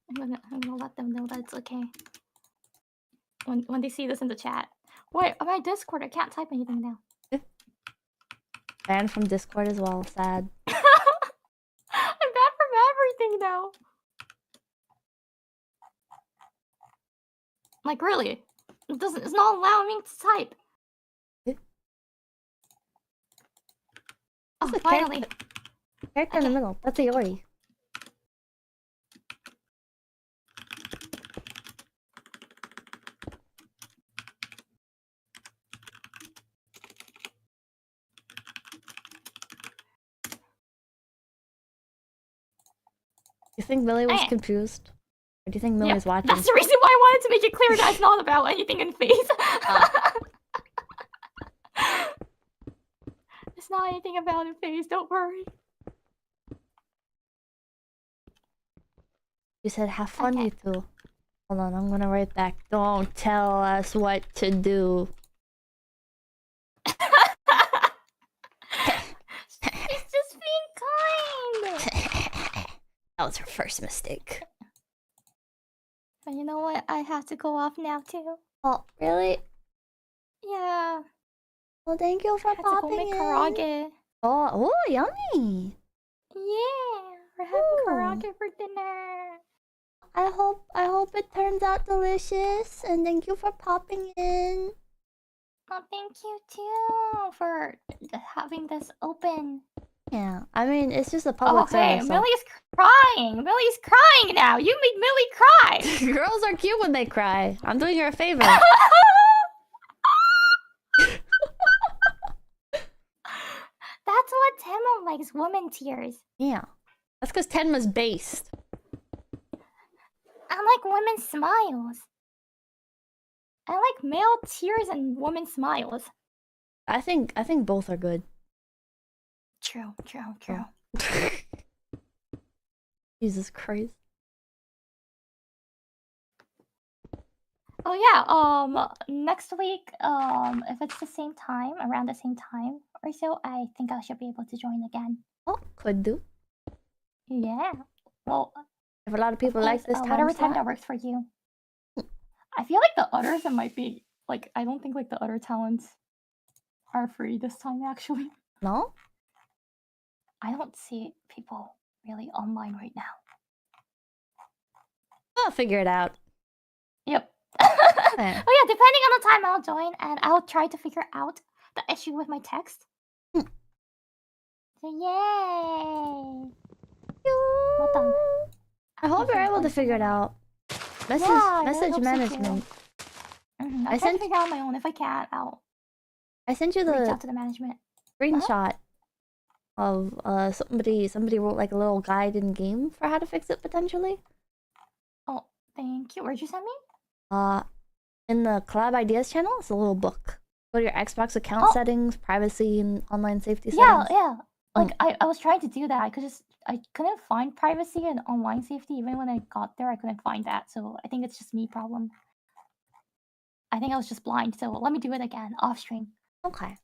Speaker 2: I'm gonna let them know that it's okay. When they see this in the chat. Wait, on my Discord, I can't type anything now.
Speaker 1: Banned from Discord as well. Sad.
Speaker 2: I'm banned from everything now. Like really, it's not allowing me to type. Oh,
Speaker 1: What's the
Speaker 2: finally.
Speaker 1: Character in the middle. That's Iori. You think Millie was confused? Or do you think Millie's watching?
Speaker 2: That's the reason why I wanted to make it clear that it's not about anything in face. It's not anything about in face, don't worry.
Speaker 1: You said have fun, you two. Hold on, I'm gonna write back. Don't tell us what to do.
Speaker 2: She's just being kind.
Speaker 1: That was her first mistake.
Speaker 2: But you know what? I have to go off now too.
Speaker 1: Oh, really?
Speaker 2: Yeah.
Speaker 1: Well, thank you for popping in.
Speaker 2: Karaage.
Speaker 1: Oh, yummy.
Speaker 2: Yeah, we're having karaage for dinner.
Speaker 1: I hope it turns out delicious, and thank you for popping in.
Speaker 2: Oh, thank you too for having this open.
Speaker 1: Yeah, I mean, it's just a public service. So...
Speaker 2: Millie's crying. Millie's crying now. You made Millie cry.
Speaker 1: Girls are cute when they cry. I'm doing her a favor.
Speaker 2: That's what Tenma likes, woman tears.
Speaker 1: Yeah, that's because Tenma's based.
Speaker 2: I like women smiles. I like male tears and woman smiles.
Speaker 1: I think both are good.
Speaker 2: True.
Speaker 1: Jesus Christ.
Speaker 2: Oh yeah, next week, if it's the same time, around the same time or so, I think I should be able to join again.
Speaker 1: Oh, could do.
Speaker 2: Yeah. Well,
Speaker 1: if a lot of people like this time
Speaker 2: whatever
Speaker 1: slot.
Speaker 2: time that works for you. I feel like the others that might be like I don't think like the other talents are free this time actually.
Speaker 1: No?
Speaker 2: I don't see people really online right now.
Speaker 1: I'll figure it out.
Speaker 2: Yep. Oh yeah, depending on the time I'll join and I'll try to figure out the issue with my text. So yay! Well done.
Speaker 1: I hope you're able to figure it out. Message management.
Speaker 2: I try to figure out on my own. If I can't, I'll.
Speaker 1: I sent you the
Speaker 2: reach out to the management.
Speaker 1: Screenshot of somebody wrote like a little guide in game for how to fix it potentially.
Speaker 2: Oh, thank you. Where'd you send me?
Speaker 1: In the Collab Ideas channel, it's a little book. Go to your Xbox account settings, privacy, and online safety settings.
Speaker 2: Yeah. Like I was trying to do that. I couldn't find privacy and online safety. Even when I got there, I couldn't find that. So I think it's just me problem. I think I was just blind. So let me do it again off stream.
Speaker 1: Okay.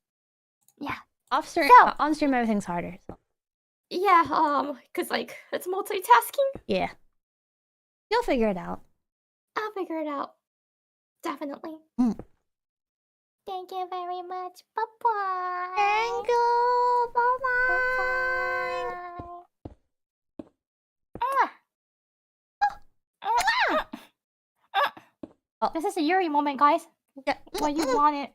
Speaker 2: Yeah.
Speaker 1: Off stream, on stream, everything's harder. So.
Speaker 2: Yeah. Cause like it's multitasking.
Speaker 1: Yeah. You'll figure it out.
Speaker 2: I'll figure it out. Definitely. Thank you very much. Bye-bye.
Speaker 1: Thank you. Bye-bye.
Speaker 2: This is a Yuri moment, guys.
Speaker 1: Yeah.
Speaker 2: What you wanted.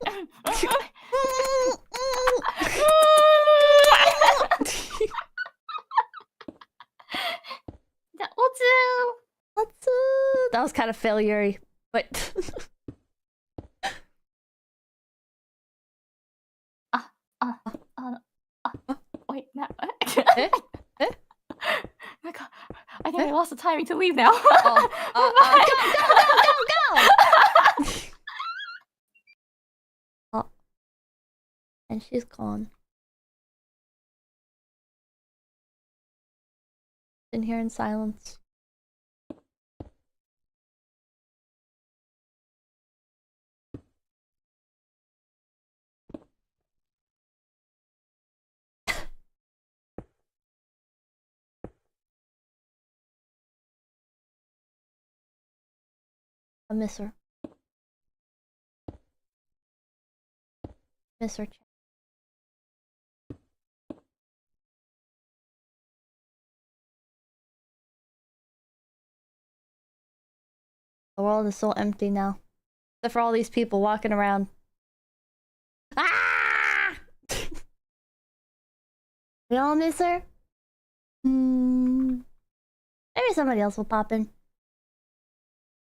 Speaker 1: That was kind of failure, but
Speaker 2: wait, no. My God, I think I lost the timing to leave now.
Speaker 1: Go. And she's gone. In here in silence. I miss her. Miss her. The world is so empty now. Except for all these people walking around. Ah! We all miss her? Maybe somebody else will pop in.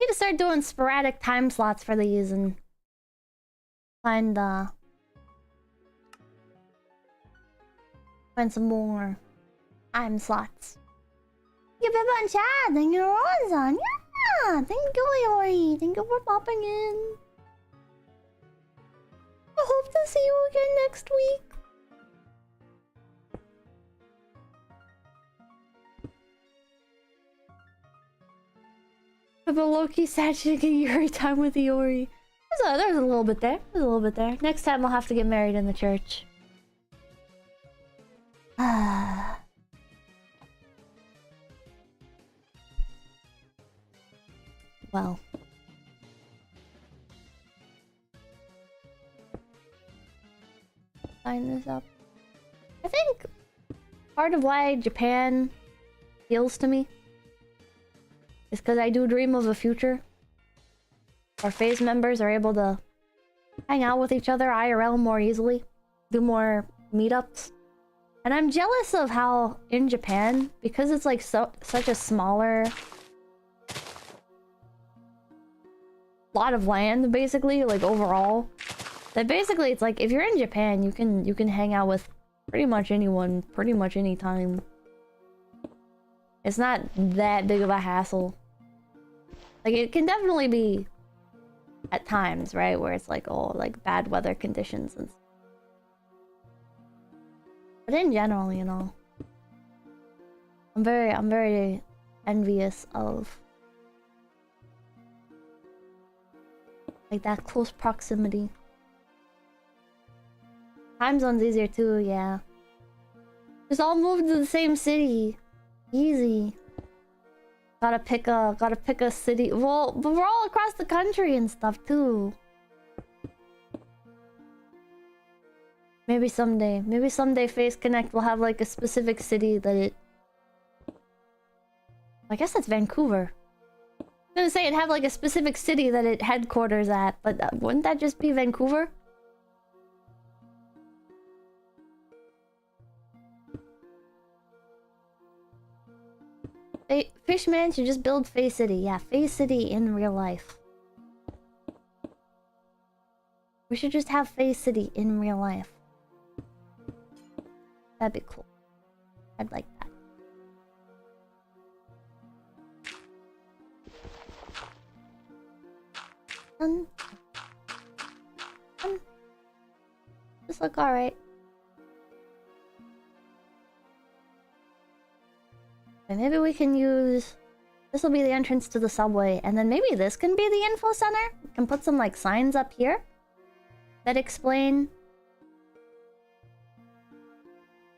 Speaker 1: Need to start doing sporadic time slots for these and find some more time slots. Thank you, Pippa and Chad. Thank you, Ronzon. Yeah, thank you, Iori. Thank you for popping in. I hope to see you again next week. But Loki sad she didn't get Yuri time with Iori. There's a little bit there. There's a little bit there. Next time we'll have to get married in the church. Well. Sign this up. I think part of why Japan appeals to me is because I do dream of a future where phase members are able to hang out with each other IRL more easily, do more meetups. And I'm jealous of how in Japan, because it's like such a smaller lot of land basically, like overall, that basically it's like if you're in Japan, you can hang out with pretty much anyone, pretty much any time. It's not that big of a hassle. Like it can definitely be at times, right, where it's like, oh, like bad weather conditions and stuff. But in general, you know, I'm very envious of like that close proximity. Time zone's easier too, yeah. Just all moved to the same city. Easy. Gotta pick a city. Well, but we're all across the country and stuff too. Maybe someday Face Connect will have like a specific city that it... I guess that's Vancouver. I was gonna say it'd have like a specific city that it headquarters at, but wouldn't that just be Vancouver? Fishman should just build Face City. Yeah, Face City in real life. We should just have Face City in real life. That'd be cool. I'd like that. This look alright. And maybe we can use... This will be the entrance to the subway, and then maybe this can be the info center? We can put some like signs up here that explain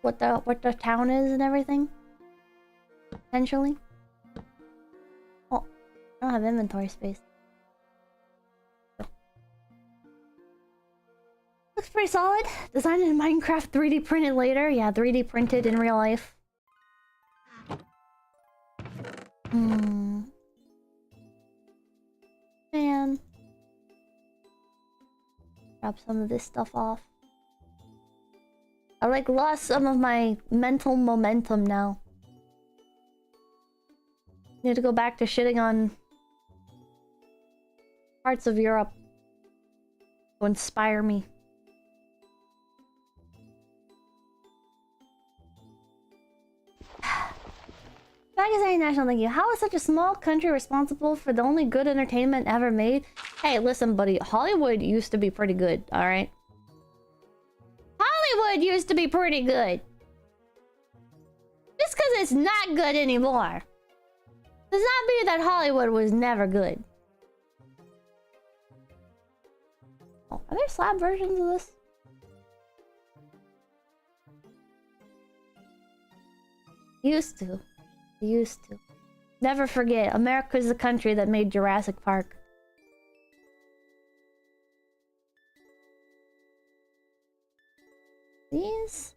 Speaker 1: what the town is and everything. Potentially. Oh, I don't have inventory space. Looks pretty solid. Designed in Minecraft, 3D printed later. Yeah, 3D printed in real life. Man. Drop some of this stuff off. I like lost some of my mental momentum now. Need to go back to shitting on parts of Europe to inspire me. Pakistani National, thank you. How is such a small country responsible for the only good entertainment ever made? Hey, listen, buddy. Hollywood used to be pretty good, alright? Hollywood used to be pretty good. Just because it's not good anymore does not mean that Hollywood was never good. Oh, are there slab versions of this? Used to. Never forget, America's the country that made Jurassic Park. These?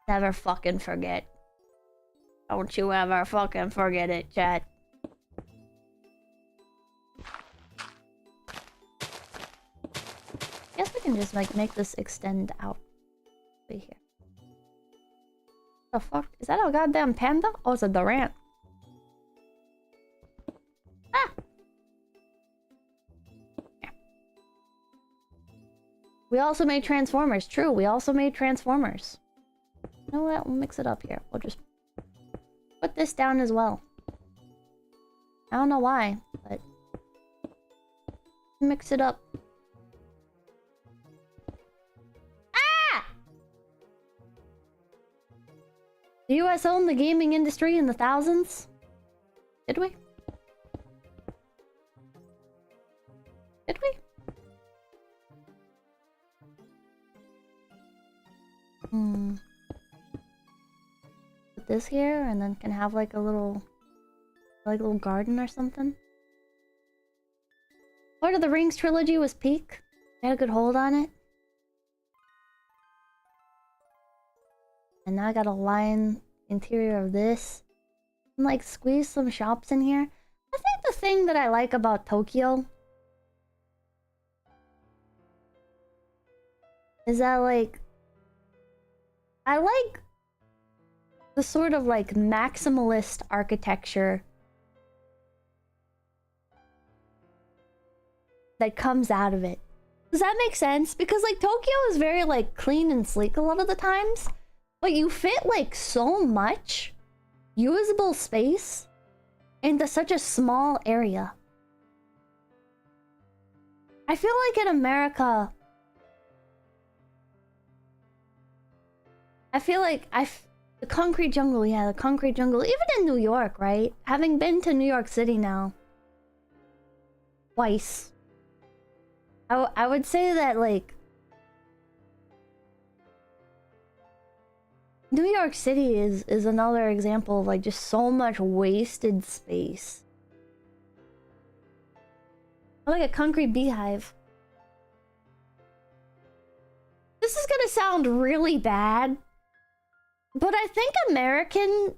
Speaker 1: Never fucking forget. Don't you ever fucking forget it, chat. Guess we can just like make this extend out. Right here. The fuck? Is that a goddamn panda? Oh, it's a Durant. Ah! Yeah. We also made Transformers. True, we also made Transformers. You know what? We'll mix it up here. We'll just put this down as well. I don't know why, but mix it up. Ah! The US owned the gaming industry in the thousands? Did we? Did we? Put this here and then can have like a little garden or something. Lord of the Rings trilogy was peak. Had a good hold on it. And now I gotta line interior of this. And like squeeze some shops in here. I think the thing that I like about Tokyo is that like I like the sort of like maximalist architecture that comes out of it. Does that make sense? Because like Tokyo is very like clean and sleek a lot of the times, but you fit like so much usable space into such a small area. I feel like in America, I feel like the concrete jungle, yeah, the concrete jungle, even in New York, right? Having been to New York City now twice, I would say that like New York City is another example of like just so much wasted space. Like a concrete beehive. This is gonna sound really bad, but I think American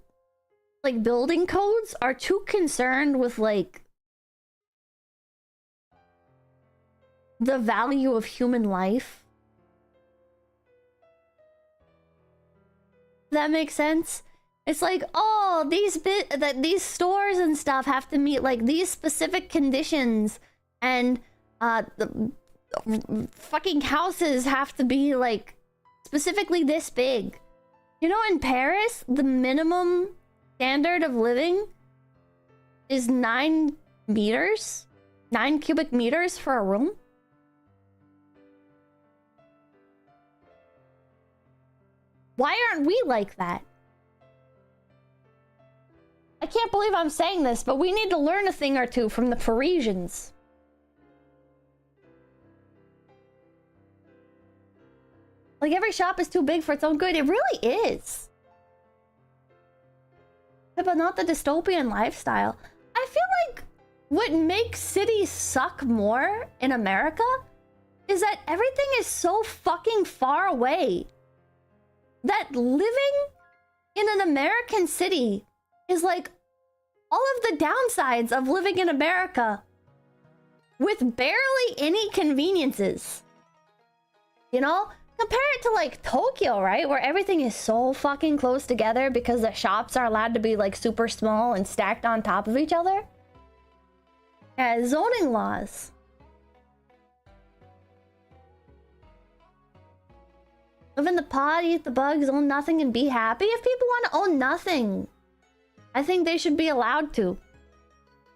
Speaker 1: like building codes are too concerned with like the value of human life. That makes sense. It's like, oh, these stores and stuff have to meet like these specific conditions, and the fucking houses have to be like specifically this big. You know, in Paris, the minimum standard of living is 9 meters, 9 cubic meters for a room. Why aren't we like that? I can't believe I'm saying this, but we need to learn a thing or two from the Parisians. Like, every shop is too big for its own good. It really is. But not the dystopian lifestyle. I feel like what makes cities suck more in America is that everything is so fucking far away. That living in an American city is like all of the downsides of living in America with barely any conveniences. You know? Compare it to like Tokyo, right? Where everything is so fucking close together because the shops are allowed to be like super small and stacked on top of each other. Yeah, zoning laws. Live in the pod, eat the bugs, own nothing, and be happy. If people want to own nothing, I think they should be allowed to.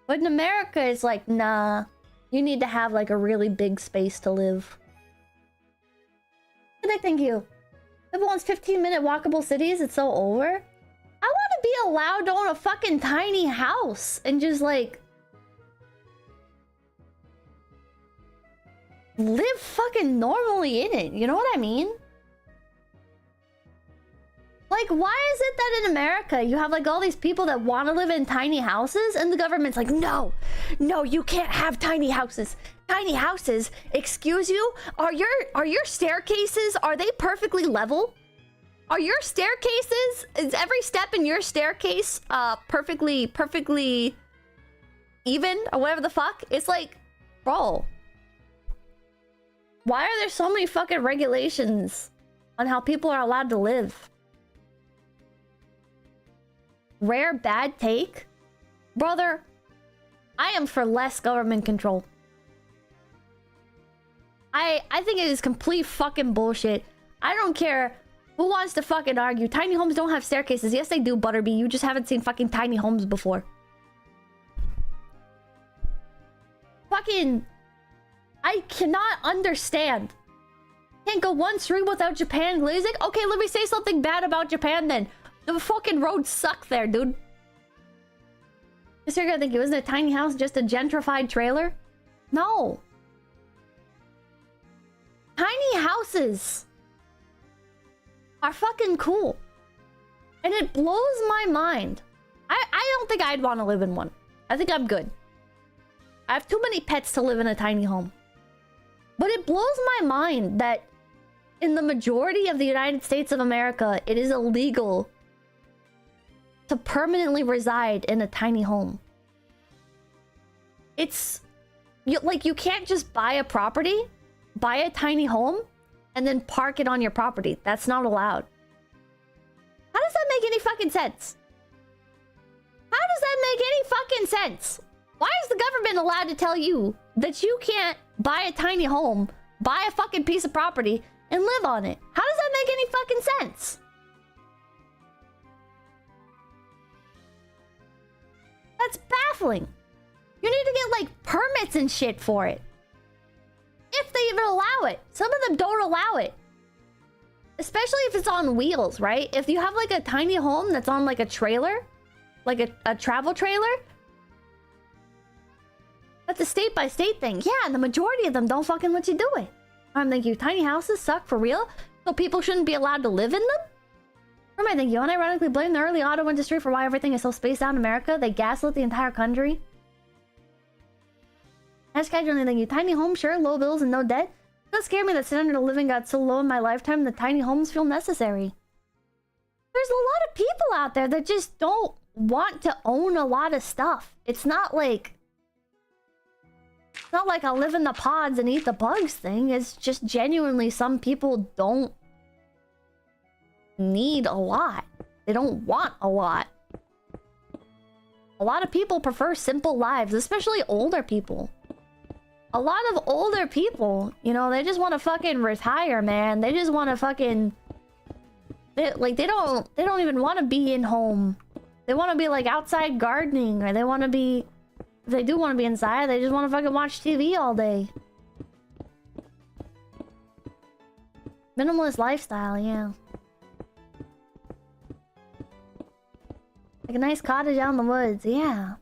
Speaker 1: But in America, it's like, nah. You need to have like a really big space to live. Good night, thank you. Everyone's 15-minute walkable cities. It's so over. I want to be allowed to own a fucking tiny house and just like live fucking normally in it. You know what I mean? Like, why is it that in America you have like all these people that want to live in tiny houses and the government's like, no, you can't have tiny houses. Tiny houses, excuse you? Are your staircases, are they perfectly level? Are your staircases, is every step in your staircase perfectly even or whatever the fuck? It's like, bro, why are there so many fucking regulations on how people are allowed to live? Rare bad take? Brother, I am for less government control. I think it is complete fucking bullshit. I don't care who wants to fucking argue. Tiny homes don't have staircases. Yes, they do, Butterby. You just haven't seen fucking tiny homes before. Fucking... I cannot understand. Can't go 1 street without Japan glazing? Okay, let me say something bad about Japan then. The fucking roads suck there, dude. Just you're gonna think, isn't a tiny house just a gentrified trailer? No. Tiny houses are fucking cool. And it blows my mind. I don't think I'd want to live in one. I think I'm good. I have too many pets to live in a tiny home. But it blows my mind that in the majority of the United States of America, it is illegal to permanently reside in a tiny home. It's... you can't just buy a property, buy a tiny home, and then park it on your property. That's not allowed. How does that make any fucking sense? How does that make any fucking sense? Why is the government allowed to tell you that you can't buy a tiny home, buy a fucking piece of property, and live on it? How does that make any fucking sense? That's baffling. You need to get, like, permits and shit for it. If they even allow it. Some of them don't allow it. Especially if it's on wheels, right? If you have, like, a tiny home that's on, like, a trailer, like a travel trailer, that's a state-by-state thing. Yeah, and the majority of them don't fucking let you do it. I'm thinking, tiny houses suck for real? So people shouldn't be allowed to live in them? Or am I thinking, unironically blame the early auto industry for why everything is so spaced out in America? They gaslit the entire country. I just casually thinking, tiny home, sure, low bills and no debt. It does scare me that standard of living got so low in my lifetime that tiny homes feel necessary. There's a lot of people out there that just don't want to own a lot of stuff. It's not like I'll live in the pods and eat the bugs thing. It's just genuinely some people don't need a lot. They don't want a lot. A lot of people prefer simple lives, especially older people. A lot of older people, you know, they just want to fucking retire, man. They just want to fucking... They don't even want to be in home. They want to be, like, outside gardening, or they want to be... If they do want to be inside, they just want to fucking watch TV all day. Minimalist lifestyle, yeah. Like a nice cottage out in the woods, yeah.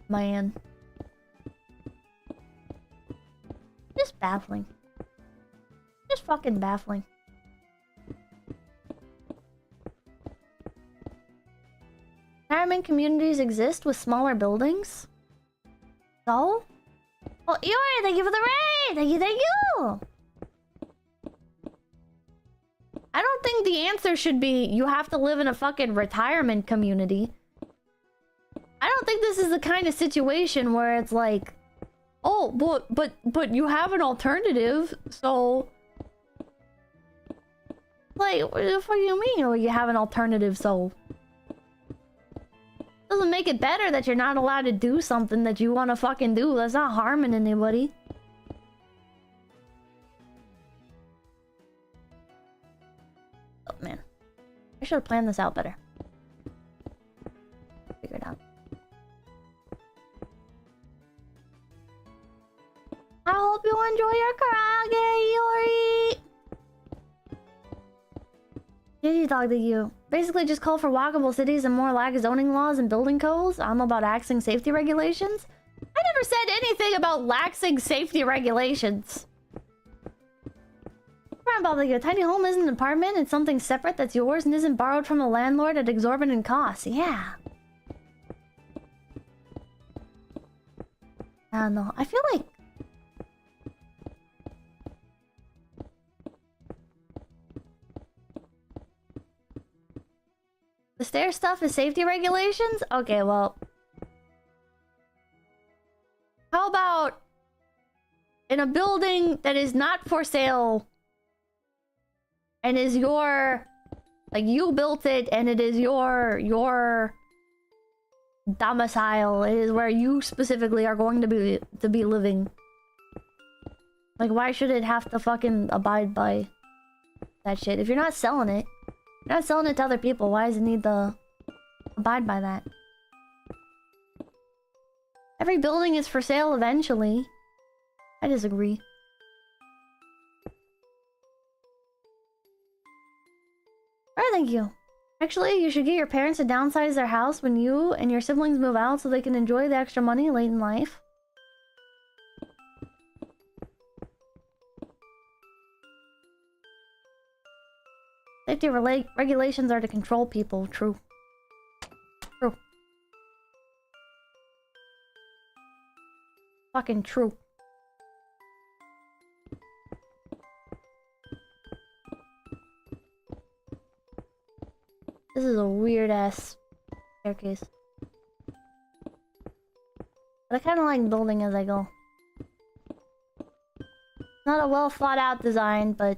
Speaker 1: Man. Just baffling. Just fucking baffling. Retirement communities exist with smaller buildings? So? Oh, Iori, thank you for the raid! Thank you! I don't think the answer should be you have to live in a fucking retirement community. I don't think this is the kind of situation where it's like, oh, but you have an alternative, so... Like, what the fuck do you mean? Well, you have an alternative, so... Doesn't make it better that you're not allowed to do something that you want to fucking do. That's not harming anybody. Oh, man. I should have planned this out better. Figure it out. I hope you enjoy your Did talk to you? Basically just call for walkable cities and more lax zoning laws and building codes. I'm about axing safety regulations. I never said anything about laxing safety regulations. About like a tiny home isn't an apartment, it's something separate that's yours and isn't borrowed from the landlord at exorbitant costs. Yeah. I don't know. I feel like the stair stuff is safety regulations? Okay, well. How about in a building that is not for sale and is your, like, you built it and it is your domicile. It is where you specifically are going to be living. Like, why should it have to fucking abide by that shit? If you're not selling it, you're not selling it to other people, why does it need to abide by that? Every building is for sale eventually. I disagree. Alright, thank you. Actually, you should get your parents to downsize their house when you and your siblings move out so they can enjoy the extra money late in life. Safety regulations are to control people. True. True. Fucking true. This is a weird ass staircase. But I kind of like building as I go. Not a well thought out design, but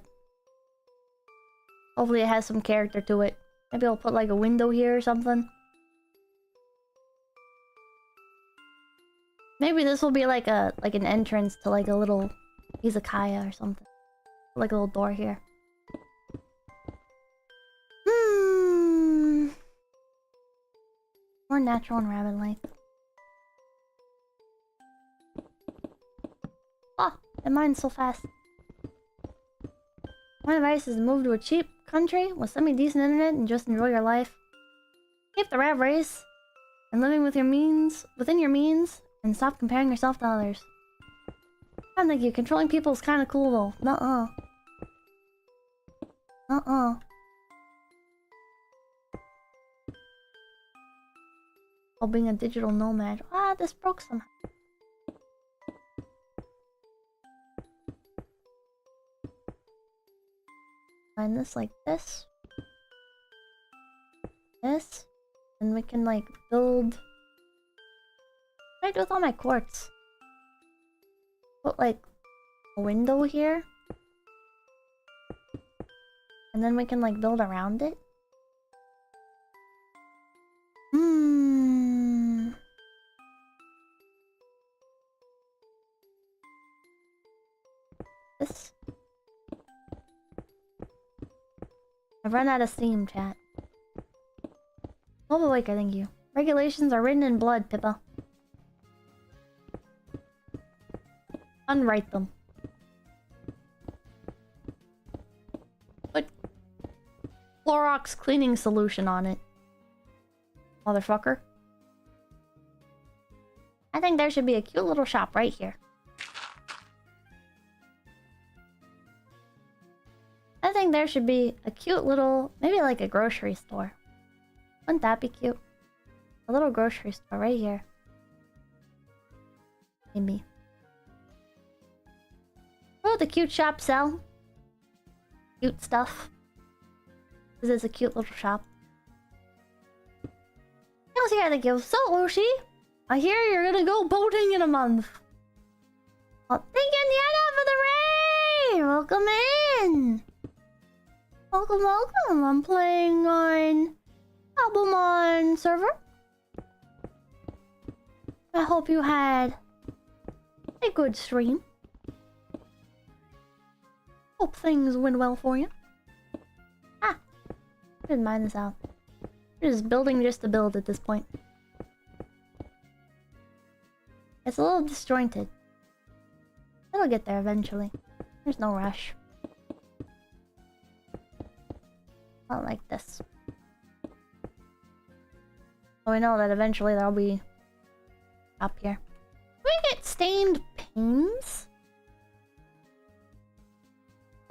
Speaker 1: hopefully it has some character to it. Maybe I'll put like a window here or something. Maybe this will be like an entrance to like a little izakaya or something. Like a little door here. More natural and rabbit-like. Ah, that mine's so fast. My advice is to move to a cheap country with semi-decent internet and just enjoy your life. Keep the rat race and living with your means, within your means, and stop comparing yourself to others. I think you controlling people is kind of cool though. Nuh-uh. Uh-uh. While being a digital nomad. Ah, this broke somehow. Line this like this. This. And we can like build... What do I do with all my quartz? Put like a window here. And then we can like build around it. This. I've run out of steam, chat. Mobile Waker, thank you. Regulations are written in blood, Pippa. Unwrite them. Put Clorox cleaning solution on it. Motherfucker. I think there should be a cute little shop right here. I think there should be a cute little, maybe like a grocery store. Wouldn't that be cute? A little grocery store right here. Maybe. What would the cute shop sell? Cute stuff. This is a cute little shop. Here, thank you. So, Oshi, I hear you're gonna go boating in a month. Oh, thank you, Niana, for the raid! Welcome in! Welcome, welcome. I'm playing on Cobblemon server. I hope you had a good stream. Hope things went well for you. Ah, I didn't mind this out. We're just building just to build at this point. It's a little disjointed. It'll get there eventually. There's no rush. Not like this. So we know that eventually there'll be up here. Do we get stained panes?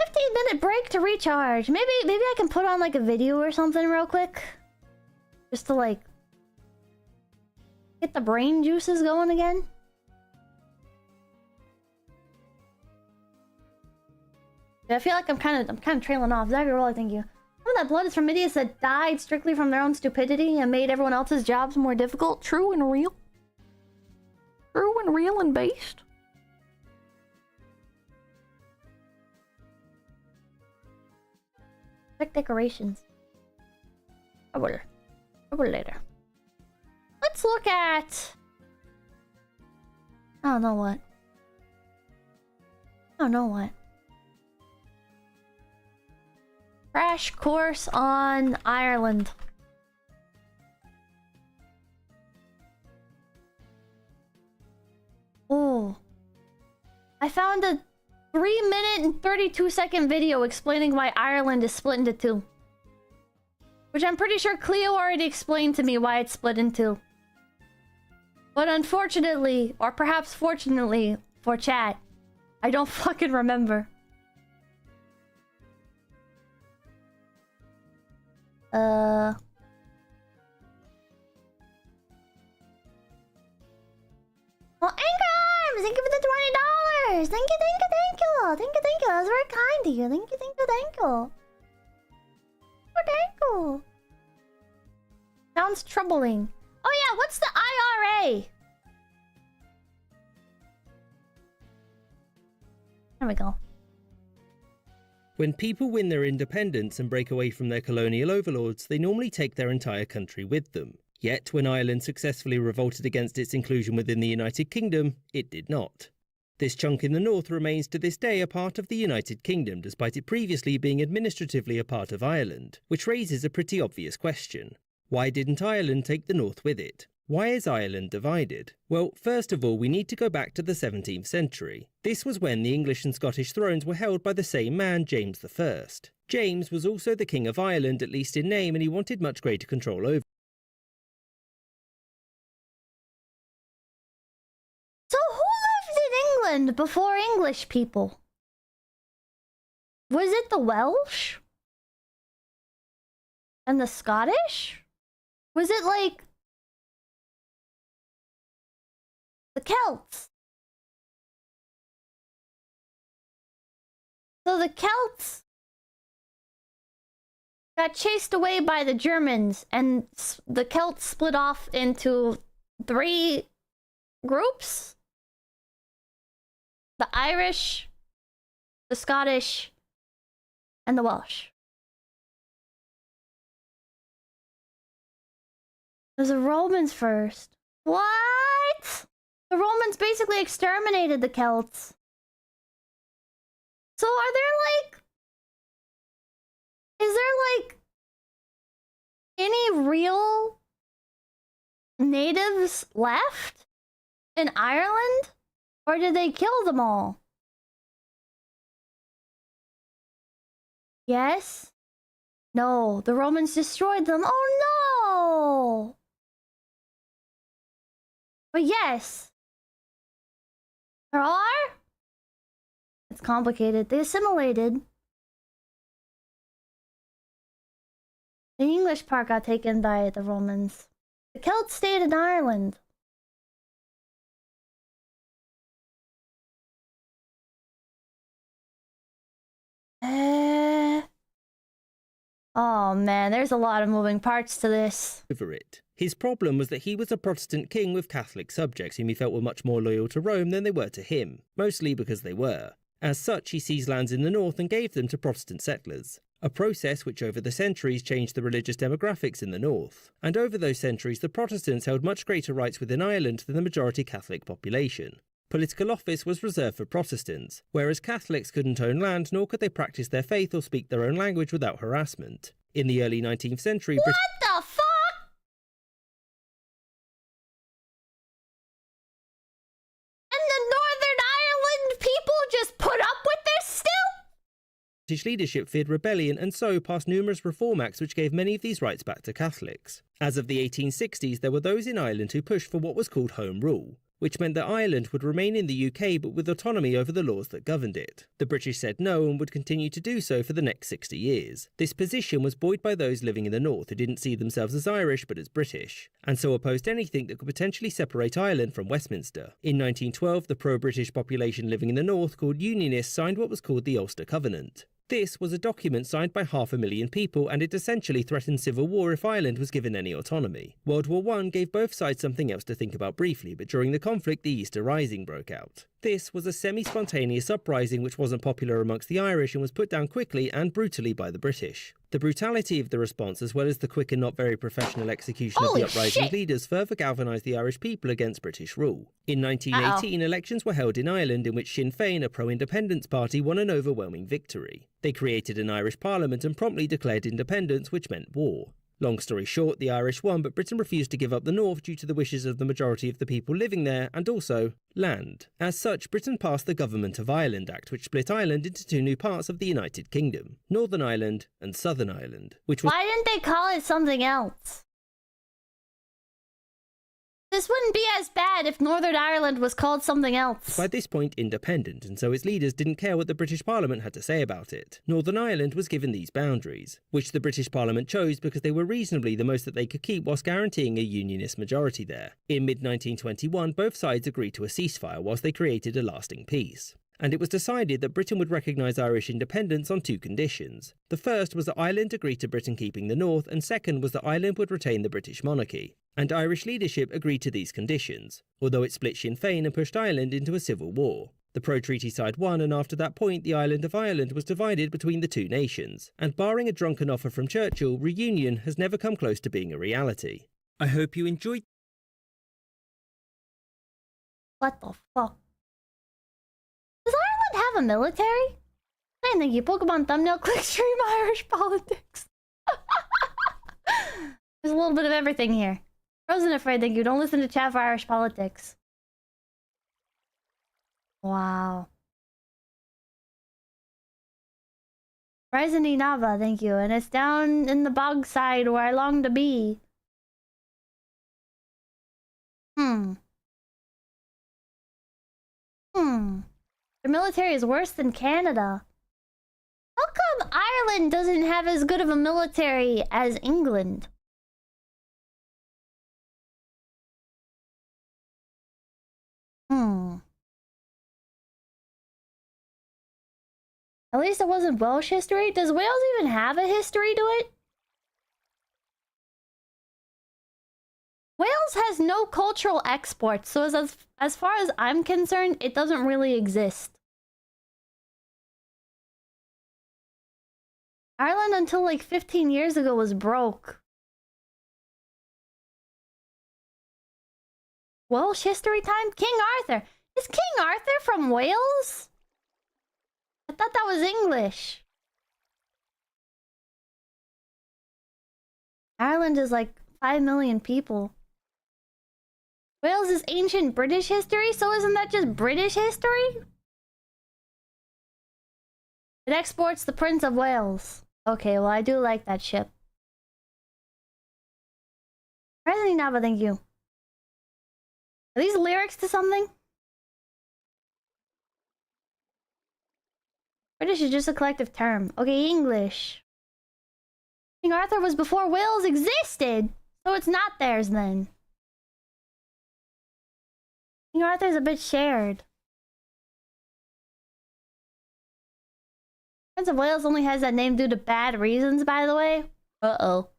Speaker 1: 15-minute break to recharge. Maybe I can put on like a video or something real quick. Just to like get the brain juices going again. I feel like I'm kind of trailing off. Zachary Roll, thank you. Some of that blood is from idiots that died strictly from their own stupidity and made everyone else's jobs more difficult. True and real. True and real and based. Check decorations. I will later. Let's look at... I don't know what. I don't know what. Crash course on Ireland. Oh. I found a 3-minute and 32-second video explaining why Ireland is split into two. Which I'm pretty sure Cleo already explained to me why it's split in two. But unfortunately, or perhaps fortunately for chat, I don't fucking remember. Well, Anchor Arms, thank you for the $20. Thank you. That was very kind of you. Thank you. Sounds troubling. Oh yeah, what's the IRA? There we go.
Speaker 4: When people win their independence and break away from their colonial overlords, they normally take their entire country with them. Yet, when Ireland successfully revolted against its inclusion within the United Kingdom, it did not. This chunk in the north remains to this day a part of the United Kingdom, despite it previously being administratively a part of Ireland, which raises a pretty obvious question. Why didn't Ireland take the north with it? Why is Ireland divided? Well, first of all, we need to go back to the 17th century. This was when the English and Scottish thrones were held by the same man, James I. James was also the King of Ireland, at least in name, and he wanted much greater control over.
Speaker 1: So who lived in England before English people? Was it the Welsh? And the Scottish? Was it like... the Celts? So the Celts got chased away by the Germans, and the Celts split off into 3 groups? The Irish, the Scottish, and the Welsh. There's the Romans first. What? The Romans basically exterminated the Celts. So are there like... is there like... any real... natives left? In Ireland? Or did they kill them all? Yes? No, the Romans destroyed them. Oh no! But yes. There are? It's complicated. They assimilated. The English part got taken by the Romans. The Celts stayed in Ireland. Oh man, there's a lot of moving parts to this.
Speaker 4: Over it. His problem was that he was a Protestant king with Catholic subjects whom he felt were much more loyal to Rome than they were to him, mostly because they were. As such, he seized lands in the north and gave them to Protestant settlers, a process which over the centuries changed the religious demographics in the north. And over those centuries, the Protestants held much greater rights within Ireland than the majority Catholic population. Political office was reserved for Protestants, whereas Catholics couldn't own land nor could they practice their faith or speak their own language without harassment. In the early 19th century...
Speaker 1: What the fuck? And the Northern Ireland people just put up with this still?
Speaker 4: British leadership feared rebellion and so passed numerous reform acts which gave many of these rights back to Catholics. As of the 1860s, there were those in Ireland who pushed for what was called Home Rule, which meant that Ireland would remain in the UK but with autonomy over the laws that governed it. The British said no and would continue to do so for the next 60 years. This position was buoyed by those living in the north who didn't see themselves as Irish but as British, and so opposed anything that could potentially separate Ireland from Westminster. In 1912, the pro-British population living in the north, called Unionists, signed what was called the Ulster Covenant. This was a document signed by 500,000 people, and it essentially threatened civil war if Ireland was given any autonomy. World War I gave both sides something else to think about briefly, but during the conflict the Easter Rising broke out. This was a semi-spontaneous uprising which wasn't popular amongst the Irish and was put down quickly and brutally by the British. The brutality of the response, as well as the quick and not very professional execution of the uprising leaders, further galvanised the Irish people against British rule. In 1918, elections were held in Ireland in which Sinn Féin, a pro-independence party, won an overwhelming victory. They created an Irish parliament and promptly declared independence, which meant war. Long story short, the Irish won, but Britain refused to give up the north due to the wishes of the majority of the people living there, and also land. As such, Britain passed the Government of Ireland Act, which split Ireland into two new parts of the United Kingdom, Northern Ireland and Southern Ireland, which was—
Speaker 1: Why didn't they call it something else? This wouldn't be as bad if Northern Ireland was called something else.
Speaker 4: by this point independent, and so its leaders didn't care what the British Parliament had to say about it. Northern Ireland was given these boundaries, which the British Parliament chose because they were reasonably the most that they could keep whilst guaranteeing a unionist majority there. In mid-1921, both sides agreed to a ceasefire whilst they created a lasting peace. And it was decided that Britain would recognise Irish independence on two conditions. The first was that Ireland agreed to Britain keeping the north, and second was that Ireland would retain the British monarchy. And Irish leadership agreed to these conditions, although it split Sinn Féin and pushed Ireland into a civil war. The pro-treaty side won, and after that point the island of Ireland was divided between the two nations, and barring a drunken offer from Churchill, reunion has never come close to being a reality. I hope you enjoyed—
Speaker 1: What the fuck? Does Ireland have a military? I thank you. Pokemon thumbnail, click stream Irish politics. There's a little bit of everything here. Frozen Afraid, thank you. Don't listen to chat for Irish politics. Wow. Rising Unova, thank you. And it's down in the bog side where I long to be. The military is worse than Canada. How come Ireland doesn't have as good of a military as England? At least it wasn't Welsh history. Does Wales even have a history to it? Wales has no cultural exports, so as far as I'm concerned, it doesn't really exist. Ireland until like 15 years ago was broke. Welsh history time? King Arthur. Is King Arthur from Wales? I thought that was English. Ireland is like 5 million people. Wales is ancient British history, so isn't that just British history? It exports the Prince of Wales. Okay, well I do like that ship. Rising Nava, thank you. Are these lyrics to something? British is just a collective term. Okay, English. King Arthur was before Wales existed, so it's not theirs then. King Arthur's a bit shared. Prince of Wales only has that name due to bad reasons, by the way. Uh-oh.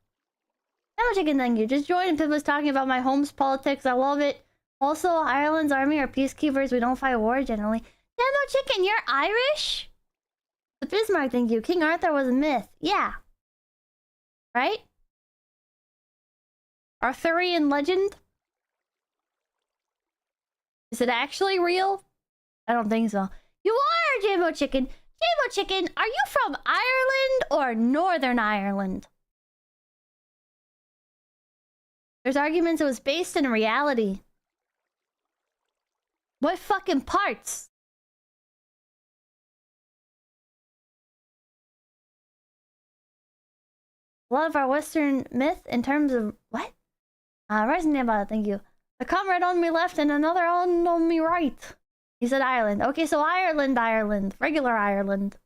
Speaker 1: Hello, Chicken, thank you. Just joined and Pip was talking about my home's politics. I love it. Also, Ireland's army are peacekeepers. We don't fight war generally. Hello, Chicken, you're Irish? The Bismarck, thank you. King Arthur was a myth. Yeah. Right? Arthurian legend? Is it actually real? I don't think so. You are Jamo Chicken. Jamo Chicken, are you from Ireland or Northern Ireland? There's arguments it was based in reality. What fucking parts? A lot of our Western myth in terms of what? Rising about it, thank you. A comrade on me left and another on me right. He said Ireland. Okay, so Ireland. Regular Ireland.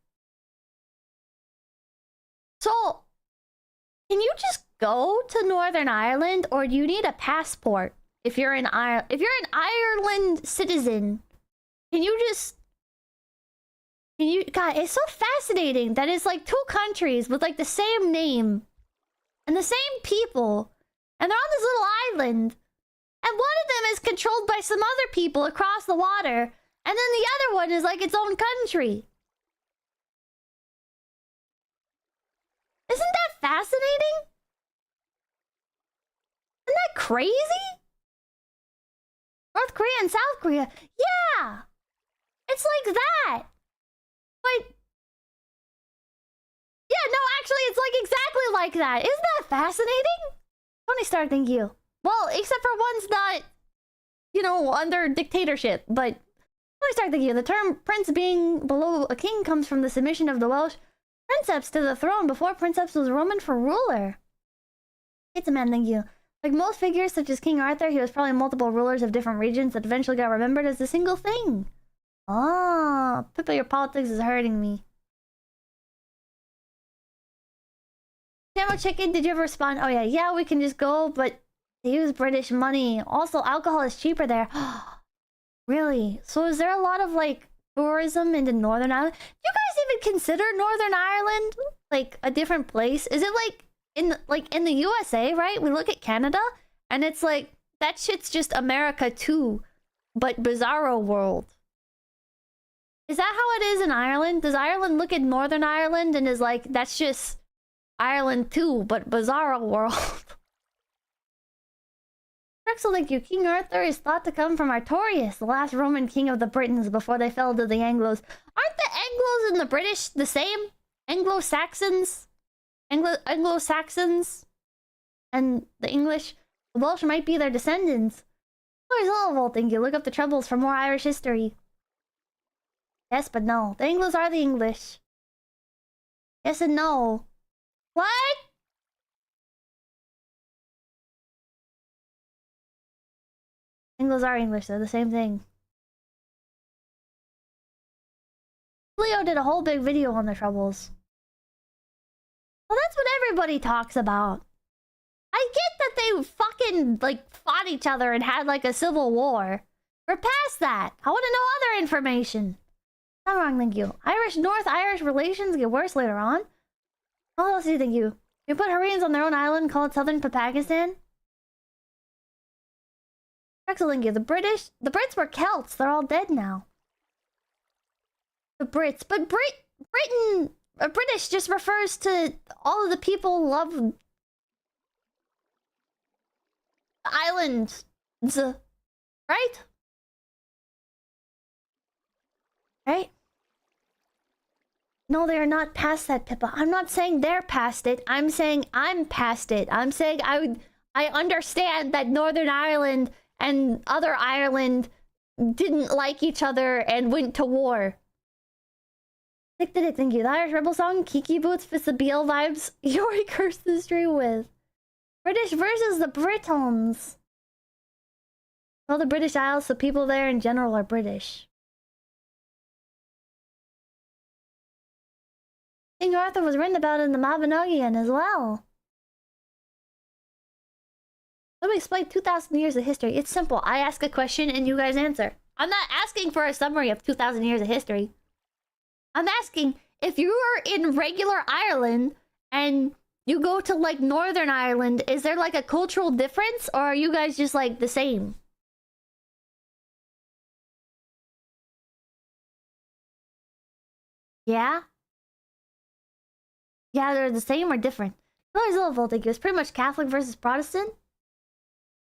Speaker 1: So, can you just go to Northern Ireland, or do you need a passport if you're an Ireland citizen? Can you just... God, it's so fascinating that it's like two countries with like the same name and the same people, and they're on this little island, and one of them is controlled by some other people across the water, and then the other one is like its own country. Isn't that fascinating? Isn't that crazy? North Korea and South Korea. Yeah! It's like that. But... yeah, no, actually, it's like exactly like that. Isn't that fascinating? Tony Star, thank you. Well, except for one's not, you know, under dictatorship, but... Tony Star, thank you. The term prince being below a king comes from the submission of the Welsh princeps to the throne before princeps was Roman for ruler. It's a man, thank you. Like most figures such as King Arthur, he was probably multiple rulers of different regions that eventually got remembered as a single thing. Ah, Pippa, your politics is hurting me. Camo Chicken, did you ever respond? Oh yeah, we can just go, but they use British money. Also, alcohol is cheaper there. Really? So is there a lot of like tourism into Northern Ireland? Do you guys even consider Northern Ireland like a different place? Is it like in the USA, right? We look at Canada and it's like that shit's just America too, but bizarro world. Is that how it is in Ireland? Does Ireland look at Northern Ireland and is like, that's just Ireland too, but bizarro world? Drexel, thank you. King Arthur is thought to come from Artorius, the last Roman king of the Britons before they fell to the Anglos. Aren't the Anglos and the British the same? Anglo-Saxons? Anglo-Saxons? And the English? The Welsh might be their descendants. Where's Olival, thank you. Look up the Troubles for more Irish history. Yes, but no. The Anglos are the English. Yes and no. What? Anglos are English, they're the same thing. Leo did a whole big video on the Troubles. Well, that's what everybody talks about. I get that they fucking, like, fought each other and had, like, a civil war. We're past that. I want to know other information. Not wrong, thank you. North-Irish relations get worse later on. What else do you think you? You put Hurrians on their own island, call it Southern Pakistan? Excellent, you. The Brits were Celts. They're all dead now. The Brits, but Britain, British just refers to all of the people who love the islands, right? Right? No, they are not past that, Pippa. I'm not saying they're past it. I'm saying I'm past it. I'm saying I understand that Northern Ireland and other Ireland didn't like each other and went to war. Nick did it, thank you. The Irish Rebel song, Kiki Boots fits the BL vibes Iori cursed the street with. British versus the Britons. All the British Isles, so people there in general are British. King Arthur was written about in the Mabinogion as well. Let me explain 2,000 years of history. It's simple. I ask a question and you guys answer. I'm not asking for a summary of 2,000 years of history. I'm asking if you are in regular Ireland and you go to like Northern Ireland, is there like a cultural difference or are you guys just like the same? Yeah? Yeah, they're the same or different. There's a little voltage. It's pretty much Catholic versus Protestant.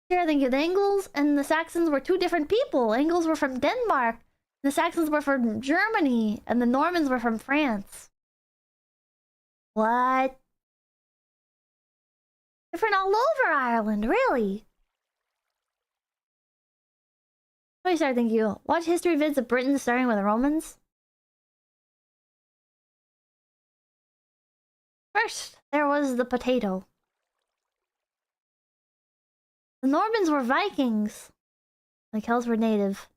Speaker 1: Here, I think the Angles and the Saxons were two different people. Angles were from Denmark. The Saxons were from Germany. And the Normans were from France. What? Different all over Ireland, really? Let me start, thank you. Watch history vids of Britain starting with the Romans. First, there was the potato. The Normans were Vikings. The Celts were native.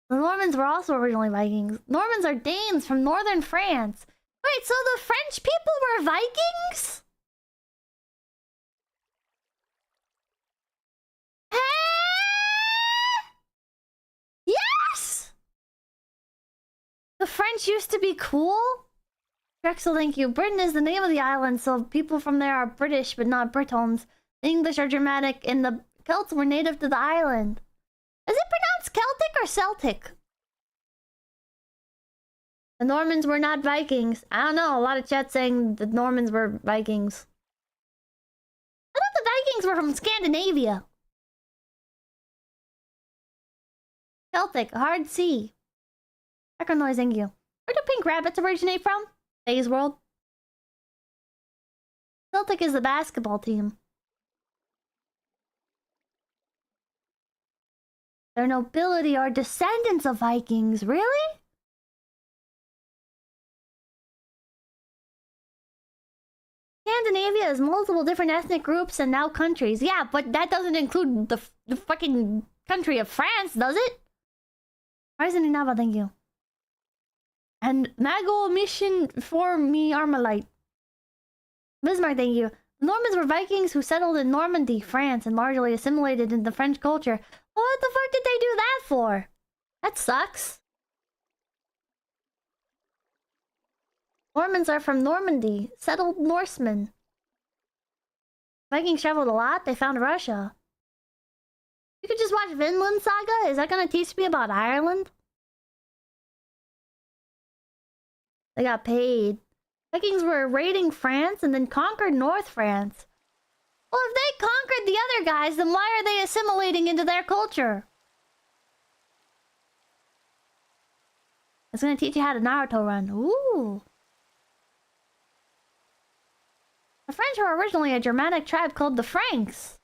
Speaker 1: The Normans were also originally Vikings. Normans are Danes from northern France. Wait, so the French people were Vikings? Yes! The French used to be cool? Drexel, thank you. Britain is the name of the island, so people from there are British, but not Britons. The English are Germanic, and the Celts were native to the island. Is it pronounced Celtic or Celtic? The Normans were not Vikings. I don't know, a lot of chat saying the Normans were Vikings. I thought the Vikings were from Scandinavia. Celtic, hard C. Background noise, thank you. Where do pink rabbits originate from? Days World. Celtic is the basketball team. Their nobility are descendants of Vikings, really? Scandinavia has multiple different ethnic groups and now countries. Yeah, but that doesn't include the fucking country of France, does it? Rising Unova, thank you. And Mago mission for me Armalite. Bismarck, thank you. The Normans were Vikings who settled in Normandy, France, and largely assimilated into French culture. Well, what the fuck did they do that for? That sucks. Normans are from Normandy, settled Norsemen. Vikings traveled a lot, they found Russia. You could just watch Vinland Saga? Is that gonna teach me about Ireland? They got paid. Vikings were raiding France and then conquered North France. Well, if they conquered the other guys, then why are they assimilating into their culture? It's gonna teach you how to Naruto run. Ooh. The French were originally a Germanic tribe called the Franks,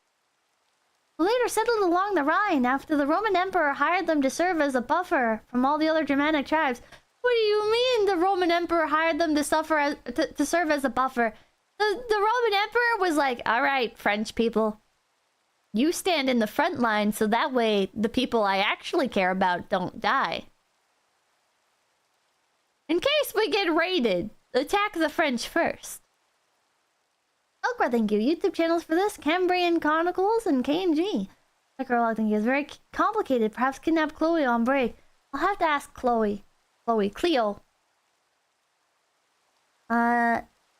Speaker 1: who later settled along the Rhine after the Roman Emperor hired them to serve as a buffer from all the other Germanic tribes. What do you mean the Roman Emperor hired them to serve as a buffer? The Roman Emperor was like, alright, French people, you stand in the front line so that way the people I actually care about don't die. In case we get raided, attack the French first. Okra, thank you. YouTube channels for this, Cambrian Chronicles and K&G. Microlog, thank you. It's very complicated. Perhaps kidnap Chloe on break. I'll have to ask Cleo.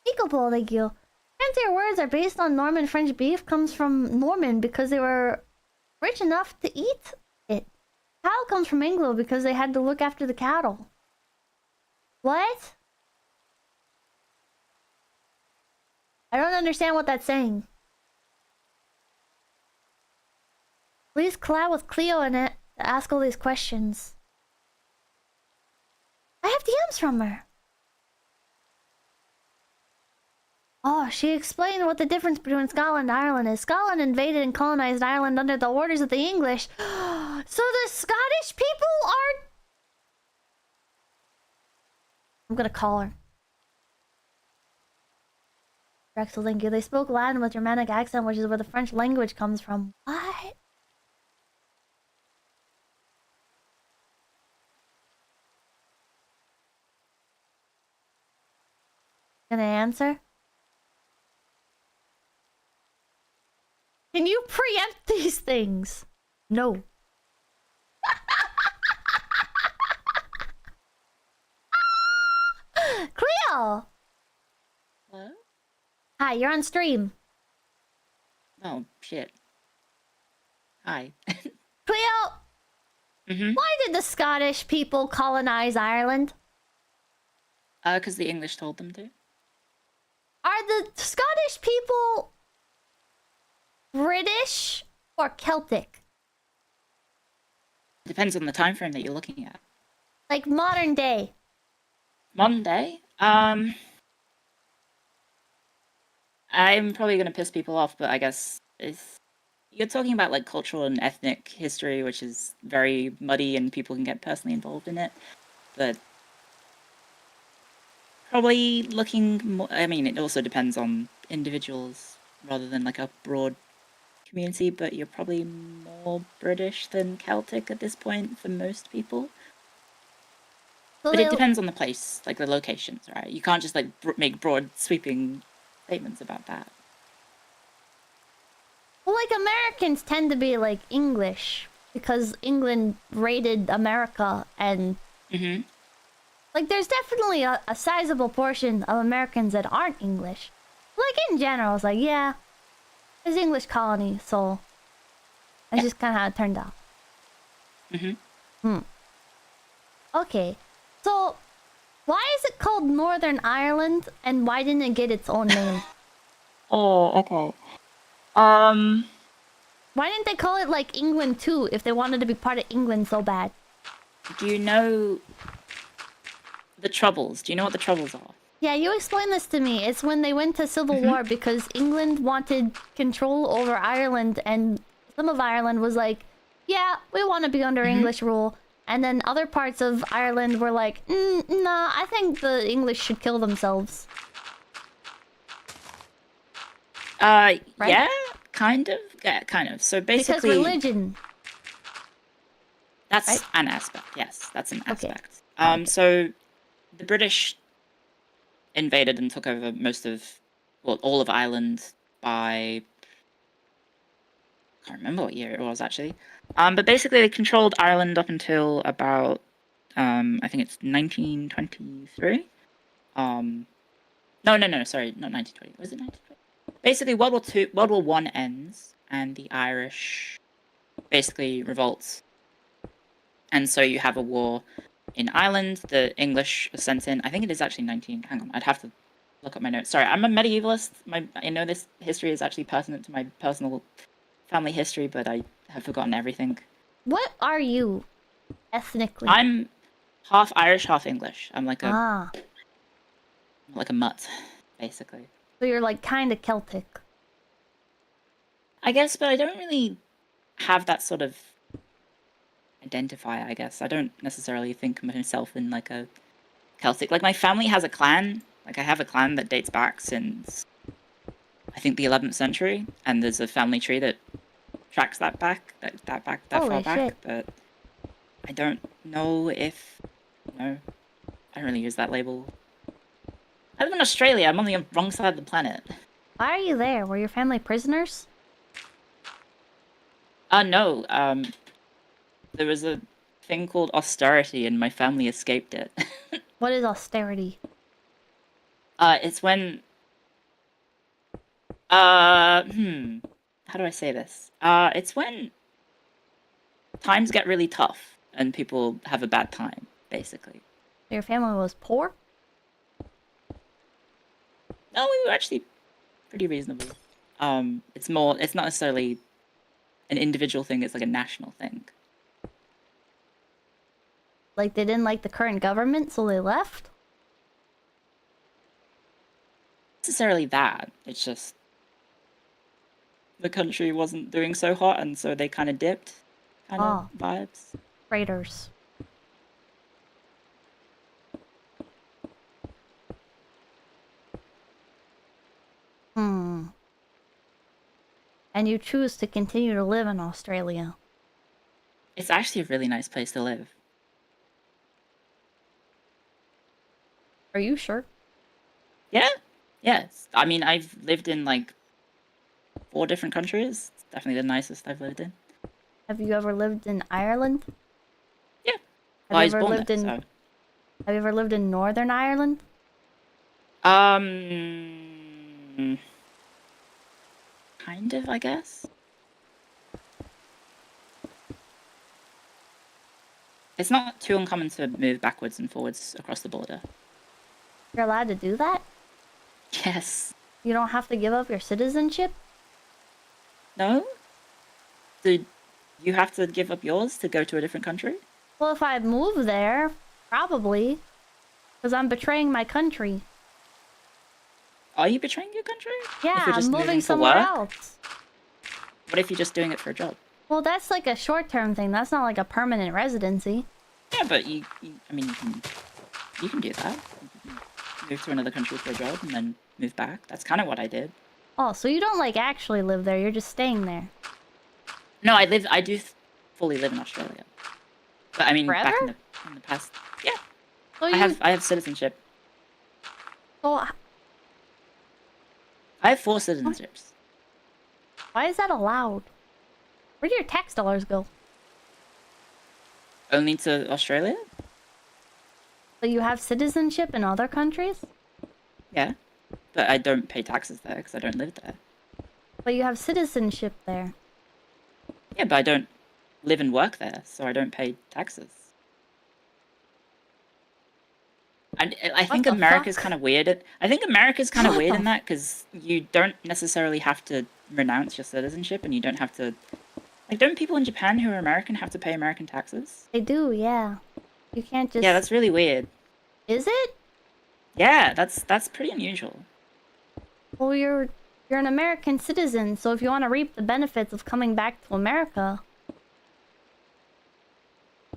Speaker 1: Ecopole, thank you. Fancier words are based on Norman French beef comes from Norman because they were rich enough to eat it. Cow comes from Anglo because they had to look after the cattle. What? I don't understand what that's saying. Please collab with Cleo in it to ask all these questions. I have DMs from her. Oh, she explained what the difference between Scotland and Ireland is. Scotland invaded and colonized Ireland under the orders of the English. So the Scottish people are... I'm gonna call her. Drexel, thank you. They spoke Latin with Germanic accent, which is where the French language comes from. What? Gonna answer? Can you preempt these things? No. Cleo!
Speaker 5: Hello?
Speaker 1: Hi, you're on stream.
Speaker 5: Oh, shit. Hi.
Speaker 1: Cleo! Why did the Scottish people colonize Ireland?
Speaker 5: Because the English told them to.
Speaker 1: Are the Scottish people British or Celtic?
Speaker 5: Depends on the time frame that you're looking at.
Speaker 1: Like modern day.
Speaker 5: Modern day? I'm probably gonna piss people off, but I guess you're talking about like cultural and ethnic history, which is very muddy and people can get personally involved in it. But probably looking more. I mean, it also depends on individuals rather than like a broad community, but you're probably more British than Celtic at this point for most people.
Speaker 1: So
Speaker 5: But it depends on the place, like the locations, right? You can't just like make broad sweeping statements about that.
Speaker 1: Well, like Americans tend to be like English because England raided America, and like there's definitely a sizable portion of Americans that aren't English. Like in general, it's like, yeah, it's English colony, so that's just kind of how it turned out. Okay, so why is it called Northern Ireland, and why didn't it get its own name?
Speaker 5: Oh, okay.
Speaker 1: Why didn't they call it like England too if they wanted to be part of England so bad?
Speaker 5: Do you know the Troubles? Do you know what the Troubles are?
Speaker 1: Yeah, you explained this to me. It's when they went to civil war because England wanted control over Ireland, and some of Ireland was like, yeah, we want to be under English rule. And then other parts of Ireland were like, nah, I think the English should kill themselves. Right?
Speaker 5: Yeah, kind of. Yeah, kind of. So basically,
Speaker 1: because religion.
Speaker 5: That's
Speaker 1: right?
Speaker 5: an aspect. Yes, that's an
Speaker 1: Okay.
Speaker 5: aspect. So the British invaded and took over all of Ireland by, I can't remember what year it was actually. But basically they controlled Ireland up until about, I think it's 1923. No, sorry, not 1920. Was it 1920? Basically, World War One ends, and the Irish basically revolts. And so you have a war in Ireland. The English are sent in. I think it is actually 19. Hang on, I'd have to look up my notes. Sorry, I'm a medievalist. I know this history is actually pertinent to my personal family history, but I have forgotten everything.
Speaker 1: What are you ethnically?
Speaker 5: I'm half Irish, half English. I'm like
Speaker 1: Ah,
Speaker 5: a mutt, basically.
Speaker 1: so you're like kind of Celtic.
Speaker 5: I guess, but I don't really have that sort of identifier, I guess. I don't necessarily think of myself in like a Celtic. Like my family has a clan. Like I have a clan that dates back since I think the 11th century, and there's a family tree that tracks that
Speaker 1: Holy
Speaker 5: far back.
Speaker 1: shit.
Speaker 5: But I don't know if I don't really use that label. I live in Australia. I'm on the wrong side of the planet.
Speaker 1: Why are you there? Were your family prisoners?
Speaker 5: No. There was a thing called austerity, and my family escaped it.
Speaker 1: What is austerity?
Speaker 5: It's when... how do I say this? It's when times get really tough, and people have a bad time, basically.
Speaker 1: Your family was poor?
Speaker 5: No, we were actually pretty reasonable. It's not necessarily an individual thing, it's like a national thing.
Speaker 1: Like they didn't like the current government, so they left?
Speaker 5: Necessarily that. It's just the country wasn't doing so hot, and so they kind of dipped. Kind of vibes.
Speaker 1: Traitors. And you choose to continue to live in Australia.
Speaker 5: It's actually a really nice place to live.
Speaker 1: Are you sure?
Speaker 5: Yeah? Yes. I mean, I've lived in like 4 different countries. It's definitely the nicest I've lived in.
Speaker 1: Have you ever lived in Ireland?
Speaker 5: Yeah.
Speaker 1: Have
Speaker 5: I
Speaker 1: you
Speaker 5: was
Speaker 1: ever
Speaker 5: born
Speaker 1: lived
Speaker 5: there,
Speaker 1: in
Speaker 5: so.
Speaker 1: Have you ever lived in Northern Ireland?
Speaker 5: Kind of, I guess. It's not too uncommon to move backwards and forwards across the border.
Speaker 1: You're allowed to do that?
Speaker 5: Yes.
Speaker 1: You don't have to give up your citizenship?
Speaker 5: No? Do you have to give up yours to go to a different country?
Speaker 1: Well, if I move there, probably. Because I'm betraying my country.
Speaker 5: Are you betraying your country?
Speaker 1: Yeah,
Speaker 5: If you're just
Speaker 1: I'm moving
Speaker 5: moving for
Speaker 1: somewhere
Speaker 5: work?
Speaker 1: else.
Speaker 5: What if you're just doing it for a job?
Speaker 1: Well, that's like a short-term thing. That's not like a permanent residency.
Speaker 5: Yeah, but you can do that. You move to another country for a job and then move back. That's kind of what I did.
Speaker 1: Oh, so you don't like actually live there, you're just staying there.
Speaker 5: No, I do fully live in Australia. But I mean, back
Speaker 1: Forever?
Speaker 5: in the past, yeah.
Speaker 1: So
Speaker 5: I have citizenship.
Speaker 1: So
Speaker 5: I have 4 citizenships.
Speaker 1: why is that allowed? Where do your tax dollars go?
Speaker 5: Only to Australia?
Speaker 1: So you have citizenship in other countries?
Speaker 5: Yeah. But I don't pay taxes there because I don't live there.
Speaker 1: But you have citizenship there.
Speaker 5: Yeah, but I don't live and work there, so I don't pay taxes. And I think
Speaker 1: the
Speaker 5: America's
Speaker 1: fuck?
Speaker 5: kind of weird. I think America's kind of
Speaker 1: What
Speaker 5: weird
Speaker 1: the
Speaker 5: in that because you don't necessarily have to renounce your citizenship, and you don't have to. Like, don't people in Japan who are American have to pay American taxes?
Speaker 1: They do, yeah. You can't just...
Speaker 5: Yeah, that's really weird.
Speaker 1: Is it?
Speaker 5: Yeah, that's pretty unusual.
Speaker 1: Well, you're an American citizen, so if you want to reap the benefits of coming back to America,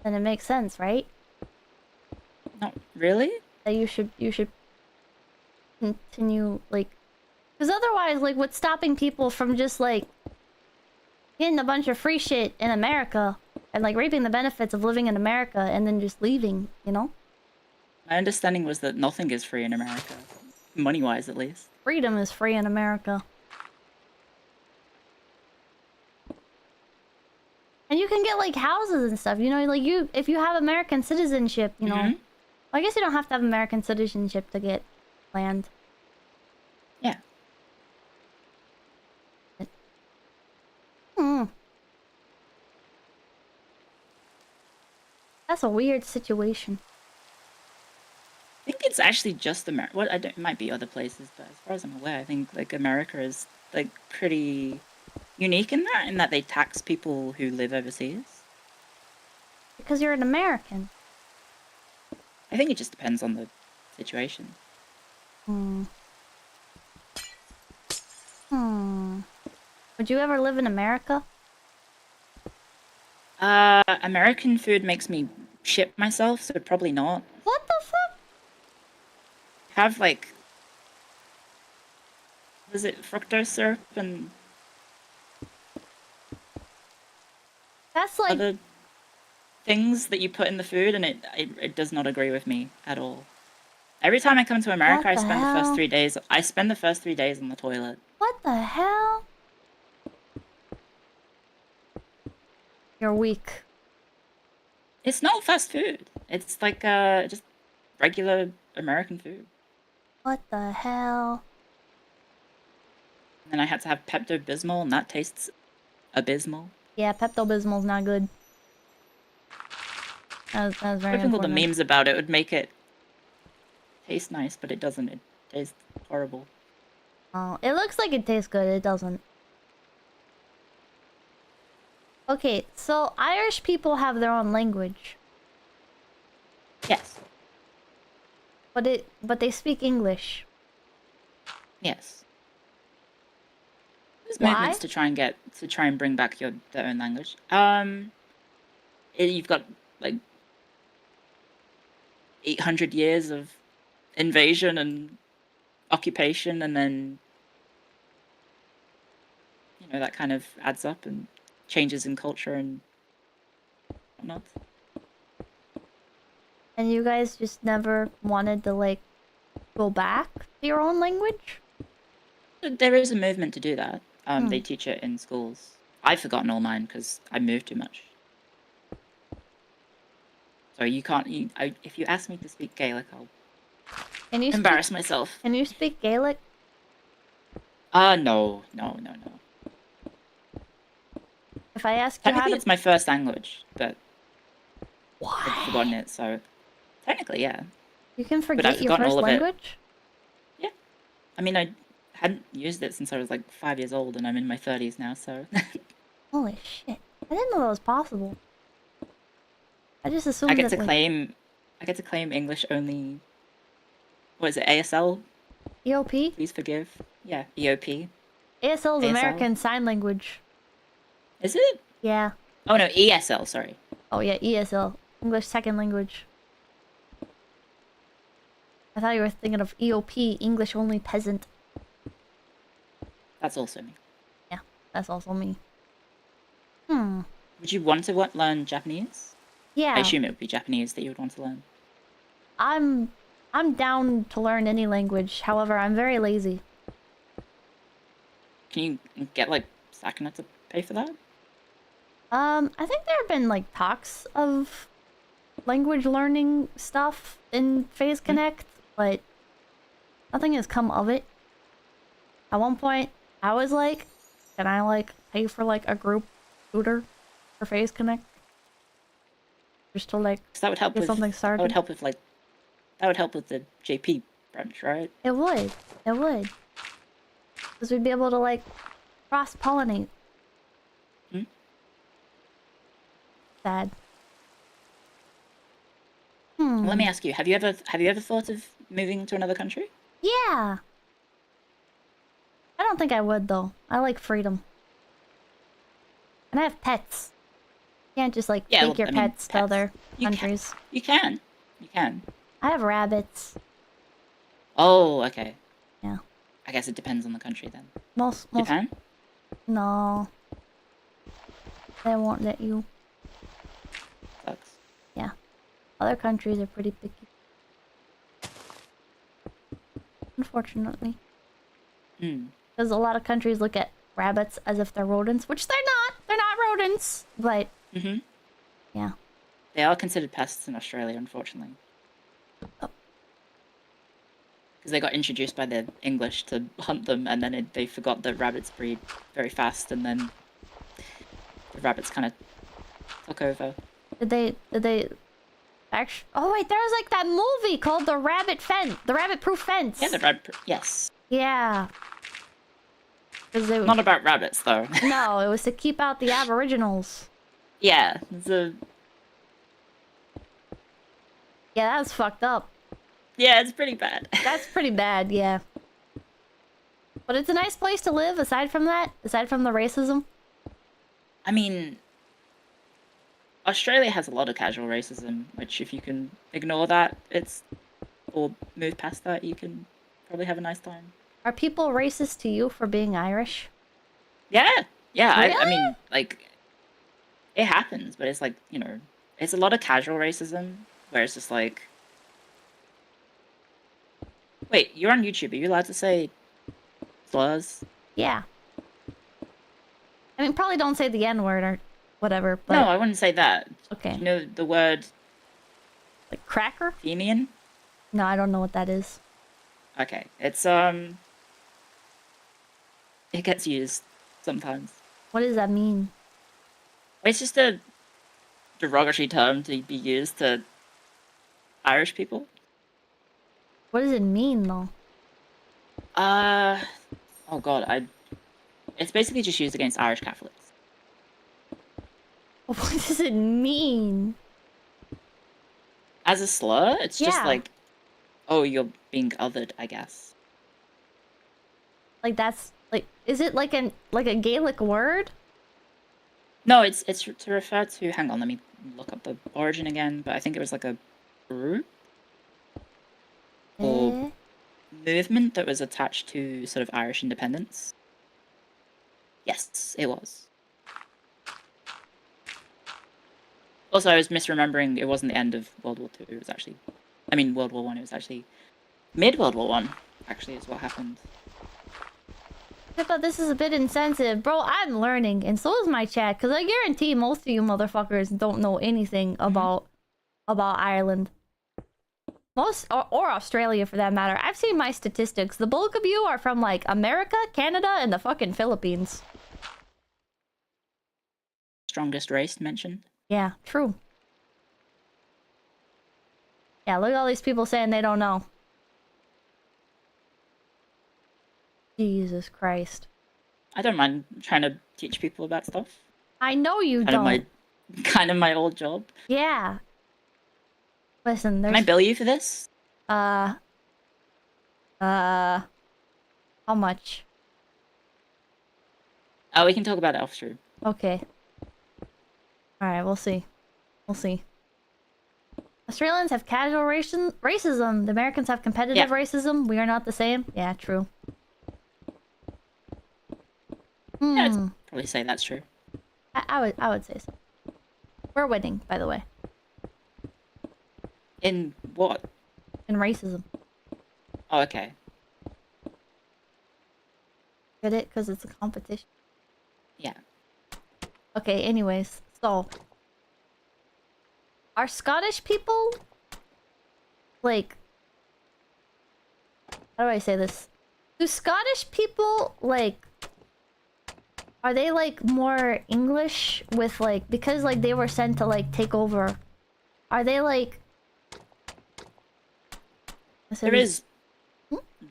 Speaker 1: then it makes sense, right?
Speaker 5: Not really?
Speaker 1: That you should continue, like... Because otherwise, like, what's stopping people from just, like, getting a bunch of free shit in America and, like, reaping the benefits of living in America and then just leaving, you know?
Speaker 5: My understanding was that nothing is free in America. Money-wise, at least.
Speaker 1: Freedom is free in America. And you can get, like, houses and stuff, you know? Like, if you have American citizenship, you know...
Speaker 5: Mhm.
Speaker 1: I guess you don't have to have American citizenship to get land.
Speaker 5: Yeah.
Speaker 1: That's a weird situation.
Speaker 5: I think it's actually just America. Well, it might be other places, but as far as I'm aware, I think like America is like pretty unique in that they tax people who live overseas.
Speaker 1: Because you're an American.
Speaker 5: I think it just depends on the situation.
Speaker 1: Would you ever live in America?
Speaker 5: American food makes me shit myself, so probably not.
Speaker 1: What the fuck?
Speaker 5: Have like, was it fructose syrup and
Speaker 1: That's like...
Speaker 5: other things that you put in the food, and it does not agree with me at all. Every time I come to America,
Speaker 1: What
Speaker 5: I
Speaker 1: the
Speaker 5: spend the first
Speaker 1: hell?
Speaker 5: 3 days. I spend the first 3 days on the toilet.
Speaker 1: What the hell? You're weak.
Speaker 5: It's not fast food. It's like just regular American food.
Speaker 1: What the hell?
Speaker 5: And then I had to have Pepto-Bismol, and that tastes abysmal.
Speaker 1: Yeah, Pepto-Bismol's not good. That was very
Speaker 5: I think all the
Speaker 1: unfortunate.
Speaker 5: memes about it would make it taste nice, but it doesn't. It tastes horrible.
Speaker 1: Oh, it looks like it tastes good. It doesn't. Okay, so Irish people have their own language,
Speaker 5: Yes.
Speaker 1: but they speak English.
Speaker 5: Yes. There's
Speaker 1: Why?
Speaker 5: movements to try and bring back their own language. You've got like 800 years of invasion and occupation, and then that kind of adds up, and changes in culture and whatnot. And
Speaker 1: you guys just never wanted to, like, go back to your own language?
Speaker 5: There is a movement to do that. They teach it in schools. I've forgotten all mine because I moved too much. So you can't. If you ask me to speak Gaelic, I'll embarrass myself.
Speaker 1: Can you speak Gaelic?
Speaker 5: No.
Speaker 1: If I asked you how
Speaker 5: Technically,
Speaker 1: to...
Speaker 5: it's my first language, but
Speaker 1: What?
Speaker 5: I've forgotten it. So technically, yeah.
Speaker 1: You can
Speaker 5: I've
Speaker 1: forget your
Speaker 5: forgotten
Speaker 1: first
Speaker 5: all of it.
Speaker 1: language?
Speaker 5: Yeah. I mean, I hadn't used it since I was like 5 years old, and I'm in my 30s now. So.
Speaker 1: Holy shit! I didn't know that was possible. I just assumed
Speaker 5: I get
Speaker 1: that,
Speaker 5: to claim English only. What is it? ASL?
Speaker 1: EOP?
Speaker 5: Please forgive. Yeah, EOP.
Speaker 1: ASL is
Speaker 5: ASL?
Speaker 1: American Sign Language.
Speaker 5: Is it?
Speaker 1: Yeah.
Speaker 5: Oh no, ESL. Sorry.
Speaker 1: Oh yeah, ESL. English Second Language. I thought you were thinking of EOP, English only peasant.
Speaker 5: That's also me.
Speaker 1: Yeah, that's also me. Hmm.
Speaker 5: Would you want to learn Japanese?
Speaker 1: Yeah.
Speaker 5: I assume it would be Japanese that you would want to learn.
Speaker 1: I'm down to learn any language. However, I'm very lazy.
Speaker 5: Can you get like Sakuna to pay for that?
Speaker 1: I think there have been like talks of language learning stuff in Phase Connect, but nothing has come of it. At one point, I was like, can I like pay for like a group tutor for Phase Connect? Just to like
Speaker 5: 'Cause that would help
Speaker 1: get
Speaker 5: with
Speaker 1: something started.
Speaker 5: That would help with the JP branch, right?
Speaker 1: It would. It would. Because we'd be able to like cross-pollinate.
Speaker 5: Hmm?
Speaker 1: Sad.
Speaker 5: Let me ask you: Have you ever thought of moving to another country?
Speaker 1: Yeah. I don't think I would though. I like freedom. And I have pets. You can't just like
Speaker 5: Yeah,
Speaker 1: take
Speaker 5: well,
Speaker 1: your
Speaker 5: I mean,
Speaker 1: pets to other
Speaker 5: You can.
Speaker 1: countries.
Speaker 5: You can. You can.
Speaker 1: I have rabbits.
Speaker 5: Oh, okay.
Speaker 1: Yeah.
Speaker 5: I guess it depends on the country then.
Speaker 1: Most
Speaker 5: Japan?
Speaker 1: No. They won't let you.
Speaker 5: Sucks.
Speaker 1: Yeah. Other countries are pretty picky. Unfortunately.
Speaker 5: Hmm.
Speaker 1: Because a lot of countries look at rabbits as if they're rodents, which they're not. They're not rodents. But,
Speaker 5: Mm-hmm.
Speaker 1: yeah.
Speaker 5: They are considered pests in Australia, unfortunately.
Speaker 1: Oh.
Speaker 5: Because they got introduced by the English to hunt them, and then they forgot that rabbits breed very fast, and then the rabbits kind of took over.
Speaker 1: Did they actually? Oh wait, there was like that movie called The Rabbit Proof Fence.
Speaker 5: Yeah, the rabbit. Yes.
Speaker 1: Yeah. 'Cause they
Speaker 5: Not about rabbits, though.
Speaker 1: no, it was to keep out the Aboriginals.
Speaker 5: Yeah, it's
Speaker 1: Yeah, that's fucked up.
Speaker 5: it's pretty bad.
Speaker 1: That's pretty bad, yeah. But it's a nice place to live. Aside from that, aside from the racism.
Speaker 5: I mean, Australia has a lot of casual racism, which if you can ignore that, or move past that, you can probably have a nice time.
Speaker 1: Are people racist to you for being Irish?
Speaker 5: Yeah, yeah. I
Speaker 1: Really?
Speaker 5: mean, like, it happens, but it's like, it's a lot of casual racism where it's just like, wait, you're on YouTube. Are you allowed to say slurs?
Speaker 1: Yeah. I mean, probably don't say the N-word or whatever, but...
Speaker 5: No, I wouldn't say that.
Speaker 1: Okay.
Speaker 5: Do you know the word
Speaker 1: Like cracker?
Speaker 5: Femian?
Speaker 1: No, I don't know what that is.
Speaker 5: Okay, it's it gets used sometimes.
Speaker 1: What does that mean?
Speaker 5: It's just a derogatory term to be used to Irish people.
Speaker 1: What does it mean, though?
Speaker 5: Oh god, it's basically just used against Irish Catholics.
Speaker 1: What does it mean?
Speaker 5: As a slur, it's just
Speaker 1: Yeah.
Speaker 5: like, oh, you're being othered, I guess.
Speaker 1: Like that's like, is it like a Gaelic word?
Speaker 5: No, it's to refer to. Hang on, let me look up the origin again. But I think it was like a group or
Speaker 1: Eh?
Speaker 5: movement that was attached to sort of Irish independence. Yes, it was. Also, I was misremembering. It wasn't the end of World War II. It was actually, World War One. It was actually mid-World War One. Actually, is what happened.
Speaker 1: I thought this is a bit insensitive. Bro, I'm learning, and so is my chat, because I guarantee most of you motherfuckers don't know anything about Ireland. Most, or Australia for that matter. I've seen my statistics. The bulk of you are from, like, America, Canada, and the fucking Philippines.
Speaker 5: Strongest race mentioned.
Speaker 1: Yeah, true. Yeah, look at all these people saying they don't know. Jesus Christ.
Speaker 5: I don't mind trying to teach people about stuff.
Speaker 1: I know you
Speaker 5: Kind of
Speaker 1: don't.
Speaker 5: kind of my old job.
Speaker 1: Yeah. Listen, there's...
Speaker 5: Can I bill you for this?
Speaker 1: How much?
Speaker 5: Oh, we can talk about it off stream.
Speaker 1: Okay. Alright, we'll see. We'll see. Australians have casual racism. The Americans have competitive racism. We are not the same. Yeah, true.
Speaker 5: Yeah, I'd probably say that's true.
Speaker 1: I would say so. We're winning, by the way.
Speaker 5: In what?
Speaker 1: In racism.
Speaker 5: Oh, okay.
Speaker 1: Get it? Because it's a competition.
Speaker 5: Yeah.
Speaker 1: Okay, anyways. So... Are Scottish people... Like... How do I say this? Do Scottish people, like... Are they, like, more English with, like... Because, like, they were sent to, like, take over. Are they, like...
Speaker 5: There is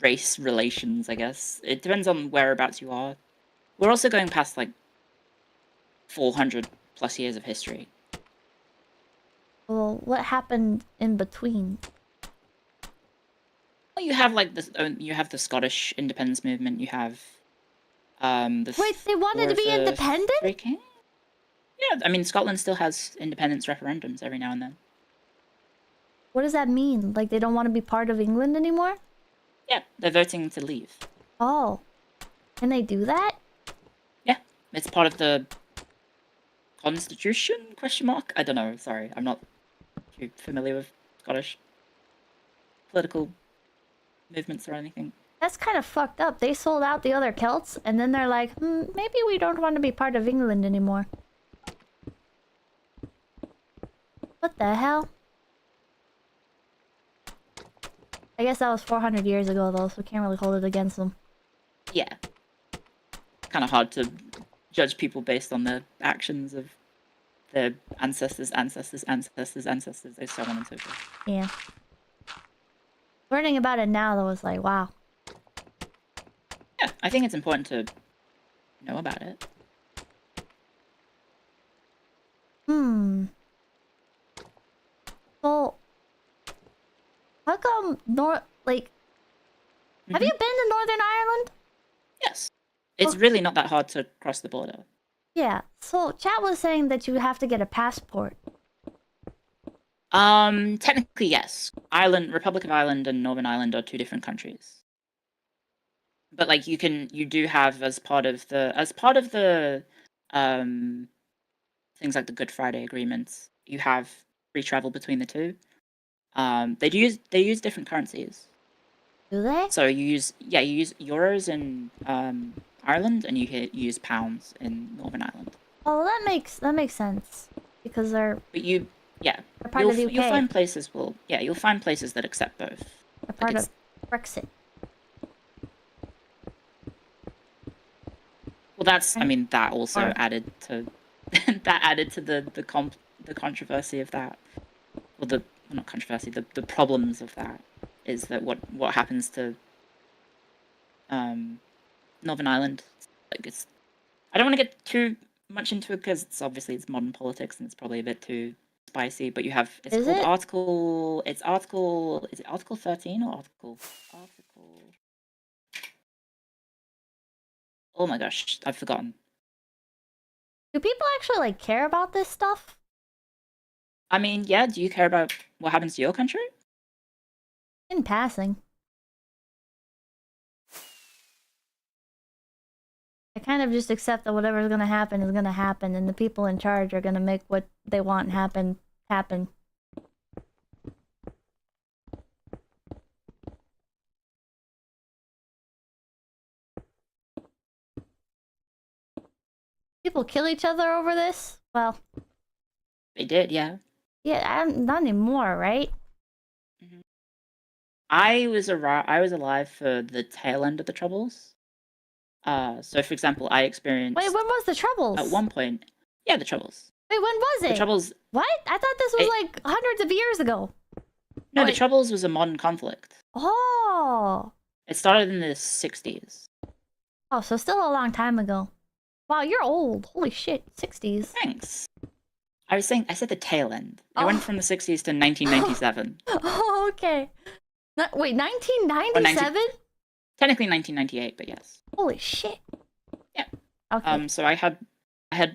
Speaker 5: race relations, I guess. It depends on whereabouts you are. We're also going past, like, 400 plus years of history.
Speaker 1: Well, what happened in between?
Speaker 5: Well, you have, like, you have the Scottish independence movement, you have...
Speaker 1: Wait, they wanted to be independent?
Speaker 5: Yeah, I mean, Scotland still has independence referendums every now and then.
Speaker 1: What does that mean? Like, they don't want to be part of England anymore?
Speaker 5: Yeah, they're voting to leave.
Speaker 1: Oh. Can they do that?
Speaker 5: Yeah, it's part of the Constitution, question mark? I don't know, sorry, I'm not too familiar with Scottish political movements or anything.
Speaker 1: That's kind of fucked up. They sold out the other Celts, and then they're like, maybe we don't want to be part of England anymore. What the hell? I guess that was 400 years ago, though, so we can't really hold it against them.
Speaker 5: Yeah. Kind of hard to judge people based on the actions of their ancestors, and so on and so forth.
Speaker 1: Yeah. Learning about it now, though, is like, wow.
Speaker 5: Yeah, I think it's important to know about it.
Speaker 1: So, how come have you been to Northern Ireland?
Speaker 5: Yes. It's really not that hard to cross the border.
Speaker 1: Yeah. So, chat was saying that you have to get a passport.
Speaker 5: Technically, yes. Republic of Ireland and Northern Ireland are two different countries. But, like, you do have, as part of the, things like the Good Friday agreements, you have free travel between the two. They use different currencies.
Speaker 1: Do they?
Speaker 5: So you use euros in Ireland, and you use pounds in Northern Ireland.
Speaker 1: Oh, that makes sense because they're.
Speaker 5: But they're
Speaker 1: part of the UK.
Speaker 5: You'll find places you'll find places that accept both.
Speaker 1: They're part of Brexit.
Speaker 5: Well, that's I mean that also added to the controversy of that. Well, not controversy. The problems of that is that what happens to Northern Ireland. Like I don't want to get too much into it because it's modern politics and it's probably a bit too spicy. But you have is it Article 13 or Article? Oh my gosh, I've forgotten.
Speaker 1: Do people actually like care about this stuff?
Speaker 5: I mean, yeah. Do you care about what happens to your country?
Speaker 1: In passing. I kind of just accept that whatever's gonna happen is gonna happen, and the people in charge are gonna make what they want happen. People kill each other over this? Well...
Speaker 5: They did, yeah.
Speaker 1: Yeah, not anymore, right?
Speaker 5: Mm-hmm. I was alive for the tail end of the Troubles. So for example, I experienced...
Speaker 1: Wait, when was the Troubles?
Speaker 5: At one point... Yeah, the Troubles.
Speaker 1: Wait, when was it?
Speaker 5: The Troubles...
Speaker 1: What? I thought this was like hundreds of years ago.
Speaker 5: No, the Troubles was a modern conflict.
Speaker 1: Oh!
Speaker 5: It started in the 60s.
Speaker 1: Oh, so still a long time ago. Wow, you're old. Holy shit, 60s.
Speaker 5: Thanks. I said the tail end. It went from the 60s to 1997.
Speaker 1: Oh, okay. Wait, 1997?
Speaker 5: Technically 1998, but yes.
Speaker 1: Holy shit.
Speaker 5: Yeah.
Speaker 1: Okay.
Speaker 5: So I had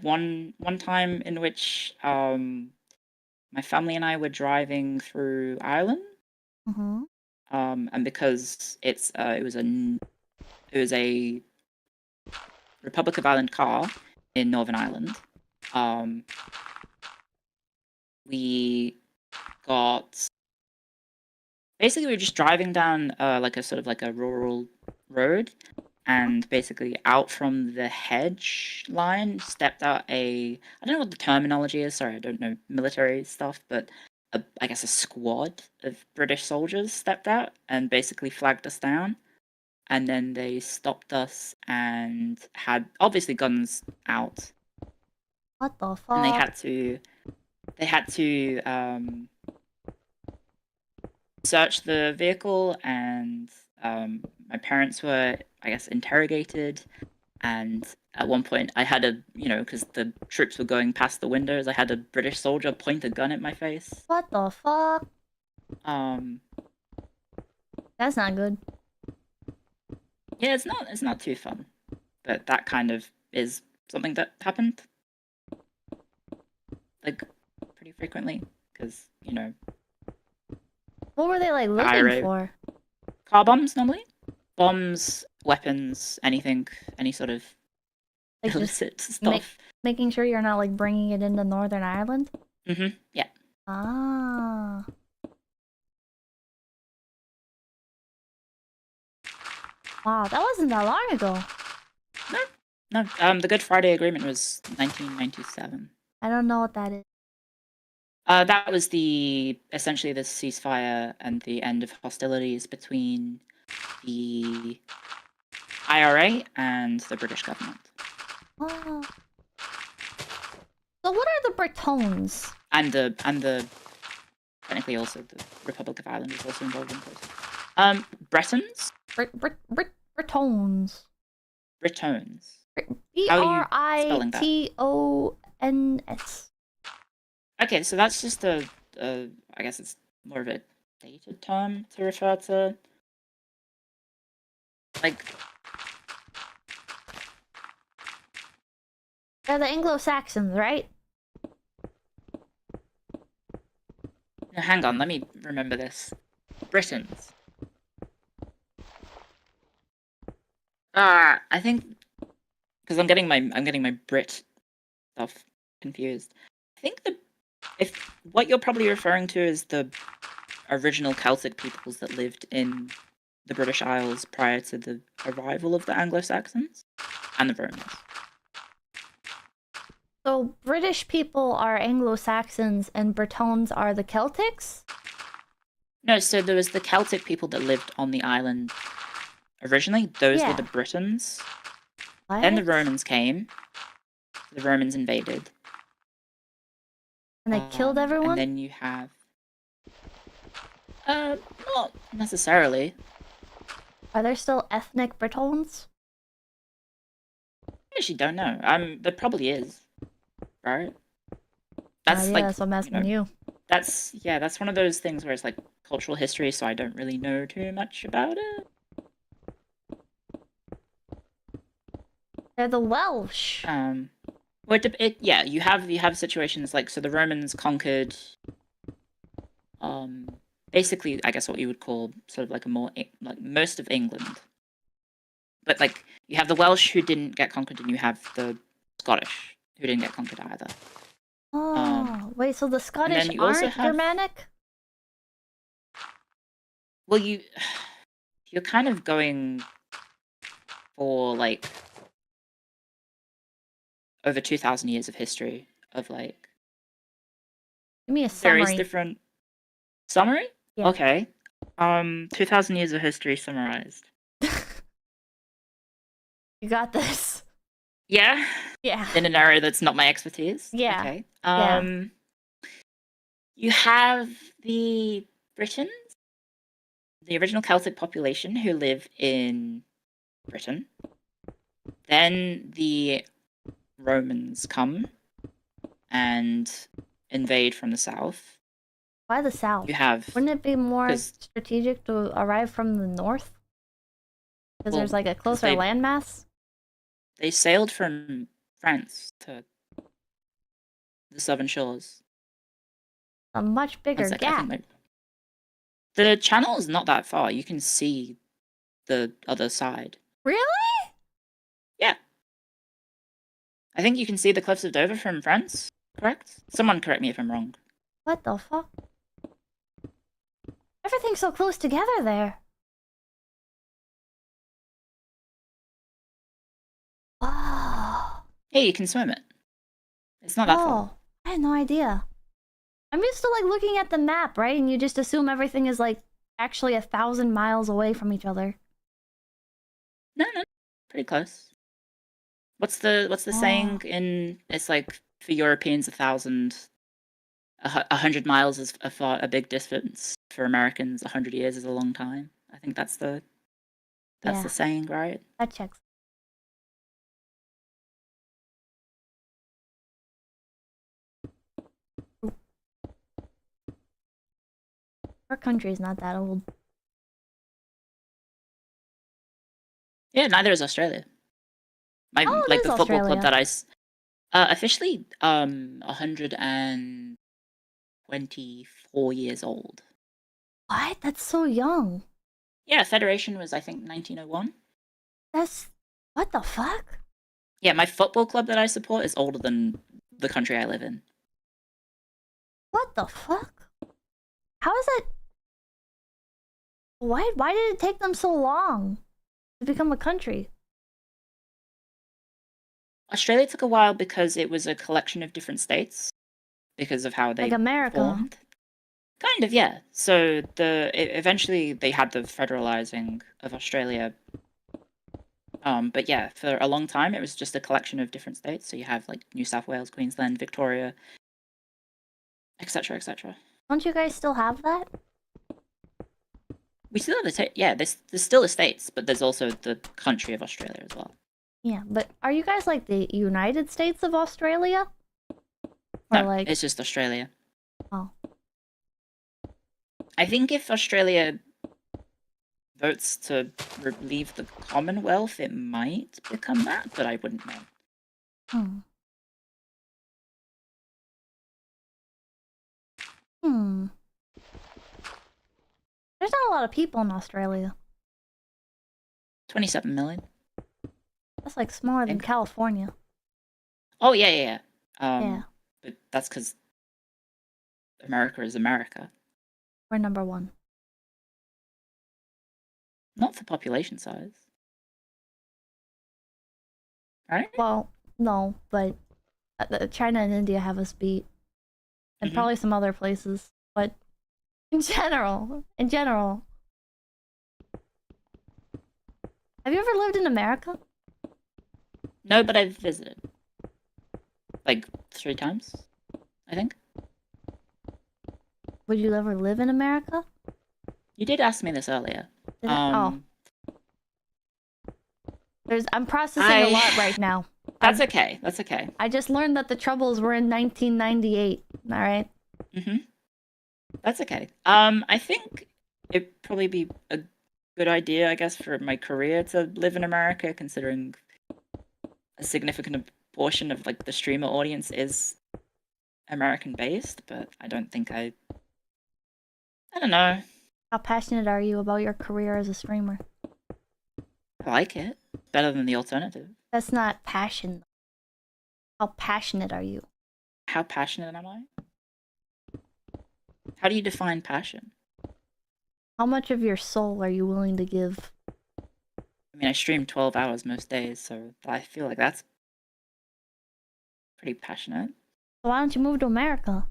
Speaker 5: one time in which my my family and I were driving through Ireland,
Speaker 1: Mm-hmm.
Speaker 5: and because it was a Republic of Ireland car in Northern Ireland, we got basically we were just driving down like a sort of like a rural road, and basically out from the hedge line stepped out I don't know what the terminology is, sorry, I don't know military stuff, but I guess a squad of British soldiers stepped out and basically flagged us down, and then they stopped us and had obviously guns out,
Speaker 1: What the fuck?
Speaker 5: and they had to search the vehicle, and my parents were, I guess, interrogated. And at one point, I had because the troops were going past the windows, I had a British soldier point a gun at my face.
Speaker 1: What the fuck? That's not good.
Speaker 5: Yeah, it's not too fun, but that kind of is something that happened, like, pretty frequently, because
Speaker 1: What were they like looking
Speaker 5: IRA.
Speaker 1: for?
Speaker 5: Car bombs normally, bombs, weapons, anything, any sort of
Speaker 1: Like just
Speaker 5: illicit stuff.
Speaker 1: making sure you're not like bringing it into Northern Ireland?
Speaker 5: Yeah.
Speaker 1: Ah. Wow, that wasn't that long ago.
Speaker 5: No, the Good Friday Agreement was 1997.
Speaker 1: I don't know what that is.
Speaker 5: That was essentially the ceasefire and the end of hostilities between the IRA and the British government.
Speaker 1: Oh. So what are the Bretons?
Speaker 5: And the technically also the Republic of Ireland is also involved in this. Bretons?
Speaker 1: Bretons.
Speaker 5: Bretons.
Speaker 1: Britons.
Speaker 5: Okay, so that's just I guess it's more of a dated term to refer to, like,
Speaker 1: They're the Anglo-Saxons, right?
Speaker 5: no, hang on, let me remember this. Britons. I think because I'm getting my Brit stuff confused. I think if what you're probably referring to is the original Celtic peoples that lived in the British Isles prior to the arrival of the Anglo-Saxons and the Romans.
Speaker 1: So British people are Anglo-Saxons and Bretons are the Celtics?
Speaker 5: No, so there was the Celtic people that lived on the island originally. Those were
Speaker 1: Yeah.
Speaker 5: the Britons.
Speaker 1: What?
Speaker 5: Then the Romans came. The Romans invaded.
Speaker 1: And they killed everyone?
Speaker 5: And then you have... not necessarily.
Speaker 1: Are there still ethnic Bretons?
Speaker 5: I actually don't know. There probably is. Right? That's like...
Speaker 1: That's what I'm asking you.
Speaker 5: That's one of those things where it's like cultural history, so I don't really know too much about it.
Speaker 1: They're the Welsh.
Speaker 5: You have situations like, so the Romans conquered, basically, I guess what you would call sort of like like most of England. But like, you have the Welsh who didn't get conquered, and you have the Scottish who didn't get conquered either.
Speaker 1: Oh, wait, so the Scottish
Speaker 5: you also
Speaker 1: aren't
Speaker 5: have-
Speaker 1: Germanic?
Speaker 5: Well, you're kind of going for like over 2,000 years of history of like
Speaker 1: Give me a summary.
Speaker 5: various different summary.
Speaker 1: Yeah.
Speaker 5: Okay, 2,000 years of history summarized.
Speaker 1: You got this.
Speaker 5: Yeah,
Speaker 1: Yeah.
Speaker 5: in an area that's not my expertise.
Speaker 1: Yeah.
Speaker 5: Okay.
Speaker 1: Yeah.
Speaker 5: You have the Britons, the original Celtic population who live in Britain. Then the Romans come and invade from the south.
Speaker 1: Why the south?
Speaker 5: You have...
Speaker 1: Wouldn't it be more
Speaker 5: 'cause-
Speaker 1: strategic to arrive from the north? Because
Speaker 5: Well,
Speaker 1: there's like a
Speaker 5: 'cause
Speaker 1: closer
Speaker 5: they-
Speaker 1: landmass?
Speaker 5: They sailed from France to the southern shores.
Speaker 1: A much bigger
Speaker 5: One sec, I
Speaker 1: gap.
Speaker 5: think the channel is not that far. You can see the other side.
Speaker 1: Really?
Speaker 5: Yeah. I think you can see the cliffs of Dover from France, correct? Someone correct me if I'm wrong.
Speaker 1: What the fuck? Everything's so close together there. Oh.
Speaker 5: Hey, you can swim it. It's not that far.
Speaker 1: Oh, I had no idea. I'm used to like looking at the map, right? And you just assume everything is like actually 1,000 miles away from each other.
Speaker 5: No, pretty close. What's the saying in? It's like for Europeans, 100 miles is a big distance. For Americans, 100 years is a long time. I think that's the saying, right?
Speaker 1: That checks. Our country's not that old.
Speaker 5: Yeah, neither is Australia.
Speaker 1: How old
Speaker 5: Like
Speaker 1: is
Speaker 5: the football club
Speaker 1: Australia?
Speaker 5: that officially 124 years old.
Speaker 1: What? That's so young.
Speaker 5: Yeah, Federation was I think 1901.
Speaker 1: That's... What the fuck?
Speaker 5: Yeah, my football club that I support is older than the country I live in.
Speaker 1: What the fuck? How is it... Why did it take them so long to become a country?
Speaker 5: Australia took a while because it was a collection of different states because of how they
Speaker 1: Like America.
Speaker 5: formed. Kind of, yeah. So eventually they had the federalizing of Australia. But yeah, for a long time it was just a collection of different states. So you have like New South Wales, Queensland, Victoria, etc., etc.
Speaker 1: Don't you guys still have that?
Speaker 5: We still have there's still the states, but there's also the country of Australia as well.
Speaker 1: Yeah, but are you guys like the United States of Australia? Or
Speaker 5: No,
Speaker 1: like...
Speaker 5: it's just Australia.
Speaker 1: Oh.
Speaker 5: I think if Australia votes to leave the Commonwealth, it might become that, but I wouldn't know.
Speaker 1: Hmm. Hmm. There's not a lot of people in Australia.
Speaker 5: 27 million.
Speaker 1: That's like smaller than
Speaker 5: Think.
Speaker 1: California.
Speaker 5: Oh, yeah.
Speaker 1: Yeah.
Speaker 5: But that's because America is America.
Speaker 1: We're number one.
Speaker 5: Not for population size. Right?
Speaker 1: Well, no, but China and India have us beat. And probably some other places. But in general. Have you ever lived in America?
Speaker 5: No, but I've visited. Like 3 times, I think.
Speaker 1: Would you ever live in America?
Speaker 5: You did ask me this earlier.
Speaker 1: Did I? I'm processing a lot right now.
Speaker 5: That's okay. That's okay.
Speaker 1: I just learned that the Troubles were in 1998. All right.
Speaker 5: That's okay. I think it'd probably be a good idea, I guess, for my career to live in America, considering a significant portion of like the streamer audience is American based, but I don't think I don't know.
Speaker 1: How passionate are you about your career as a streamer?
Speaker 5: I like it. Better than the alternative.
Speaker 1: That's not passion. How passionate are you?
Speaker 5: How passionate am I? How do you define passion?
Speaker 1: How much of your soul are you willing to give?
Speaker 5: I mean, I stream 12 hours most days, so I feel like that's pretty passionate.
Speaker 1: So why don't you move to America?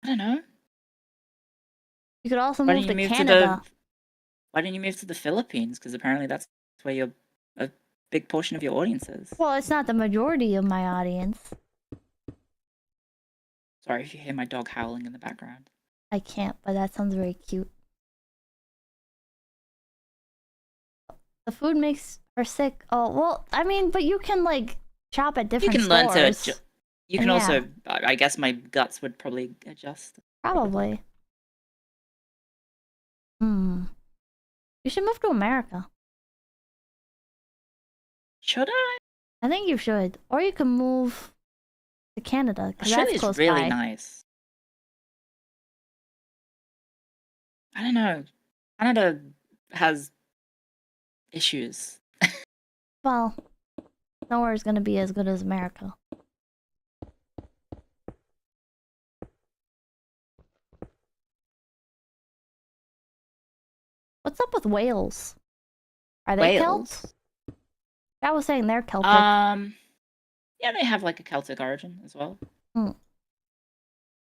Speaker 5: I don't know.
Speaker 1: You could also
Speaker 5: Why
Speaker 1: move
Speaker 5: don't
Speaker 1: to
Speaker 5: you move
Speaker 1: Canada.
Speaker 5: Why didn't you move to the Philippines? Because apparently that's where a big portion of your audience is.
Speaker 1: Well, it's not the majority of my audience.
Speaker 5: Sorry if you hear my dog howling in the background.
Speaker 1: I can't, but that sounds very cute. The food makes her sick. Oh, well, I mean, but you can, like, shop at different stores.
Speaker 5: You can learn to... You can
Speaker 1: Yeah.
Speaker 5: also... I guess my guts would probably adjust.
Speaker 1: Probably. You should move to America.
Speaker 5: Should I?
Speaker 1: I think you should. Or you can move to Canada, because that's
Speaker 5: Australia's
Speaker 1: close
Speaker 5: really
Speaker 1: by.
Speaker 5: nice. I don't know. Canada has issues.
Speaker 1: Well, nowhere's gonna be as good as America. What's up with Wales? Are they Celts? I was saying they're Celtic.
Speaker 5: Yeah, they have like a Celtic origin as well.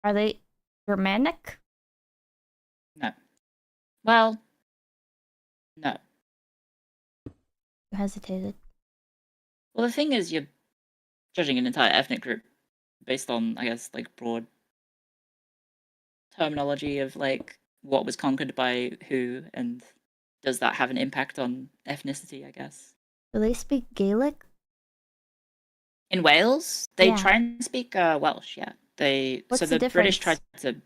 Speaker 1: Are they Germanic?
Speaker 5: No. Well, no.
Speaker 1: You hesitated.
Speaker 5: Well, the thing is, you're judging an entire ethnic group based on, I guess, like broad terminology of like what was conquered by who, and does that have an impact on ethnicity, I guess.
Speaker 1: Do they speak Gaelic?
Speaker 5: In Wales, they
Speaker 1: Yeah.
Speaker 5: try and speak Welsh, yeah.
Speaker 1: What's
Speaker 5: So
Speaker 1: the
Speaker 5: the British
Speaker 1: difference?
Speaker 5: tried to...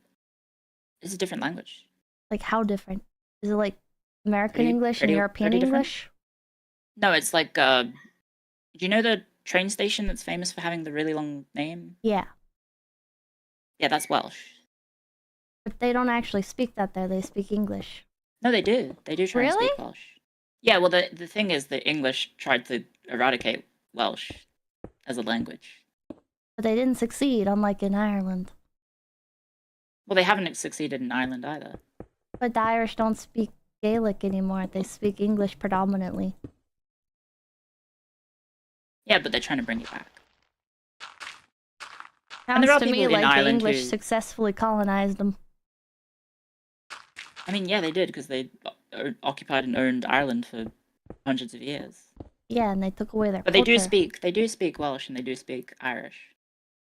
Speaker 5: It's a different language.
Speaker 1: Like, how different? Is it like American English and
Speaker 5: pretty
Speaker 1: European
Speaker 5: different.
Speaker 1: English?
Speaker 5: No, it's like, do you know the train station that's famous for having the really long name?
Speaker 1: Yeah.
Speaker 5: Yeah, that's Welsh.
Speaker 1: But they don't actually speak that there, they speak English.
Speaker 5: No, they do. They do try and
Speaker 1: Really?
Speaker 5: speak Welsh. Yeah, well, the thing is, the English tried to eradicate Welsh as a language.
Speaker 1: But they didn't succeed, unlike in Ireland.
Speaker 5: Well, they haven't succeeded in Ireland either.
Speaker 1: But the Irish don't speak Gaelic anymore, they speak English predominantly.
Speaker 5: Yeah, but they're trying to bring it back.
Speaker 1: Sounds
Speaker 5: there are
Speaker 1: to me
Speaker 5: people in
Speaker 1: like the
Speaker 5: Ireland
Speaker 1: English
Speaker 5: who-
Speaker 1: successfully colonized them.
Speaker 5: I mean, yeah, they did, because they occupied and owned Ireland for hundreds of years.
Speaker 1: Yeah, and they took away their
Speaker 5: But
Speaker 1: culture.
Speaker 5: they do speak Welsh and they do speak Irish.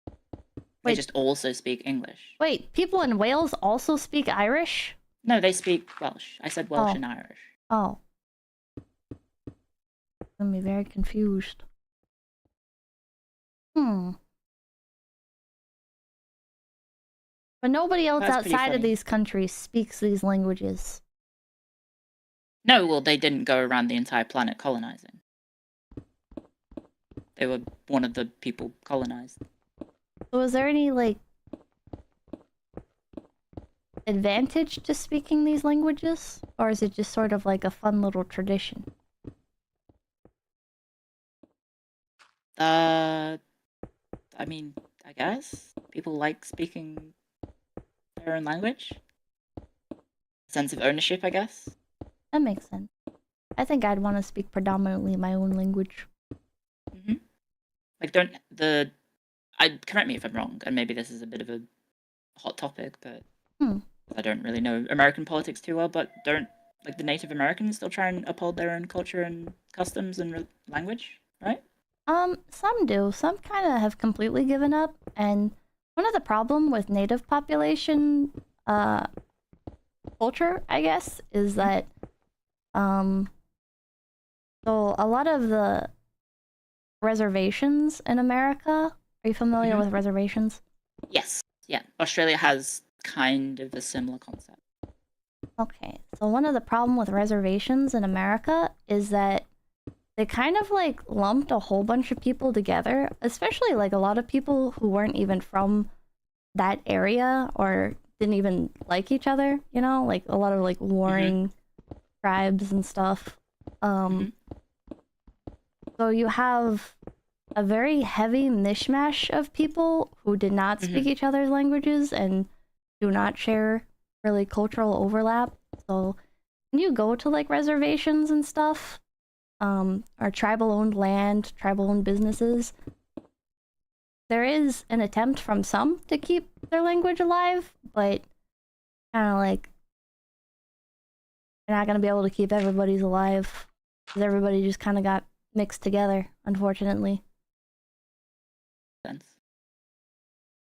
Speaker 5: They
Speaker 1: Wait.
Speaker 5: just also speak English.
Speaker 1: Wait, people in Wales also speak Irish?
Speaker 5: No, they speak Welsh. I said Welsh
Speaker 1: Oh.
Speaker 5: and Irish.
Speaker 1: Oh. I'm be very confused. But nobody else
Speaker 5: That's pretty
Speaker 1: outside of
Speaker 5: funny.
Speaker 1: these countries speaks these languages.
Speaker 5: No, well, they didn't go around the entire planet colonizing. They were one of the people colonized.
Speaker 1: So is there any, like, advantage to speaking these languages? Or is it just sort of like a fun little tradition?
Speaker 5: I mean, I guess people like speaking their own language. Sense of ownership, I guess.
Speaker 1: That makes sense. I think I'd want to speak predominantly my own language.
Speaker 5: Mm-hmm. Like, correct me if I'm wrong, and maybe this is a bit of a hot topic, but I don't really know American politics too well, but don't, like, the Native Americans still try and uphold their own culture and customs and language, right?
Speaker 1: Some do. Some kind of have completely given up, and one of the problem with native population, culture, I guess, is that, so a lot of the reservations in America, are you familiar with reservations?
Speaker 5: Yes. Yeah. Australia has kind of a similar concept.
Speaker 1: Okay, so one of the problem with reservations in America is that they kind of like lumped a whole bunch of people together, especially like a lot of people who weren't even from that area or didn't even like each other, you know, like a lot of like warring tribes and stuff. So you have a very heavy mishmash of people who did not speak each other's languages and do not share really cultural overlap. So when you go to like reservations and stuff, or tribal owned land, tribal owned businesses, there is an attempt from some to keep their language alive, but kind of like you're not going to be able to keep everybody's alive because everybody just kind of got mixed together, unfortunately.
Speaker 5: Sense.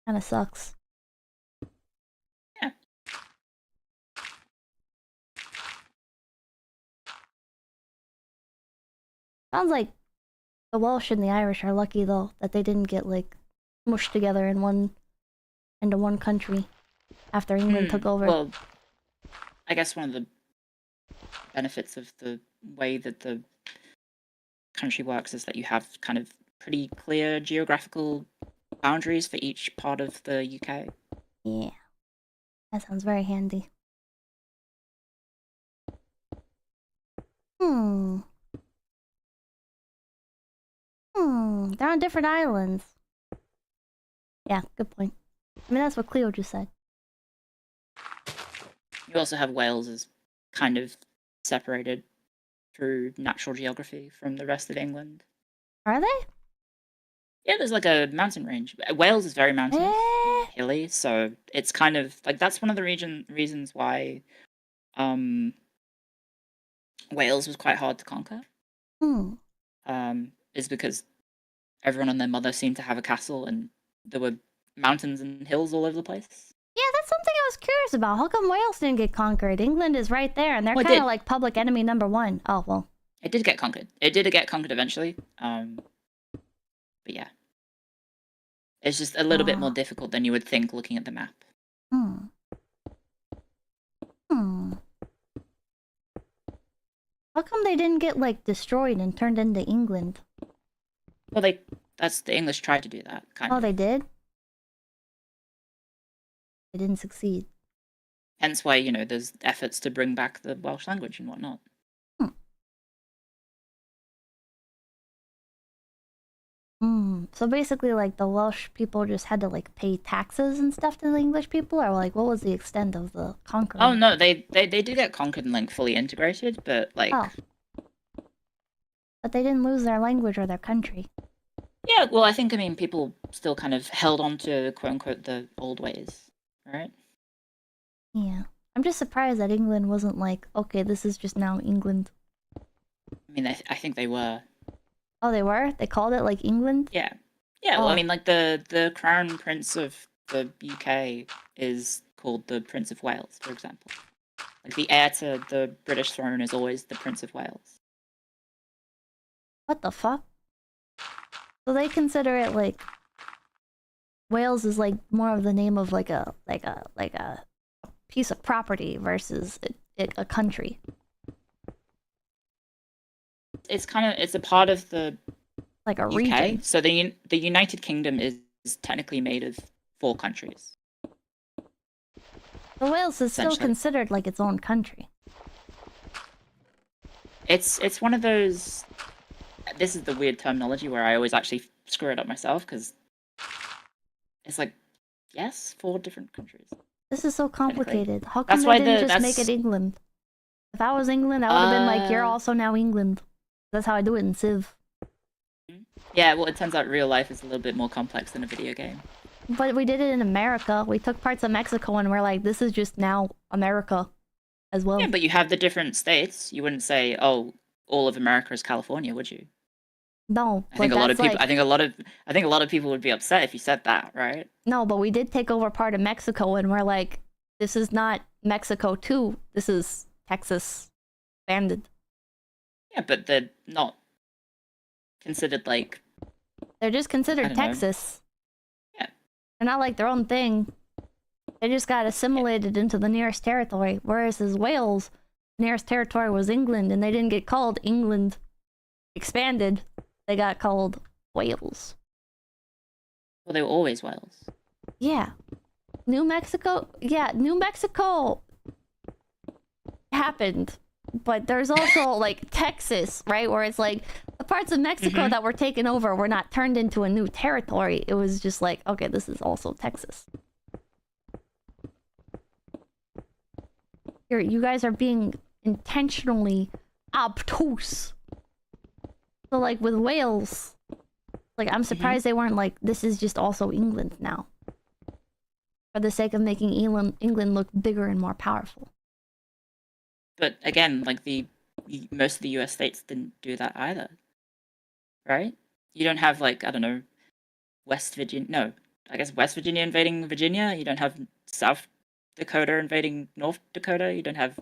Speaker 1: Kind of sucks.
Speaker 5: Yeah.
Speaker 1: Sounds like the Welsh and the Irish are lucky though that they didn't get like smushed together into one country after England took over.
Speaker 5: Well, I guess one of the benefits of the way that the country works is that you have kind of pretty clear geographical boundaries for each part of the UK.
Speaker 1: Yeah. That sounds very handy. They're on different islands. Yeah, good point. I mean, that's what Cleo just said.
Speaker 5: You also have Wales as kind of separated through natural geography from the rest of England.
Speaker 1: Are they?
Speaker 5: Yeah, there's like a mountain range. Wales is very mountainous,
Speaker 1: Eh?
Speaker 5: hilly, so it's kind of like that's one of the reasons why Wales was quite hard to conquer. Is because everyone and their mother seemed to have a castle, and there were mountains and hills all over the place.
Speaker 1: Yeah, that's something I was curious about. How come Wales didn't get conquered? England is right there, and they're
Speaker 5: Well, it
Speaker 1: kind of
Speaker 5: did.
Speaker 1: like public enemy #1. Oh, well.
Speaker 5: It did get conquered. It did get conquered eventually. But yeah. It's just a little bit more difficult than you would think looking at the map.
Speaker 1: How come they didn't get, like, destroyed and turned into England?
Speaker 5: Well, that's the English tried to do that, kind
Speaker 1: Oh,
Speaker 5: of.
Speaker 1: they did? They didn't succeed.
Speaker 5: Hence why, you know, there's efforts to bring back the Welsh language and whatnot.
Speaker 1: So basically, like, the Welsh people just had to, like, pay taxes and stuff to the English people? Or, like, what was the extent of the conquering?
Speaker 5: Oh, no, they did get conquered and, like, fully integrated, but, like...
Speaker 1: Oh. But they didn't lose their language or their country.
Speaker 5: Yeah, well, I mean, people still kind of held on to, quote-unquote, the old ways, right?
Speaker 1: Yeah. I'm just surprised that England wasn't like, okay, this is just now England.
Speaker 5: I mean, I think they were.
Speaker 1: Oh, they were? They called it, like, England?
Speaker 5: Yeah. Yeah, well, I mean, like, the Crown Prince of the UK is called the Prince of Wales, for example. Like, the heir to the British throne is always the Prince of Wales.
Speaker 1: What the fuck? So they consider it, like... Wales is, like, more of the name of, like a piece of property versus a country.
Speaker 5: It's a part of the
Speaker 1: Like a
Speaker 5: UK.
Speaker 1: region.
Speaker 5: So the United Kingdom is technically made of 4 countries.
Speaker 1: But Wales is still
Speaker 5: Essentially.
Speaker 1: considered like its own country.
Speaker 5: It's one of those... This is the weird terminology where I always actually screw it up myself, because it's like, yes, 4 different countries.
Speaker 1: This is so complicated. How come
Speaker 5: That's
Speaker 1: they
Speaker 5: why
Speaker 1: didn't just make it England? If I was England, I would have been like, you're also now England. That's how I do it in Civ.
Speaker 5: Yeah, well, it turns out real life is a little bit more complex than a video game.
Speaker 1: But we did it in America. We took parts of Mexico and we're like, this is just now America as well.
Speaker 5: Yeah, but you have the different states. You wouldn't say, oh, all of America is California, would you?
Speaker 1: No,
Speaker 5: I think a lot of people. I think a lot of people would be upset if you said that, right?
Speaker 1: No, but we did take over part of Mexico, and we're like, this is not Mexico too. This is Texas expanded.
Speaker 5: Yeah, but they're not considered like.
Speaker 1: They're just
Speaker 5: I
Speaker 1: considered
Speaker 5: don't know.
Speaker 1: Texas.
Speaker 5: Yeah.
Speaker 1: They're not like their own thing. They just got assimilated into the nearest territory. Whereas as Wales, nearest territory was England, and they didn't get called England expanded. They got called Wales.
Speaker 5: Well, they were always Wales.
Speaker 1: Yeah. New Mexico? Yeah, New Mexico happened. But there's also, like, Texas, right? Where it's like, the parts of Mexico that were taken over were not turned into a new territory. It was just like, okay, this is also Texas. You guys are being intentionally obtuse. So, like, with Wales, like, I'm surprised they weren't like, this is just also England now. For the sake of making England look bigger and more powerful.
Speaker 5: But again, like most of the US states didn't do that either, right? You don't have like, I don't know, West Virginia. No, I guess West Virginia invading Virginia. You don't have South Dakota invading North Dakota. You don't have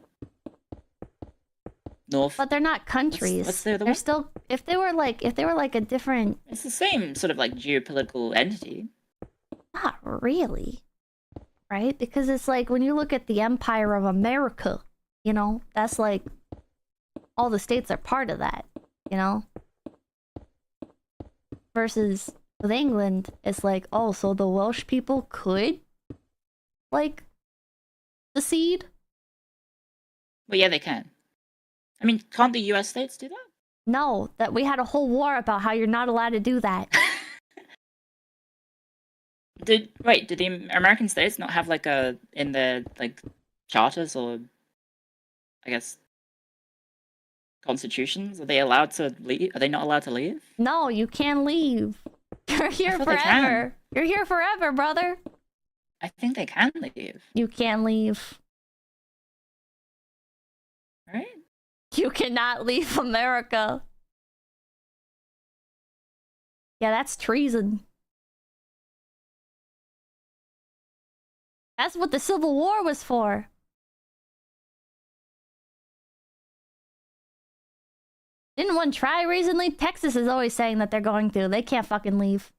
Speaker 5: North.
Speaker 1: But they're not countries.
Speaker 5: What's the other
Speaker 1: they're
Speaker 5: one?
Speaker 1: still, if they were like a different.
Speaker 5: It's the same sort of like geopolitical entity.
Speaker 1: Not really, right? Because it's like when you look at the Empire of America, you know, that's like all the states are part of that, you know. Versus with England, it's like, oh, so the Welsh people could, like, secede?
Speaker 5: Well, yeah, they can. I mean, can't the US states do that?
Speaker 1: No, that we had a whole war about how you're not allowed to do that.
Speaker 5: Did the American states not have like in their like charters or I guess constitutions? Are they allowed to leave? Are they not allowed to leave?
Speaker 1: No, you can't leave. You're here
Speaker 5: thought they
Speaker 1: forever. You're here forever, brother.
Speaker 5: I think they can leave.
Speaker 1: You can't leave.
Speaker 5: Right?
Speaker 1: You cannot leave America. Yeah, that's treason. That's what the Civil War was for. Didn't one try recently? Texas is always saying that they're going to. They can't fucking leave.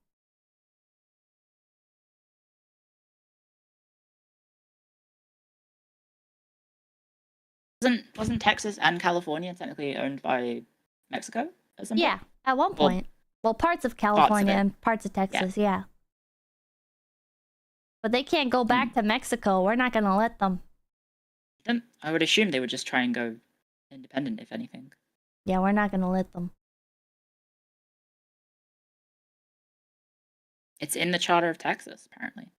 Speaker 5: Wasn't Texas and California technically owned by Mexico at some point?
Speaker 1: Yeah, at one point. Well, parts of California and parts of Texas, yeah. But they can't go back to Mexico. We're not gonna let them.
Speaker 5: Then I would assume they would just try and go independent, if anything.
Speaker 1: Yeah, we're not gonna let them.
Speaker 5: It's in the Charter of Texas, apparently.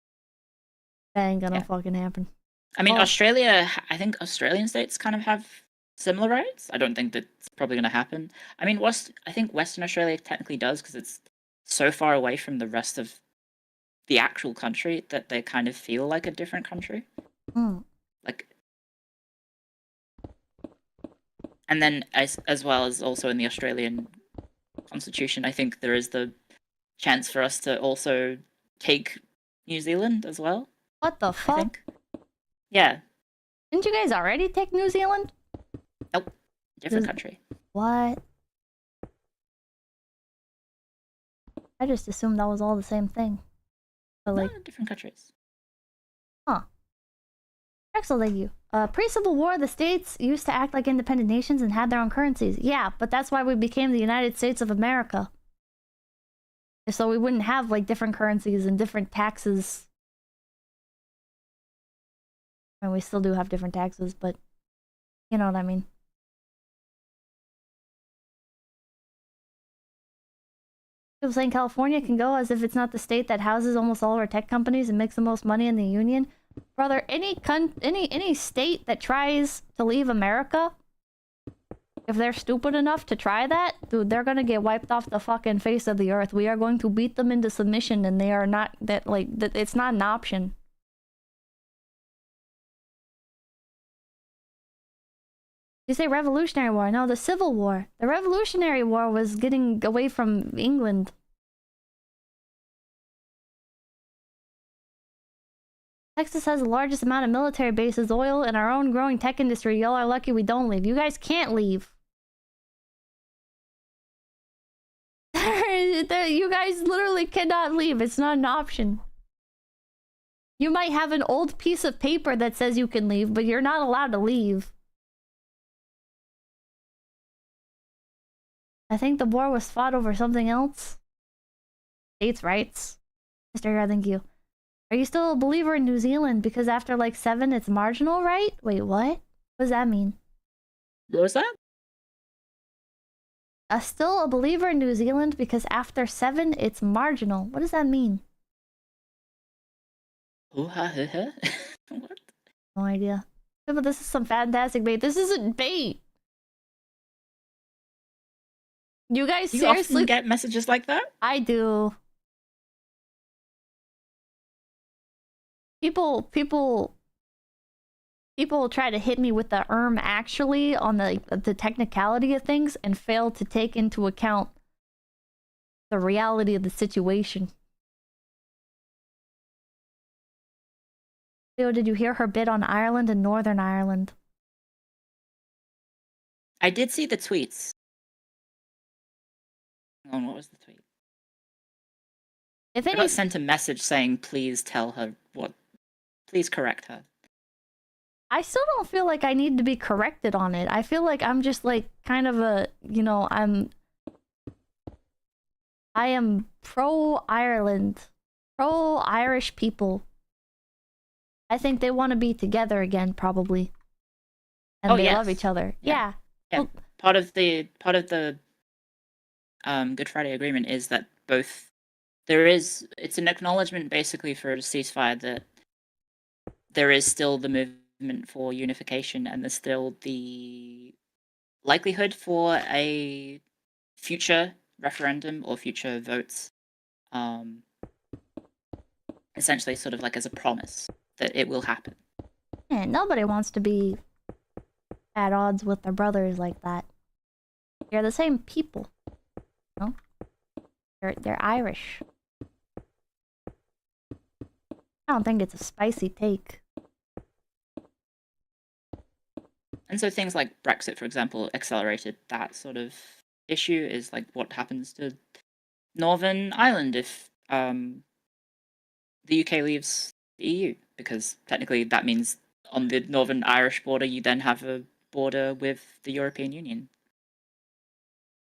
Speaker 1: That ain't gonna fucking happen.
Speaker 5: I mean,
Speaker 1: Oh.
Speaker 5: Australia, I think Australian states kind of have similar rights. I don't think that's probably going to happen. I mean, I think Western Australia technically does because it's so far away from the rest of the actual country that they kind of feel like a different country. Like, and then as well as also in the Australian Constitution, I think there is the chance for us to also take New Zealand as well.
Speaker 1: What the
Speaker 5: I
Speaker 1: fuck?
Speaker 5: think. Yeah.
Speaker 1: Didn't you guys already take New Zealand?
Speaker 5: Nope. Different country.
Speaker 1: What? I just assumed that was all the same thing. But like,
Speaker 5: No, different countries.
Speaker 1: huh. Excellent, thank you. Pre-Civil War, the states used to act like independent nations and had their own currencies. Yeah, but that's why we became the United States of America. So we wouldn't have like different currencies and different taxes. And we still do have different taxes, but you know what I mean. People saying California can go as if it's not the state that houses almost all our tech companies and makes the most money in the union. Brother, any state that tries to leave America, if they're stupid enough to try that, dude, they're gonna get wiped off the fucking face of the earth. We are going to beat them into submission, and they are not it's not an option. You say Revolutionary War? No, the Civil War. The Revolutionary War was getting away from England. Texas has the largest amount of military bases, oil, and our own growing tech industry. Y'all are lucky we don't leave. You guys can't leave. You guys literally cannot leave. It's not an option. You might have an old piece of paper that says you can leave, but you're not allowed to leave. I think the war was fought over something else. States' rights. Mr. Hero, thank you. Are you still a believer in New Zealand? Because after like 7, it's marginal, right? Wait, what? What does that mean?
Speaker 5: What was that?
Speaker 1: Still a believer in New Zealand because after 7, it's marginal. What does that mean?
Speaker 5: What?
Speaker 1: No idea. Yeah, but this is some fantastic bait. This isn't bait. You guys
Speaker 5: You
Speaker 1: seriously
Speaker 5: often get messages like that?
Speaker 1: I do. People try to hit me with the actually on the technicality of things and fail to take into account the reality of the situation. Leo, did you hear her bid on Ireland and Northern Ireland?
Speaker 5: I did see the tweets. Hang on, what was the tweet?
Speaker 1: If
Speaker 5: I
Speaker 1: any,
Speaker 5: got sent a message saying, please tell her what... Please correct her.
Speaker 1: I still don't feel like I need to be corrected on it. I feel like I'm just like kind of a, you know, I'm I am pro-Ireland. Pro-Irish people. I think they want to be together again, probably. And they love each other. Yeah.
Speaker 5: Yeah.
Speaker 1: Well,
Speaker 5: Part of the Good Friday Agreement is that it's an acknowledgement basically for a ceasefire that there is still the movement for unification and there's still the likelihood for a future referendum or future votes, essentially sort of like as a promise that it will happen.
Speaker 1: yeah, nobody wants to be at odds with their brothers like that. They're the same people. You know? They're Irish. I don't think it's a spicy take.
Speaker 5: And so things like Brexit, for example, accelerated that sort of issue. Is like what happens to Northern Ireland if the UK leaves the EU, because technically that means on the Northern Irish border you then have a border with the European Union.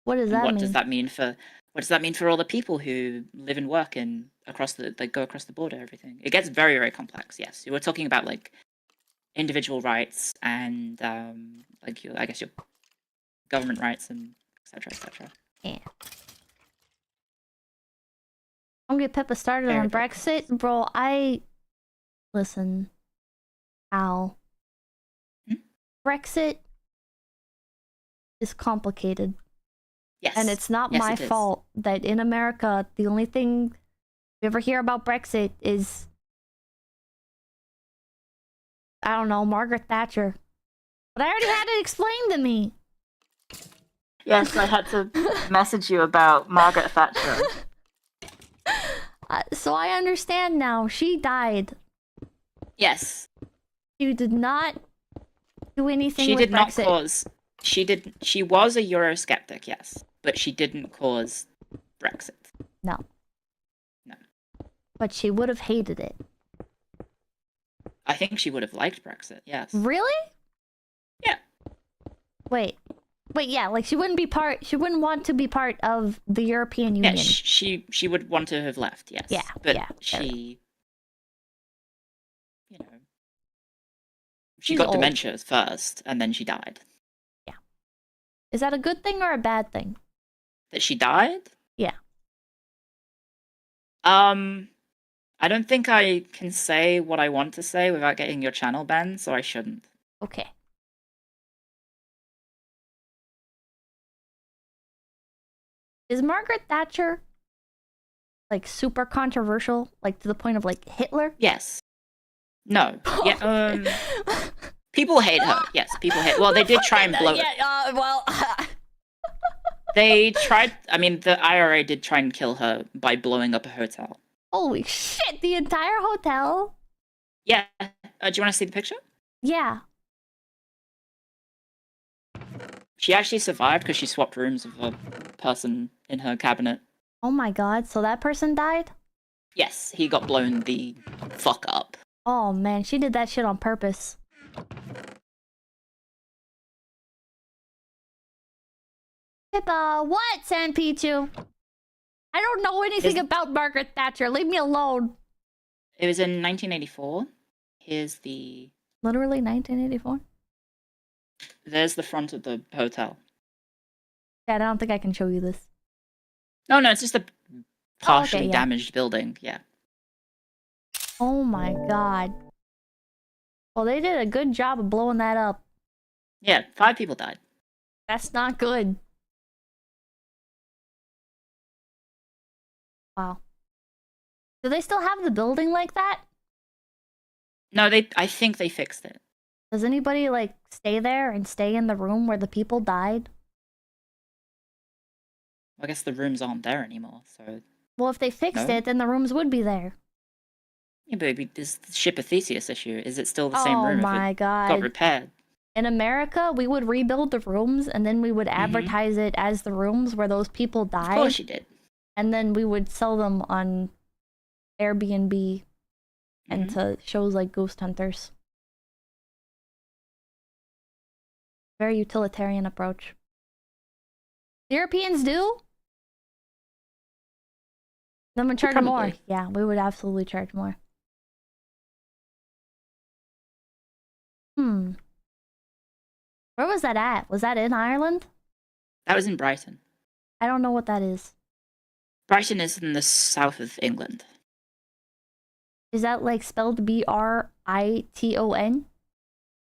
Speaker 1: What does that
Speaker 5: What
Speaker 1: mean?
Speaker 5: does that mean for all the people who live and work in they go across the border, everything? It gets very, very complex, yes. We're talking about like individual rights and like your government rights and etc. etc.
Speaker 1: Yeah. Don't get Pippa started
Speaker 5: Very
Speaker 1: on
Speaker 5: big
Speaker 1: Brexit, bro. Listen, Al. Brexit is complicated.
Speaker 5: Yes.
Speaker 1: And it's not
Speaker 5: Yes,
Speaker 1: my
Speaker 5: it is.
Speaker 1: fault that in America, the only thing you ever hear about Brexit is, I don't know, Margaret Thatcher. But I already had it explained to me.
Speaker 5: Yes, I had to message you about Margaret Thatcher.
Speaker 1: So I understand now. She died.
Speaker 5: Yes.
Speaker 1: She did not do anything
Speaker 5: She
Speaker 1: with
Speaker 5: did not
Speaker 1: Brexit.
Speaker 5: cause. She was a Eurosceptic, yes, but she didn't cause Brexit.
Speaker 1: No.
Speaker 5: No.
Speaker 1: But she would have hated it.
Speaker 5: I think she would have liked Brexit, yes.
Speaker 1: Really?
Speaker 5: Yeah.
Speaker 1: Wait, yeah, like she wouldn't want to be part of the European Union.
Speaker 5: Yeah, she would want to have left, yes.
Speaker 1: Yeah,
Speaker 5: But
Speaker 1: yeah,
Speaker 5: she, she
Speaker 1: She's
Speaker 5: got
Speaker 1: old.
Speaker 5: dementia first, and then she died.
Speaker 1: Yeah. Is that a good thing or a bad thing?
Speaker 5: That she died?
Speaker 1: Yeah.
Speaker 5: I don't think I can say what I want to say without getting your channel banned, so I shouldn't.
Speaker 1: Okay. Is Margaret Thatcher like super controversial, like to the point of like Hitler?
Speaker 5: Yes. No. Yeah. People hate her. Yes, people hate. Well, they did try and blow.
Speaker 1: Well.
Speaker 5: They tried. I mean, the IRA did try and kill her by blowing up a hotel.
Speaker 1: Holy shit! The entire hotel.
Speaker 5: Yeah. Do you want to see the picture?
Speaker 1: Yeah.
Speaker 5: She actually survived because she swapped rooms with a person in her cabinet.
Speaker 1: Oh my god! So that person died?
Speaker 5: Yes, he got blown the fuck up.
Speaker 1: Oh man, she did that shit on purpose. Pippa, what, Sanpichu? I don't know anything about Margaret Thatcher. Leave me alone.
Speaker 5: It was in 1984. Here's the...
Speaker 1: Literally 1984?
Speaker 5: There's the front of the hotel.
Speaker 1: Dad, I don't think I can show you this.
Speaker 5: No, it's just a partially
Speaker 1: yeah.
Speaker 5: damaged building. Yeah.
Speaker 1: Oh my god. Well, they did a good job of blowing that up.
Speaker 5: Yeah, 5 people died.
Speaker 1: That's not good. Wow. Do they still have the building like that?
Speaker 5: No, I think they fixed it.
Speaker 1: Does anybody, like, stay there and stay in the room where the people died?
Speaker 5: I guess the rooms aren't there anymore, so...
Speaker 1: Well, if they fixed it, then the rooms would be there.
Speaker 5: Yeah, but this ship of Theseus issue. Is it still the same room
Speaker 1: Oh my
Speaker 5: if it
Speaker 1: god.
Speaker 5: got repaired?
Speaker 1: In America, we would rebuild the rooms, and then we would advertise it as the rooms where those people died.
Speaker 5: Of course you did.
Speaker 1: And then we would sell them on Airbnb and to shows like Ghost Hunters. Very utilitarian approach. The Europeans do? Then we charge more.
Speaker 5: Probably.
Speaker 1: Yeah, we would absolutely charge more. Hmm. Where was that at? Was that in Ireland?
Speaker 5: That was in Brighton.
Speaker 1: I don't know what that is.
Speaker 5: Brighton is in the south of England.
Speaker 1: Is that like spelled B-R-I-T-O-N?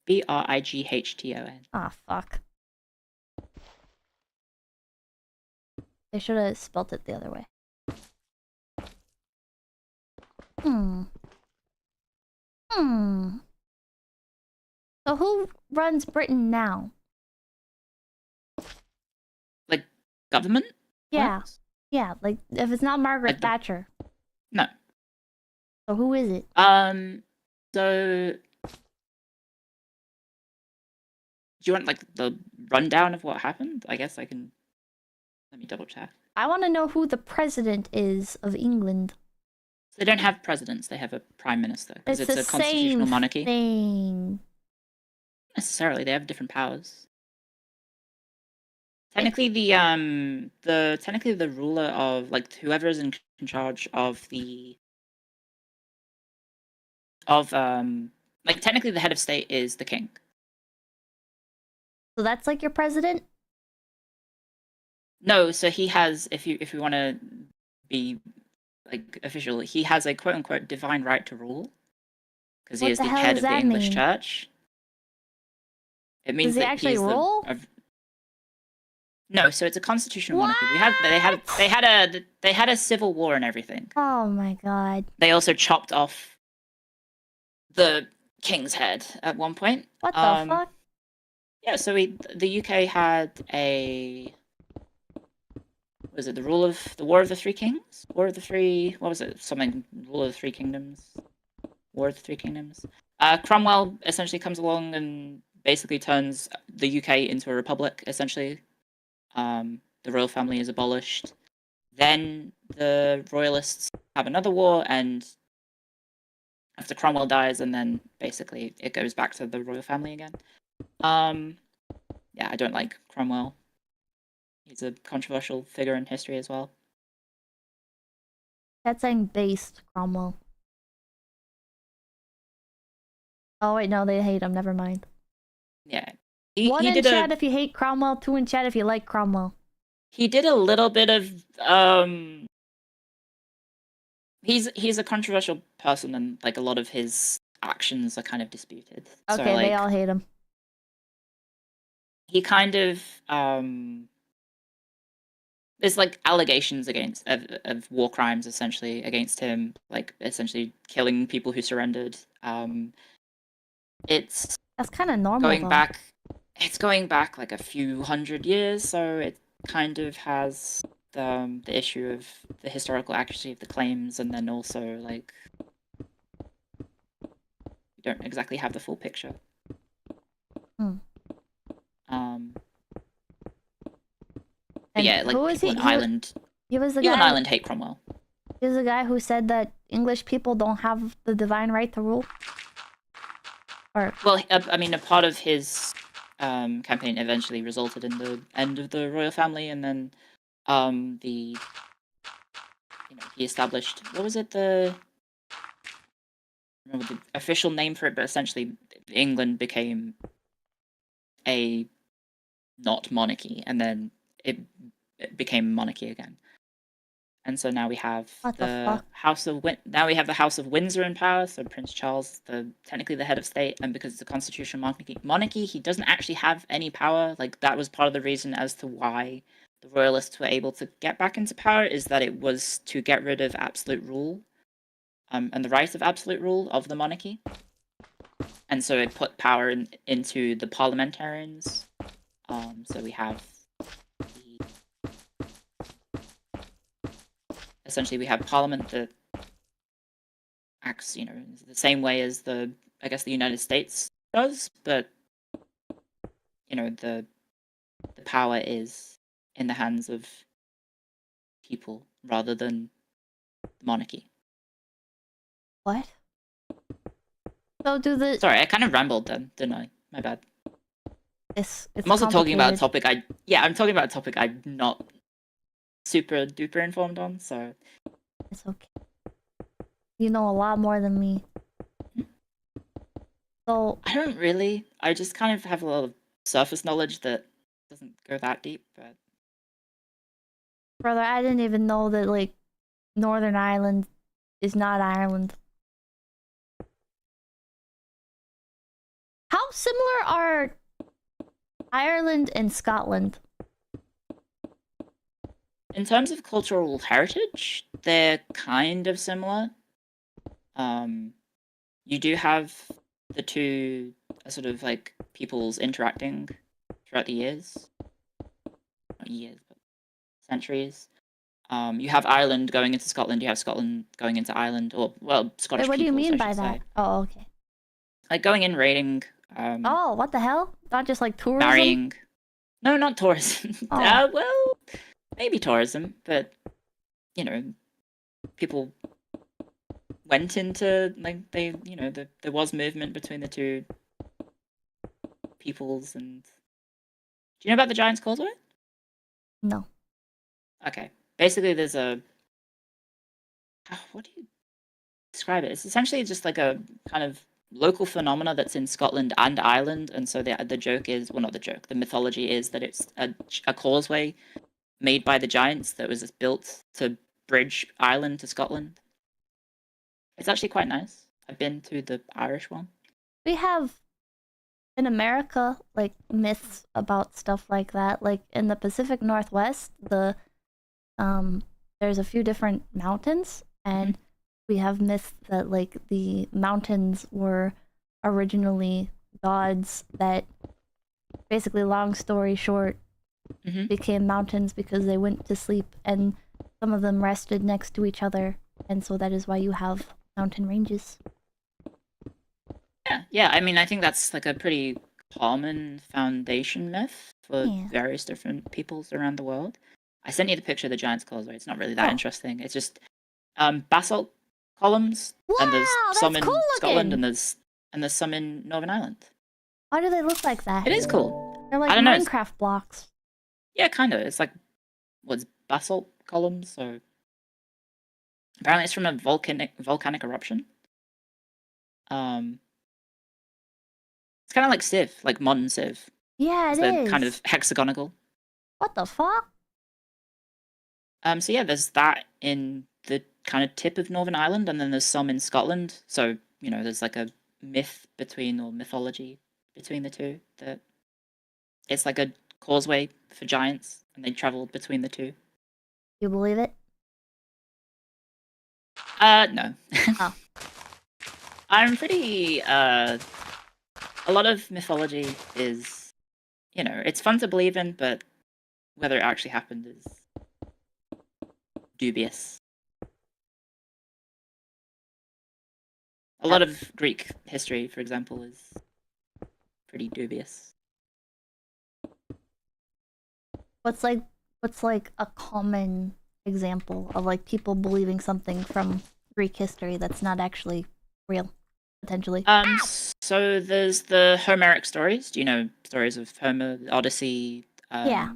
Speaker 5: Brighton.
Speaker 1: Ah, fuck. They should have spelt it the other way. So who runs Britain now?
Speaker 5: Like, government?
Speaker 1: Yeah.
Speaker 5: What?
Speaker 1: Yeah, like, if it's not Margaret Thatcher.
Speaker 5: No.
Speaker 1: So who is it?
Speaker 5: So... Do you want, like, the rundown of what happened? I guess I can... Let me double check.
Speaker 1: I want to know who the president is of England.
Speaker 5: They don't have presidents, they have a prime minister. Because
Speaker 1: It's
Speaker 5: it's
Speaker 1: the
Speaker 5: a constitutional
Speaker 1: same
Speaker 5: monarchy.
Speaker 1: thing.
Speaker 5: Not necessarily, they have different powers. Technically, the ruler of, like, whoever is in charge of the... like, technically the head of state is the king.
Speaker 1: So that's like your president?
Speaker 5: No, so he has, if you want to be, like, official, he has a quote-unquote divine right to rule. Because he
Speaker 1: What
Speaker 5: is
Speaker 1: the
Speaker 5: the
Speaker 1: hell
Speaker 5: head
Speaker 1: does
Speaker 5: of the
Speaker 1: that
Speaker 5: English
Speaker 1: mean?
Speaker 5: church. It means
Speaker 1: Does he
Speaker 5: that
Speaker 1: actually
Speaker 5: he's
Speaker 1: rule?
Speaker 5: No, so it's a constitutional monarchy. They had a civil war and everything.
Speaker 1: Oh my god.
Speaker 5: They also chopped off the king's head at one point.
Speaker 1: What the fuck?
Speaker 5: Yeah, so the UK had a... Was it the War of the Three Kings? War of the Three... What was it? Something... Rule of the Three Kingdoms? War of the Three Kingdoms? Cromwell essentially comes along and basically turns the UK into a republic, essentially. The royal family is abolished. Then the royalists have another war, and after Cromwell dies, and then basically it goes back to the royal family again. Yeah, I don't like Cromwell. He's a controversial figure in history as well.
Speaker 1: That's saying based Cromwell. Oh wait, no, they hate him. Never mind.
Speaker 5: Yeah.
Speaker 1: One in chat if you hate Cromwell, two in chat if you like Cromwell.
Speaker 5: He did a little bit of he's a controversial person, and like a lot of his actions are kind of disputed.
Speaker 1: Okay,
Speaker 5: so, like,
Speaker 1: they all hate him.
Speaker 5: He kind of there's like allegations of war crimes essentially against him, like essentially killing people who surrendered. It's
Speaker 1: That's kind of normal.
Speaker 5: It's going back like a few hundred years, so it kind of has the issue of the historical accuracy of the claims, and then also like you don't exactly have the full picture. But yeah, like people in Ireland.
Speaker 1: People
Speaker 5: in Ireland hate Cromwell.
Speaker 1: He was the guy who said that English people don't have the divine right to rule.
Speaker 5: Well, I mean, a part of his campaign eventually resulted in the end of the royal family, and then he established, what was it, I don't remember the official name for it, but essentially England became a not monarchy, and then it became monarchy again. And so now we have the House of Windsor in power, so Prince Charles, technically the head of state, and because it's a constitutional monarchy, he doesn't actually have any power. Like, that was part of the reason as to why the royalists were able to get back into power, is that it was to get rid of absolute rule, and the right of absolute rule of the monarchy. And so it put power into the parliamentarians. So we have essentially we have parliament that acts, the same way as the United States does, but the power is in the hands of people rather than the monarchy.
Speaker 1: What? So
Speaker 5: Sorry, I kind of rambled then, didn't I? My bad.
Speaker 1: It's
Speaker 5: I'm also talking about a topic I'm talking about a topic I'm not super duper informed on, so
Speaker 1: It's okay. You know a lot more than me. So
Speaker 5: I don't really. I just kind of have a lot of surface knowledge that doesn't go that deep, but
Speaker 1: brother, I didn't even know that like Northern Ireland is not Ireland. How similar are Ireland and Scotland?
Speaker 5: in terms of cultural heritage, they're kind of similar. You do have the two sort of like peoples interacting throughout the years. Not years, but centuries. You have Ireland going into Scotland, you have Scotland going into Ireland, or, well, Scottish
Speaker 1: Wait, what do you
Speaker 5: peoples,
Speaker 1: mean
Speaker 5: I
Speaker 1: by
Speaker 5: should
Speaker 1: that?
Speaker 5: say.
Speaker 1: Oh, okay.
Speaker 5: Like going in, raiding,
Speaker 1: Oh, what the hell? Not just like tourism?
Speaker 5: marrying. No, not tourism.
Speaker 1: Oh.
Speaker 5: Well, maybe tourism, but, you know, people went into, like, they, you know, there was movement between the two peoples, and... Do you know about the Giant's Causeway?
Speaker 1: No.
Speaker 5: Okay. Basically, there's a... What do you describe it? It's essentially just like a kind of local phenomena that's in Scotland and Ireland, and so the joke is... Well, not the joke. The mythology is that it's a causeway made by the Giants that was built to bridge Ireland to Scotland. It's actually quite nice. I've been to the Irish one.
Speaker 1: We have in America like myths about stuff like that. Like in the Pacific Northwest, there's a few different mountains, and we have myths that like the mountains were originally gods that basically, long story short, became mountains because they went to sleep and some of them rested next to each other, and so that is why you have mountain ranges.
Speaker 5: Yeah. I mean, I think that's like a pretty common foundation myth for various different peoples around the world. I sent you the picture of the Giant's Causeway. It's not really that interesting. It's just basalt columns, and there's some in Scotland, and there's some in Northern Ireland.
Speaker 1: Why do they look like that?
Speaker 5: It is cool.
Speaker 1: They're like
Speaker 5: I don't know,
Speaker 1: Minecraft blocks.
Speaker 5: Yeah, kind of. It's like basalt columns. So apparently, it's from a volcanic eruption. It's kind of like Civ, like modern Civ.
Speaker 1: Yeah,
Speaker 5: They're kind of hexagonal.
Speaker 1: What the fuck?
Speaker 5: So yeah, there's that in the kind of tip of Northern Ireland, and then there's some in Scotland. So, you know, there's like a mythology between the two, that it's like a causeway for giants, and they traveled between the two.
Speaker 1: You believe it?
Speaker 5: No.
Speaker 1: Oh.
Speaker 5: I'm pretty, a lot of mythology is, you know, it's fun to believe in, but whether it actually happened is dubious. A lot of Greek history, for example, is pretty dubious.
Speaker 1: What's like a common example of like people believing something from Greek history that's not actually real, potentially?
Speaker 5: So there's the Homeric stories. Do you know stories of Homer, the Odyssey?
Speaker 1: Yeah.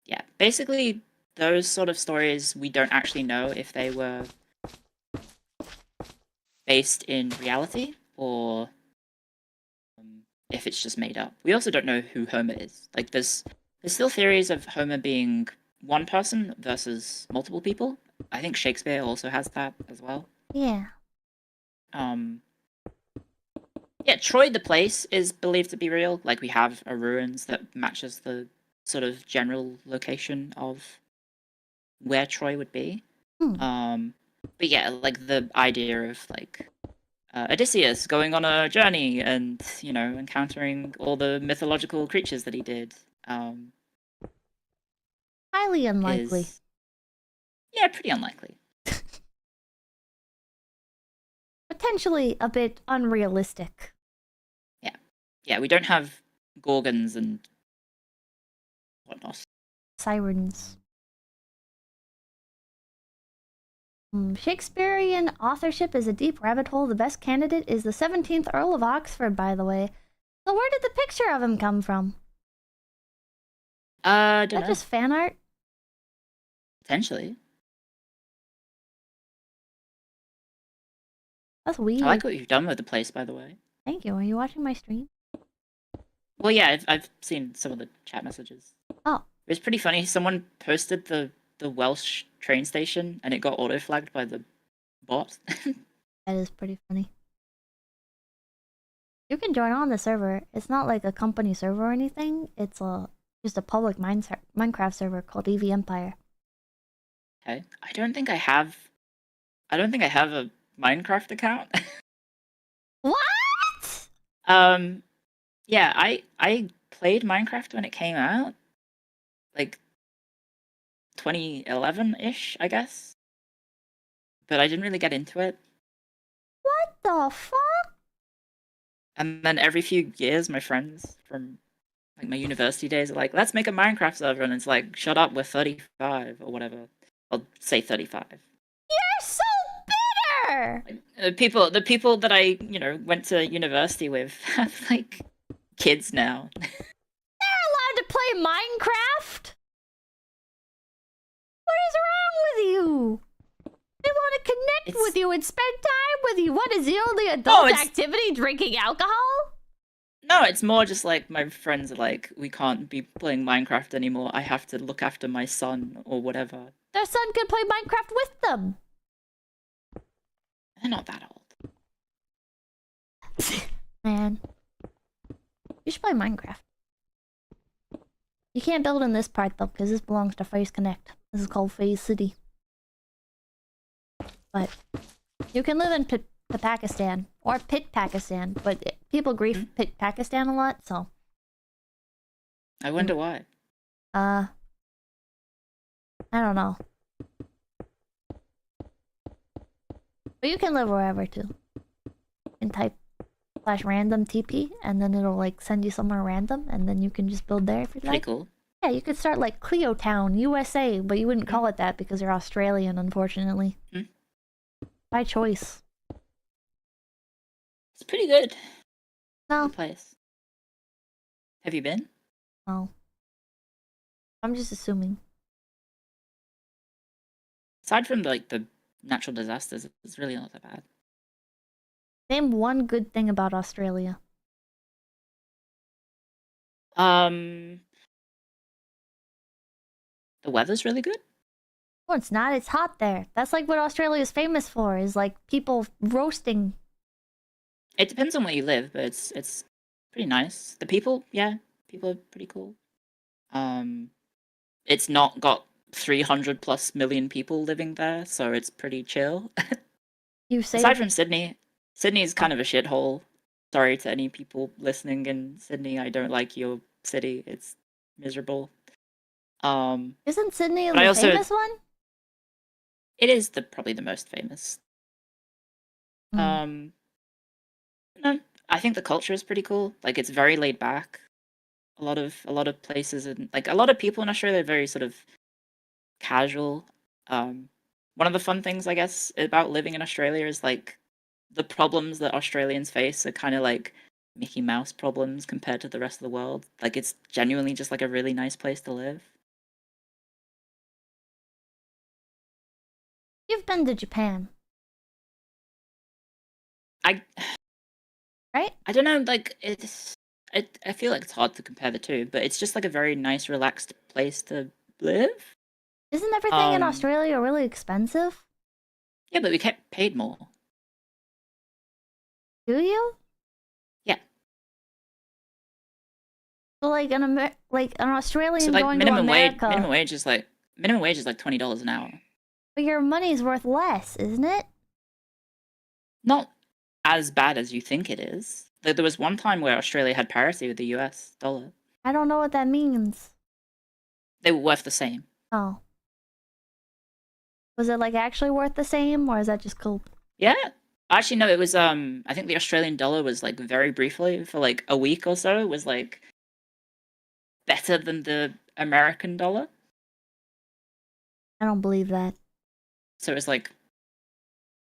Speaker 5: Yeah, basically those sort of stories, we don't actually know if they were based in reality or if it's just made up. We also don't know who Homer is. Like, there's still theories of Homer being one person versus multiple people. I think Shakespeare also has that as well.
Speaker 1: Yeah.
Speaker 5: Yeah, Troy the place is believed to be real. Like, we have a ruins that matches the sort of general location of where Troy would be. But yeah, like the idea of like Odysseus going on a journey and, you know, encountering all the mythological creatures that he did.
Speaker 1: Highly unlikely.
Speaker 5: Yeah, pretty unlikely.
Speaker 1: Potentially a bit unrealistic.
Speaker 5: Yeah, we don't have gorgons and whatnot.
Speaker 1: Sirens. Shakespearean authorship is a deep rabbit hole. The best candidate is the 17th Earl of Oxford, by the way. So where did the picture of him come from?
Speaker 5: Don't
Speaker 1: Is that
Speaker 5: know.
Speaker 1: just fan art?
Speaker 5: Potentially.
Speaker 1: That's weird.
Speaker 5: I like what you've done with the place, by the way.
Speaker 1: Thank you. Are you watching my stream?
Speaker 5: Well, yeah, I've seen some of the chat messages.
Speaker 1: Oh.
Speaker 5: It was pretty funny. Someone posted the Welsh train station, and it got auto-flagged by the bot.
Speaker 1: That is pretty funny. You can join on the server. It's not like a company server or anything. It's just a public Minecraft server called EV Empire.
Speaker 5: Okay. I don't think I have a Minecraft account.
Speaker 1: What?
Speaker 5: Yeah, I played Minecraft when it came out, like 2011-ish, I guess. But I didn't really get into it.
Speaker 1: What the fuck?
Speaker 5: And then every few years, my friends from like my university days are like, "Let's make a Minecraft server," and it's like, "Shut up, we're 35 or whatever." I'll say 35.
Speaker 1: You're so bitter!
Speaker 5: The people that I went to university with have like kids now.
Speaker 1: They're allowed to play Minecraft? What is wrong with you? They want to connect with you and spend time with you. What is the only adult activity? Drinking alcohol?
Speaker 5: No, it's more just like my friends are like, "We can't be playing Minecraft anymore. I have to look after my son or whatever."
Speaker 1: Their son can play Minecraft with them.
Speaker 5: They're not that old.
Speaker 1: Man. You should play Minecraft. You can't build in this part though, because this belongs to Phase Connect. This is called Phase City. But you can live in Pakistan or Pit Pakistan, but people grief Pit Pakistan a lot, so.
Speaker 5: I wonder why.
Speaker 1: I don't know. But you can live wherever too. You can type /random TP and then it'll like send you somewhere random and then you can just build there if you'd
Speaker 5: Pretty
Speaker 1: like.
Speaker 5: cool.
Speaker 1: Yeah, you could start like Cleotown, USA, but you wouldn't call it that because you're Australian, unfortunately. By choice.
Speaker 5: It's pretty good.
Speaker 1: No.
Speaker 5: Good place. Have you been?
Speaker 1: No. I'm just assuming.
Speaker 5: Aside from like the natural disasters, it's really not that bad.
Speaker 1: Name one good thing about Australia.
Speaker 5: The weather's really good.
Speaker 1: No, it's not. It's hot there. That's like what Australia is famous for, is like people roasting.
Speaker 5: It depends on where you live, but it's pretty nice. The people, yeah, people are pretty cool. It's not got 300+ million people living there, so it's pretty chill.
Speaker 1: You say
Speaker 5: Aside from Sydney is kind of a shithole. Sorry to any people listening in Sydney. I don't like your city. It's miserable.
Speaker 1: Isn't Sydney
Speaker 5: but
Speaker 1: the famous one?
Speaker 5: It is probably the most famous. No, I think the culture is pretty cool. Like it's very laid back. A lot of places and like a lot of people in Australia are very sort of casual. One of the fun things I guess about living in Australia is like the problems that Australians face are kind of like Mickey Mouse problems compared to the rest of the world. Like it's genuinely just like a really nice place to live.
Speaker 1: You've been to Japan.
Speaker 5: Right? I don't know, like I feel like it's hard to compare the two, but it's just like a very nice, relaxed place to live.
Speaker 1: Isn't everything in Australia really expensive?
Speaker 5: Yeah, but we get paid more.
Speaker 1: Do you?
Speaker 5: Yeah.
Speaker 1: So like an Australian
Speaker 5: So like
Speaker 1: going to America.
Speaker 5: minimum wage is like $20 an hour.
Speaker 1: But your money's worth less, isn't it?
Speaker 5: Not as bad as you think it is. There was one time where Australia had parity with the US dollar.
Speaker 1: I don't know what that means.
Speaker 5: They were worth the same.
Speaker 1: Oh. Was it like actually worth the same, or is that just cool?
Speaker 5: Yeah. Actually, no, it was, I think the Australian dollar was like very briefly for like a week or so was like better than the American dollar.
Speaker 1: I don't believe that.
Speaker 5: So it was like,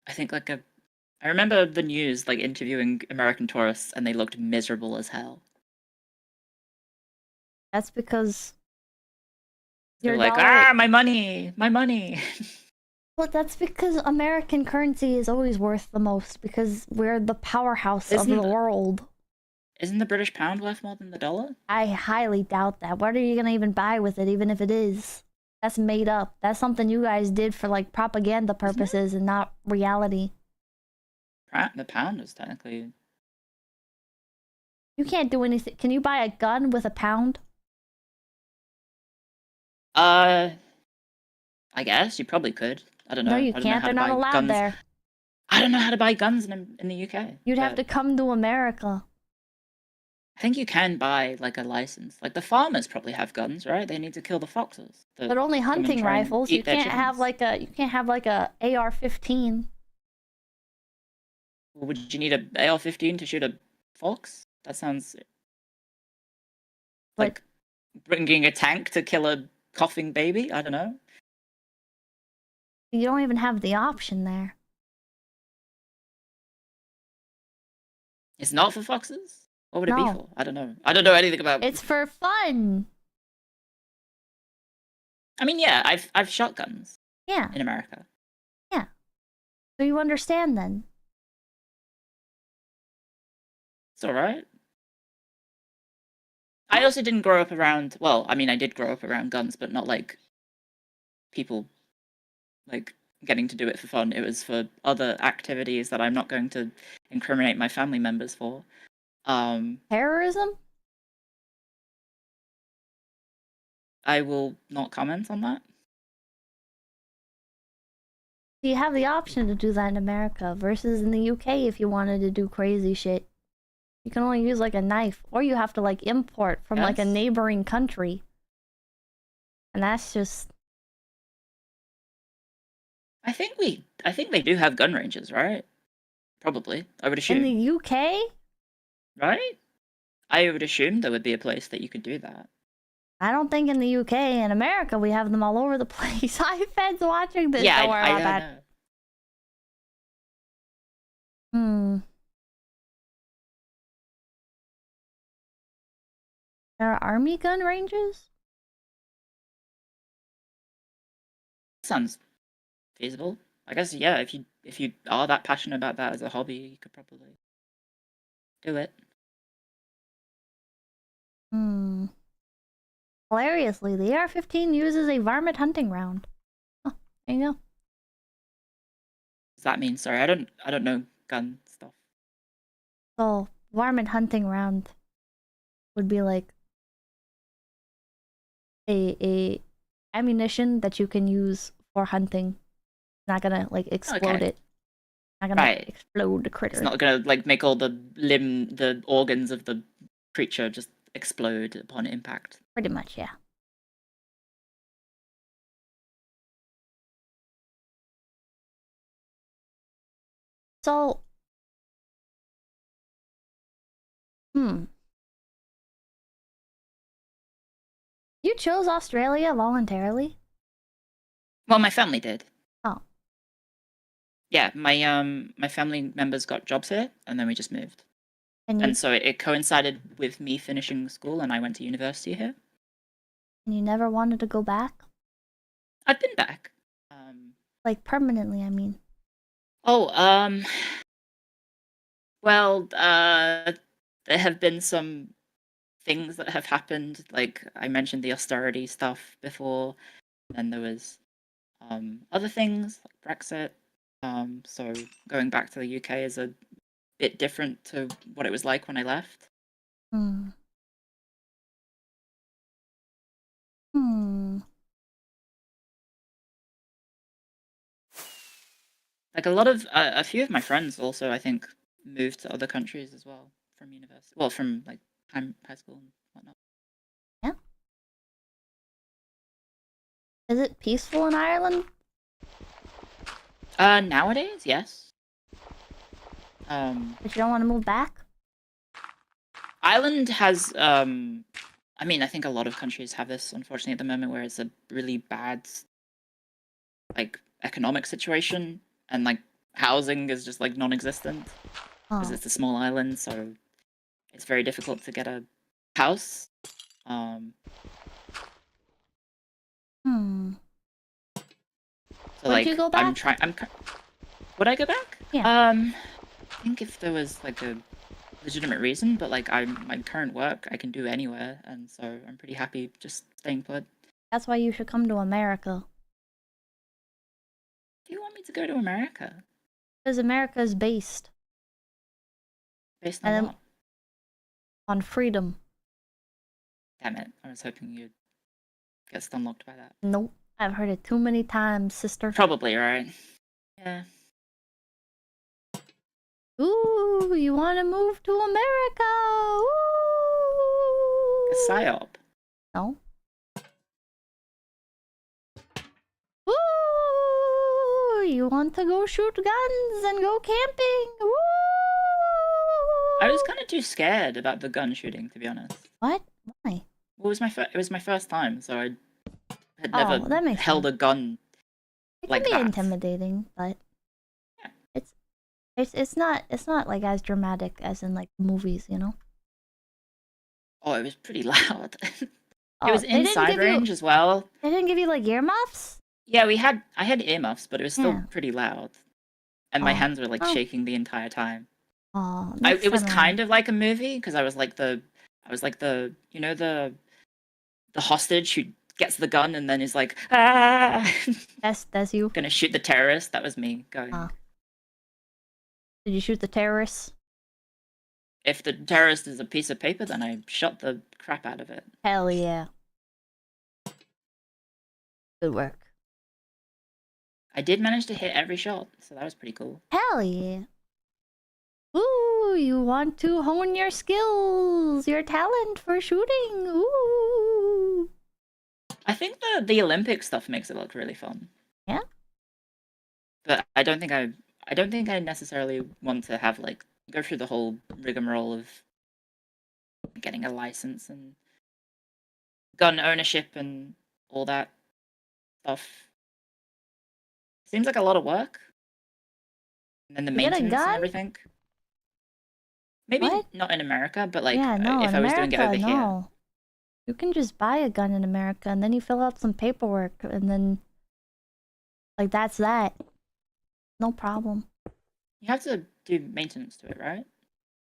Speaker 5: I think like I remember the news like interviewing American tourists and they looked miserable as hell.
Speaker 1: That's because
Speaker 5: They're
Speaker 1: your
Speaker 5: like,
Speaker 1: dollar...
Speaker 5: my money.
Speaker 1: Well, that's because American currency is always worth the most because we're the powerhouse of
Speaker 5: Isn't
Speaker 1: the
Speaker 5: the-
Speaker 1: world.
Speaker 5: Isn't the British pound worth more than the dollar?
Speaker 1: I highly doubt that. What are you gonna even buy with it, even if it is? That's made up. That's something you guys did for like propaganda purposes and not reality.
Speaker 5: The pound is technically.
Speaker 1: You can't do anything. Can you buy a gun with a pound?
Speaker 5: I guess you probably could. I don't know.
Speaker 1: No, you
Speaker 5: I don't know
Speaker 1: can't.
Speaker 5: how
Speaker 1: They're
Speaker 5: to
Speaker 1: not
Speaker 5: buy
Speaker 1: allowed
Speaker 5: guns.
Speaker 1: there.
Speaker 5: I don't know how to buy guns in the UK.
Speaker 1: You'd have to
Speaker 5: but
Speaker 1: come to America.
Speaker 5: I think you can buy like a license. Like the farmers probably have guns, right? They need to kill the foxes.
Speaker 1: But only
Speaker 5: come and
Speaker 1: hunting
Speaker 5: try and
Speaker 1: rifles.
Speaker 5: eat
Speaker 1: You
Speaker 5: their
Speaker 1: can't have
Speaker 5: chickens.
Speaker 1: like a AR-15.
Speaker 5: Would you need a AR-15 to shoot a fox? That sounds
Speaker 1: But
Speaker 5: like bringing a tank to kill a coughing baby. I don't know.
Speaker 1: you don't even have the option there.
Speaker 5: It's not for foxes. What would it be
Speaker 1: No.
Speaker 5: for? I don't know. I don't know anything about.
Speaker 1: It's for fun.
Speaker 5: I mean, yeah, I've shot guns
Speaker 1: Yeah.
Speaker 5: in America.
Speaker 1: Yeah. So you understand then.
Speaker 5: It's all right. I also didn't grow up around. Well, I mean, I did grow up around guns, but not like people like getting to do it for fun. It was for other activities that I'm not going to incriminate my family members for.
Speaker 1: Terrorism?
Speaker 5: I will not comment on that.
Speaker 1: You have the option to do that in America versus in the UK if you wanted to do crazy shit. You can only use like a knife, or you have to like import from like a
Speaker 5: Yes.
Speaker 1: neighboring country. And that's just
Speaker 5: I think they do have gun ranges, right? Probably. I would assume.
Speaker 1: in the UK?
Speaker 5: Right? I would assume there would be a place that you could do that.
Speaker 1: I don't think in the UK. In America, we have them all over the place. Hi, feds watching this.
Speaker 5: Yeah,
Speaker 1: Don't worry
Speaker 5: I
Speaker 1: about that.
Speaker 5: know.
Speaker 1: There are army gun ranges?
Speaker 5: Sounds feasible. I guess yeah, if you are that passionate about that as a hobby, you could probably do it.
Speaker 1: Hilariously, the AR-15 uses a varmint hunting round. Oh, there you go.
Speaker 5: Does that mean sorry, I don't know gun stuff.
Speaker 1: So, varmint hunting round would be like a ammunition that you can use for hunting. Not gonna like explode
Speaker 5: Okay.
Speaker 1: it. Not gonna
Speaker 5: Right.
Speaker 1: explode the critter.
Speaker 5: It's not gonna like make all the organs of the creature just explode upon impact.
Speaker 1: Pretty much, yeah. So, you chose Australia voluntarily?
Speaker 5: Well, my family did.
Speaker 1: Oh.
Speaker 5: Yeah, my family members got jobs here, and then we just moved.
Speaker 1: And
Speaker 5: And so it coincided with me finishing school, and I went to university here.
Speaker 1: you never wanted to go back?
Speaker 5: I've been back.
Speaker 1: Like permanently, I mean.
Speaker 5: Oh, well, there have been some things that have happened. Like I mentioned the austerity stuff before. Then there was other things like Brexit. So going back to the UK is a bit different to what it was like when I left. Like a few of my friends also, I think, moved to other countries as well from university. Well, from like high school and whatnot.
Speaker 1: Yeah. Is it peaceful in Ireland?
Speaker 5: Nowadays, yes.
Speaker 1: But you don't want to move back?
Speaker 5: Ireland has, I mean, I think a lot of countries have this, unfortunately, at the moment, where it's a really bad, like, economic situation, and, like, housing is just, like, non-existent, because
Speaker 1: Oh.
Speaker 5: it's a small island, so it's very difficult to get a house. So
Speaker 1: Would
Speaker 5: like,
Speaker 1: you go back?
Speaker 5: Would I go back?
Speaker 1: Yeah.
Speaker 5: I think if there was like a legitimate reason, but like my current work I can do anywhere, and so I'm pretty happy just staying put.
Speaker 1: That's why you should come to America.
Speaker 5: Do you want me to go to America?
Speaker 1: Because America is based
Speaker 5: Based on
Speaker 1: And
Speaker 5: what?
Speaker 1: on freedom.
Speaker 5: Damn it! I was hoping you'd get stunlocked by that.
Speaker 1: Nope. I've heard it too many times, sister.
Speaker 5: Probably right. Yeah.
Speaker 1: Ooh, you want to move to America? Ooh.
Speaker 5: A psyop.
Speaker 1: No. Ooh, you want to go shoot guns and go camping? Ooh.
Speaker 5: I was kind of too scared about the gun shooting, to be honest.
Speaker 1: What? Why?
Speaker 5: Well, it was my first time, so I had
Speaker 1: Oh,
Speaker 5: never
Speaker 1: that makes
Speaker 5: held
Speaker 1: sense.
Speaker 5: a gun.
Speaker 1: It
Speaker 5: Like
Speaker 1: can be
Speaker 5: that.
Speaker 1: intimidating, but
Speaker 5: Yeah.
Speaker 1: it's not like as dramatic as in like movies, you know.
Speaker 5: Oh, it was pretty loud.
Speaker 1: Oh,
Speaker 5: It was
Speaker 1: they didn't
Speaker 5: inside
Speaker 1: give you-
Speaker 5: range as well.
Speaker 1: They didn't give you like earmuffs?
Speaker 5: Yeah, I had earmuffs, but it was still
Speaker 1: Yeah.
Speaker 5: pretty loud. And my
Speaker 1: Oh.
Speaker 5: hands were like
Speaker 1: Oh.
Speaker 5: shaking the entire time.
Speaker 1: Oh,
Speaker 5: It was kind of like a movie because I was like the you know the hostage who gets the gun and then is like, ah,
Speaker 1: That's you.
Speaker 5: gonna shoot the terrorist. That was me going.
Speaker 1: Ah. Did you shoot the terrorists?
Speaker 5: If the terrorist is a piece of paper, then I shot the crap out of it.
Speaker 1: Hell yeah. Good work.
Speaker 5: I did manage to hit every shot, so that was pretty cool.
Speaker 1: Hell yeah. Ooh, you want to hone your skills, your talent for shooting. Ooh.
Speaker 5: I think the Olympic stuff makes it look really fun.
Speaker 1: Yeah?
Speaker 5: But I don't think I necessarily want to have like go through the whole rigmarole of getting a license and gun ownership and all that stuff. Seems like a lot of work. And then the
Speaker 1: You get a
Speaker 5: maintenance
Speaker 1: gun?
Speaker 5: and everything. Maybe
Speaker 1: What?
Speaker 5: not in America, but like
Speaker 1: Yeah, no,
Speaker 5: if
Speaker 1: in
Speaker 5: I was doing it
Speaker 1: America,
Speaker 5: over here.
Speaker 1: no. You can just buy a gun in America and then you fill out some paperwork and then like that's that. No problem.
Speaker 5: You have to do maintenance to it, right?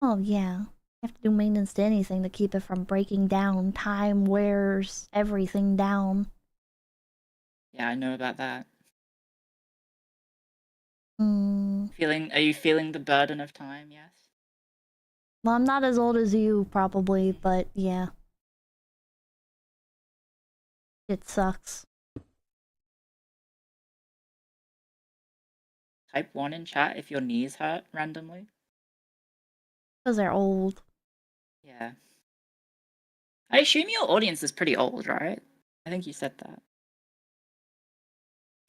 Speaker 1: Oh yeah. You have to do maintenance to anything to keep it from breaking down. Time wears everything down.
Speaker 5: Yeah, I know about that.
Speaker 1: Hmm.
Speaker 5: Are you feeling the burden of time? Yes.
Speaker 1: Well, I'm not as old as you, probably, but yeah. It sucks.
Speaker 5: Type 1 in chat if your knees hurt randomly.
Speaker 1: Because they're old.
Speaker 5: Yeah. I assume your audience is pretty old, right? I think you said that.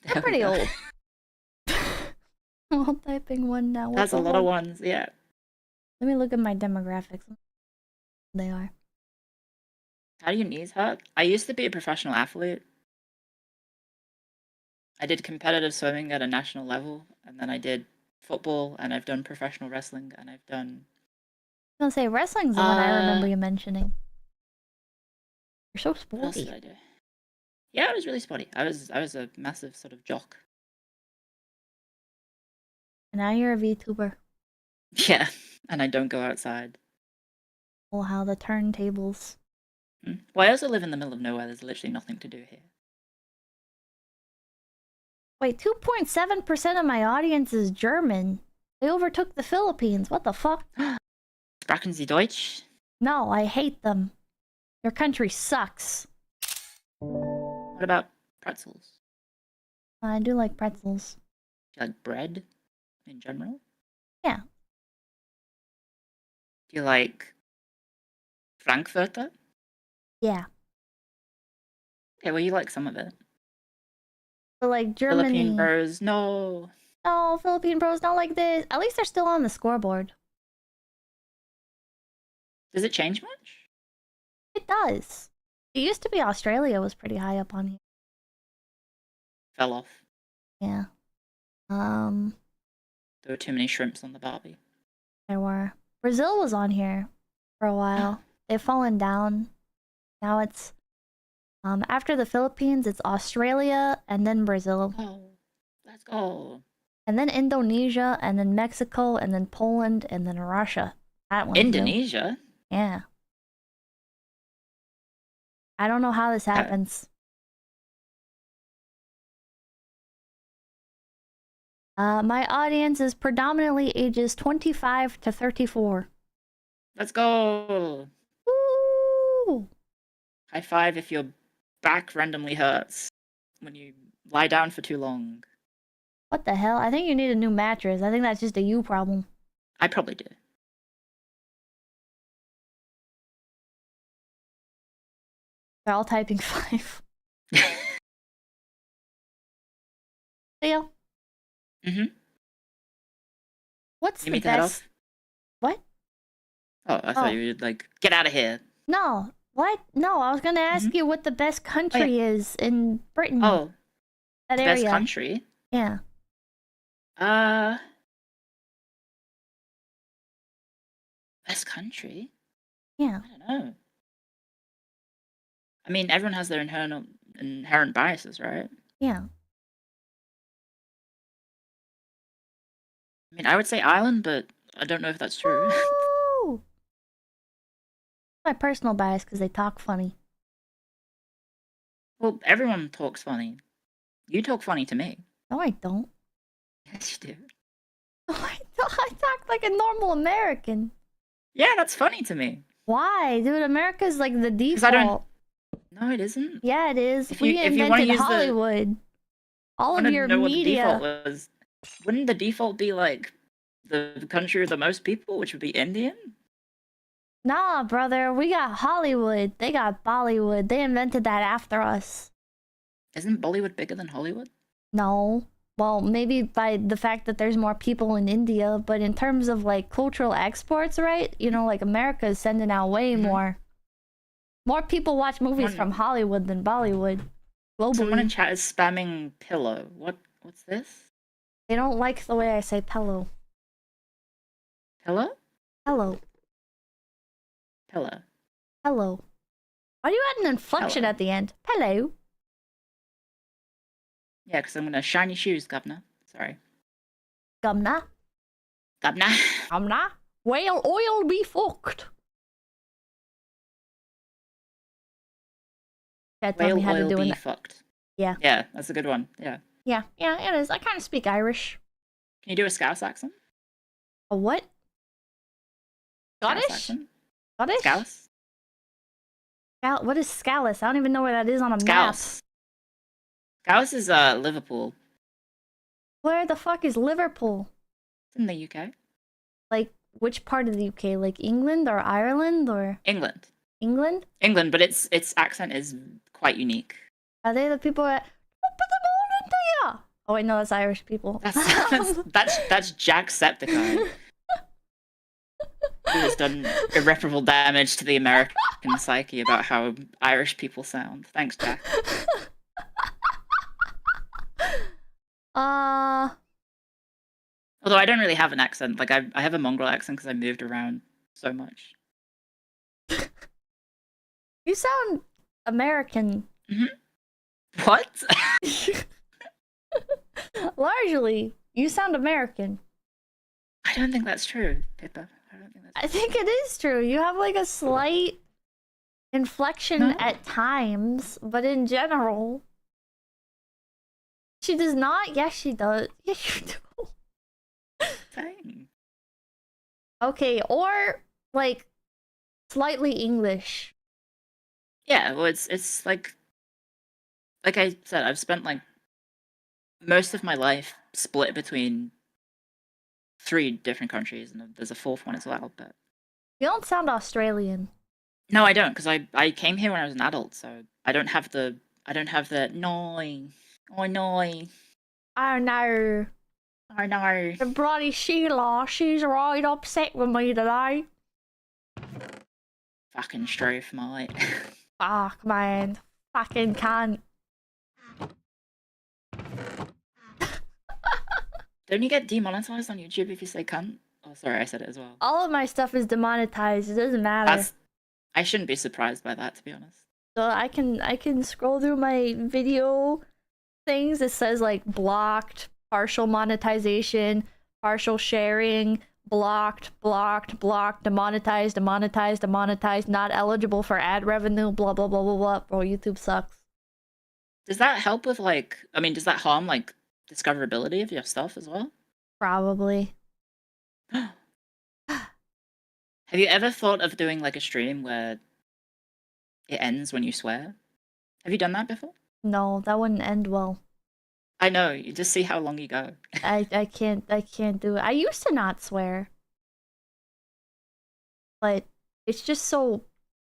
Speaker 5: There
Speaker 1: They're
Speaker 5: we
Speaker 1: pretty
Speaker 5: go.
Speaker 1: old. I'm typing one now. What
Speaker 5: That's a
Speaker 1: the
Speaker 5: lot of
Speaker 1: hell?
Speaker 5: ones, yeah.
Speaker 1: Let me look at my demographics. They are.
Speaker 5: How do your knees hurt? I used to be a professional athlete. I did competitive swimming at a national level, and then I did football, and I've done professional wrestling, and I've done...
Speaker 1: I was gonna say, wrestling's the one I remember you mentioning. You're so
Speaker 5: What else did
Speaker 1: sporty.
Speaker 5: I do? Yeah, I was really sporty. I was a massive sort of jock.
Speaker 1: And now you're a VTuber.
Speaker 5: Yeah, and I don't go outside.
Speaker 1: Oh, how the turntables.
Speaker 5: Well, I also live in the middle of nowhere. There's literally nothing to do here.
Speaker 1: Wait, 2.7% of my audience is German. They overtook the Philippines. What the fuck?
Speaker 5: Sprachen Sie Deutsch?
Speaker 1: No, I hate them. Your country sucks.
Speaker 5: What about pretzels?
Speaker 1: I do like pretzels.
Speaker 5: Do you like bread in general?
Speaker 1: Yeah.
Speaker 5: Do you like Frankfurter?
Speaker 1: Yeah.
Speaker 5: Okay, well, you like some of it.
Speaker 1: But like Germany.
Speaker 5: Philippine bros, no.
Speaker 1: No, Philippine bros don't like this. At least they're still on the scoreboard.
Speaker 5: Does it change much?
Speaker 1: It does. It used to be Australia was pretty high up on here.
Speaker 5: Fell off.
Speaker 1: Yeah.
Speaker 5: There were too many shrimps on the Barbie.
Speaker 1: There were. Brazil was on here for a while. They've fallen down. Now it's after the Philippines, it's Australia and then Brazil.
Speaker 5: Oh, Let's go.
Speaker 1: And then Indonesia, and then Mexico, and then Poland, and then Russia. That one's new.
Speaker 5: Indonesia?
Speaker 1: Yeah. I don't know how this happens. My audience is predominantly ages 25 to 34.
Speaker 5: Let's go.
Speaker 1: Woo!
Speaker 5: High five if your back randomly hurts when you lie down for too long.
Speaker 1: What the hell? I think you need a new mattress. I think that's just a you problem.
Speaker 5: I probably do.
Speaker 1: They're all typing 5. Leo?
Speaker 5: Mm-hmm.
Speaker 1: What's
Speaker 5: You
Speaker 1: the
Speaker 5: mean to head
Speaker 1: best...
Speaker 5: off?
Speaker 1: What?
Speaker 5: Oh, I thought you would, like, get out of here.
Speaker 1: No. What? No, I was gonna ask you what the best country is in Britain.
Speaker 5: Oh,
Speaker 1: that
Speaker 5: the
Speaker 1: area.
Speaker 5: best country?
Speaker 1: Yeah.
Speaker 5: Best country?
Speaker 1: Yeah.
Speaker 5: I don't know. I mean, everyone has their inherent biases, right?
Speaker 1: Yeah.
Speaker 5: I mean, I would say Ireland, but I don't know if that's true.
Speaker 1: Woo! My personal bias because they talk funny.
Speaker 5: Well, everyone talks funny. You talk funny to me.
Speaker 1: No, I don't.
Speaker 5: Yes, you do.
Speaker 1: No, I don't. I talk like a normal American.
Speaker 5: Yeah, that's funny to me.
Speaker 1: Why? Dude, America's like the
Speaker 5: 'Cause
Speaker 1: default.
Speaker 5: I don't... No, it isn't.
Speaker 1: Yeah, it is.
Speaker 5: If
Speaker 1: We
Speaker 5: you- if you wanna
Speaker 1: invented
Speaker 5: use the-
Speaker 1: Hollywood. All
Speaker 5: I
Speaker 1: of
Speaker 5: want
Speaker 1: your
Speaker 5: to know what the
Speaker 1: media.
Speaker 5: default was. Wouldn't the default be like the country with the most people, which would be Indian?
Speaker 1: Nah, brother. We got Hollywood. They got Bollywood. They invented that after us.
Speaker 5: Isn't Bollywood bigger than Hollywood?
Speaker 1: No. Well, maybe by the fact that there's more people in India, but in terms of like cultural exports, right? You know, like America is sending out way more. More people watch movies from Hollywood than Bollywood.
Speaker 5: Someone in
Speaker 1: Globally.
Speaker 5: chat is spamming pillow. What's this?
Speaker 1: They don't like the way I say pillow.
Speaker 5: Pillow?
Speaker 1: Hello.
Speaker 5: Pillow.
Speaker 1: Hello. Why do you add an inflection
Speaker 5: Hello.
Speaker 1: at the end? Hello.
Speaker 5: Yeah, because I'm gonna shine your shoes, governor. Sorry.
Speaker 1: Gumna.
Speaker 5: Governor.
Speaker 1: Gumna. Well, oil be fucked. Dad told me
Speaker 5: Whale
Speaker 1: how to
Speaker 5: oil
Speaker 1: do
Speaker 5: be
Speaker 1: it.
Speaker 5: fucked.
Speaker 1: Yeah.
Speaker 5: Yeah, that's a good one. Yeah.
Speaker 1: Yeah, it is. I kind of speak Irish.
Speaker 5: Can you do a Scouse accent?
Speaker 1: A what?
Speaker 5: Scouse
Speaker 1: Scottish?
Speaker 5: accent?
Speaker 1: Scottish?
Speaker 5: Scouse?
Speaker 1: What is Scalus? I don't even know where that is on a map.
Speaker 5: Scouse. Scouse is Liverpool.
Speaker 1: Where the fuck is Liverpool?
Speaker 5: It's in the UK.
Speaker 1: Like, which part of the UK? Like England or Ireland or
Speaker 5: England.
Speaker 1: England?
Speaker 5: England, but its accent is quite unique.
Speaker 1: Are they the people that put the ball into ya? Oh wait, no, that's Irish people.
Speaker 5: That's 𝐒𝐿𝐷𝐴𝐶. Who has done irreparable damage to the American psyche about how Irish people sound. Thanks, Jack. Although I don't really have an accent. Like, I have a mongrel accent because I moved around so much.
Speaker 1: You sound American.
Speaker 5: What?
Speaker 1: Largely, you sound American.
Speaker 5: I don't think that's true, Pippa.
Speaker 1: I think it is true. You have like a slight inflection at times, but in general, she does not. Yes, she does. Yes, you do.
Speaker 5: Dang.
Speaker 1: Okay, or like slightly English.
Speaker 5: Yeah, well, it's like I said, I've spent like most of my life split between 3 different countries, and there's a 4th one as well. But
Speaker 1: You don't sound Australian.
Speaker 5: no, I don't, because I came here when I was an adult, so I don't have the no, oh no,
Speaker 1: I know.
Speaker 5: I know.
Speaker 1: The bloody Sheila, she's right upset with me today.
Speaker 5: Fucking strafe, mate.
Speaker 1: Fuck, man. Fucking cunt.
Speaker 5: Don't you get demonetized on YouTube if you say cunt? Oh, sorry, I said it as well.
Speaker 1: All of my stuff is demonetized. It doesn't matter.
Speaker 5: I shouldn't be surprised by that, to be honest.
Speaker 1: So I can scroll through my video things. It says like blocked, partial monetization, partial sharing, blocked, demonetized, not eligible for ad revenue, blah blah blah blah blah. Bro, YouTube sucks.
Speaker 5: Does that help with like? I mean, does that harm like discoverability of your stuff as well?
Speaker 1: Probably.
Speaker 5: Have you ever thought of doing like a stream where it ends when you swear? Have you done that before?
Speaker 1: No, that wouldn't end well.
Speaker 5: I know. You just see how long you go.
Speaker 1: I can't do it. I used to not swear. But it's just so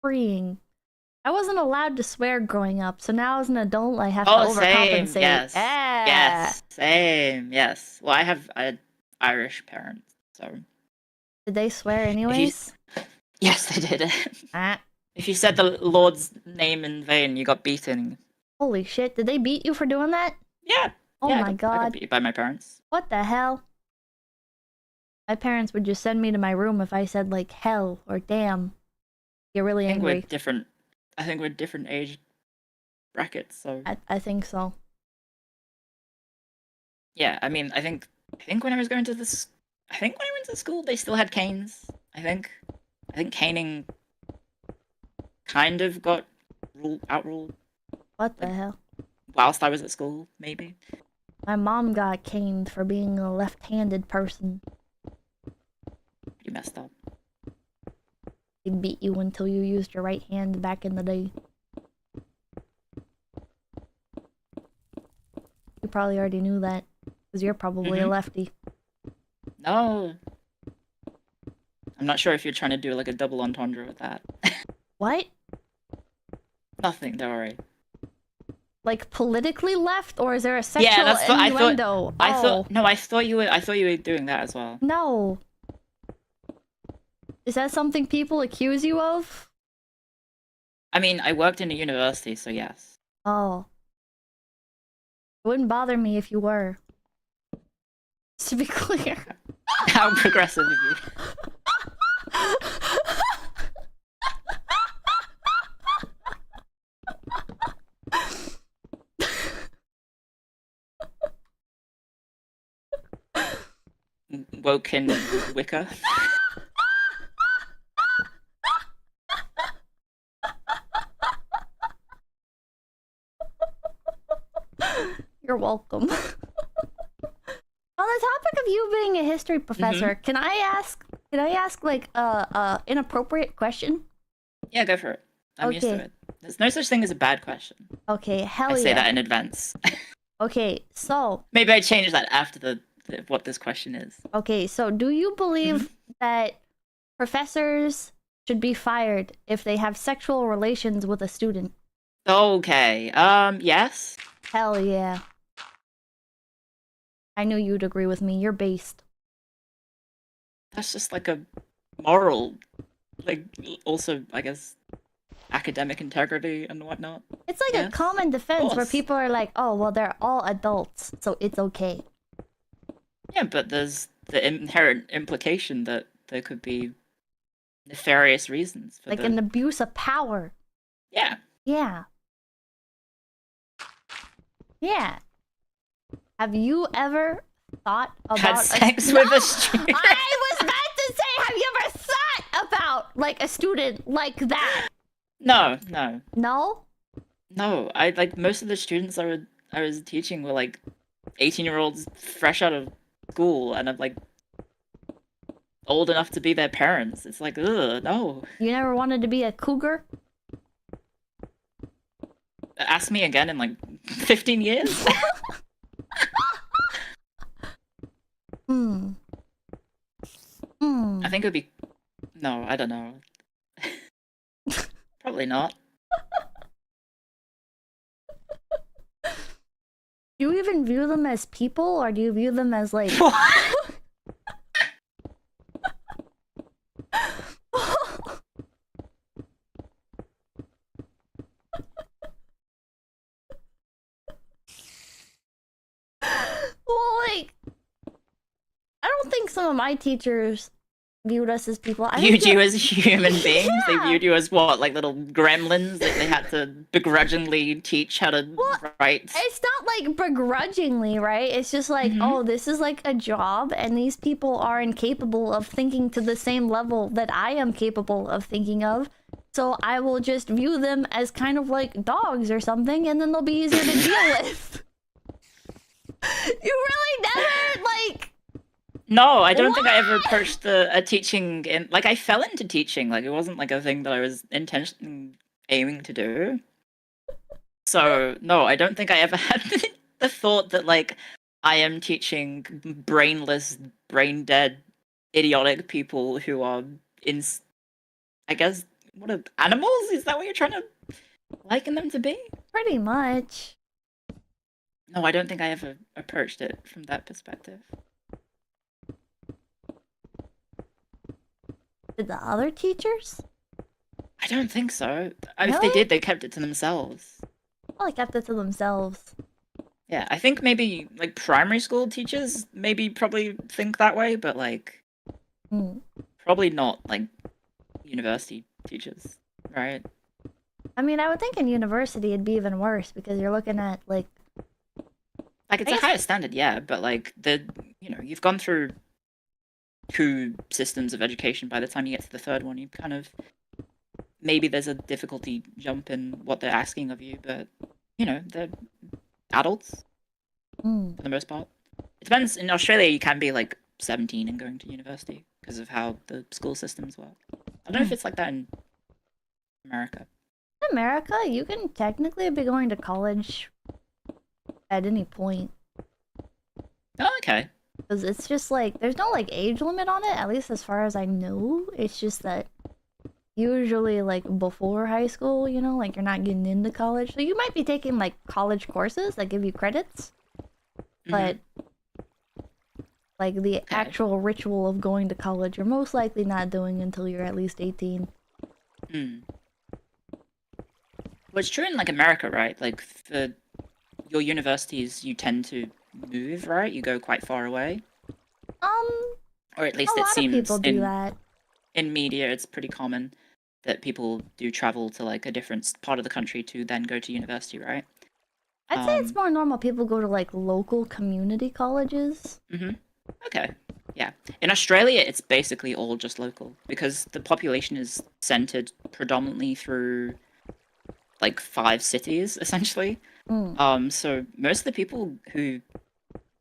Speaker 1: freeing. I wasn't allowed to swear growing up, so now as an adult I have to overcompensate.
Speaker 5: Same. Yes.
Speaker 1: Yeah.
Speaker 5: Yes. Same. Yes. Well, I had Irish parents, so.
Speaker 1: Did they swear anyways?
Speaker 5: Yes, they did.
Speaker 1: Ah.
Speaker 5: If you said the Lord's name in vain, you got beaten.
Speaker 1: Holy shit, did they beat you for doing that?
Speaker 5: Yeah.
Speaker 1: Oh
Speaker 5: yeah,
Speaker 1: my
Speaker 5: I
Speaker 1: god.
Speaker 5: got beat by my parents.
Speaker 1: What the hell? My parents would just send me to my room if I said like hell or damn. You're really angry.
Speaker 5: I think we're different age brackets, so
Speaker 1: I think so.
Speaker 5: yeah, I mean I think when I was going to this I think when I went to school they still had canes. I think caning kind of got outruled.
Speaker 1: What the hell?
Speaker 5: Whilst I was at school, maybe.
Speaker 1: My mom got caned for being a left-handed person.
Speaker 5: You messed up.
Speaker 1: They beat you until you used your right hand back in the day. You probably already knew that, because you're probably a lefty.
Speaker 5: No. I'm not sure if you're trying to do like a double entendre with that.
Speaker 1: What?
Speaker 5: Nothing, don't worry.
Speaker 1: Like politically left, or is there a sexual
Speaker 5: that's what
Speaker 1: innuendo?
Speaker 5: I thought you were doing that as well.
Speaker 1: No. Is that something people accuse you of?
Speaker 5: I mean, I worked in a university, so yes.
Speaker 1: Oh. It wouldn't bother me if you were. Just to be clear.
Speaker 5: How progressive of you. Woken Wicca.
Speaker 1: You're welcome. On the topic of you being a history professor, can I ask like a inappropriate question?
Speaker 5: Yeah, go for it. I'm used to it. There's no such thing as a bad question.
Speaker 1: Okay, hell yeah.
Speaker 5: I say that in advance.
Speaker 1: Okay, so
Speaker 5: maybe I change that after what this question is.
Speaker 1: Okay, so do you believe that professors should be fired if they have sexual relations with a student?
Speaker 5: Okay. Yes.
Speaker 1: Hell yeah. I knew you'd agree with me. You're based.
Speaker 5: That's just like a moral, like also I guess academic integrity and whatnot.
Speaker 1: It's like a common defense where people are like, "Oh, well, they're all adults, so it's okay."
Speaker 5: Yeah, but there's the inherent implication that there could be nefarious reasons for
Speaker 1: like an abuse of power.
Speaker 5: Yeah.
Speaker 1: Yeah. Yeah. Have you ever thought about
Speaker 5: had sex with a student?
Speaker 1: I was about to say, have you ever thought about like a student like that?
Speaker 5: No.
Speaker 1: No?
Speaker 5: No. I like most of the students I was teaching were like 18-year-olds fresh out of school and I'm like old enough to be their parents. It's like, ugh, no.
Speaker 1: You never wanted to be a cougar?
Speaker 5: Ask me again in like 15 years. I think it would be... No, I don't know. Probably not.
Speaker 1: Do you even view them as people, or do you view them as like... Well, like... I don't think some of my teachers viewed us as people. I
Speaker 5: Viewed
Speaker 1: think
Speaker 5: you as human beings. They
Speaker 1: Yeah.
Speaker 5: viewed you as what, like little gremlins that they had to begrudgingly teach how to write.
Speaker 1: it's not like begrudgingly, right? It's just like, oh, this is like a job, and these people are incapable of thinking to the same level that I am capable of thinking of. So I will just view them as kind of like dogs or something, and then they'll be easier to deal with. You really never like.
Speaker 5: No, I don't think I ever approached a teaching in like I fell into teaching. Like it wasn't like a thing that I was intentionally aiming to do. So no, I don't think I ever had the thought that like I am teaching brainless, brain dead, idiotic people who are I guess what are animals? Is that what you're trying to liken them to be?
Speaker 1: Pretty much.
Speaker 5: No, I don't think I ever approached it from that perspective.
Speaker 1: Did the other teachers?
Speaker 5: I don't think so. If
Speaker 1: Really?
Speaker 5: they did, they kept it to themselves.
Speaker 1: Well, they kept it to themselves.
Speaker 5: Yeah, I think maybe like primary school teachers maybe probably think that way, but like probably not like university teachers, right?
Speaker 1: I mean, I would think in university it'd be even worse because you're looking at like
Speaker 5: it's a higher standard, yeah, but like you've gone through 2 systems of education. By the time you get to the 3rd one, you kind of maybe there's a difficulty jump in what they're asking of you, but they're adults for the most part. It depends. In Australia, you can be like 17 and going to university because of how the school systems work. I don't know if it's like that in America.
Speaker 1: in America, you can technically be going to college at any point.
Speaker 5: Oh, okay.
Speaker 1: Because it's just like, there's no like age limit on it, at least as far as I know. It's just that usually like before high school, like you're not getting into college. So you might be taking like college courses that give you credits. But like the actual ritual of going to college, you're most likely not doing until you're at least 18.
Speaker 5: Well, it's true in like America, right? Like for your universities, you tend to move, right? You go quite far away. Or at least
Speaker 1: A
Speaker 5: it
Speaker 1: lot of
Speaker 5: seems
Speaker 1: people do that.
Speaker 5: in media, it's pretty common that people do travel to like a different part of the country to then go to university, right?
Speaker 1: I'd say it's more normal people go to like local community colleges.
Speaker 5: Okay. Yeah. In Australia, it's basically all just local because the population is centered predominantly through like 5 cities, essentially. So most of the people who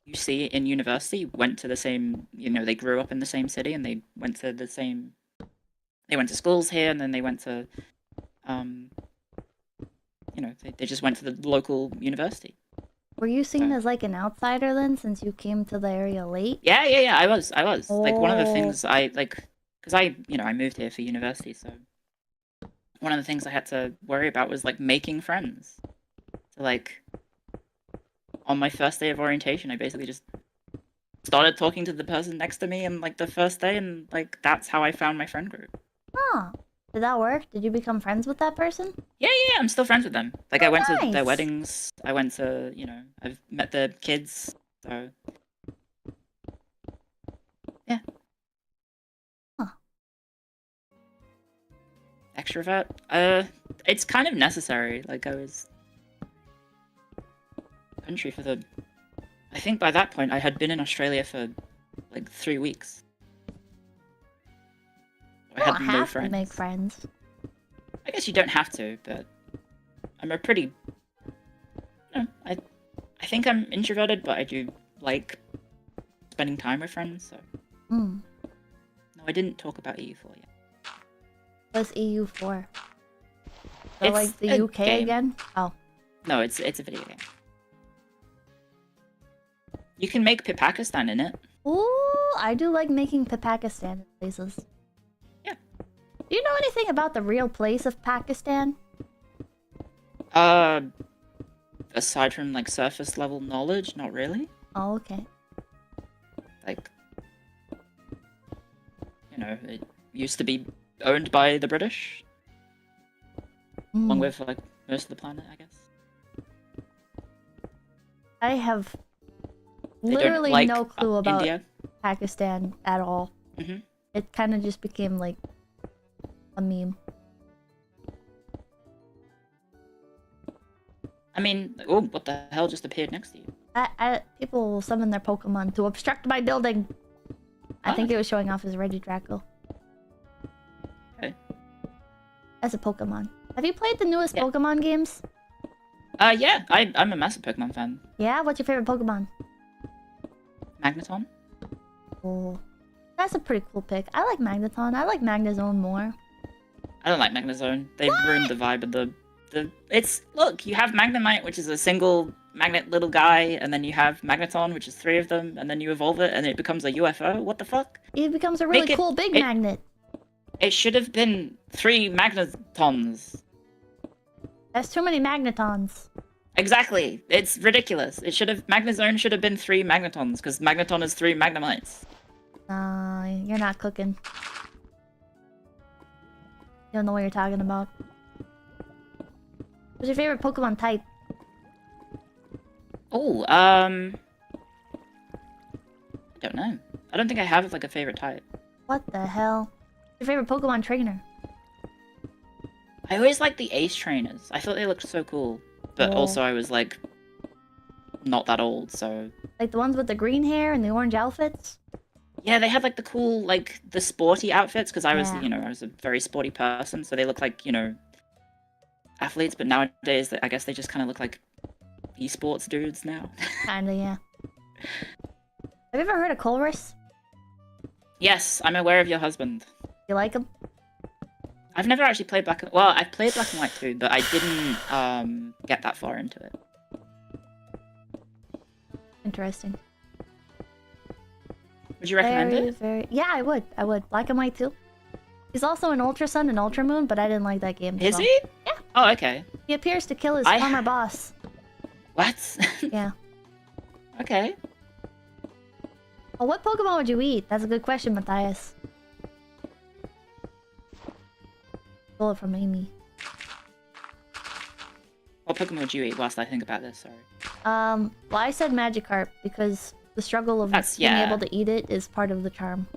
Speaker 5: you see in university went to the same, they grew up in the same city and they went to schools here, and then they went to, they just went to the local university.
Speaker 1: Were you seen as like an outsider then, since you came to the area late?
Speaker 5: Yeah, I was. Like, one of the things because I moved here for university, so one of the things I had to worry about was, like, making friends. So, like, on my first day of orientation, I basically just started talking to the person next to me in, like, the first day, and, like, that's how I found my friend group.
Speaker 1: Huh. Did that work? Did you become friends with that person?
Speaker 5: Yeah, I'm still friends with them. Like, I went to their
Speaker 1: nice.
Speaker 5: weddings, I went to, I've met their kids, so... Yeah.
Speaker 1: Huh.
Speaker 5: Extrovert? It's kind of necessary. Like, I was... country for the... I think by that point I had been in Australia for, like, 3 weeks. I had no friends.
Speaker 1: To make friends.
Speaker 5: I guess you don't have to, but I'm a pretty... I think I'm introverted, but I do like spending time with friends, so... No, I didn't talk about EU4 yet.
Speaker 1: What's EU4? So
Speaker 5: It's
Speaker 1: like the
Speaker 5: a
Speaker 1: UK
Speaker 5: game.
Speaker 1: again? Oh.
Speaker 5: No, it's a video game. You can make Pakistan in it.
Speaker 1: Ooh, I do like making Pakistan places.
Speaker 5: Yeah.
Speaker 1: Do you know anything about the real place of Pakistan?
Speaker 5: Aside from, like, surface level knowledge, not really.
Speaker 1: Oh, okay.
Speaker 5: Like, it used to be owned by the British. Along with, like, most of the planet, I guess.
Speaker 1: I have
Speaker 5: They don't
Speaker 1: literally
Speaker 5: like
Speaker 1: no clue about
Speaker 5: India.
Speaker 1: Pakistan at all.
Speaker 5: Mhm.
Speaker 1: it kind of just became like a meme.
Speaker 5: I mean, oh, what the hell just appeared next to you?
Speaker 1: People will summon their Pokemon to obstruct my building. I think it was showing off his Regidraco.
Speaker 5: Okay.
Speaker 1: As a Pokemon. Have you played the newest
Speaker 5: Yeah.
Speaker 1: Pokemon games?
Speaker 5: Yeah, I'm a massive Pokemon fan.
Speaker 1: Yeah? What's your favorite Pokemon?
Speaker 5: Magneton?
Speaker 1: Oh, that's a pretty cool pick. I like Magneton. I like Magnezone more.
Speaker 5: I don't like Magnezone. They ruined the vibe of the... Look, you have Magnemite, which is a single magnet little guy, and then you have Magneton, which is 3 of them, and then you evolve it, and it becomes a UFO? What the fuck?
Speaker 1: It becomes a really cool big magnet.
Speaker 5: It should have been 3 Magnetons.
Speaker 1: There's too many Magnetons.
Speaker 5: Exactly. It's ridiculous. Magnezone should have been 3 Magnetons, because Magneton is 3 Magnemites.
Speaker 1: You're not cooking. You don't know what you're talking about. What's your favorite Pokemon type?
Speaker 5: Oh, I don't know. I don't think I have like a favorite type.
Speaker 1: What the hell? Your favorite Pokemon trainer?
Speaker 5: I always liked the Ace trainers. I thought they looked so cool. But also I was like not that old, so
Speaker 1: Like the ones with the green hair and the orange outfits?
Speaker 5: yeah, they had like the cool, like the sporty outfits because I was,
Speaker 1: Yeah.
Speaker 5: I was a very sporty person, so they look like, athletes, but nowadays I guess they just kind of look like esports dudes now.
Speaker 1: Kinda, yeah. Have you ever heard of Colress?
Speaker 5: Yes, I'm aware of your husband.
Speaker 1: You like him?
Speaker 5: I've never actually played well, I've played Black and White too, but I didn't get that far into it.
Speaker 1: Interesting.
Speaker 5: Would you recommend it?
Speaker 1: Yeah, I would. I would. Black and White too. He's also in Ultra Sun and Ultra Moon, but I didn't like that game.
Speaker 5: Is
Speaker 1: so.
Speaker 5: he?
Speaker 1: Yeah.
Speaker 5: Oh, okay.
Speaker 1: He appears to kill his
Speaker 5: I-
Speaker 1: former boss.
Speaker 5: What?
Speaker 1: Yeah.
Speaker 5: Okay.
Speaker 1: Well, what Pokemon would you eat? That's a good question, Matthias. Stole it from Amy.
Speaker 5: What Pokemon would you eat whilst I think about this? Sorry.
Speaker 1: Well, I said Magikarp because the struggle of being able to eat it is part of the charm.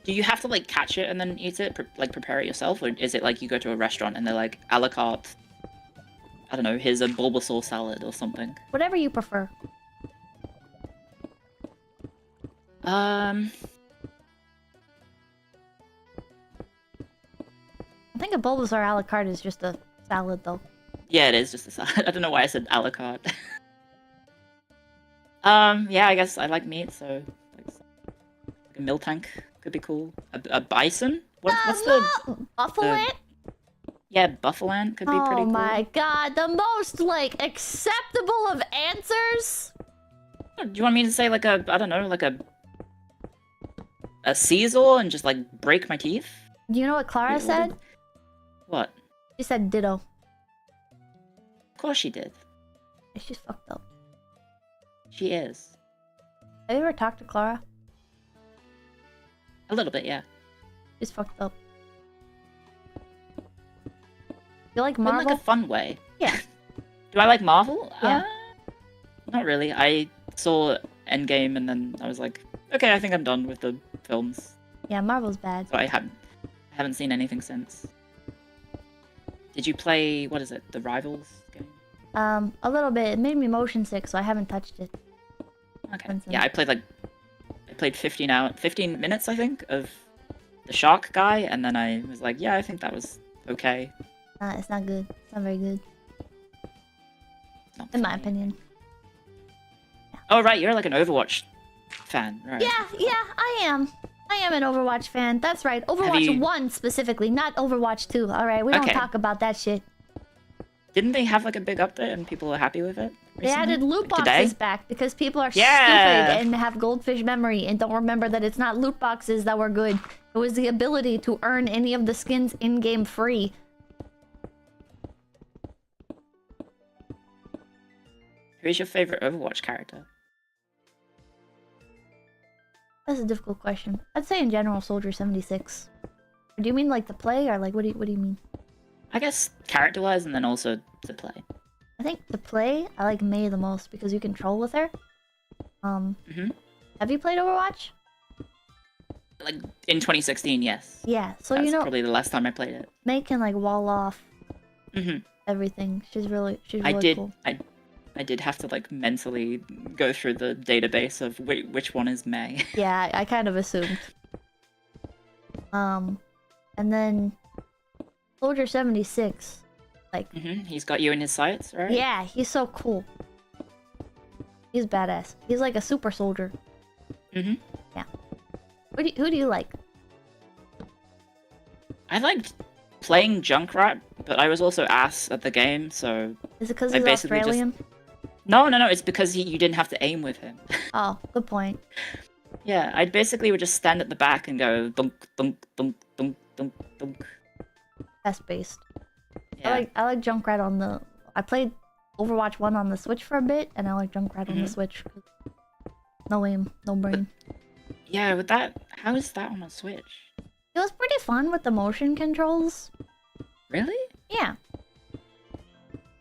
Speaker 5: Do you have to like catch it and then eat it, prepare it yourself, or is it like you go to a restaurant and they're like a la carte? I don't know. Here's a Bulbasaur salad or something.
Speaker 1: Whatever you prefer.
Speaker 5: I
Speaker 1: think a Bulbasaur a la carte is just a salad, though.
Speaker 5: Yeah, it is just a salad. I don't know why I said a la carte. Yeah, I guess I like meat, so like a Miltank could be cool. A bison? What's the
Speaker 1: Buffalo?
Speaker 5: Yeah, Buffalant could be pretty cool.
Speaker 1: Oh my god, the most, like, acceptable of answers?
Speaker 5: Do you want me to say like a, I don't know, like a Caesar and just like break my teeth?
Speaker 1: Do you know what Clara said?
Speaker 5: What?
Speaker 1: She said ditto.
Speaker 5: Of course she did.
Speaker 1: She's fucked up.
Speaker 5: She is.
Speaker 1: Have you ever talked to Clara?
Speaker 5: A little bit, yeah.
Speaker 1: She's fucked up. You like
Speaker 5: In
Speaker 1: Marvel?
Speaker 5: like a fun way.
Speaker 1: Yeah.
Speaker 5: Do I like Marvel?
Speaker 1: Yeah.
Speaker 5: Not really. I saw Endgame and then I was like, okay, I think I'm done with the films.
Speaker 1: Yeah, Marvel's bad.
Speaker 5: So I haven't seen anything since. Did you play, what is it, the Rivals game?
Speaker 1: A little bit. It made me motion sick, so I haven't touched it.
Speaker 5: Okay. Yeah, I played 15 minutes, I think, of the shark guy, and then I was like, yeah, I think that was okay.
Speaker 1: It's not good. It's not very good.
Speaker 5: Not
Speaker 1: In my
Speaker 5: funny.
Speaker 1: opinion.
Speaker 5: Oh, right, you're like an Overwatch fan, right?
Speaker 1: Yeah, I am. I am an Overwatch fan. That's right. Overwatch 1 specifically, not Overwatch 2. Alright, we don't
Speaker 5: Okay.
Speaker 1: talk about that shit.
Speaker 5: Didn't they have like a big update and people are happy with it?
Speaker 1: They
Speaker 5: recently?
Speaker 1: added loot
Speaker 5: Like,
Speaker 1: boxes
Speaker 5: today?
Speaker 1: back because people are
Speaker 5: Yeah!
Speaker 1: stupid and have goldfish memory and don't remember that it's not loot boxes that were good. It was the ability to earn any of the skins in-game free.
Speaker 5: Who's your favorite Overwatch character?
Speaker 1: That's a difficult question. I'd say in general, Soldier 76. Do you mean like the play or like what do you mean?
Speaker 5: I guess character-wise and then also to play.
Speaker 1: I think to play, I like Mei the most because you can troll with her.
Speaker 5: Mhm.
Speaker 1: Have you played Overwatch?
Speaker 5: Like in 2016, yes.
Speaker 1: Yeah, so
Speaker 5: That's
Speaker 1: you know,
Speaker 5: probably the last time I played it.
Speaker 1: May can like wall off
Speaker 5: Mm-hmm.
Speaker 1: everything. She's really
Speaker 5: I did.
Speaker 1: cool.
Speaker 5: I did have to like mentally go through the database of which one is May.
Speaker 1: Yeah, I kind of assumed. And then Soldier 76. Like,
Speaker 5: He's got you in his sights, right?
Speaker 1: yeah, he's so cool. He's badass. He's like a super soldier.
Speaker 5: Mm-hmm.
Speaker 1: Yeah. Who do you like?
Speaker 5: I liked playing Junkrat, but I was also ass at the game, so...
Speaker 1: Is it because
Speaker 5: I
Speaker 1: he's
Speaker 5: basically just-
Speaker 1: Australian?
Speaker 5: No, it's because you didn't have to aim with him.
Speaker 1: Oh, good point.
Speaker 5: Yeah, I basically would just stand at the back and go dunk, dunk, dunk, dunk, dunk, dunk.
Speaker 1: Test based.
Speaker 5: Yeah.
Speaker 1: I like Junkrat on the. I played Overwatch 1 on the Switch for a bit, and I like Junkrat on the Switch. No aim, no brain.
Speaker 5: Yeah, with that, how is that on a Switch?
Speaker 1: It was pretty fun with the motion controls.
Speaker 5: Really?
Speaker 1: Yeah.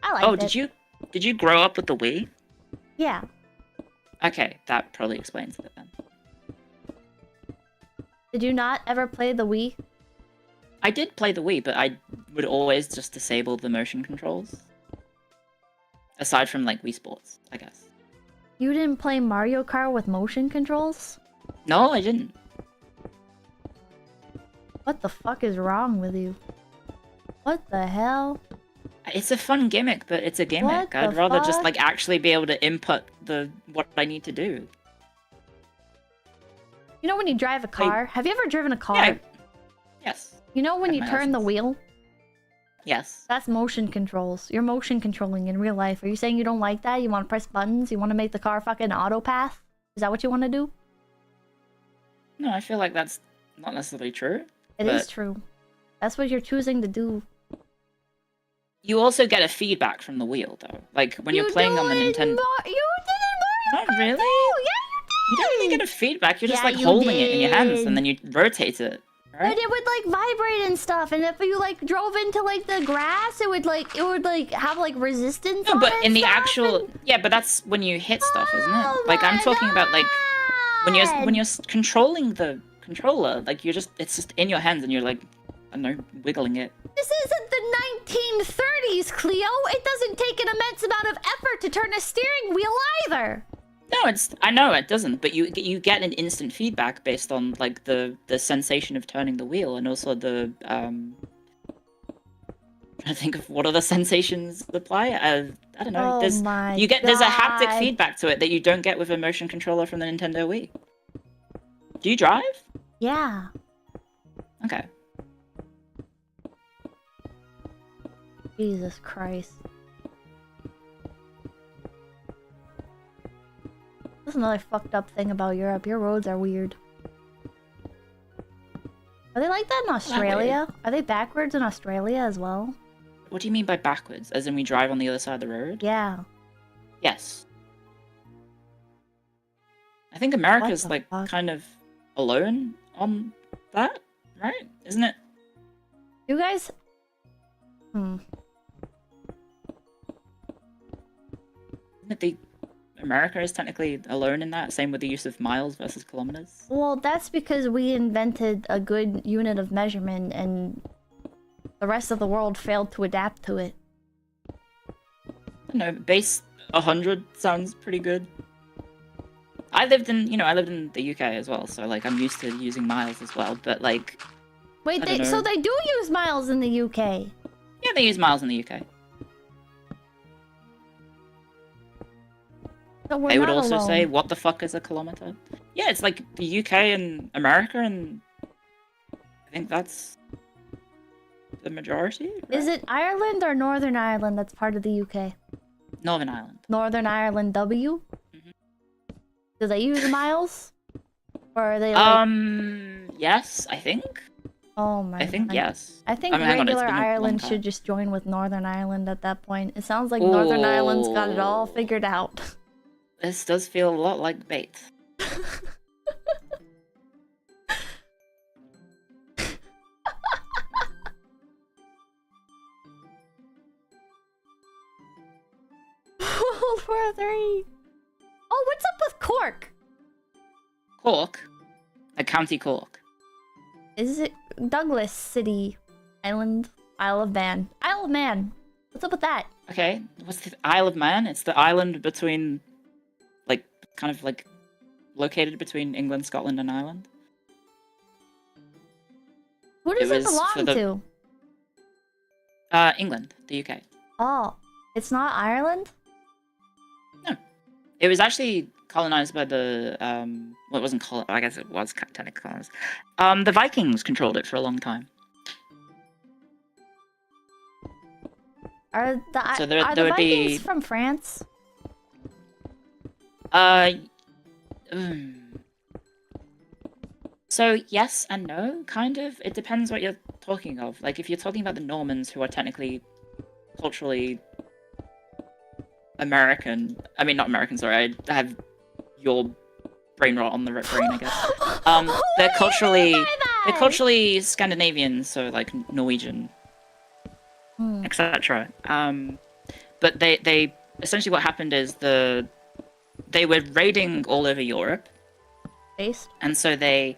Speaker 1: I liked it.
Speaker 5: Did you grow up with the Wii?
Speaker 1: Yeah.
Speaker 5: Okay, that probably explains it then.
Speaker 1: Did you not ever play the Wii?
Speaker 5: I did play the Wii, but I would always just disable the motion controls. Aside from like Wii Sports, I guess.
Speaker 1: You didn't play Mario Kart with motion controls?
Speaker 5: No, I didn't.
Speaker 1: What the fuck is wrong with you? What the hell?
Speaker 5: It's a fun gimmick, but it's a gimmick.
Speaker 1: What
Speaker 5: I'd
Speaker 1: the
Speaker 5: rather just
Speaker 1: fuck?
Speaker 5: like actually be able to input what I need to do.
Speaker 1: You know when you drive a car? Have you ever driven a car?
Speaker 5: Yeah. Yes.
Speaker 1: You know when
Speaker 5: Had
Speaker 1: you
Speaker 5: my
Speaker 1: turn the
Speaker 5: license.
Speaker 1: wheel?
Speaker 5: Yes.
Speaker 1: That's motion controls. You're motion controlling in real life. Are you saying you don't like that? You want to press buttons? You want to make the car fucking auto path? Is that what you want to do?
Speaker 5: No, I feel like that's not necessarily true.
Speaker 1: It is
Speaker 5: But-
Speaker 1: true. That's what you're choosing to do.
Speaker 5: You also get a feedback from the wheel, though. Like when you're
Speaker 1: You
Speaker 5: playing on the
Speaker 1: do in
Speaker 5: Nintendo.
Speaker 1: You did in Mario
Speaker 5: Not
Speaker 1: Kart
Speaker 5: really.
Speaker 1: too! Yeah,
Speaker 5: You don't really get a feedback. You're just
Speaker 1: Yeah,
Speaker 5: like
Speaker 1: you
Speaker 5: holding it in your hands,
Speaker 1: did.
Speaker 5: and then you rotate it.
Speaker 1: But
Speaker 5: Right?
Speaker 1: it would like vibrate and stuff, and if you like drove into like the grass, it would like have like resistance.
Speaker 5: No,
Speaker 1: on
Speaker 5: but
Speaker 1: it
Speaker 5: in the
Speaker 1: stuff,
Speaker 5: actual,
Speaker 1: and-
Speaker 5: yeah, but that's when you hit stuff, isn't it?
Speaker 1: Oh
Speaker 5: Like I'm
Speaker 1: my
Speaker 5: talking about like when you're
Speaker 1: God!
Speaker 5: controlling the controller, like it's just in your hands, and you're like, I don't know, wiggling it.
Speaker 1: This isn't the 1930s, Cleo. It doesn't take an immense amount of effort to turn a steering wheel either.
Speaker 5: No, I know it doesn't, but you get an instant feedback based on like the sensation of turning the wheel, and also the trying to think of what other sensations apply. I don't know.
Speaker 1: Oh
Speaker 5: There's
Speaker 1: my
Speaker 5: there's a haptic
Speaker 1: God.
Speaker 5: feedback to it that you don't get with a motion controller from the Nintendo Wii. Do you drive?
Speaker 1: Yeah.
Speaker 5: Okay.
Speaker 1: Jesus Christ. That's another fucked up thing about Europe. Your roads are weird. Are they like that in Australia? Are they backwards in Australia as well?
Speaker 5: What do you mean by backwards? As in we drive on the other side of the road?
Speaker 1: Yeah.
Speaker 5: Yes. I think America's
Speaker 1: the
Speaker 5: like
Speaker 1: fuck?
Speaker 5: kind of alone on that, right? Isn't it?
Speaker 1: You guys...
Speaker 5: Isn't it America is technically alone in that? Same with the use of miles versus kilometers?
Speaker 1: Well, that's because we invented a good unit of measurement and the rest of the world failed to adapt to it.
Speaker 5: I don't know, base 100 sounds pretty good. I lived in the UK as well, so like I'm used to using miles as well, but like...
Speaker 1: Wait,
Speaker 5: I don't
Speaker 1: so
Speaker 5: know.
Speaker 1: they do use miles in the UK?
Speaker 5: Yeah, they use miles in the UK.
Speaker 1: So we're
Speaker 5: They would
Speaker 1: not
Speaker 5: also
Speaker 1: alone.
Speaker 5: say, what the fuck is a kilometer? Yeah, it's like the UK and America, and I think that's the majority. Right?
Speaker 1: Is it Ireland or Northern Ireland that's part of the UK?
Speaker 5: Northern Ireland.
Speaker 1: Northern Ireland W?
Speaker 5: Mhm.
Speaker 1: Do they use miles? Or are they like...
Speaker 5: Yes, I think.
Speaker 1: Oh my
Speaker 5: I think
Speaker 1: God.
Speaker 5: yes.
Speaker 1: I think
Speaker 5: I mean, hang on, it's
Speaker 1: regular
Speaker 5: been a long
Speaker 1: Ireland
Speaker 5: time.
Speaker 1: should just join with Northern Ireland at that point. It sounds like Northern Ireland's got it all
Speaker 5: Ooh.
Speaker 1: figured out.
Speaker 5: This does feel a lot like bait.
Speaker 1: World War III. Oh, what's up with Cork?
Speaker 5: Cork? County Cork.
Speaker 1: Is it Douglas City Island? Isle of Man. Isle of Man. What's up with that?
Speaker 5: Okay, what's the Isle of Man? It's the island between, like, kind of like located between England, Scotland, and Ireland.
Speaker 1: Who does it
Speaker 5: was for
Speaker 1: belong
Speaker 5: the-
Speaker 1: to?
Speaker 5: England, the UK.
Speaker 1: Oh, it's not Ireland?
Speaker 5: No, it was actually colonized by the well, it wasn't colonized. I guess it was technically colonized. The Vikings controlled it for a long time.
Speaker 1: Are the,
Speaker 5: So there
Speaker 1: are the
Speaker 5: would
Speaker 1: Vikings
Speaker 5: be-
Speaker 1: from France?
Speaker 5: So yes and no, kind of. It depends what you're talking of. Like if you're talking about the Normans, who are technically culturally American. I mean, not American. Sorry, I have your brain rot on the brain, I guess. They're culturally Scandinavian, so like Norwegian, etc. But they essentially what happened is they were raiding all over Europe,
Speaker 1: Based?
Speaker 5: and so they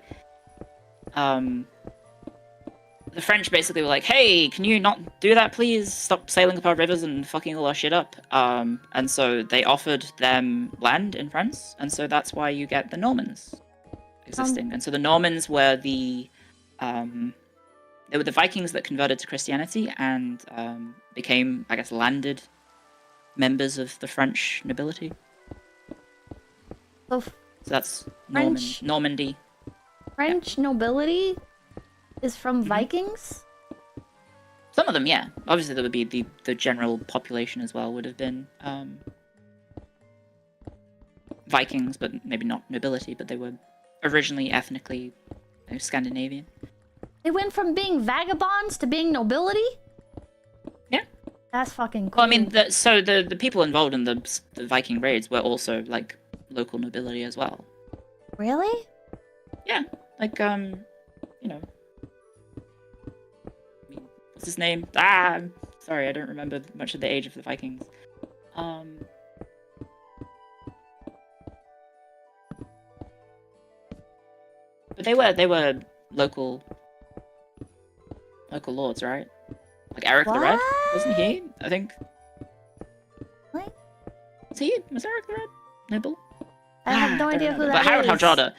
Speaker 5: the French basically were like, hey, can you not do that, please? Stop sailing up our rivers and fucking all our shit up. And so they offered them land in France, and so that's why you get the Normans existing. And so the Normans were the Vikings that converted to Christianity and became, I guess, landed members of the French nobility.
Speaker 1: So
Speaker 5: So that's
Speaker 1: French-
Speaker 5: Normandy.
Speaker 1: French nobility is from Vikings?
Speaker 5: Some of them, yeah. Obviously, there would be the general population as well would have been Vikings, but maybe not nobility, but they were originally ethnically Scandinavian.
Speaker 1: They went from being vagabonds to being nobility?
Speaker 5: Yeah.
Speaker 1: That's fucking cool.
Speaker 5: Well, I mean, the people involved in the Viking raids were also, like, local nobility as well.
Speaker 1: Really?
Speaker 5: Yeah, like, you know... What's his name? Sorry, I don't remember much of the age of the Vikings. But they were local lords, right? Like Eric the Red, wasn't he? I think.
Speaker 1: What?
Speaker 5: Was Eric the Red noble?
Speaker 1: I have no
Speaker 5: don't
Speaker 1: idea who
Speaker 5: remember.
Speaker 1: that
Speaker 5: But
Speaker 1: is.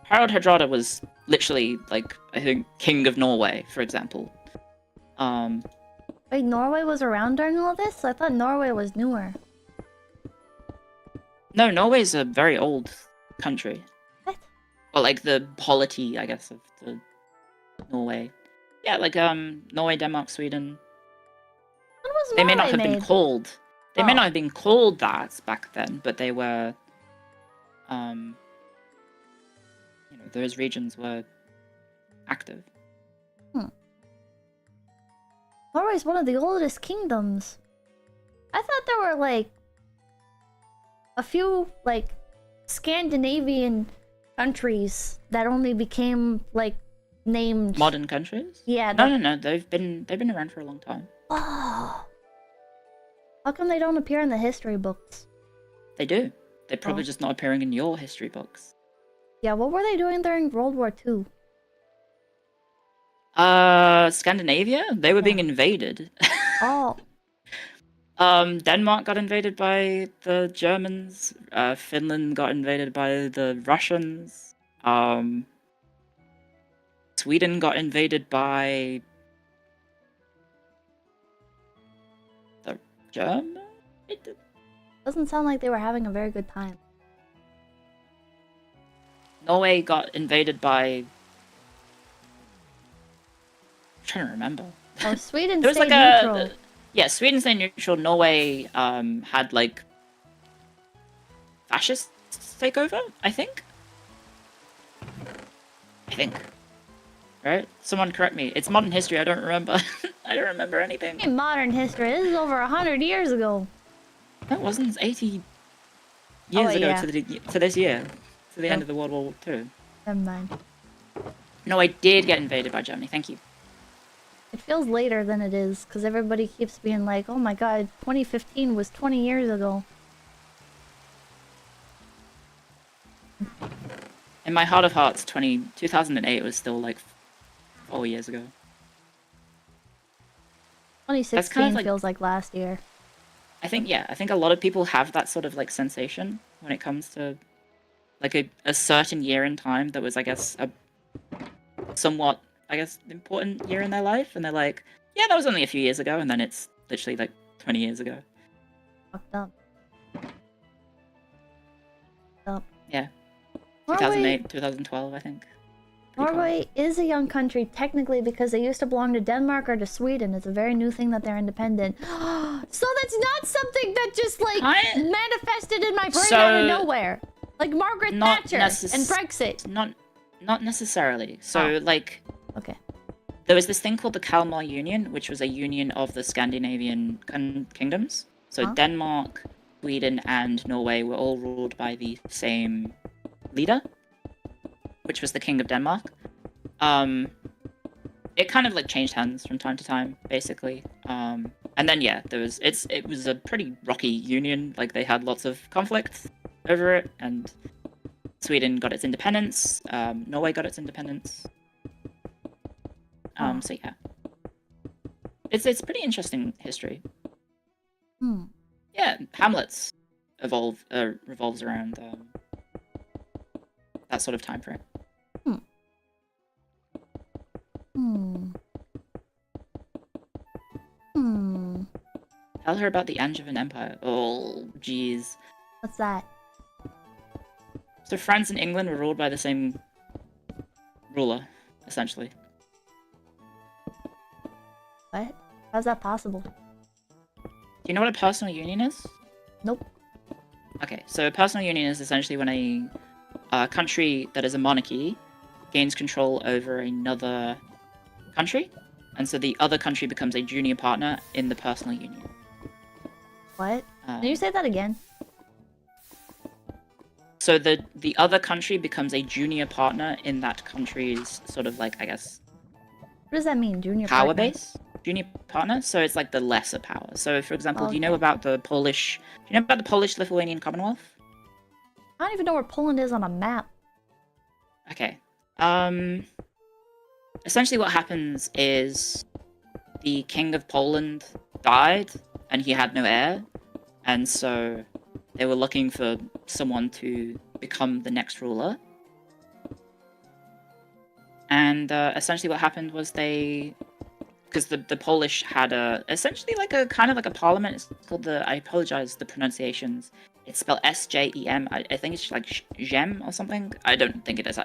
Speaker 5: Harald Hardrada was literally, like, I think, king of Norway, for example.
Speaker 1: Wait, Norway was around during all this? I thought Norway was newer.
Speaker 5: No, Norway's a very old country.
Speaker 1: What?
Speaker 5: Well, like the polity, I guess, of the Norway. Yeah, like Norway, Denmark, Sweden.
Speaker 1: When was
Speaker 5: They may
Speaker 1: Norway
Speaker 5: not have been
Speaker 1: made?
Speaker 5: called. They may
Speaker 1: Oh.
Speaker 5: not have been called that back then, but they were. You know, those regions were active.
Speaker 1: Norway's one of the oldest kingdoms. I thought there were, like, a few, like, Scandinavian countries that only became, like, named...
Speaker 5: Modern countries?
Speaker 1: Yeah.
Speaker 5: No. They've been around for a long time.
Speaker 1: Oh. How come they don't appear in the history books?
Speaker 5: They do. They're probably
Speaker 1: Oh.
Speaker 5: just not appearing in your history books.
Speaker 1: Yeah, what were they doing during World War II?
Speaker 5: Scandinavia? They were being invaded.
Speaker 1: Oh.
Speaker 5: Denmark got invaded by the Germans. Finland got invaded by the Russians. Sweden got invaded by the Germans?
Speaker 1: Doesn't sound like they were having a very good time.
Speaker 5: Norway got invaded by... I'm trying to remember.
Speaker 1: Oh, Sweden
Speaker 5: There was
Speaker 1: stayed
Speaker 5: like
Speaker 1: neutral.
Speaker 5: Yeah, Sweden stayed neutral. Norway had like fascists take over, I think. Right? Someone correct me. It's modern history, I don't remember. I don't remember anything.
Speaker 1: In modern history, this is over 100 years ago.
Speaker 5: That wasn't 80 years
Speaker 1: Oh,
Speaker 5: ago
Speaker 1: yeah.
Speaker 5: to this year. To the end of the World War II.
Speaker 1: Never mind.
Speaker 5: Norway did get invaded by Germany, thank you.
Speaker 1: It feels later than it is, because everybody keeps being like, oh my god, 2015 was 20 years ago.
Speaker 5: In my heart of hearts, 2008 was still like 4 years ago.
Speaker 1: 2016
Speaker 5: like-
Speaker 1: feels like last year.
Speaker 5: I think a lot of people have that sort of like sensation when it comes to like a certain year in time that was, I guess, a somewhat, I guess, important year in their life, and they're like, yeah, that was only a few years ago, and then it's literally like 20 years ago.
Speaker 1: Fucked up.
Speaker 5: Yeah.
Speaker 1: Norway,
Speaker 5: 2008, 2012, I think. Pretty
Speaker 1: Norway is a young country technically because they used to belong to Denmark or to Sweden. It's a very new thing that they're independent. So that's not something that just like manifested in my brain out of nowhere. Like Margaret Thatcher and Brexit.
Speaker 5: Not necessarily. So like
Speaker 1: Okay.
Speaker 5: there was this thing called the Kalmar Union, which was a union of the Scandinavian kingdoms. So Denmark, Sweden, and Norway were all ruled by the same leader, which was the King of Denmark. It kind of like changed hands from time to time, basically. And then yeah, it was a pretty rocky union. Like they had lots of conflicts over it, and Sweden got its independence. Norway got its independence. So yeah, it's pretty interesting history. Yeah, Hamlet's revolves around that sort of time frame. Tell her about the Angevin Empire. Oh, jeez.
Speaker 1: What's that?
Speaker 5: So France and England were ruled by the same ruler, essentially.
Speaker 1: What? How's that possible?
Speaker 5: Do you know what a personal union is?
Speaker 1: Nope.
Speaker 5: Okay, so a personal union is essentially when a country that is a monarchy gains control over another country, and so the other country becomes a junior partner in the personal union.
Speaker 1: What? Can you say that again?
Speaker 5: So the other country becomes a junior partner in that country's sort of like, I guess,
Speaker 1: What does that mean, junior
Speaker 5: power
Speaker 1: partner?
Speaker 5: base? Junior partner? So it's like the lesser power. So for example, do you know
Speaker 1: Okay.
Speaker 5: about the Polish-Lithuanian Commonwealth?
Speaker 1: I don't even know where Poland is on a map.
Speaker 5: Okay. Essentially what happens is the King of Poland died and he had no heir, and so they were looking for someone to become the next ruler. And essentially what happened was because the Polish had essentially like a kind of like a parliament. It's called I apologize, the pronunciations. It's spelled SJEM. I think it's like jem or something. I don't think it is.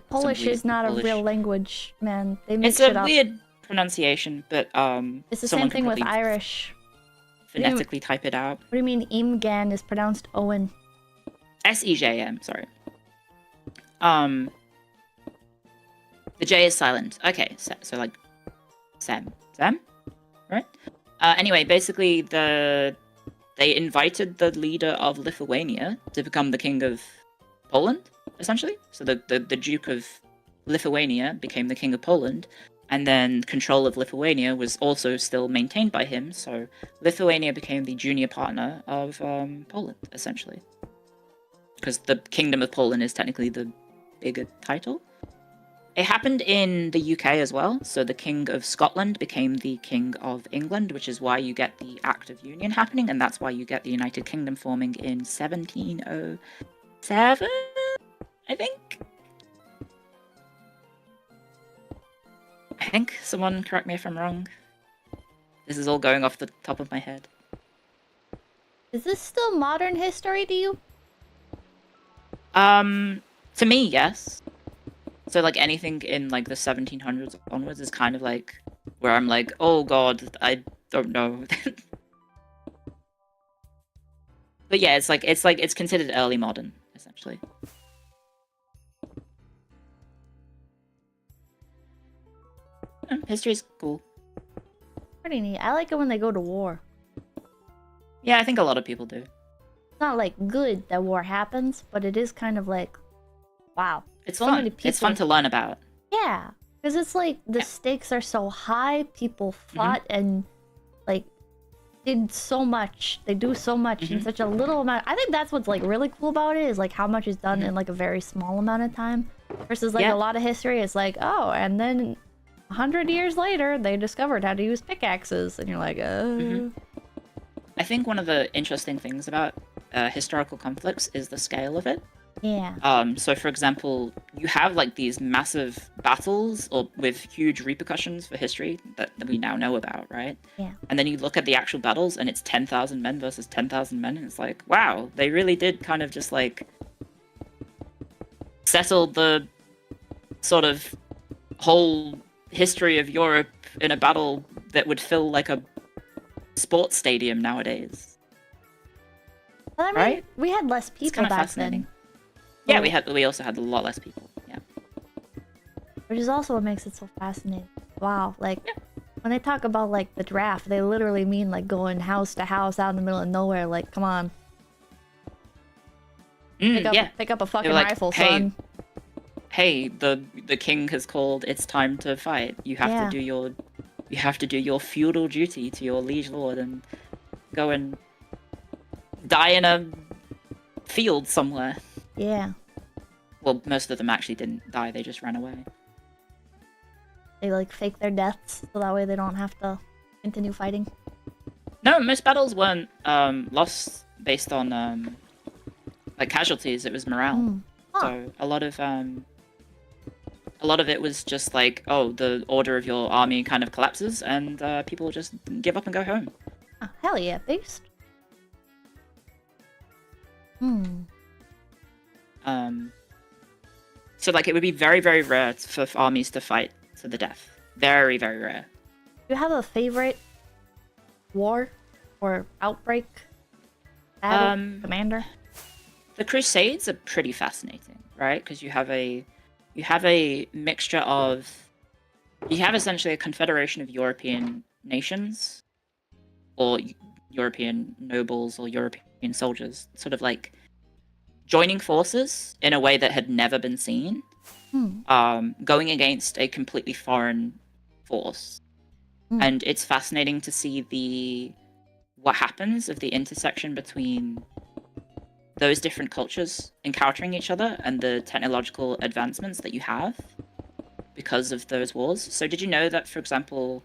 Speaker 1: Polish is not a real language, man. They mix
Speaker 5: It's
Speaker 1: it
Speaker 5: a
Speaker 1: up.
Speaker 5: weird pronunciation, but
Speaker 1: It's the
Speaker 5: someone
Speaker 1: same thing
Speaker 5: can
Speaker 1: with
Speaker 5: probably
Speaker 1: Irish.
Speaker 5: phonetically type it out.
Speaker 1: What do you mean Imgan is pronounced Owen?
Speaker 5: SEJM, sorry. The J is silent. Okay, so like Sam, right? Anyway, basically they invited the leader of Lithuania to become the king of Poland, essentially. So the Duke of Lithuania became the king of Poland, and then control of Lithuania was also still maintained by him. So Lithuania became the junior partner of Poland, essentially, because the Kingdom of Poland is technically the bigger title. It happened in the UK as well. So the King of Scotland became the King of England, which is why you get the Act of Union happening, and that's why you get the United Kingdom forming in 1707, I think. Someone correct me if I'm wrong. This is all going off the top of my head.
Speaker 1: Is this still modern history to you?
Speaker 5: To me, yes. So like anything in like the 1700s onwards is kind of like where I'm like, oh god, I don't know. But yeah, it's considered early modern, essentially. History's cool.
Speaker 1: Pretty neat. I like it when they go to war.
Speaker 5: Yeah, I think a lot of people do.
Speaker 1: It's not like good that war happens, but it is kind of like, wow.
Speaker 5: It's
Speaker 1: so
Speaker 5: fun.
Speaker 1: many
Speaker 5: It's fun to learn about.
Speaker 1: Yeah, because it's like the stakes are so high. People fought and like did so much. They do so much in such a little amount. I think that's what's like really cool about it is like how much is done in like a very small amount of time. Versus like a lot of history is like, oh, and then 100 years later, they discovered how to use pickaxes, and you're like,
Speaker 5: I think one of the interesting things about historical conflicts is the scale of it.
Speaker 1: Yeah.
Speaker 5: So for example, you have like these massive battles or with huge repercussions for history that we now know about, right?
Speaker 1: Yeah.
Speaker 5: And then you look at the actual battles and it's 10,000 men versus 10,000 men, and it's like, wow, they really did kind of just like settle the sort of whole history of Europe in a battle that would fill like a sports stadium nowadays.
Speaker 1: Well, I mean,
Speaker 5: right?
Speaker 1: we had less
Speaker 5: It's
Speaker 1: people
Speaker 5: kind of
Speaker 1: back
Speaker 5: fascinating.
Speaker 1: then.
Speaker 5: Yeah,
Speaker 1: Well,
Speaker 5: we also had a lot less people. Yeah.
Speaker 1: which is also what makes it so fascinating. Wow, like
Speaker 5: Yeah.
Speaker 1: when they talk about like the draft, they literally mean like going house to house out in the middle of nowhere. Like, come on,
Speaker 5: Yeah.
Speaker 1: pick up a fucking
Speaker 5: like,
Speaker 1: rifle,
Speaker 5: hey,
Speaker 1: son.
Speaker 5: Hey, the king has called. It's time to fight. You have
Speaker 1: Yeah.
Speaker 5: to do your feudal duty to your liege lord and go and die in a field somewhere.
Speaker 1: Yeah,
Speaker 5: Well, most of them actually didn't die. They just ran away.
Speaker 1: they like fake their deaths so that way they don't have to continue fighting.
Speaker 5: No, most battles weren't lost based on like casualties. It was morale.
Speaker 1: Hmm. Huh.
Speaker 5: So a lot of it was just like, oh, the order of your army kind of collapses, and people just give up and go home.
Speaker 1: Oh, hell yeah, beast. Hmm.
Speaker 5: So like it would be very, very rare for armies to fight to the death. Very, very rare.
Speaker 1: Do you have a favorite war or outbreak battle commander?
Speaker 5: The Crusades are pretty fascinating, right? Because you have a mixture of, you have essentially a confederation of European nations, or European nobles or European soldiers, sort of like joining forces in a way that had never been seen, going against a completely foreign force. And it's fascinating to see what happens of the intersection between those different cultures encountering each other and the technological advancements that you have because of those wars. So did you know that, for example,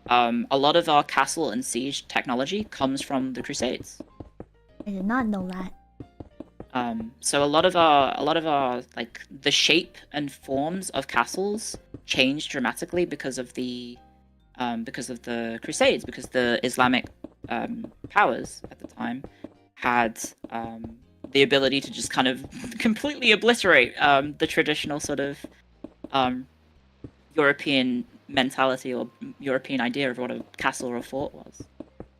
Speaker 5: a lot of our castle and siege technology comes from the Crusades?
Speaker 1: I did not know that.
Speaker 5: So a lot of our like the shape and forms of castles changed dramatically because of the Crusades, because the Islamic powers at the time had the ability to just kind of completely obliterate the traditional sort of European mentality or European idea of what a castle or a fort was.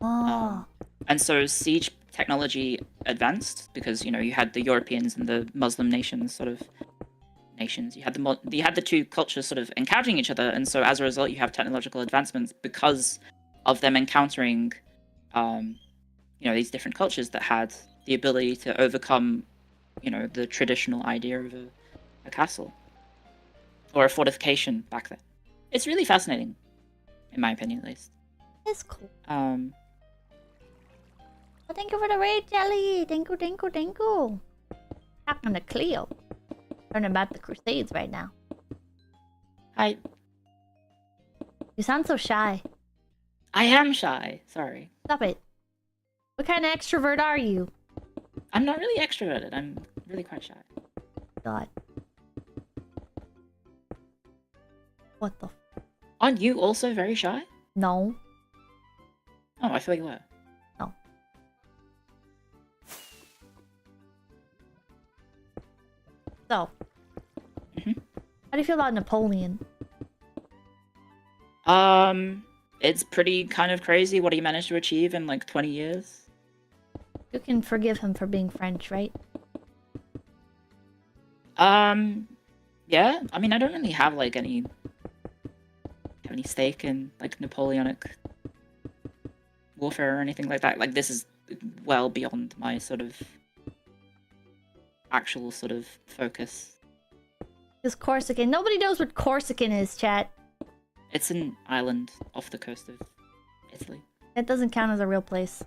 Speaker 1: Oh.
Speaker 5: And so siege technology advanced because, you know, you had the Europeans and the Muslim nations sort of nations. You had the two cultures sort of encountering each other, and so as a result, you have technological advancements because of them encountering, these different cultures that had the ability to overcome, the traditional idea of a castle or a fortification back then. It's really fascinating, in my opinion, at least.
Speaker 1: It's cool.
Speaker 2: Well, thank you for the raid, Jelly. Thank you.
Speaker 1: Talking to Cleo. Learning about the Crusades right now.
Speaker 5: I
Speaker 1: You sound so shy.
Speaker 5: I am shy. Sorry.
Speaker 1: Stop it. What kind of extrovert are you?
Speaker 5: I'm not really extroverted. I'm really quite shy.
Speaker 1: God. What the?
Speaker 5: Aren't you also very shy?
Speaker 1: No.
Speaker 5: Oh, I thought you were.
Speaker 1: No. So.
Speaker 5: Mhm.
Speaker 1: How do you feel about Napoleon?
Speaker 5: It's pretty kind of crazy what he managed to achieve in like 20 years.
Speaker 1: You can forgive him for being French, right?
Speaker 5: Yeah. I mean, I don't really have like any stake in like Napoleonic warfare or anything like that. Like, this is well beyond my sort of actual sort of focus.
Speaker 1: Because Corsican. Nobody knows what Corsican is, chat.
Speaker 5: It's an island off the coast of Italy.
Speaker 1: That doesn't count as a real place.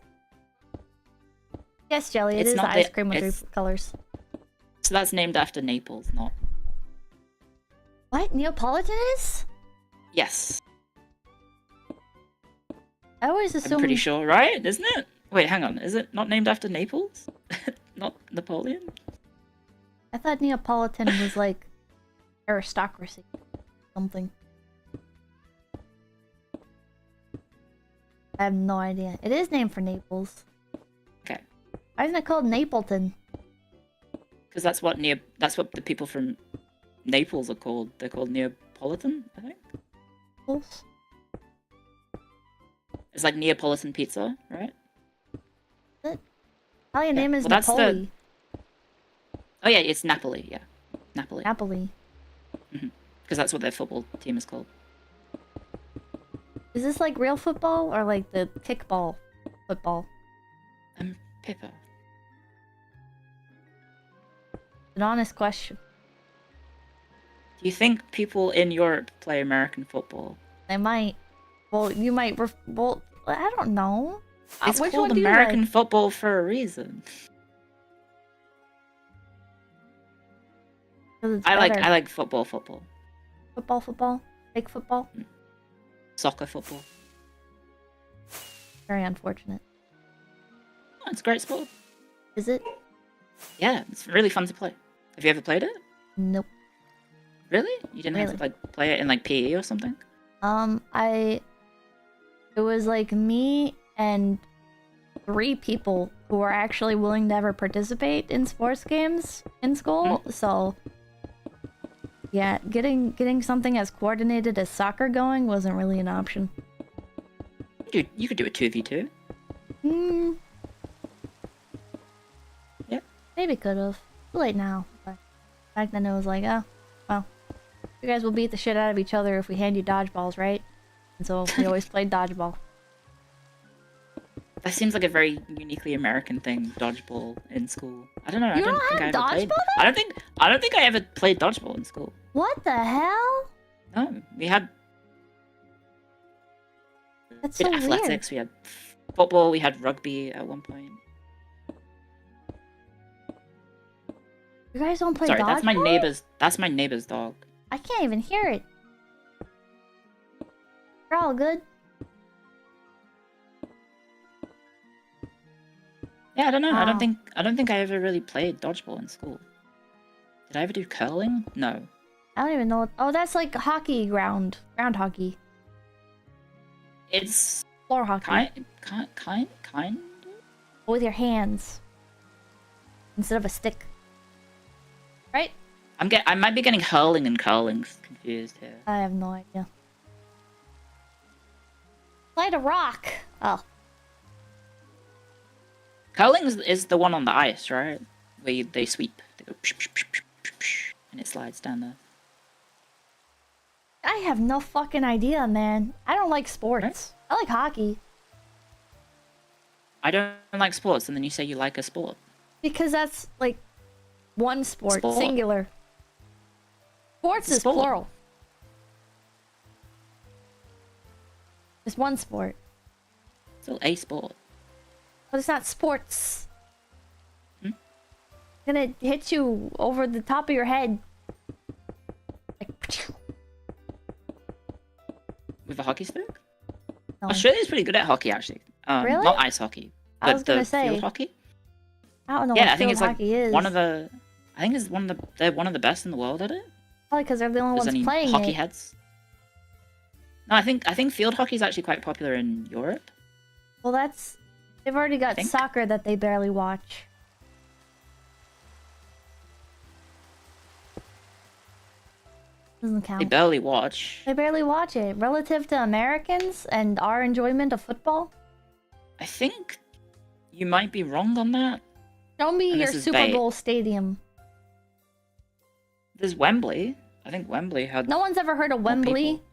Speaker 1: Yes, Jelly, it
Speaker 5: It's
Speaker 1: is
Speaker 5: not
Speaker 1: ice
Speaker 5: the-
Speaker 1: cream with
Speaker 5: it's-
Speaker 1: 3 colors.
Speaker 5: So that's named after Naples, not...
Speaker 1: What? Neapolitan is?
Speaker 5: Yes.
Speaker 1: I always assume.
Speaker 5: I'm pretty sure, right? Isn't it? Wait, hang on. Is it not named after Naples? Not Napoleon?
Speaker 1: I thought Neapolitan was like aristocracy, something. I have no idea. It is named for Naples.
Speaker 5: Okay.
Speaker 1: Why isn't it called Napleton?
Speaker 5: Because that's what the people from Naples are called. They're called Neapolitan, I think.
Speaker 1: Naples?
Speaker 5: It's like Neapolitan pizza, right?
Speaker 1: Italian name is
Speaker 5: well, that's
Speaker 1: Napoli.
Speaker 5: Oh yeah, it's Napoli. Yeah, Napoli.
Speaker 1: Napoli.
Speaker 5: Because that's what their football team is called.
Speaker 1: Is this like real football or like the kickball football?
Speaker 5: Pippa.
Speaker 1: An honest question.
Speaker 5: Do you think people in Europe play American football?
Speaker 1: They might. Well, you might. Well, I don't know.
Speaker 5: It's
Speaker 1: Which
Speaker 5: called
Speaker 1: one do you
Speaker 5: American
Speaker 1: like?
Speaker 5: football for a reason.
Speaker 1: 'Cause it's
Speaker 5: I
Speaker 1: better.
Speaker 5: like football.
Speaker 1: Football. Fake football.
Speaker 5: Soccer football.
Speaker 1: Very unfortunate.
Speaker 5: Oh, it's a great sport.
Speaker 1: Is it?
Speaker 5: Yeah, it's really fun to play. Have you ever played it?
Speaker 1: Nope.
Speaker 5: Really? You didn't have to
Speaker 1: Really?
Speaker 5: like play it in like PE or something?
Speaker 1: It was like me and 3 people who were actually willing to ever participate in sports games in school. So yeah, getting something as coordinated as soccer going wasn't really an option.
Speaker 5: Dude, you could do a 2v2. Yeah.
Speaker 1: Maybe could have. Too late now. But back then it was like, oh, well, you guys will beat the shit out of each other if we hand you dodgeballs, right? And so we always played dodgeball.
Speaker 5: That seems like a very uniquely American thing, dodgeball in school. I don't know.
Speaker 1: You
Speaker 5: I don't
Speaker 1: don't
Speaker 5: think I
Speaker 1: have
Speaker 5: ever played.
Speaker 1: dodgeball
Speaker 5: I don't think I ever played dodgeball in school.
Speaker 1: What the hell?
Speaker 5: No, we had
Speaker 1: That's
Speaker 5: we
Speaker 1: so
Speaker 5: had
Speaker 1: weird.
Speaker 5: athletics, we had football, we had rugby at one point.
Speaker 1: You guys don't play
Speaker 5: Sorry,
Speaker 1: dodgeball?
Speaker 5: that's my neighbor's dog.
Speaker 1: I can't even hear it. You're all good.
Speaker 5: Yeah, I don't know.
Speaker 1: Wow.
Speaker 5: I don't think I ever really played dodgeball in school. Did I ever do curling? No.
Speaker 1: I don't even know what... Oh, that's like hockey ground hockey.
Speaker 5: It's
Speaker 1: Floor hockey.
Speaker 5: kind.
Speaker 1: With your hands. Instead of a stick. Right?
Speaker 5: I might be getting hurling and curling confused here.
Speaker 1: I have no idea. Slide a rock. Oh.
Speaker 5: Curling is the one on the ice, right? Where they sweep. They go and it slides down there.
Speaker 1: I have no fucking idea, man. I don't like sports. I like hockey.
Speaker 5: I don't like sports, and then you say you like a sport.
Speaker 1: Because that's like one sport.
Speaker 5: Sport.
Speaker 1: Singular. Sports is
Speaker 5: Sport.
Speaker 1: plural. It's one sport.
Speaker 5: Still a sport.
Speaker 1: But it's not sports.
Speaker 5: Hmm?
Speaker 1: It's gonna hit you over the top of your head. Like,
Speaker 5: With a hockey stick?
Speaker 1: no.
Speaker 5: Australia's pretty good at hockey, actually.
Speaker 1: Really?
Speaker 5: Not ice hockey.
Speaker 1: I
Speaker 5: But
Speaker 1: was gonna say.
Speaker 5: field hockey?
Speaker 1: I don't know
Speaker 5: Yeah,
Speaker 1: what
Speaker 5: I think
Speaker 1: field
Speaker 5: it's like
Speaker 1: hockey is.
Speaker 5: one of the. I think it's they're one of the best in the world at it.
Speaker 1: Probably because they're the only
Speaker 5: There's
Speaker 1: ones
Speaker 5: any
Speaker 1: playing
Speaker 5: hockey
Speaker 1: it.
Speaker 5: heads? No, I think field hockey is actually quite popular in Europe.
Speaker 1: Well, that's... They've already got
Speaker 5: think.
Speaker 1: soccer that they barely watch. Doesn't
Speaker 5: They
Speaker 1: count.
Speaker 5: barely watch.
Speaker 1: They barely watch it. Relative to Americans and our enjoyment of football,
Speaker 5: I think you might be wrong on that.
Speaker 1: show me
Speaker 5: And
Speaker 1: your
Speaker 5: this is
Speaker 1: Super
Speaker 5: bait.
Speaker 1: Bowl stadium.
Speaker 5: There's Wembley. I think Wembley had.
Speaker 1: No one's ever heard of
Speaker 5: more
Speaker 1: Wembley.
Speaker 5: people.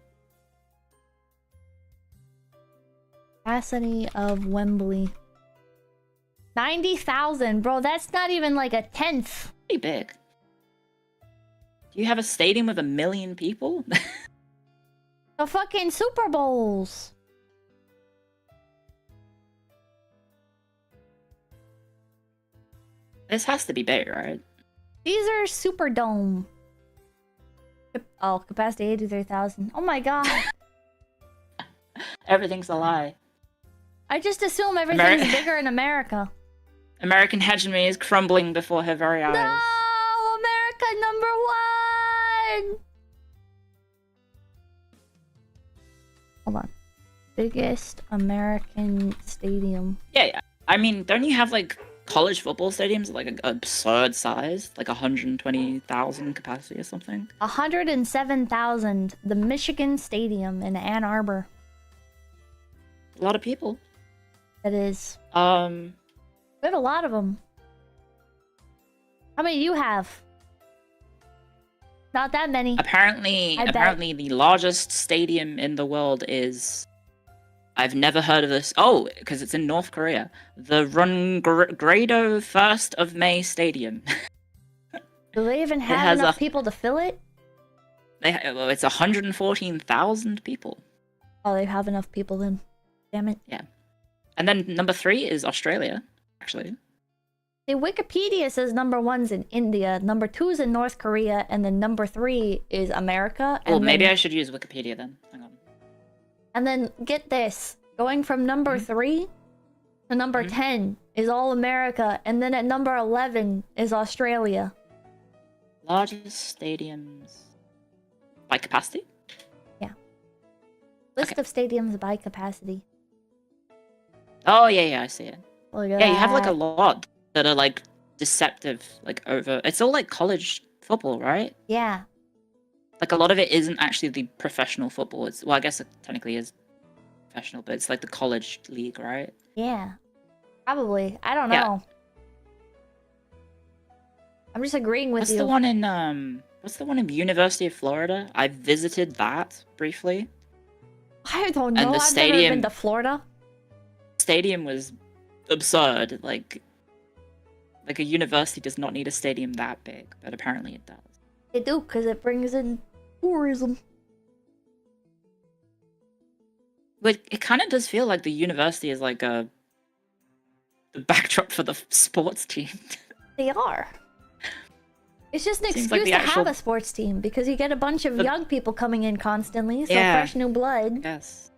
Speaker 1: Capacity of Wembley. 90,000, bro. That's not even like a tenth.
Speaker 5: Pretty big. Do you have a stadium with 1 million people?
Speaker 1: The fucking Super Bowls.
Speaker 5: This has to be big, right?
Speaker 1: These are Superdome. Oh, capacity 83,000. Oh my god.
Speaker 5: Everything's a lie.
Speaker 1: I just assume everything's bigger in America.
Speaker 5: American hegemony is crumbling before her very eyes.
Speaker 1: No! America #1! Hold on. Biggest American stadium.
Speaker 5: Yeah. I mean, don't you have like college football stadiums like an absurd size, like 120,000 capacity or something?
Speaker 1: 107,000. The Michigan Stadium in Ann Arbor.
Speaker 5: A lot of people.
Speaker 1: It is.
Speaker 5: We
Speaker 1: have a lot of them. How many do you have? Not that many.
Speaker 5: Apparently the largest stadium in the world is... I've never heard of this. Oh, because it's in North Korea. The Grado 1st of May Stadium.
Speaker 1: Do they even have enough people to fill it?
Speaker 5: Well, it's 114,000 people.
Speaker 1: Oh, they have enough people then. Damn it.
Speaker 5: Yeah. And then number 3 is Australia, actually.
Speaker 1: See, Wikipedia says #1's in India, #2's in North Korea, and then #3 is America.
Speaker 5: Well, maybe I should use Wikipedia then. Hang on.
Speaker 1: And then, get this. Going from number 3 to number 10 is all America, and then at number 11 is Australia.
Speaker 5: Largest stadiums by capacity?
Speaker 1: Yeah. List of stadiums by capacity.
Speaker 5: Oh, yeah, I see it.
Speaker 1: Look at
Speaker 5: Yeah, you have like a
Speaker 1: that.
Speaker 5: lot that are like deceptive, like over... It's all like college football, right?
Speaker 1: Yeah.
Speaker 5: Like a lot of it isn't actually the professional football. It's... Well, I guess it technically is professional, but it's like the college league, right?
Speaker 1: Yeah. Probably. I don't know. I'm just agreeing with
Speaker 5: What's
Speaker 1: you.
Speaker 5: the one in What's the one in University of Florida? I visited that briefly.
Speaker 1: I don't know.
Speaker 5: And the
Speaker 1: I've never
Speaker 5: stadium...
Speaker 1: been to Florida.
Speaker 5: Stadium was absurd. Like a university does not need a stadium that big, but apparently it does.
Speaker 1: They do, because it brings in tourism.
Speaker 5: But it kind of does feel like the university is like the backdrop for the sports team.
Speaker 1: They are. It's just an
Speaker 5: Seems like
Speaker 1: excuse
Speaker 5: the
Speaker 1: to have a sports team, because you get a bunch of young people coming in constantly, so fresh new blood.
Speaker 5: Yes.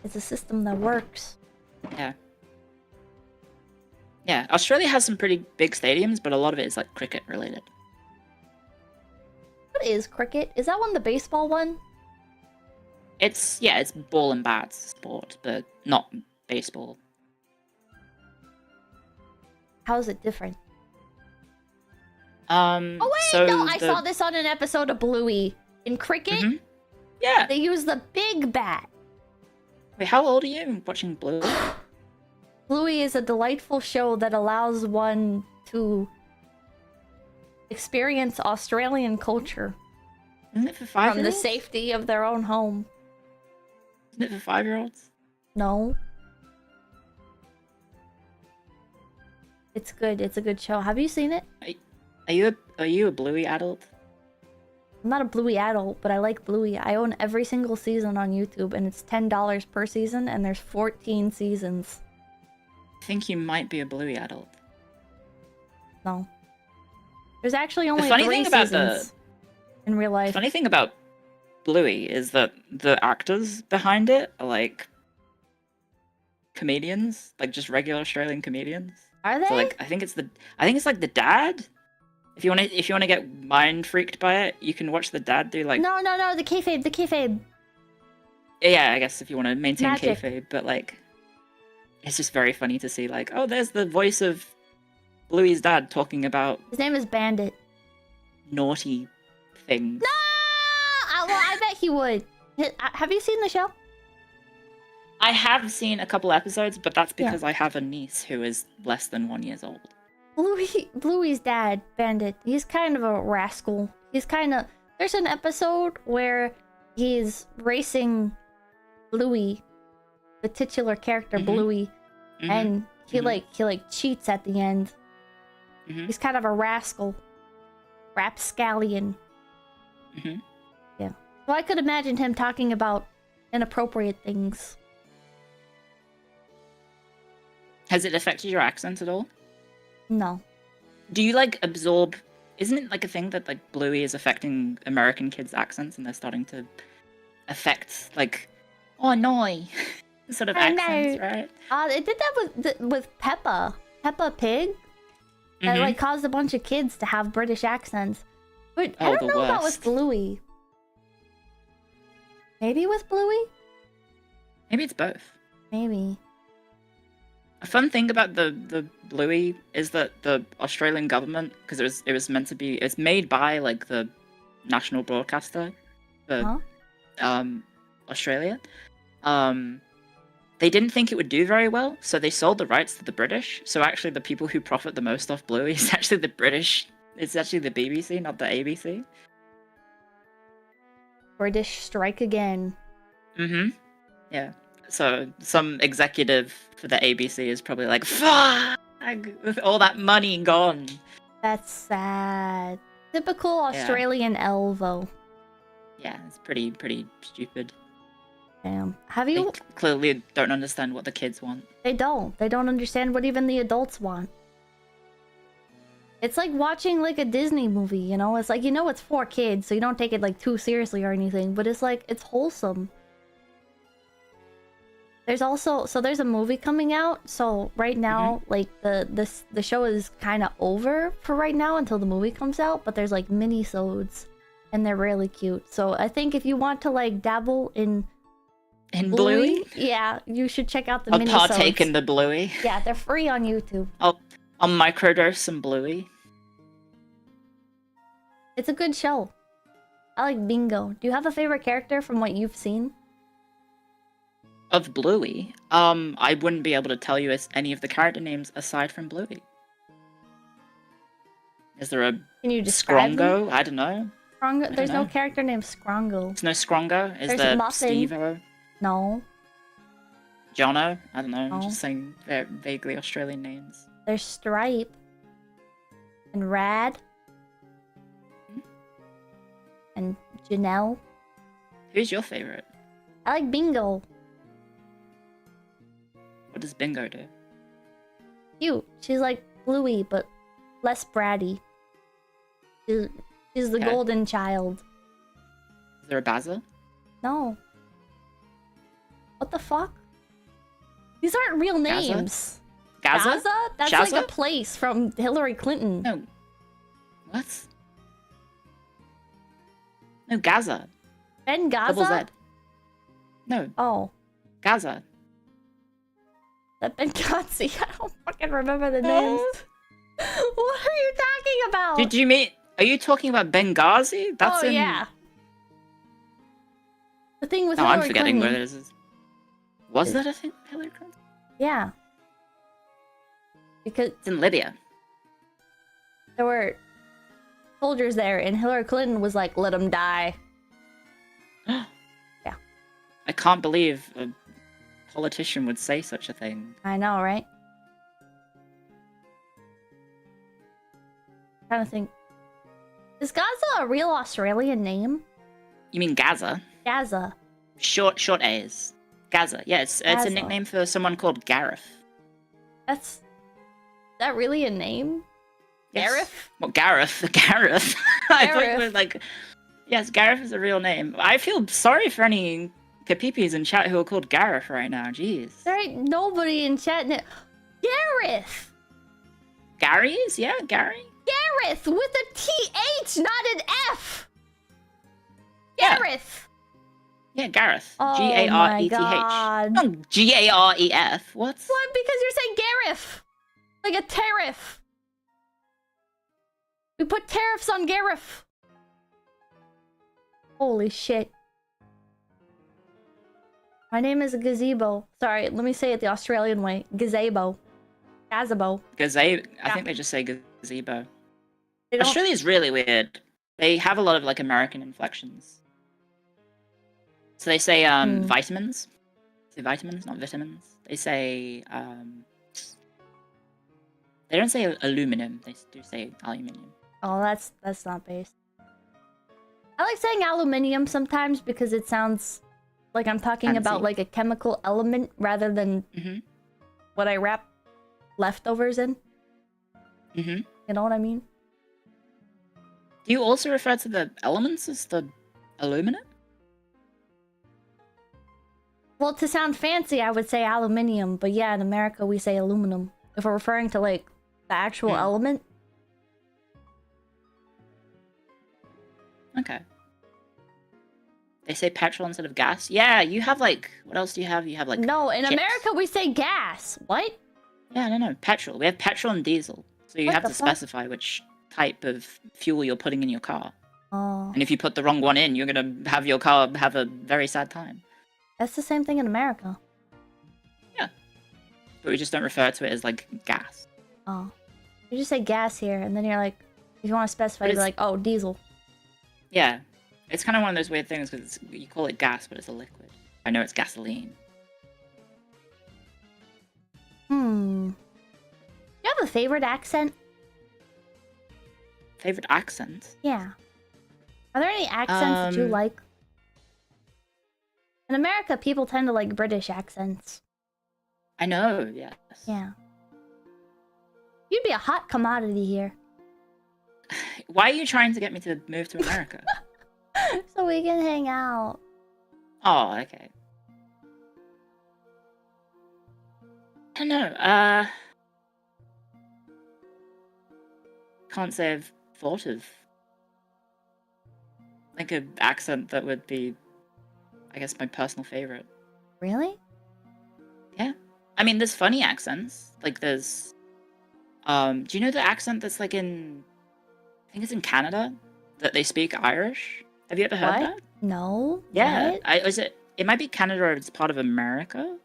Speaker 1: It's a system that works.
Speaker 5: Yeah. Yeah, Australia has some pretty big stadiums, but a lot of it is like cricket related.
Speaker 1: What is cricket? Is that one the baseball one?
Speaker 5: It's ball and bats sport, but not baseball.
Speaker 1: How is it different?
Speaker 5: Oh
Speaker 1: wait,
Speaker 5: so
Speaker 1: no, I saw this on an episode of Bluey. In cricket,
Speaker 5: yeah,
Speaker 1: they use the big bat.
Speaker 5: Wait, how old are you watching Bluey?
Speaker 1: Bluey is a delightful show that allows one to experience Australian culture
Speaker 5: Isn't it for 5-year-olds?
Speaker 1: from the safety of their own home.
Speaker 5: Isn't it for 5-year-olds?
Speaker 1: No. It's good. It's a good show. Have you seen it?
Speaker 5: Are you a Bluey adult?
Speaker 1: I'm not a Bluey adult, but I like Bluey. I own every single season on YouTube, and it's $10 per season, and there's 14 seasons.
Speaker 5: I think you might be a Bluey adult.
Speaker 1: No. There's actually only
Speaker 5: funny
Speaker 1: 3
Speaker 5: thing about
Speaker 1: seasons in real life.
Speaker 5: The funny thing about Bluey is that the actors behind it are like comedians, like just regular Australian comedians.
Speaker 1: Are they?
Speaker 5: So like I think it's like the dad. If you wanna get mind freaked by it, you can watch the dad do like
Speaker 1: No, the kayfabe.
Speaker 5: Yeah, I guess if you want to maintain
Speaker 1: Magic.
Speaker 5: kayfabe, but like it's just very funny to see like, oh, there's the voice of Bluey's dad talking about
Speaker 1: His name is Bandit.
Speaker 5: naughty things.
Speaker 1: No! Well, I bet he would. Have you seen the show?
Speaker 5: I have seen a couple episodes, but that's because I have a niece who is less than 1 year old.
Speaker 1: Bluey's dad, Bandit, he's kind of a rascal. There's an episode where he's racing Bluey, the titular character Bluey, and he cheats at the end. He's kind of a rascal. Rapscallion. Yeah. So I could imagine him talking about inappropriate things.
Speaker 5: Has it affected your accent at all?
Speaker 1: No.
Speaker 5: Do you like absorb isn't it like a thing that like Bluey is affecting American kids' accents and they're starting to affect like oh no sort of
Speaker 1: I
Speaker 5: accents,
Speaker 1: know.
Speaker 5: right?
Speaker 1: It did that with Peppa Pig. That like caused a bunch of kids to have British accents. But I
Speaker 5: Oh,
Speaker 1: don't
Speaker 5: the
Speaker 1: know about with
Speaker 5: worst.
Speaker 1: Bluey. Maybe with Bluey?
Speaker 5: Maybe it's both.
Speaker 1: Maybe.
Speaker 5: A fun thing about the Bluey is that the Australian government, because it was meant to be, it's made by like the national broadcaster for Australia. They didn't think it would do very well, so they sold the rights to the British. So actually, the people who profit the most off Bluey is actually the British. It's actually the BBC, not the ABC.
Speaker 1: British strike again.
Speaker 5: Yeah. So some executive for the ABC is probably like, fuck, with all that money gone.
Speaker 1: That's sad. Typical Australian Elvo.
Speaker 5: Yeah, it's pretty stupid.
Speaker 1: Damn. Have you?
Speaker 5: They clearly don't understand what the kids want.
Speaker 1: They don't. They don't understand what even the adults want. It's like watching like a Disney movie, you know? It's like, you know, it's for kids, so you don't take it like too seriously or anything, but it's like, it's wholesome. There's also, so there's a movie coming out, so right now, like, the show is kind of over for right now until the movie comes out, but there's like mini-sodes, and they're really cute. So I think if you want to like dabble in
Speaker 5: Bluey?
Speaker 1: yeah, you should check out the
Speaker 5: I'll
Speaker 1: mini-sodes.
Speaker 5: partake in the Bluey.
Speaker 1: Yeah, they're free on YouTube.
Speaker 5: I'll microdose some Bluey.
Speaker 1: It's a good show. I like Bingo. Do you have a favorite character from what you've seen?
Speaker 5: Of Bluey, I wouldn't be able to tell you any of the character names aside from Bluey. Is there a
Speaker 1: Can you describe them?
Speaker 5: Skrongo? I don't know.
Speaker 1: Skrongo? There's no
Speaker 5: know.
Speaker 1: character named Skrongo.
Speaker 5: There's no Skrongo? Is
Speaker 1: There's
Speaker 5: there
Speaker 1: Muffin.
Speaker 5: Steve-O?
Speaker 1: No.
Speaker 5: Jono? I don't know. I'm
Speaker 1: No.
Speaker 5: just saying they're vaguely Australian names.
Speaker 1: There's Stripe. And Rad. And Janelle.
Speaker 5: Who's your favorite?
Speaker 1: I like Bingo.
Speaker 5: What does Bingo do?
Speaker 1: Cute. She's like Bluey, but less bratty. She's the
Speaker 5: Okay.
Speaker 1: golden child.
Speaker 5: Is there a Bazza?
Speaker 1: No. What the fuck? These aren't real
Speaker 5: Gaza?
Speaker 1: names.
Speaker 5: Gaza?
Speaker 1: That's like
Speaker 5: Shazza?
Speaker 1: a place from Hillary Clinton.
Speaker 5: No. What? No, Gaza.
Speaker 1: Ben
Speaker 5: Double Z.
Speaker 1: Gaza?
Speaker 5: No,
Speaker 1: Oh.
Speaker 5: Gaza.
Speaker 1: That Benghazi. I don't fucking remember the names. What are you talking about?
Speaker 5: Did you mean... Are you talking about Benghazi? That's
Speaker 1: oh,
Speaker 5: in...
Speaker 1: yeah. The thing with
Speaker 5: No,
Speaker 1: Hillary
Speaker 5: I'm forgetting
Speaker 1: Clinton.
Speaker 5: where it is. Was that a thing with Hillary Clinton?
Speaker 1: Yeah. Because
Speaker 5: It's in Libya.
Speaker 1: there were soldiers there, and Hillary Clinton was like, let them die. Yeah.
Speaker 5: I can't believe a politician would say such a thing.
Speaker 1: I know, right? Trying to think. Is Gaza a real Australian name?
Speaker 5: You mean Gaza?
Speaker 1: Gaza.
Speaker 5: Short A's. Gaza. Yeah, it's a
Speaker 1: Gaza.
Speaker 5: nickname for someone called Gareth.
Speaker 1: Is that really a name?
Speaker 5: Yes.
Speaker 1: Gareth?
Speaker 5: Well, Gareth. Gareth. I thought you were
Speaker 1: Gareth.
Speaker 5: like... Yes, Gareth is a real name. I feel sorry for any Kapipis in chat who are called Gareth right now. Jeez.
Speaker 1: There ain't nobody in chat. Gareth!
Speaker 5: Gary's? Yeah, Gary?
Speaker 1: Gareth with a TH, not an F!
Speaker 5: Yeah.
Speaker 1: Gareth!
Speaker 5: Yeah, Gareth.
Speaker 1: Oh
Speaker 5: Gareth.
Speaker 1: my God.
Speaker 5: No, Garef. What?
Speaker 1: What? Because you're saying Gareth! Like a tariff! We put tariffs on Gareth! Holy shit. My name is Gazebo. Sorry, let me say it the Australian way. Gazebo. Gazebo.
Speaker 5: Gazebo. I
Speaker 1: Yeah.
Speaker 5: think they just say gazebo.
Speaker 1: They don't-
Speaker 5: Australia's really weird. They have a lot of like American inflections. So they say vitamins. They say vitamins, not vitamins. They say they don't say aluminum. They do say aluminium.
Speaker 1: Oh, that's not based. I like saying aluminium sometimes because it sounds like I'm talking about
Speaker 5: Fancy.
Speaker 1: like a chemical element rather than
Speaker 5: Mm-hmm.
Speaker 1: what I wrap leftovers in.
Speaker 5: Mm-hmm.
Speaker 1: You know what I mean?
Speaker 5: Do you also refer to the elements as the aluminum?
Speaker 1: Well, to sound fancy, I would say aluminium, but yeah, in America we say aluminum. If we're referring to, like, the actual element.
Speaker 5: Okay. They say petrol instead of gas? Yeah, you have, like... What else do you have? You have, like...
Speaker 1: No, in
Speaker 5: chips.
Speaker 1: America we say gas. What?
Speaker 5: Yeah, no, petrol. We have petrol and diesel. So you
Speaker 1: What
Speaker 5: have
Speaker 1: the
Speaker 5: to
Speaker 1: fuck?
Speaker 5: specify which type of fuel you're putting in your car.
Speaker 1: Oh.
Speaker 5: And if you put the wrong one in, you're gonna have your car have a very sad time.
Speaker 1: That's the same thing in America.
Speaker 5: Yeah. But we just don't refer to it as, like, gas.
Speaker 1: Oh. You just say gas here, and then you're like, if you want to specify,
Speaker 5: But
Speaker 1: you're like, oh, diesel.
Speaker 5: Yeah. It's kind of one of those weird things, because you call it gas, but it's a liquid. I know it's gasoline.
Speaker 1: Hmm. You have a favorite accent?
Speaker 5: Favorite accent?
Speaker 1: Yeah. Are there any accents that you like? In America, people tend to like British accents.
Speaker 5: I know, yes.
Speaker 1: Yeah. You'd be a hot commodity here.
Speaker 5: Why are you trying to get me to move to America?
Speaker 1: So we can hang out.
Speaker 5: Oh, okay. I don't know, can't say I've thought of like an accent that would be, I guess, my personal favorite.
Speaker 1: Really?
Speaker 5: Yeah. I mean, there's funny accents. Like there's do you know the accent that's like in, I think it's in Canada, that they speak Irish? Have you ever heard
Speaker 1: What?
Speaker 5: that?
Speaker 1: No.
Speaker 5: Yeah.
Speaker 1: What?
Speaker 5: It might be Canada or it's part of America.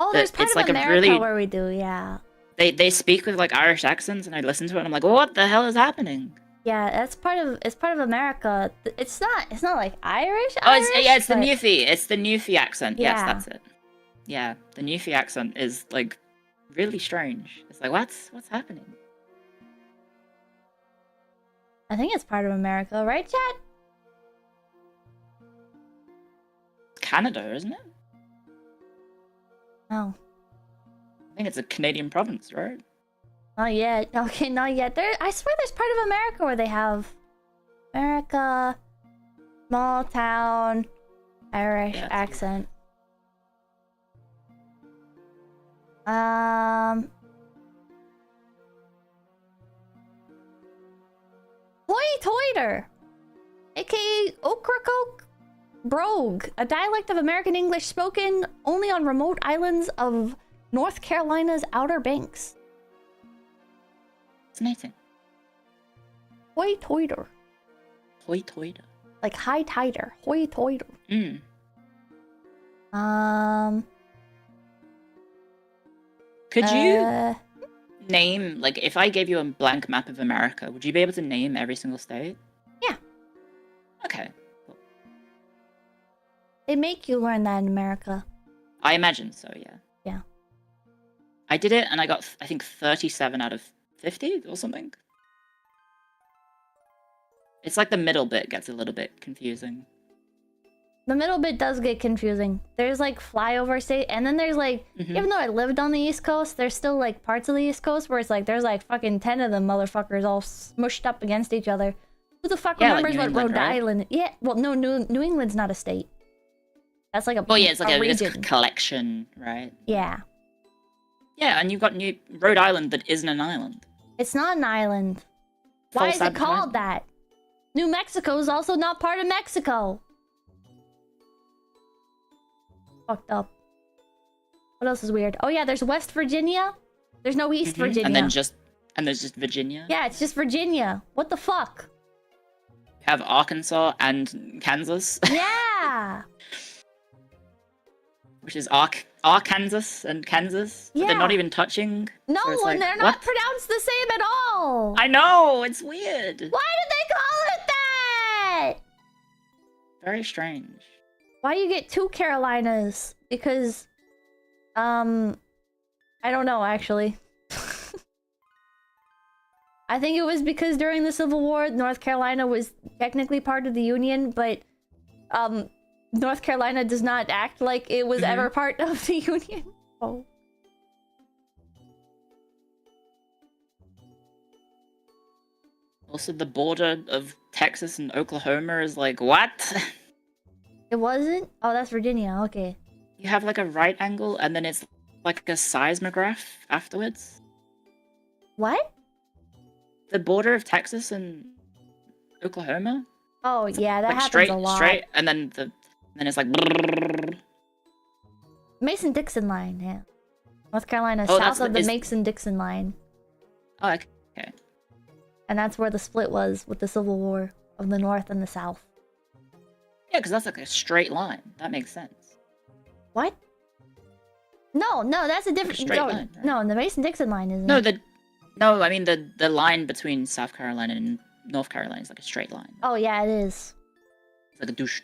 Speaker 1: Oh, there's part
Speaker 5: it's
Speaker 1: of
Speaker 5: like a
Speaker 1: America
Speaker 5: really-
Speaker 1: where we do, yeah.
Speaker 5: They speak with like Irish accents, and I listen to it and I'm like, what the hell is happening?
Speaker 1: Yeah, it's part of America. It's not like Irish.
Speaker 5: Oh, it's the
Speaker 1: but-
Speaker 5: Newfie. It's the Newfie accent. Yes,
Speaker 1: Yeah.
Speaker 5: that's it. Yeah, the Newfie accent is like really strange. It's like, what's happening?
Speaker 1: I think it's part of America, right, Chad?
Speaker 5: It's Canada, isn't it?
Speaker 1: No,
Speaker 5: I think it's a Canadian province, right?
Speaker 1: not yet. Okay, not yet. I swear there's part of America where they have America, small town, Irish
Speaker 5: Yeah,
Speaker 1: accent. Hoy-toiter, aka Ocracoke Brogue, a dialect of American English spoken only on remote islands of North Carolina's Outer Banks.
Speaker 5: Fascinating.
Speaker 1: Hoy-toiter,
Speaker 5: Hoy-toiter.
Speaker 1: like high-tider. Hoy-toiter.
Speaker 5: Mm. Could you name, like, if I gave you a blank map of America, would you be able to name every single state?
Speaker 1: Yeah.
Speaker 5: Okay. Cool.
Speaker 1: They make you learn that in America.
Speaker 5: I imagine so, yeah.
Speaker 1: Yeah.
Speaker 5: I did it and I got, I think, 37 out of 50 or something. It's like the middle bit gets a little bit confusing.
Speaker 1: The middle bit does get confusing. There's like flyover state, and then there's like, even though I lived on the East Coast, there's still like parts of the East Coast where it's like there's like fucking 10 of them motherfuckers all smushed up against each other. Who the fuck
Speaker 5: Yeah, like
Speaker 1: remembers
Speaker 5: New
Speaker 1: what
Speaker 5: England,
Speaker 1: Rhode
Speaker 5: right?
Speaker 1: Island? Yeah, well, no, New England's not a state. That's like a
Speaker 5: Well, yeah, it's like a
Speaker 1: region.
Speaker 5: collection, right?
Speaker 1: Yeah,
Speaker 5: Yeah, and you've got Rhode Island that isn't an island.
Speaker 1: it's not an island. Why
Speaker 5: False
Speaker 1: is it called
Speaker 5: advertising.
Speaker 1: that? New Mexico is also not part of Mexico. Fucked up. What else is weird? Oh yeah, there's West Virginia. There's no East Virginia.
Speaker 5: And then there's just Virginia.
Speaker 1: Yeah, it's just Virginia. What the fuck?
Speaker 5: You have Arkansas and Kansas,
Speaker 1: Yeah.
Speaker 5: which is Arkansas and Kansas. But
Speaker 1: Yeah.
Speaker 5: they're not even touching.
Speaker 1: No,
Speaker 5: so it's
Speaker 1: and
Speaker 5: like,
Speaker 1: they're
Speaker 5: what?
Speaker 1: not pronounced the same at all.
Speaker 5: I know, it's weird.
Speaker 1: Why did they call it that?
Speaker 5: Very strange.
Speaker 1: Why do you get two Carolinas? Because, I don't know actually. I think it was because during the Civil War, North Carolina was technically part of the Union, but, North Carolina does not act like it was ever part of the Union. Oh.
Speaker 5: Also, the border of Texas and Oklahoma is like, what?
Speaker 1: It wasn't? Oh, that's Virginia. Okay.
Speaker 5: You have like a right angle and then it's like a seismograph afterwards.
Speaker 1: What?
Speaker 5: The border of Texas and Oklahoma?
Speaker 1: Oh, yeah, that
Speaker 5: like
Speaker 1: happens a lot.
Speaker 5: Straight, and then it's like...
Speaker 1: Mason-Dixon line, yeah. North Carolina,
Speaker 5: Oh,
Speaker 1: south of the
Speaker 5: is-
Speaker 1: Mason-Dixon line.
Speaker 5: Oh, okay.
Speaker 1: And that's where the split was with the Civil War of the North and the South.
Speaker 5: Yeah, because that's like a straight line. That makes sense.
Speaker 1: What? No, that's a different...
Speaker 5: straight line, right?
Speaker 1: No, the Mason-Dixon line isn't.
Speaker 5: No, I mean the line between South Carolina and North Carolina is like a straight line.
Speaker 1: Oh, yeah, it is.
Speaker 5: It's like a douche.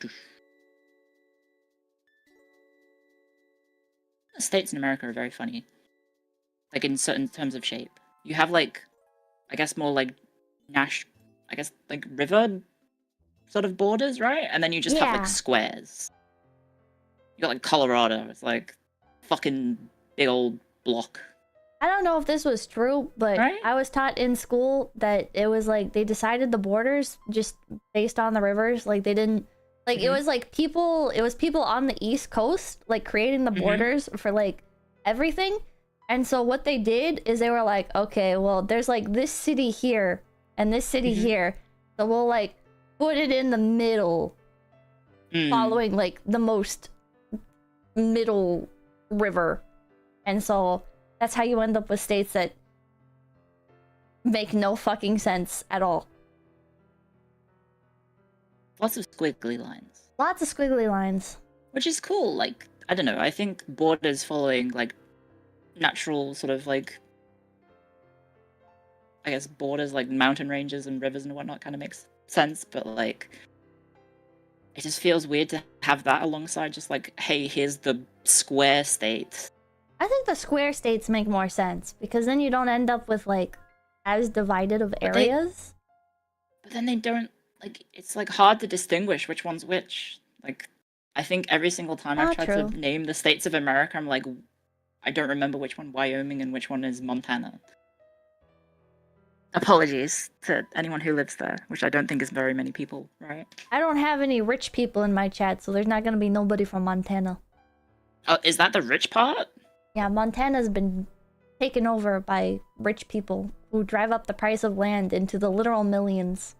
Speaker 5: The states in America are very funny. Like in certain terms of shape. You have like, I guess more like like river sort of borders, right? And then you just have
Speaker 1: Yeah.
Speaker 5: like squares. You got like Colorado. It's like fucking big old block.
Speaker 1: I don't know if this was true, but
Speaker 5: Right?
Speaker 1: I was taught in school that it was like they decided the borders just based on the rivers. Like they didn't like it
Speaker 5: Mhm.
Speaker 1: was like people on the East Coast like creating the
Speaker 5: Mhm.
Speaker 1: borders for like everything. And so what they did is they were like, okay, well there's like this city here and this city
Speaker 5: Mhm.
Speaker 1: here. So we'll like put it in the middle following like the most middle river. And so that's how you end up with states that make no fucking sense at all.
Speaker 5: Lots of squiggly lines.
Speaker 1: Lots of squiggly lines.
Speaker 5: Which is cool. Like, I don't know. I think borders following like natural sort of like, I guess borders like mountain ranges and rivers and whatnot kind of makes sense. But like, it just feels weird to have that alongside just like, hey, here's the square state.
Speaker 1: I think the square states make more sense because then you don't end up with like as divided of areas.
Speaker 5: But then they don't, like, it's like hard to distinguish which one's which. Like, I think every single time I've tried
Speaker 1: true.
Speaker 5: to name the states of America, I'm like, I don't remember which one Wyoming and which one is Montana. Apologies to anyone who lives there, which I don't think is very many people, right?
Speaker 1: I don't have any rich people in my chat, so there's not gonna be nobody from Montana.
Speaker 5: Oh, is that the rich part?
Speaker 1: Yeah, Montana's been taken over by rich people who drive up the price of land into the literal millions.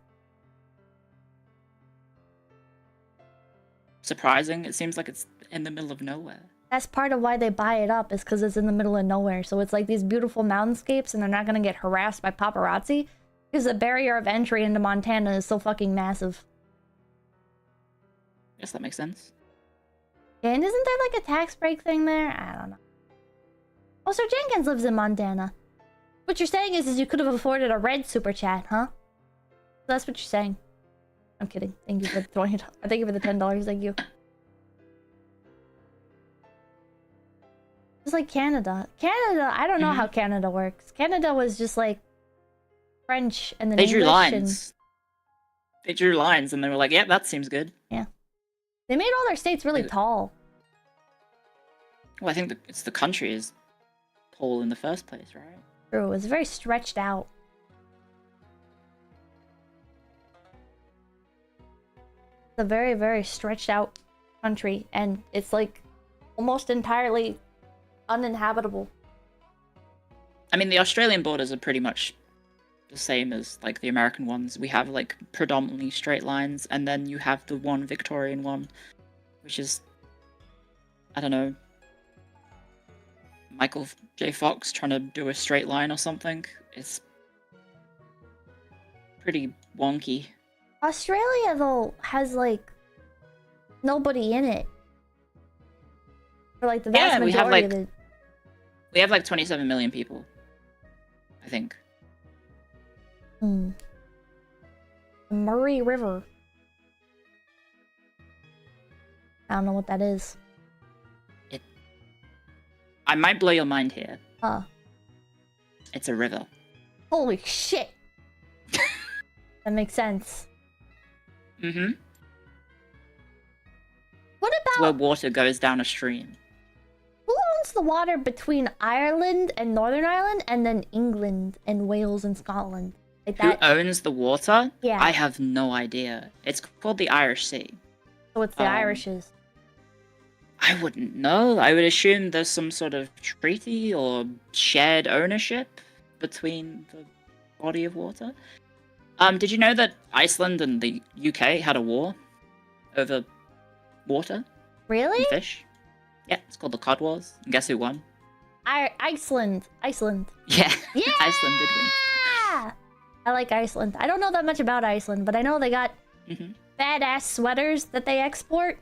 Speaker 5: Surprising. It seems like it's in the middle of nowhere.
Speaker 1: That's part of why they buy it up, is because it's in the middle of nowhere. So it's like these beautiful mountainscapes, and they're not gonna get harassed by paparazzi because the barrier of entry into Montana is so fucking massive.
Speaker 5: Guess that makes sense.
Speaker 1: Yeah, and isn't there like a tax break thing there? I don't know. Oh, Sir Jenkins lives in Montana. What you're saying is you could have afforded a red super chat, huh? That's what you're saying. I'm kidding. Thank you for the $20. Thank you for the $10. Thank you. It's like Canada. Canada, I don't know how Canada works. Canada was just like French and then
Speaker 5: They drew
Speaker 1: English
Speaker 5: lines. They drew lines and they were like, yeah, that seems good.
Speaker 1: And they made all their states really tall.
Speaker 5: Well, I think it's the country is tall in the first place, right?
Speaker 1: True, it's very stretched out. It's a very, very stretched out country, and it's like almost entirely uninhabitable.
Speaker 5: I mean, the Australian borders are pretty much the same as like the American ones. We have like predominantly straight lines, and then you have the one Victorian one, which is, I don't know, Michael J. Fox trying to do a straight line or something. It's pretty wonky.
Speaker 1: Australia, though, has like nobody in it. For like the vast
Speaker 5: Yeah, we have,
Speaker 1: majority
Speaker 5: like-
Speaker 1: of it.
Speaker 5: We have like 27 million people, I think.
Speaker 1: The Murray River. I don't know what that is.
Speaker 5: I might blow your mind here.
Speaker 1: Huh.
Speaker 5: It's a river.
Speaker 1: Holy shit! That makes sense.
Speaker 5: Mm-hmm.
Speaker 1: What
Speaker 5: It's where
Speaker 1: about
Speaker 5: water goes down a stream.
Speaker 1: who owns the water between Ireland and Northern Ireland, and then England and Wales and Scotland? Like
Speaker 5: Who
Speaker 1: that.
Speaker 5: owns the water?
Speaker 1: Yeah.
Speaker 5: I have no idea. It's called the Irish Sea.
Speaker 1: So it's the Irish's.
Speaker 5: I wouldn't know. I would assume there's some sort of treaty or shared ownership between the body of water. Did you know that Iceland and the UK had a war over water
Speaker 1: Really?
Speaker 5: and fish? Yeah, it's called the Cod Wars. And guess who won?
Speaker 1: Iceland.
Speaker 5: Yeah,
Speaker 1: Yeah!
Speaker 5: Iceland did win.
Speaker 1: I like Iceland. I don't know that much about Iceland, but I know they got badass sweaters that they export,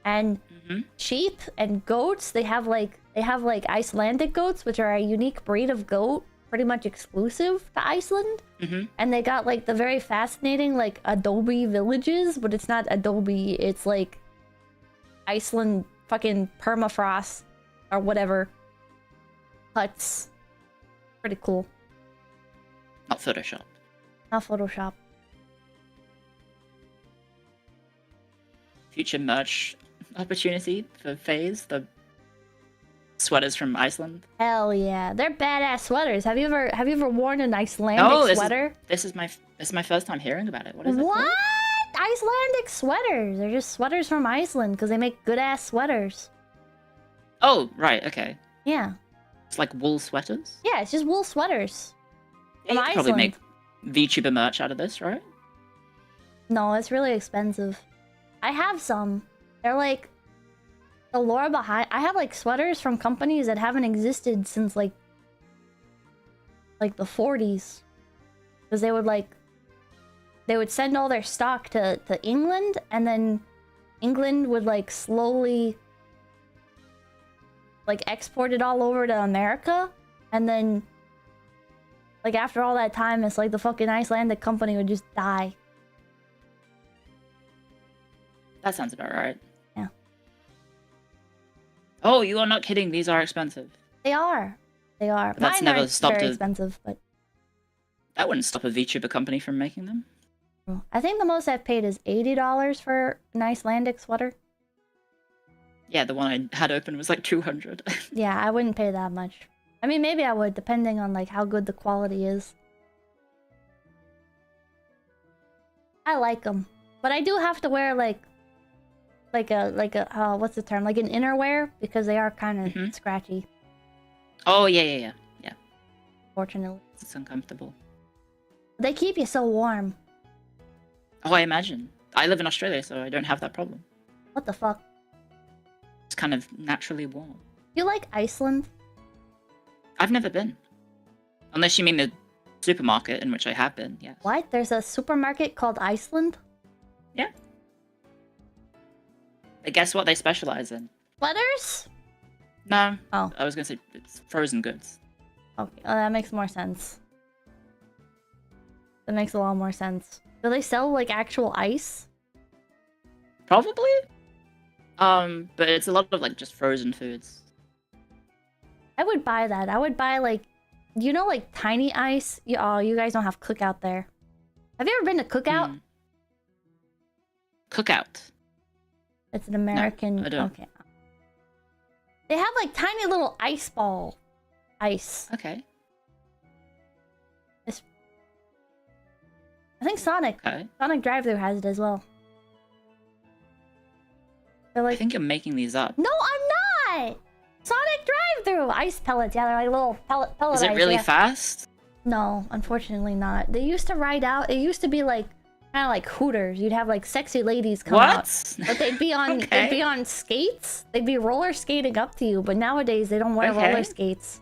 Speaker 1: and sheep and goats. They have like Icelandic goats, which are a unique breed of goat, pretty much exclusive to Iceland. And they got like the very fascinating like adobe villages, but it's not adobe. It's like Iceland fucking permafrost or whatever huts. Pretty cool.
Speaker 5: Not Photoshop.
Speaker 1: Not Photoshop.
Speaker 5: Future merch opportunity for FaZe, the sweaters from Iceland.
Speaker 1: Hell yeah, they're badass sweaters. Have you ever worn an Icelandic sweater?
Speaker 5: This is my first time hearing about it. What is it
Speaker 1: What?
Speaker 5: called?
Speaker 1: Icelandic sweaters. They're just sweaters from Iceland because they make good ass sweaters.
Speaker 5: Oh, right, okay.
Speaker 1: Yeah.
Speaker 5: It's like wool sweaters?
Speaker 1: Yeah, it's just wool sweaters.
Speaker 5: Yeah, you
Speaker 1: From
Speaker 5: could probably
Speaker 1: Iceland.
Speaker 5: make VTuber merch out of this, right?
Speaker 1: No, it's really expensive. I have some. They're like the lore behind. I have like sweaters from companies that haven't existed since like the 40s, because they would send all their stock to England, and then England would like slowly like export it all over to America, and then like after all that time, it's like the fucking Icelandic company would just die.
Speaker 5: That sounds about right.
Speaker 1: Yeah.
Speaker 5: Oh, you are not kidding. These are expensive.
Speaker 1: They are.
Speaker 5: That's
Speaker 1: Mine
Speaker 5: never
Speaker 1: aren't
Speaker 5: stopped
Speaker 1: very
Speaker 5: a-
Speaker 1: expensive, but
Speaker 5: That wouldn't stop a VTuber company from making them.
Speaker 1: I think the most I've paid is $80 for an Icelandic sweater.
Speaker 5: Yeah, the one I had open was like 200.
Speaker 1: Yeah, I wouldn't pay that much. I mean, maybe I would, depending on like how good the quality is. I like them, but I do have to wear like a what's the term? Like an innerwear, because they are kind of scratchy.
Speaker 5: Oh, yeah.
Speaker 1: Fortunately,
Speaker 5: It's uncomfortable.
Speaker 1: they keep you so warm.
Speaker 5: Oh, I imagine. I live in Australia, so I don't have that problem.
Speaker 1: What the fuck?
Speaker 5: It's kind of naturally warm.
Speaker 1: You like Iceland?
Speaker 5: I've never been. Unless you mean the supermarket, in which I have been, yes.
Speaker 1: What? There's a supermarket called Iceland?
Speaker 5: Yeah. But guess what they specialize in?
Speaker 1: Sweaters?
Speaker 5: No.
Speaker 1: Oh.
Speaker 5: I was going to say it's frozen goods.
Speaker 1: Okay, that makes more sense. That makes a lot more sense. Do they sell like actual ice?
Speaker 5: Probably. But it's a lot of like just frozen foods.
Speaker 1: I would buy that. I would buy like, you know, like tiny ice. Oh, you guys don't have Cookout there. Have you ever been to Cookout?
Speaker 5: Cookout.
Speaker 1: It's an American.
Speaker 5: I don't.
Speaker 1: Okay. They have like tiny little ice ball ice.
Speaker 5: Okay.
Speaker 1: I think Sonic Drive-Thru has it as well. They're
Speaker 5: I
Speaker 1: like,
Speaker 5: think you're making these up.
Speaker 1: no, I'm not. Sonic Drive-Thru ice pellets. Yeah, they're like little pellet
Speaker 5: Is it
Speaker 1: ice,
Speaker 5: really
Speaker 1: yeah.
Speaker 5: fast?
Speaker 1: No, unfortunately not. They used to ride out. It used to be like kind of like Hooters. You'd have like sexy ladies come out,
Speaker 5: What?
Speaker 1: but they'd be on
Speaker 5: Okay.
Speaker 1: they'd be on skates. They'd be roller skating up to you. But nowadays they don't wear
Speaker 5: Okay.
Speaker 1: roller skates.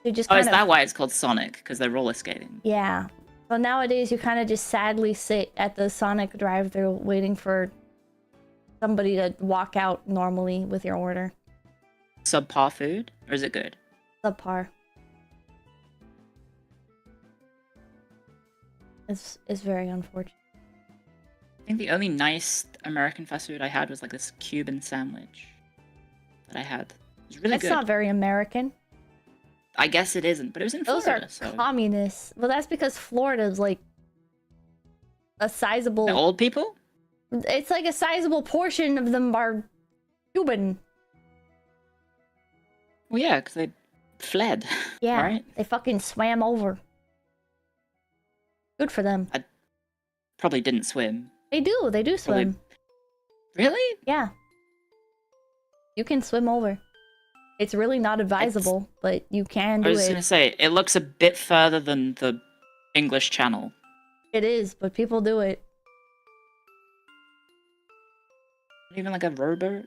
Speaker 1: They just
Speaker 5: Oh,
Speaker 1: kind
Speaker 5: is
Speaker 1: of
Speaker 5: that why it's called Sonic? Because they're roller skating.
Speaker 1: yeah. So nowadays you kind of just sadly sit at the Sonic drive-thru waiting for somebody to walk out normally with your order.
Speaker 5: Subpar food? Or is it good?
Speaker 1: Subpar. It's very unfortunate.
Speaker 5: I think the only nice American fast food I had was like this Cuban sandwich that I had. It was really
Speaker 1: That's
Speaker 5: good.
Speaker 1: not very American.
Speaker 5: I guess it isn't, but it was in
Speaker 1: Those
Speaker 5: Florida,
Speaker 1: are
Speaker 5: so...
Speaker 1: communists. Well, that's because Florida's like a sizable.
Speaker 5: The old people?
Speaker 1: It's like a sizable portion of them are Cuban.
Speaker 5: Well, yeah, because they fled.
Speaker 1: Yeah,
Speaker 5: Right?
Speaker 1: they fucking swam over. Good for them.
Speaker 5: Probably didn't swim.
Speaker 1: They do
Speaker 5: Probably-
Speaker 1: swim.
Speaker 5: Really?
Speaker 1: Yeah. You can swim over. It's really not advisable, but you can
Speaker 5: I
Speaker 1: do
Speaker 5: was gonna
Speaker 1: it.
Speaker 5: say, it looks a bit further than the English Channel.
Speaker 1: It is, but people do it.
Speaker 5: Not even like a rowboat?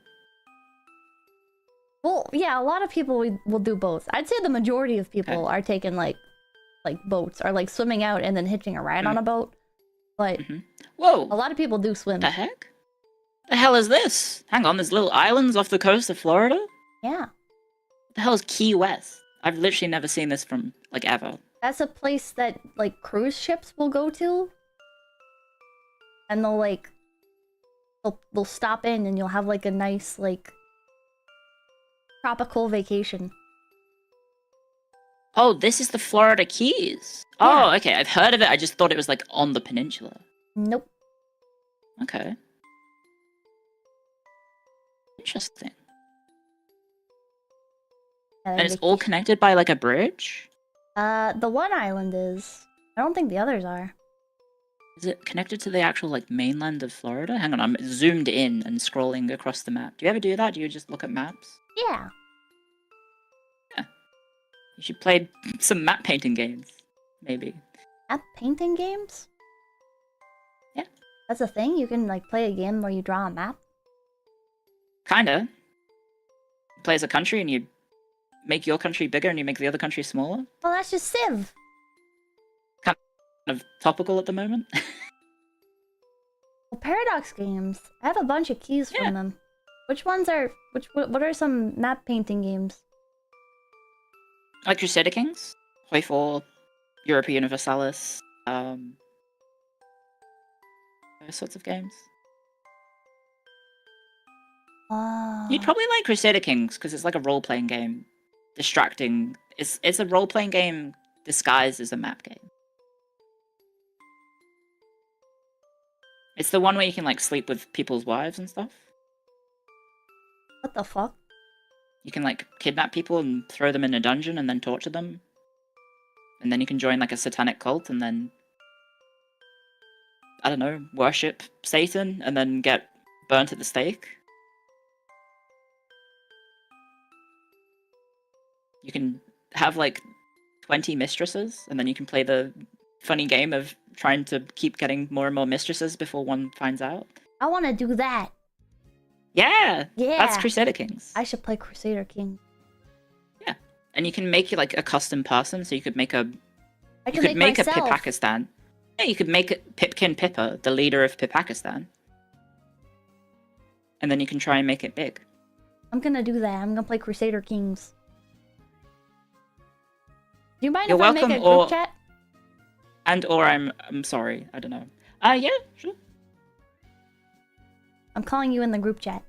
Speaker 1: Well, yeah, a lot of people will do both. I'd say the majority of people are taking like boats, or like swimming out and then hitching a ride on a boat. But
Speaker 5: Whoa!
Speaker 1: a lot of people do swim.
Speaker 5: The heck? The hell is this? Hang on, there's little islands off the coast of Florida?
Speaker 1: Yeah.
Speaker 5: What the hell is Key West? I've literally never seen this from, like, ever.
Speaker 1: That's a place that like cruise ships will go to. And they'll like they'll stop in and you'll have like a nice like tropical vacation.
Speaker 5: Oh, this is the Florida Keys.
Speaker 1: Yeah.
Speaker 5: Oh, okay, I've heard of it. I just thought it was, like, on the peninsula.
Speaker 1: Nope.
Speaker 5: Okay. Interesting. And it's all connected by, like, a bridge?
Speaker 1: The one island is. I don't think the others are.
Speaker 5: Is it connected to the actual, like, mainland of Florida? Hang on, I'm zoomed in and scrolling across the map. Do you ever do that? Do you just look at maps?
Speaker 1: Yeah.
Speaker 5: You should play some map painting games. Maybe.
Speaker 1: Map painting games?
Speaker 5: Yeah.
Speaker 1: That's a thing? You can like play a game where you draw a map?
Speaker 5: Kinda. You play as a country and you make your country bigger and you make the other country smaller.
Speaker 1: Well, that's just Civ.
Speaker 5: Kind of topical at the moment.
Speaker 1: Well, Paradox games. I have a bunch of keys from them. Which ones are... What are some map painting games?
Speaker 5: Like Crusader Kings, Hoi 4, Europa Universalis, those sorts of games. You'd probably like Crusader Kings because it's like a role-playing game, distracting. It's a role-playing game disguised as a map game. It's the one where you can like sleep with people's wives and stuff.
Speaker 1: What the fuck?
Speaker 5: You can like kidnap people and throw them in a dungeon and then torture them. And then you can join like a satanic cult and then, I don't know, worship Satan and then get burnt at the stake. You can have like 20 mistresses and then you can play the funny game of trying to keep getting more and more mistresses before one finds out.
Speaker 1: I want to do that.
Speaker 5: Yeah!
Speaker 1: Yeah.
Speaker 5: That's Crusader Kings.
Speaker 1: I should play Crusader King.
Speaker 5: Yeah. And you can make like a custom person, so you could make a...
Speaker 1: I
Speaker 5: You
Speaker 1: can
Speaker 5: could
Speaker 1: make
Speaker 5: make a
Speaker 1: myself.
Speaker 5: Pipakistan. Yeah, you could make it Pipkin Pippa, the leader of Pipakistan. And then you can try and make it big.
Speaker 1: I'm gonna do that. I'm gonna play Crusader Kings. Do you mind
Speaker 5: You're
Speaker 1: if I make a
Speaker 5: welcome,
Speaker 1: group
Speaker 5: or-
Speaker 1: chat?
Speaker 5: And or I'm sorry, I don't know. Yeah, sure.
Speaker 1: I'm calling you in the group chat.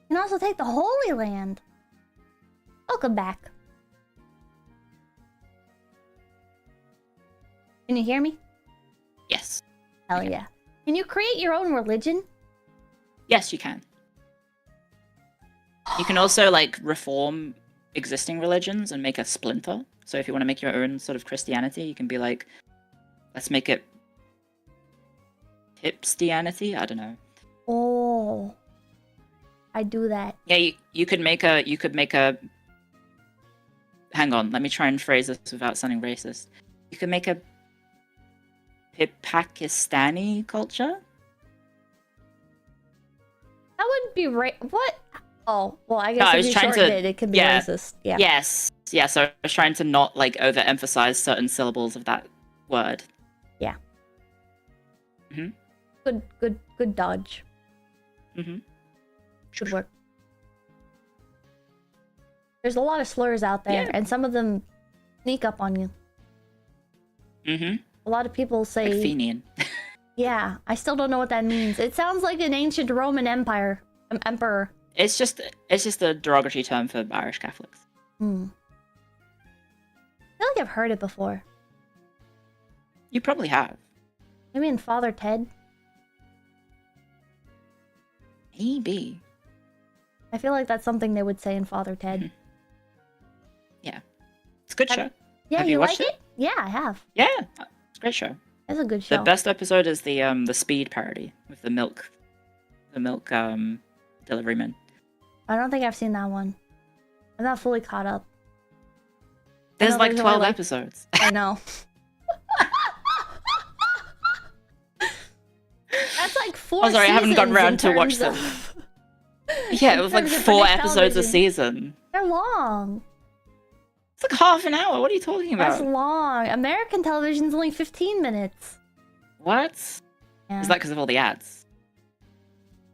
Speaker 1: You can also take the Holy Land. Welcome back. Can you hear me?
Speaker 5: Yes.
Speaker 1: Hell
Speaker 5: Okay.
Speaker 1: yeah. Can you create your own religion?
Speaker 5: Yes, you can. You can also like reform existing religions and make a splinter. So if you want to make your own sort of Christianity, you can be like, let's make it Hipstianity? I don't know.
Speaker 1: Oh. I do that.
Speaker 5: Yeah, you could make a hang on, let me try and phrase this without sounding racist. You could make a Pakistani culture?
Speaker 1: That wouldn't be right. What? Oh, well, I
Speaker 5: No,
Speaker 1: guess
Speaker 5: I
Speaker 1: if
Speaker 5: was
Speaker 1: you
Speaker 5: trying
Speaker 1: shorten
Speaker 5: to-
Speaker 1: it could be
Speaker 5: yeah.
Speaker 1: racist. Yeah.
Speaker 5: Yes. Yeah, so I was trying to not like overemphasize certain syllables of that word.
Speaker 1: Yeah.
Speaker 5: Mhm.
Speaker 1: Good dodge.
Speaker 5: Mhm.
Speaker 1: Good work. There's a lot of slurs out there,
Speaker 5: Yeah.
Speaker 1: and some of them sneak up on you.
Speaker 5: Mhm.
Speaker 1: A lot of people say,
Speaker 5: Like Fenian.
Speaker 1: yeah, I still don't know what that means. It sounds like an ancient Roman Empire emperor.
Speaker 5: It's just a derogatory term for Irish Catholics.
Speaker 1: I feel like I've heard it before.
Speaker 5: You probably have.
Speaker 1: Maybe in Father Ted.
Speaker 5: Maybe.
Speaker 1: I feel like that's something they would say in Father Ted.
Speaker 5: Mhm. Yeah, it's a good show.
Speaker 1: Yeah,
Speaker 5: Have you watched
Speaker 1: like it? Yeah, I have.
Speaker 5: Yeah, it's a great show.
Speaker 1: It's a good show.
Speaker 5: The best episode is the speed parody with the milk delivery man.
Speaker 1: I don't think I've seen that one. I'm not fully caught up.
Speaker 5: There's
Speaker 1: know
Speaker 5: like
Speaker 1: there's
Speaker 5: 12
Speaker 1: only, like-
Speaker 5: episodes.
Speaker 1: I know. That's like 4
Speaker 5: Oh, sorry, I haven't gotten
Speaker 1: seasons
Speaker 5: around
Speaker 1: in
Speaker 5: to watch
Speaker 1: terms
Speaker 5: them.
Speaker 1: of-
Speaker 5: Yeah, it
Speaker 1: in
Speaker 5: was like
Speaker 1: terms of
Speaker 5: 4
Speaker 1: British
Speaker 5: episodes a
Speaker 1: television.
Speaker 5: season.
Speaker 1: They're long.
Speaker 5: It's like half an hour. What are you talking
Speaker 1: That's
Speaker 5: about?
Speaker 1: long. American television's only 15 minutes.
Speaker 5: What?
Speaker 1: Yeah.
Speaker 5: Is that because of all the ads?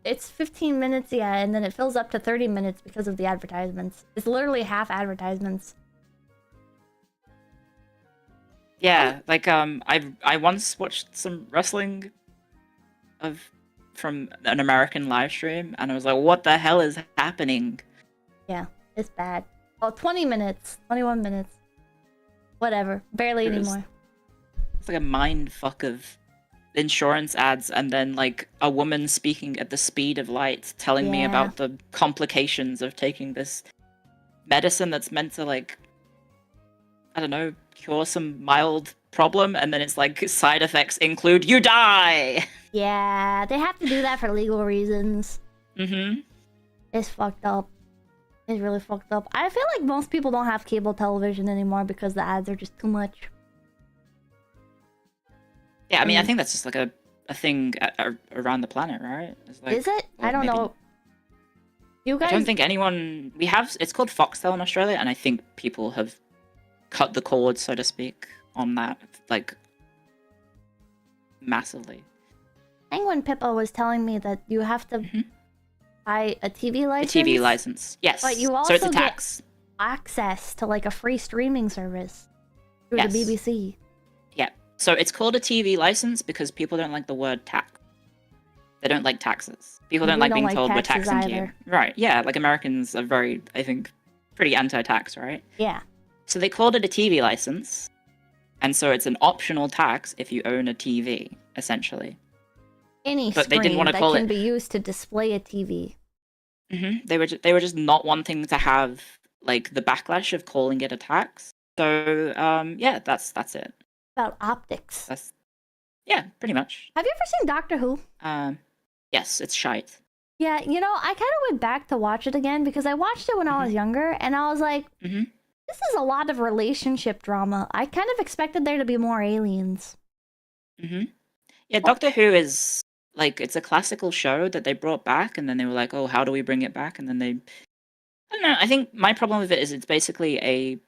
Speaker 1: It's 15 minutes, yeah, and then it fills up to 30 minutes because of the advertisements. It's literally half advertisements.
Speaker 5: Yeah, like I once watched some wrestling from an American live stream, and I was like, what the hell is happening?
Speaker 1: Yeah, it's bad. Oh, 20 minutes. 21 minutes. Whatever. Barely
Speaker 5: It is.
Speaker 1: anymore.
Speaker 5: It's like a mind fuck of insurance ads, and then like a woman speaking at the speed of light telling me
Speaker 1: Yeah.
Speaker 5: about the complications of taking this medicine that's meant to, like, I don't know, cure some mild problem, and then it's like side effects include you die.
Speaker 1: Yeah, they have to do that for legal reasons.
Speaker 5: Mm-hmm.
Speaker 1: It's fucked up. It's really fucked up. I feel like most people don't have cable television anymore because the ads are just too much.
Speaker 5: Yeah, I mean, I
Speaker 1: Mm.
Speaker 5: think that's just like a thing around the planet, right? It's like,
Speaker 1: Is it? I
Speaker 5: well,
Speaker 1: don't
Speaker 5: maybe-
Speaker 1: know. You guys...
Speaker 5: I don't think anyone... We have... It's called Foxtel in Australia, and I think people have cut the cord, so to speak, on that, like, massively.
Speaker 1: Penguin Pippa was telling me that you have to
Speaker 5: Mhm.
Speaker 1: buy a TV
Speaker 5: A
Speaker 1: license.
Speaker 5: TV license. Yes.
Speaker 1: But you
Speaker 5: so it's
Speaker 1: also
Speaker 5: a
Speaker 1: get-
Speaker 5: tax.
Speaker 1: Access to like a free streaming service through
Speaker 5: Yes.
Speaker 1: the BBC.
Speaker 5: Yeah. So it's called a TV license because people don't like the word tax. They don't like taxes. People don't
Speaker 1: We
Speaker 5: like
Speaker 1: don't
Speaker 5: being
Speaker 1: like
Speaker 5: told we're
Speaker 1: taxes
Speaker 5: taxing you.
Speaker 1: either.
Speaker 5: Right. Yeah. Like Americans are very, I think, pretty anti-tax, right?
Speaker 1: Yeah.
Speaker 5: So they called it a TV license. And so it's an optional tax if you own a TV, essentially.
Speaker 1: Any
Speaker 5: But they
Speaker 1: screen
Speaker 5: didn't wanna
Speaker 1: that
Speaker 5: call
Speaker 1: can
Speaker 5: it-
Speaker 1: be used to display a TV.
Speaker 5: They were just not wanting to have like the backlash of calling it a tax. So yeah, that's it.
Speaker 1: About optics.
Speaker 5: That's yeah, pretty much.
Speaker 1: Have you ever seen Doctor Who?
Speaker 5: Yes, it's shite.
Speaker 1: Yeah, you know, I kind of went back to watch it again because I watched it when I was younger and I was like,
Speaker 5: Mhm.
Speaker 1: this is a lot of relationship drama. I kind of expected there to be more aliens.
Speaker 5: Yeah, Doctor Who is like, it's a classical show that they brought back, and then they were like, oh, how do we bring it back? And then I don't know. I think my problem with it is it's basically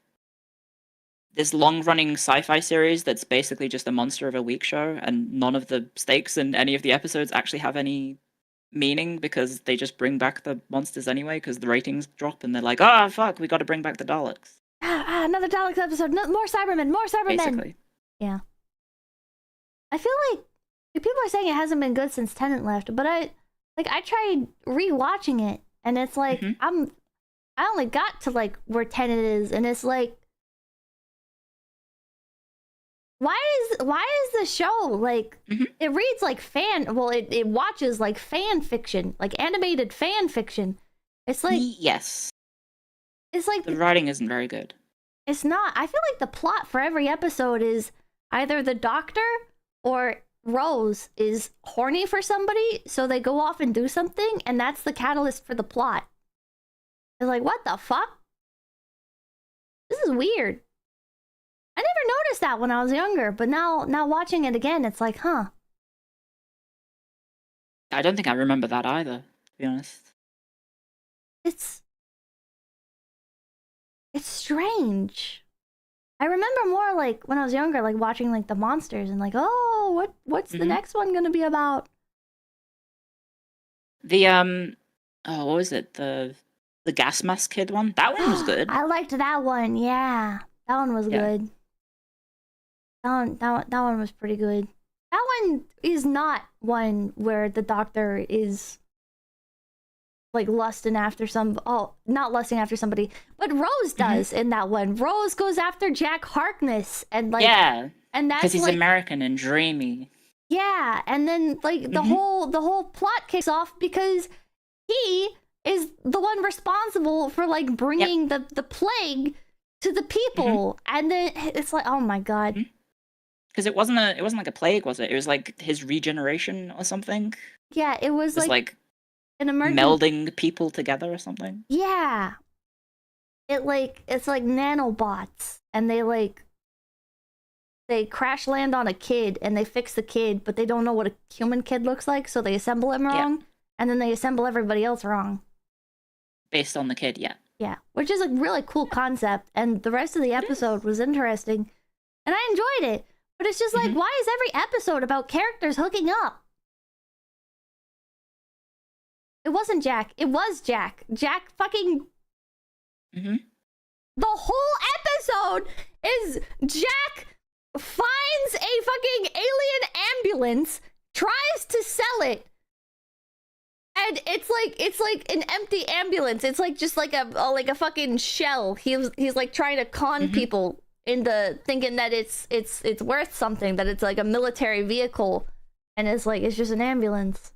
Speaker 5: this long-running sci-fi series that's basically just a Monster of a Week show, and none of the stakes in any of the episodes actually have any meaning because they just bring back the monsters anyway because the ratings drop, and they're like, oh, fuck, we got to bring back the Daleks.
Speaker 1: Another Daleks episode. No, more Cybermen. More Cybermen.
Speaker 5: Basically.
Speaker 1: Yeah. I feel like people are saying it hasn't been good since Tennant left, but I tried rewatching it, and it's like
Speaker 5: Mhm.
Speaker 1: I only got to like where Tennant is, and it's like, why is the show like
Speaker 5: Mhm.
Speaker 1: it reads like it watches like fan fiction, like animated fan fiction. It's like
Speaker 5: Yes.
Speaker 1: it's like
Speaker 5: The writing isn't very good.
Speaker 1: it's not. I feel like the plot for every episode is either the Doctor or Rose is horny for somebody, so they go off and do something, and that's the catalyst for the plot. It's like, what the fuck? This is weird. I never noticed that when I was younger, but now watching it again, it's like, huh.
Speaker 5: I don't think I remember that either, to be honest.
Speaker 1: It's strange. I remember more like when I was younger, like watching like the monsters and like, oh, what's the
Speaker 5: Mhm.
Speaker 1: next one gonna be about?
Speaker 5: The oh, what was it? The gas mask kid one? That one was good.
Speaker 1: I liked that one. Yeah, that one was
Speaker 5: Yeah.
Speaker 1: good. That one was pretty good. That one is not one where the Doctor is like lusting after not lusting after somebody, but Rose does in that one. Rose goes after Jack Harkness and like
Speaker 5: yeah,
Speaker 1: and that's
Speaker 5: because he's
Speaker 1: like
Speaker 5: American and dreamy.
Speaker 1: yeah, and then like the whole plot kicks off because he is the one responsible for like bringing the plague to the people, and then it's like, oh my god.
Speaker 5: Because it wasn't like a plague, was it? It was like his regeneration or something.
Speaker 1: Yeah, it was like an emergent
Speaker 5: melding people together or something.
Speaker 1: Yeah. It's like nanobots, and they crash land on a kid and they fix the kid, but they don't know what a human kid looks like, so they assemble him wrong, and then they assemble everybody else wrong.
Speaker 5: Based on the kid, yeah.
Speaker 1: Yeah, which is a really cool concept, and the rest of the episode was interesting, and I enjoyed it. But it's just like, why is every episode about characters hooking up? It wasn't Jack. It was Jack. Jack fucking... The whole episode is Jack finds a fucking alien ambulance, tries to sell it, and it's like an empty ambulance. It's like just like a fucking shell. He's like trying to con people into thinking that it's worth something, that it's like a military vehicle, and it's like it's just an ambulance.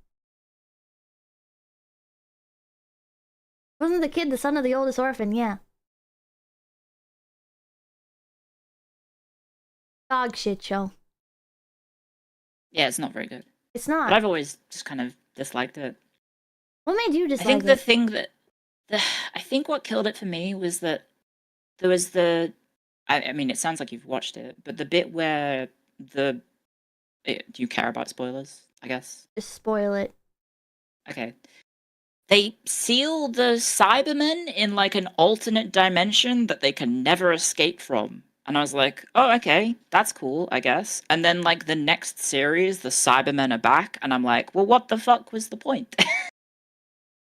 Speaker 1: Wasn't the kid the son of the oldest orphan? Yeah. Dog shit show.
Speaker 5: Yeah, it's not very good.
Speaker 1: It's not.
Speaker 5: But I've always just kind of disliked it.
Speaker 1: What made you dislike
Speaker 5: I think
Speaker 1: it?
Speaker 5: the thing that... I think what killed it for me was that there was the... I mean, it sounds like you've watched it, but the bit where do you care about spoilers, I guess?
Speaker 1: Just spoil it.
Speaker 5: Okay. They seal the Cybermen in, like, an alternate dimension that they can never escape from. And I was like, oh, okay, that's cool, I guess. And then, like, the next series, the Cybermen are back, and I'm like, well, what the fuck was the point?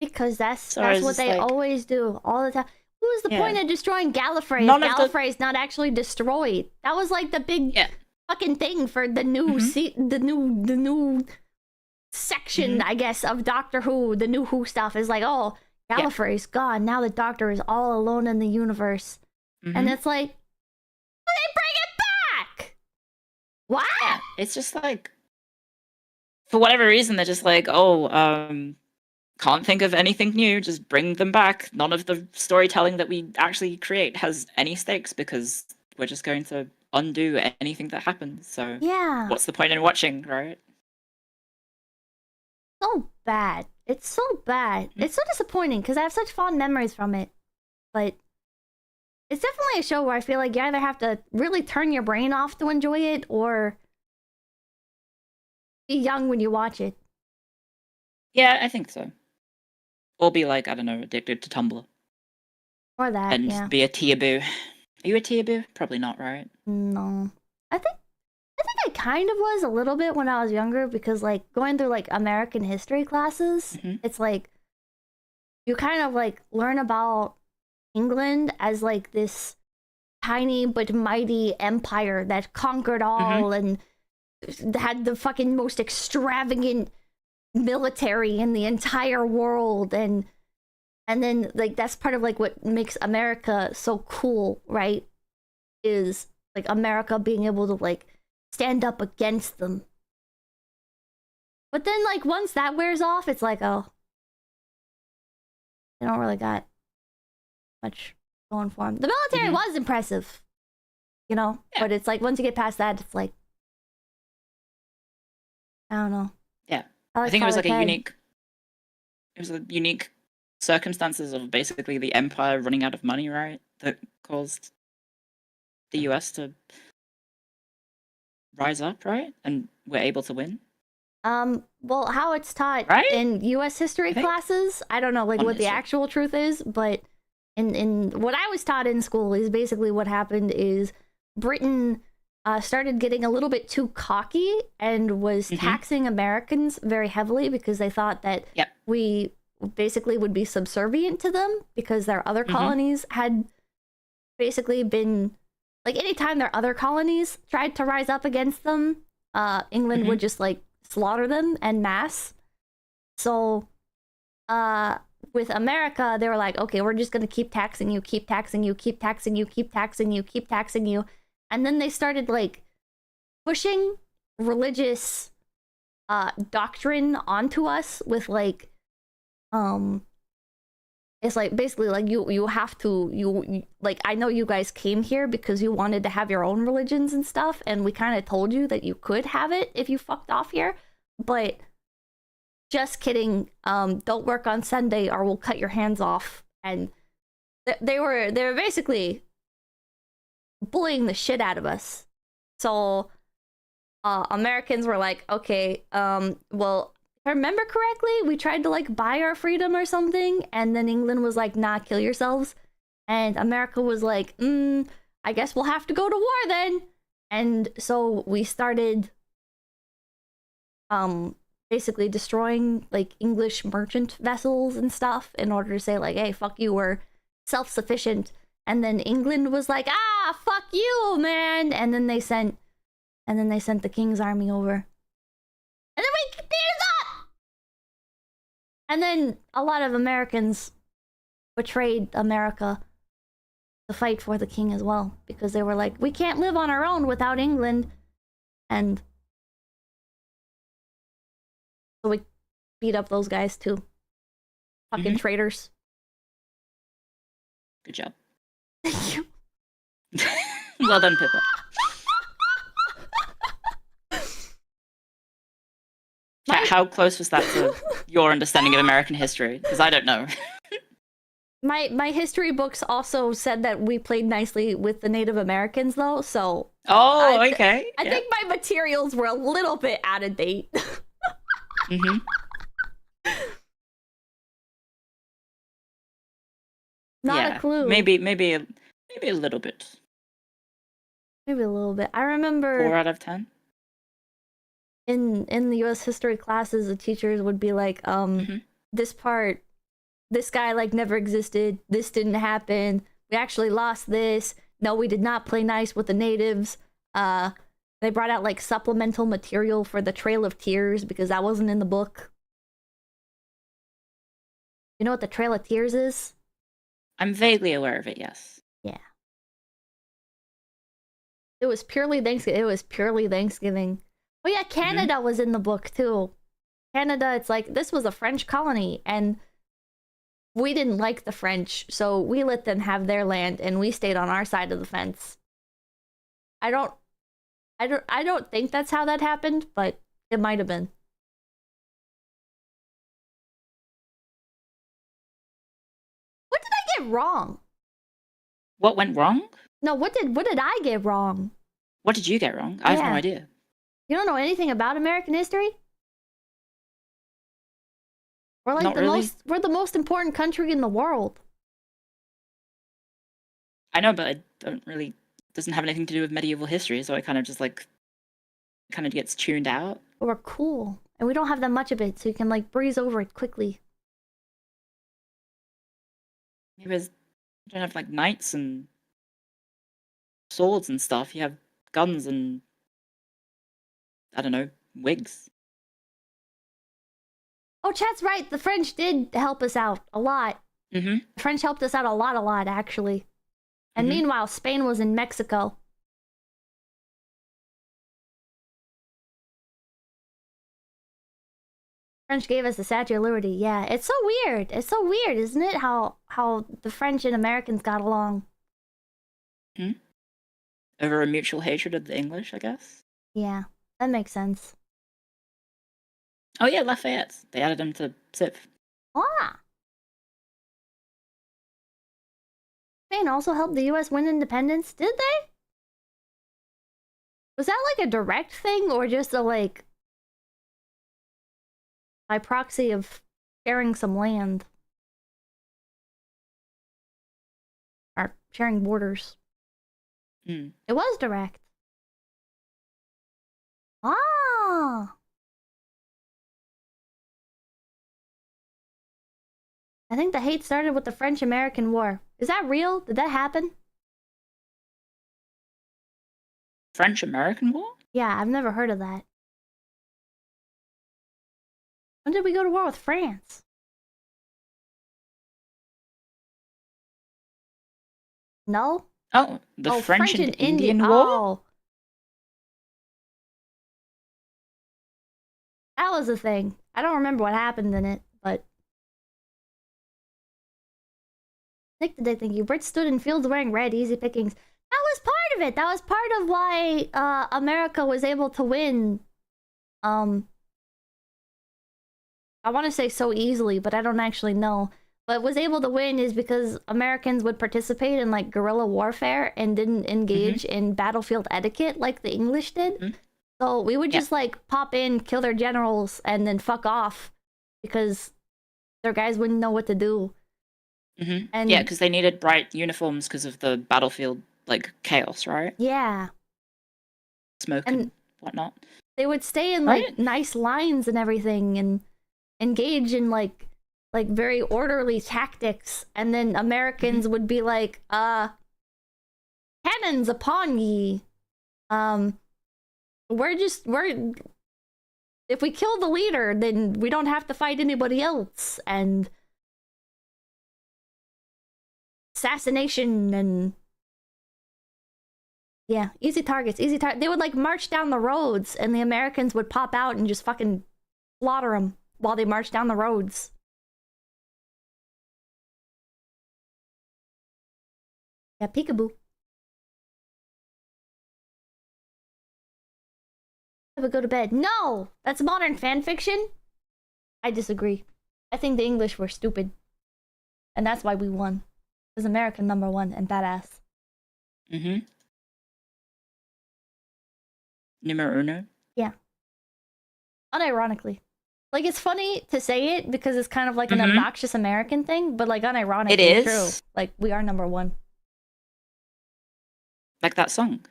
Speaker 1: Because that's
Speaker 5: So I was
Speaker 1: what
Speaker 5: just
Speaker 1: they
Speaker 5: like-
Speaker 1: always do, all the time. What was the
Speaker 5: Yeah.
Speaker 1: point of destroying Gallifrey?
Speaker 5: None of the-
Speaker 1: Gallifrey's not actually destroyed. That was like the big
Speaker 5: Yeah.
Speaker 1: fucking thing for the new the new section, I guess, of Doctor Who. The new Who stuff is like, oh, Gallifrey's gone. Now the Doctor is all alone in the universe. And it's like, they bring it back! What?
Speaker 5: Yeah, it's just like, for whatever reason, they're just like, oh, can't think of anything new, just bring them back. None of the storytelling that we actually create has any stakes because we're just going to undo anything that happens. So
Speaker 1: Yeah.
Speaker 5: what's the point in watching, right?
Speaker 1: So bad. It's so bad. It's so disappointing because I have such fond memories from it. But it's definitely a show where I feel like you either have to really turn your brain off to enjoy it or be young when you watch it.
Speaker 5: Yeah, I think so. Or be like, I don't know, addicted to Tumblr.
Speaker 1: Or that,
Speaker 5: And
Speaker 1: yeah.
Speaker 5: be a 𝐿𝐴𝐵𝗚. Are you a 𝐿𝐴𝐵𝗚? Probably not, right?
Speaker 1: No. I think I kind of was a little bit when I was younger because like going through like American history classes, it's like you kind of like learn about England as like this tiny but mighty empire that conquered all and had the fucking most extravagant military in the entire world, and then like that's part of like what makes America so cool, right? Is like America being able to like stand up against them. But then like once that wears off, it's like, oh, they don't really got much going for them. The military was impressive, you know, but it's like once you get past that, it's like, I don't know.
Speaker 5: Yeah.
Speaker 1: I
Speaker 5: I think it was like
Speaker 1: Colored
Speaker 5: a
Speaker 1: Head.
Speaker 5: unique... It was a unique circumstances of basically the empire running out of money, right? That caused the US to rise up, right? And we're able to win.
Speaker 1: Well, how it's taught
Speaker 5: Right?
Speaker 1: in U.S. history
Speaker 5: think-
Speaker 1: classes, I don't know like
Speaker 5: On
Speaker 1: what the
Speaker 5: history.
Speaker 1: actual truth is, but in what I was taught in school is basically what happened is Britain started getting a little bit too cocky and was taxing Americans very heavily because they thought that we basically would be subservient to them because their other colonies had basically been like anytime their other colonies tried to rise up against them, England would just like slaughter them en masse. So with America, they were like, okay, we're just gonna keep taxing you, keep taxing you, keep taxing you, keep taxing you, keep taxing you. And then they started like pushing religious doctrine onto us with like It's like basically like you have to like, I know you guys came here because you wanted to have your own religions and stuff, and we kind of told you that you could have it if you fucked off here, but just kidding. Don't work on Sunday or we'll cut your hands off. And they were basically bullying the shit out of us. So Americans were like, okay, well, if I remember correctly, we tried to like buy our freedom or something, and then England was like, nah, kill yourselves. And America was like, I guess we'll have to go to war then. And so we started basically destroying like English merchant vessels and stuff in order to say like, hey, fuck you, we're self-sufficient. And then England was like, ah, fuck you, man. And then they sent the King's army over. And then we beat up. And then a lot of Americans betrayed America to fight for the king as well, because they were like, we can't live on our own without England. And so we beat up those guys too. Fucking traitors.
Speaker 5: Good job.
Speaker 1: Thank you.
Speaker 5: Well done, Pippa. How close was that to your understanding of American history? Because I don't know.
Speaker 1: My history books also said that we played nicely with the Native Americans, though, so...
Speaker 5: Oh, okay.
Speaker 1: I think my materials were a little bit out of date.
Speaker 5: Mm-hmm.
Speaker 1: Not a clue.
Speaker 5: Maybe a little bit.
Speaker 1: Maybe a little bit. I remember
Speaker 5: 4 out of 10.
Speaker 1: in the US history classes, the teachers would be like, this part, this guy like never existed, this didn't happen, we actually lost this, no, we did not play nice with the natives. They brought out like supplemental material for the Trail of Tears because that wasn't in the book. You know what the Trail of Tears is?
Speaker 5: I'm vaguely aware of it, yes.
Speaker 1: Yeah. It was purely Thanksgiving. Oh yeah, Canada was in the book too. Canada, it's like, this was a French colony, and we didn't like the French, so we let them have their land, and we stayed on our side of the fence. I don't think that's how that happened, but it might have been. What did I get wrong?
Speaker 5: What went wrong?
Speaker 1: No, what did I get wrong?
Speaker 5: What did you get wrong? I have no idea.
Speaker 1: You don't know anything about American history? We're like we're the most important country in the world.
Speaker 5: I know, but it doesn't have anything to do with medieval history, so I kind of just kind of gets tuned out.
Speaker 1: We're cool, and we don't have that much of it, so you can like breeze over it quickly.
Speaker 5: You don't have like knights and swords and stuff. You have guns and, I don't know, wigs.
Speaker 1: Oh, chat's right. The French did help us out a lot. The French helped us out a lot, actually. And meanwhile, Spain was in Mexico. French gave us the Statue of Liberty. Yeah, it's so weird. It's so weird, isn't it? How the French and Americans got along.
Speaker 5: Over a mutual hatred of the English, I guess.
Speaker 1: Yeah, that makes sense.
Speaker 5: Oh yeah, Lafayette. They added him to Civ.
Speaker 1: Ah. Spain also helped the US win independence, did they? Was that like a direct thing, or just a like by proxy of sharing some land? Or sharing borders? It was direct. Ah. I think the hate started with the French-American War. Is that real? Did that happen?
Speaker 5: French-American War?
Speaker 1: Yeah, I've never heard of that. When did we go to war with France? No?
Speaker 5: Oh, the French and Indian War?
Speaker 1: Oh. That was a thing. I don't remember what happened in it, but Nick the Dick, thank you. Brits stood in fields wearing red, easy pickings. That was part of it. That was part of why America was able to win. I want to say so easily, but I don't actually know. But was able to win is because Americans would participate in like guerrilla warfare and didn't engage in battlefield etiquette like the English did. So we would just like pop in, kill their generals, and then fuck off because their guys wouldn't know what to do. And
Speaker 5: yeah, because they needed bright uniforms because of the battlefield like chaos, right?
Speaker 1: Yeah.
Speaker 5: Smoke and whatnot.
Speaker 1: They would stay in like nice lines and everything and engage in like very orderly tactics, and then Americans would be like, cannons upon ye. If we kill the leader, then we don't have to fight anybody else, and assassination and yeah, easy targets, they would like march down the roads and the Americans would pop out and just fucking slaughter them while they march down the roads. Yeah, peekaboo. I would go to bed. No! That's modern fan fiction? I disagree. I think the English were stupid. And that's why we won. Because America #1 and badass.
Speaker 5: Numero uno?
Speaker 1: Yeah. Unironically. Like, it's funny to say it because it's kind of like an obnoxious American thing, but like unironically
Speaker 5: it is
Speaker 1: true. Like, we are #1.
Speaker 5: Like that song.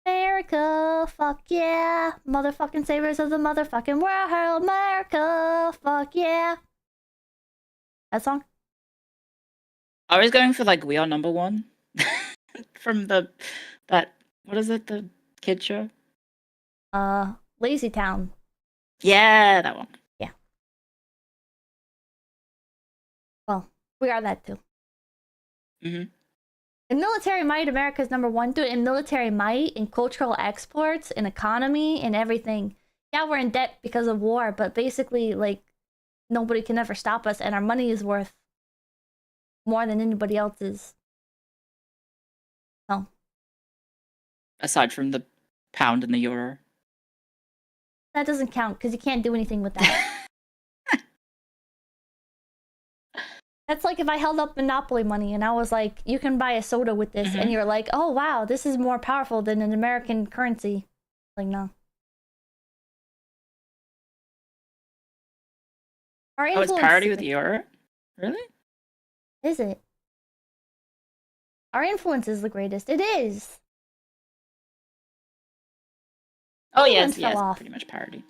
Speaker 1: America, fuck yeah. Motherfucking saviors of the motherfucking world. America, fuck yeah. That song?
Speaker 5: I was going for like We Are #1 from that what is it, the kid show?
Speaker 1: Lazy Town.
Speaker 5: Yeah, that one.
Speaker 1: Yeah. Well, we are that too. In military might, America's #1. Dude, in military might, in cultural exports, in economy, in everything. Yeah, we're in debt because of war, but basically, like, nobody can ever stop us, and our money is worth more than anybody else's. Oh.
Speaker 5: Aside from the pound and the euro.
Speaker 1: That doesn't count, because you can't do anything with that. That's like if I held up Monopoly money and I was like, you can buy a soda with this, and you're like, oh wow, this is more powerful than an American currency. Like, no. Our
Speaker 5: it's parity with the euro? Really?
Speaker 1: Is it? Our influence is the greatest. It is.
Speaker 5: Oh yes, pretty much parity.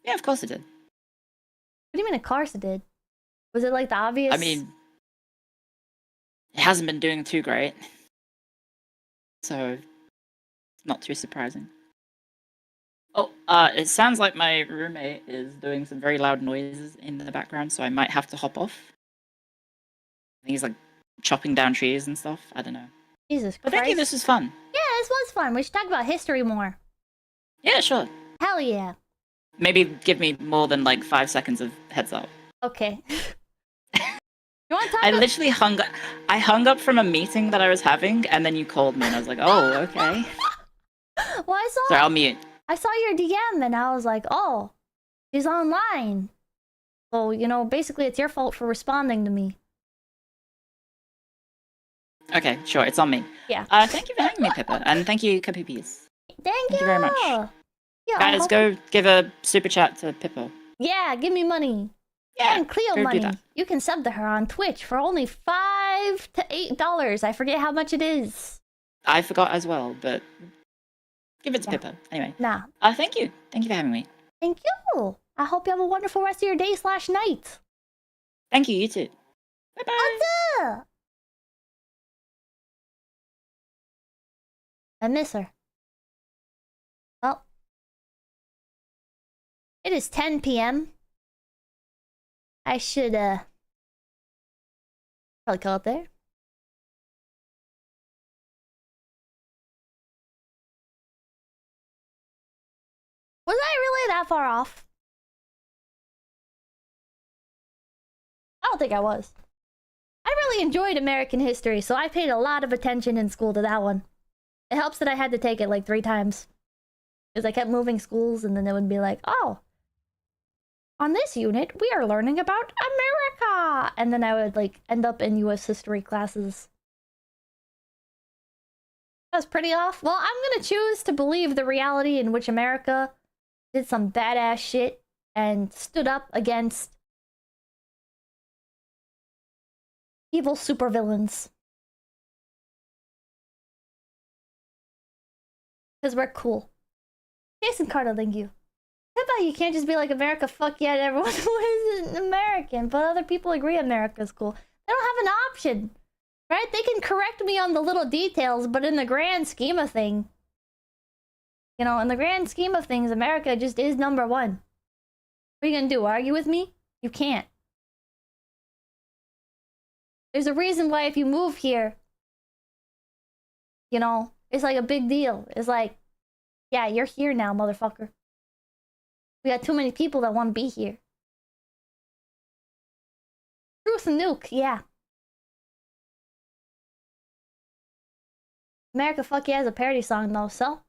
Speaker 5: Yeah, of course it did.
Speaker 1: What do you mean, of course it did? Was it like the obvious?
Speaker 5: I mean, it hasn't been doing too great, so not too surprising. Oh, it sounds like my roommate is doing some very loud noises in the background, so I might have to hop off. I think he's like chopping down trees and stuff. I don't know.
Speaker 1: Jesus Christ.
Speaker 5: But thank you, this was fun.
Speaker 1: Yeah, this was fun. We should talk about history more.
Speaker 5: Yeah, sure.
Speaker 1: Hell yeah.
Speaker 5: Maybe give me more than like 5 seconds of heads up.
Speaker 1: Okay. You want to talk
Speaker 5: I literally hung up from a meeting that I was having, and then you called me, and I was like, oh, okay.
Speaker 1: Well,
Speaker 5: Sorry, I'll mute.
Speaker 1: I saw your DM, and I was like, oh, she's online. So, you know, basically it's your fault for responding to me.
Speaker 5: Okay, sure, it's on me.
Speaker 1: Yeah.
Speaker 5: Thank you for having me, Pippa, and thank you, 𝐒𝐴𝐵𝐵𝐵𝐵𝐵𝐵𝐵𝐵𝐵𝐵.
Speaker 1: Thank
Speaker 5: you very much.
Speaker 1: Yeah,
Speaker 5: guys, go give a super chat to Pippa.
Speaker 1: Yeah, give me money.
Speaker 5: Yeah,
Speaker 1: and Cleo money. You can sub to her on Twitch for only $5 to $8. I forget how much it is.
Speaker 5: I forgot as well, but give it to Pippa. Anyway.
Speaker 1: Nah.
Speaker 5: Thank you. Thank you for having me.
Speaker 1: Thank you. I hope you have a wonderful rest of your day/night.
Speaker 5: Thank you, you too. Bye-bye.
Speaker 1: What's up? I miss her. Well. It is 10 p.m. I should, probably call it there. Was I really that far off? I don't think I was. I really really enjoyed American history, so I paid a lot of attention in school to that one. It helps that I had to take it like 3 times. Because I kept moving schools, and then it would be like, oh, on this unit, we are learning about America! And then I would, like, end up in US history classes. That was pretty off. Well, I'm gonna choose to believe the reality in which America did some badass shit and stood up against evil supervillains. Because we're cool. Jason Carter, thank you. How about you can't just be like, America, fuck yeah, everyone who isn't American, but other people agree America's cool. They don't have an option, right? They can correct me on the little details, but in the grand scheme of things, you know, in the grand scheme of things, America just is #1. What are you gonna do, argue with me? You can't. There's a reason why if you move here, you know, it's like a big deal. It's like, yeah, you're here now, motherfucker. We got too many people that want to be here. Truth Nuke, yeah. America Fuck Yeah is a parody song though, so.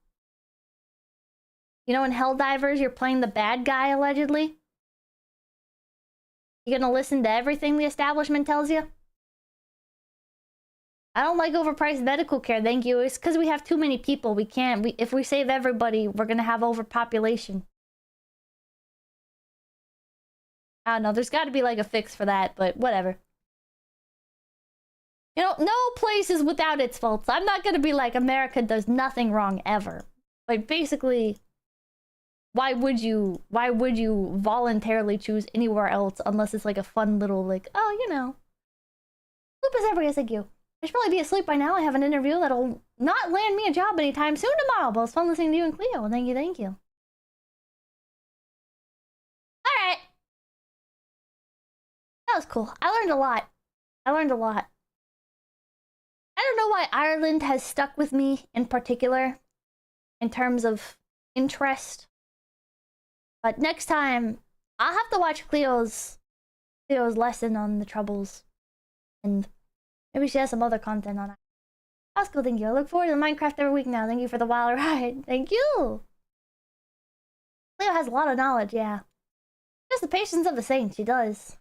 Speaker 1: You know in Helldivers you're playing the bad guy, allegedly? You gonna listen to everything the establishment tells you? I don't like overpriced medical care, thank you. It's because we have too many people. We can't, if we save everybody, we're gonna have overpopulation. I don't know, there's gotta be like a fix for that, but whatever. You know, no place is without its faults. I'm not gonna be like, America does nothing wrong ever. Like, basically, why would you voluntarily choose anywhere else unless it's like a fun little, like, oh, you know. Lupus Everett, thank you. I should probably be asleep by now. I have an interview that'll not land me a job anytime soon tomorrow, but it's fun listening to you and Cleo. Thank you, thank you. Alright. That was cool. I learned a lot. I don't know why Ireland has stuck with me in particular, in terms of interest. But next time, I'll have to watch Cleo's lesson on the Troubles. And maybe she has some other content on it. That's cool, thank you. I look forward to Minecraft every week now. Thank you for the wild ride. Thank you! Cleo has a lot of knowledge, yeah. Just the patience of the saint, she does.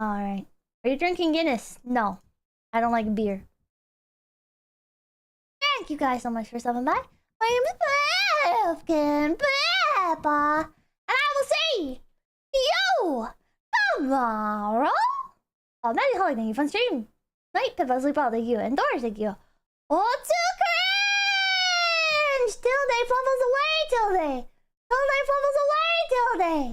Speaker 1: Alright. Are you drinking Guinness? No. I don't like beer. Thank you guys so much for stopping by. My name is Pumpkin Peppa. And I will see you tomorrow. Oh, Maddie Holly, thank you. Fun stream. Night, Peppa, sleep well, thank you. And Doris, thank you. Oh, too cringe! Till day flubbles away, till day. Till day flubbles away, till day.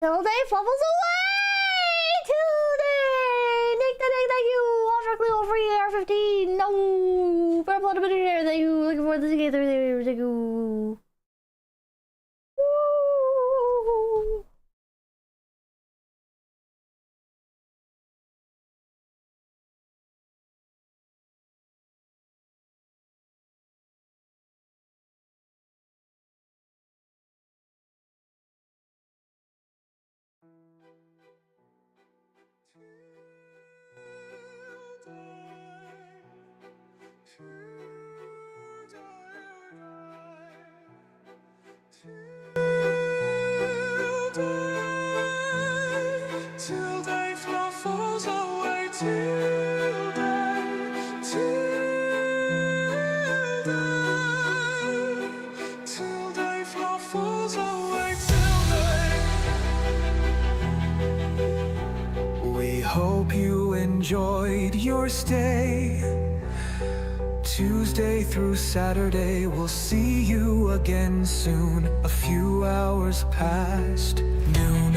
Speaker 1: Till day flubbles away, till day. Nick, thank you. Offer Cleo free AR-15. No. Purple and a bit of hair, thank you. Looking forward to the together. Thank you. Woo.
Speaker 6: Till day falls away, till day falls away, till day. We hope you enjoyed your stay. Tuesday through Saturday, we'll see you again soon. A few hours past noon.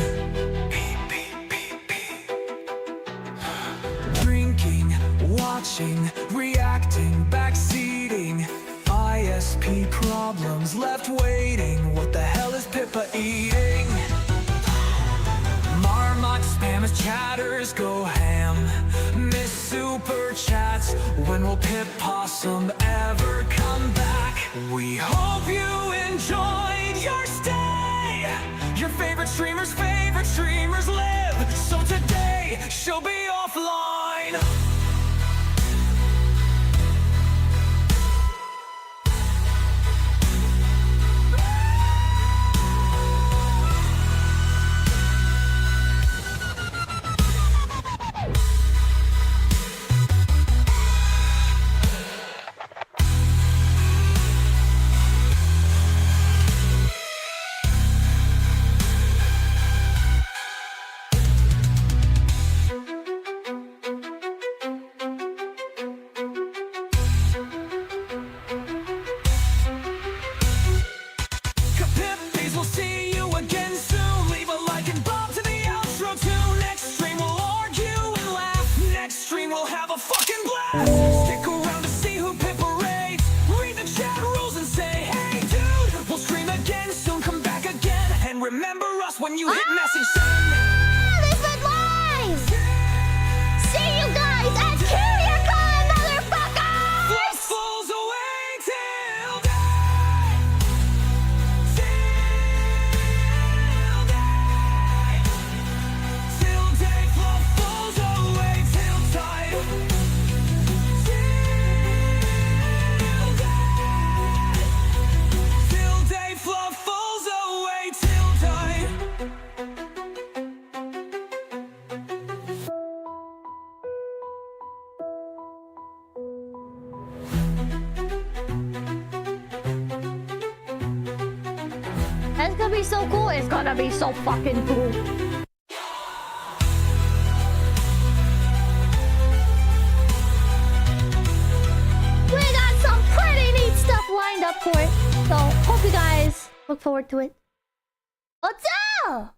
Speaker 6: Drinking, watching, reacting, backseating. ISP problems left waiting. What the hell is Pippa eating? Marmot spams, chatters go ham. Miss Super Chats, when will Pip Possum ever come back? We hope you enjoyed your stay. Your favorite streamers live. So today day she'll be offline. We'll see you again soon. Leave a like and bob to the outro too. Next stream we'll argue and laugh. Next stream we'll have a fucking blast. Stick around to see who pit parades. Read the chat rules and say, hey dude, we'll stream again soon. Come back again and remember us when you hit message send.
Speaker 1: This went live! See you guys at CuriouCon, motherfuckers!
Speaker 6: Fluffles away till day. Till day, fluffles away till time. Till day, fluffles away till time.
Speaker 1: That's gonna be so cool. It's gonna be so fucking cool. We got some pretty neat stuff lined up for it. So, hope you guys look forward to it. What's up?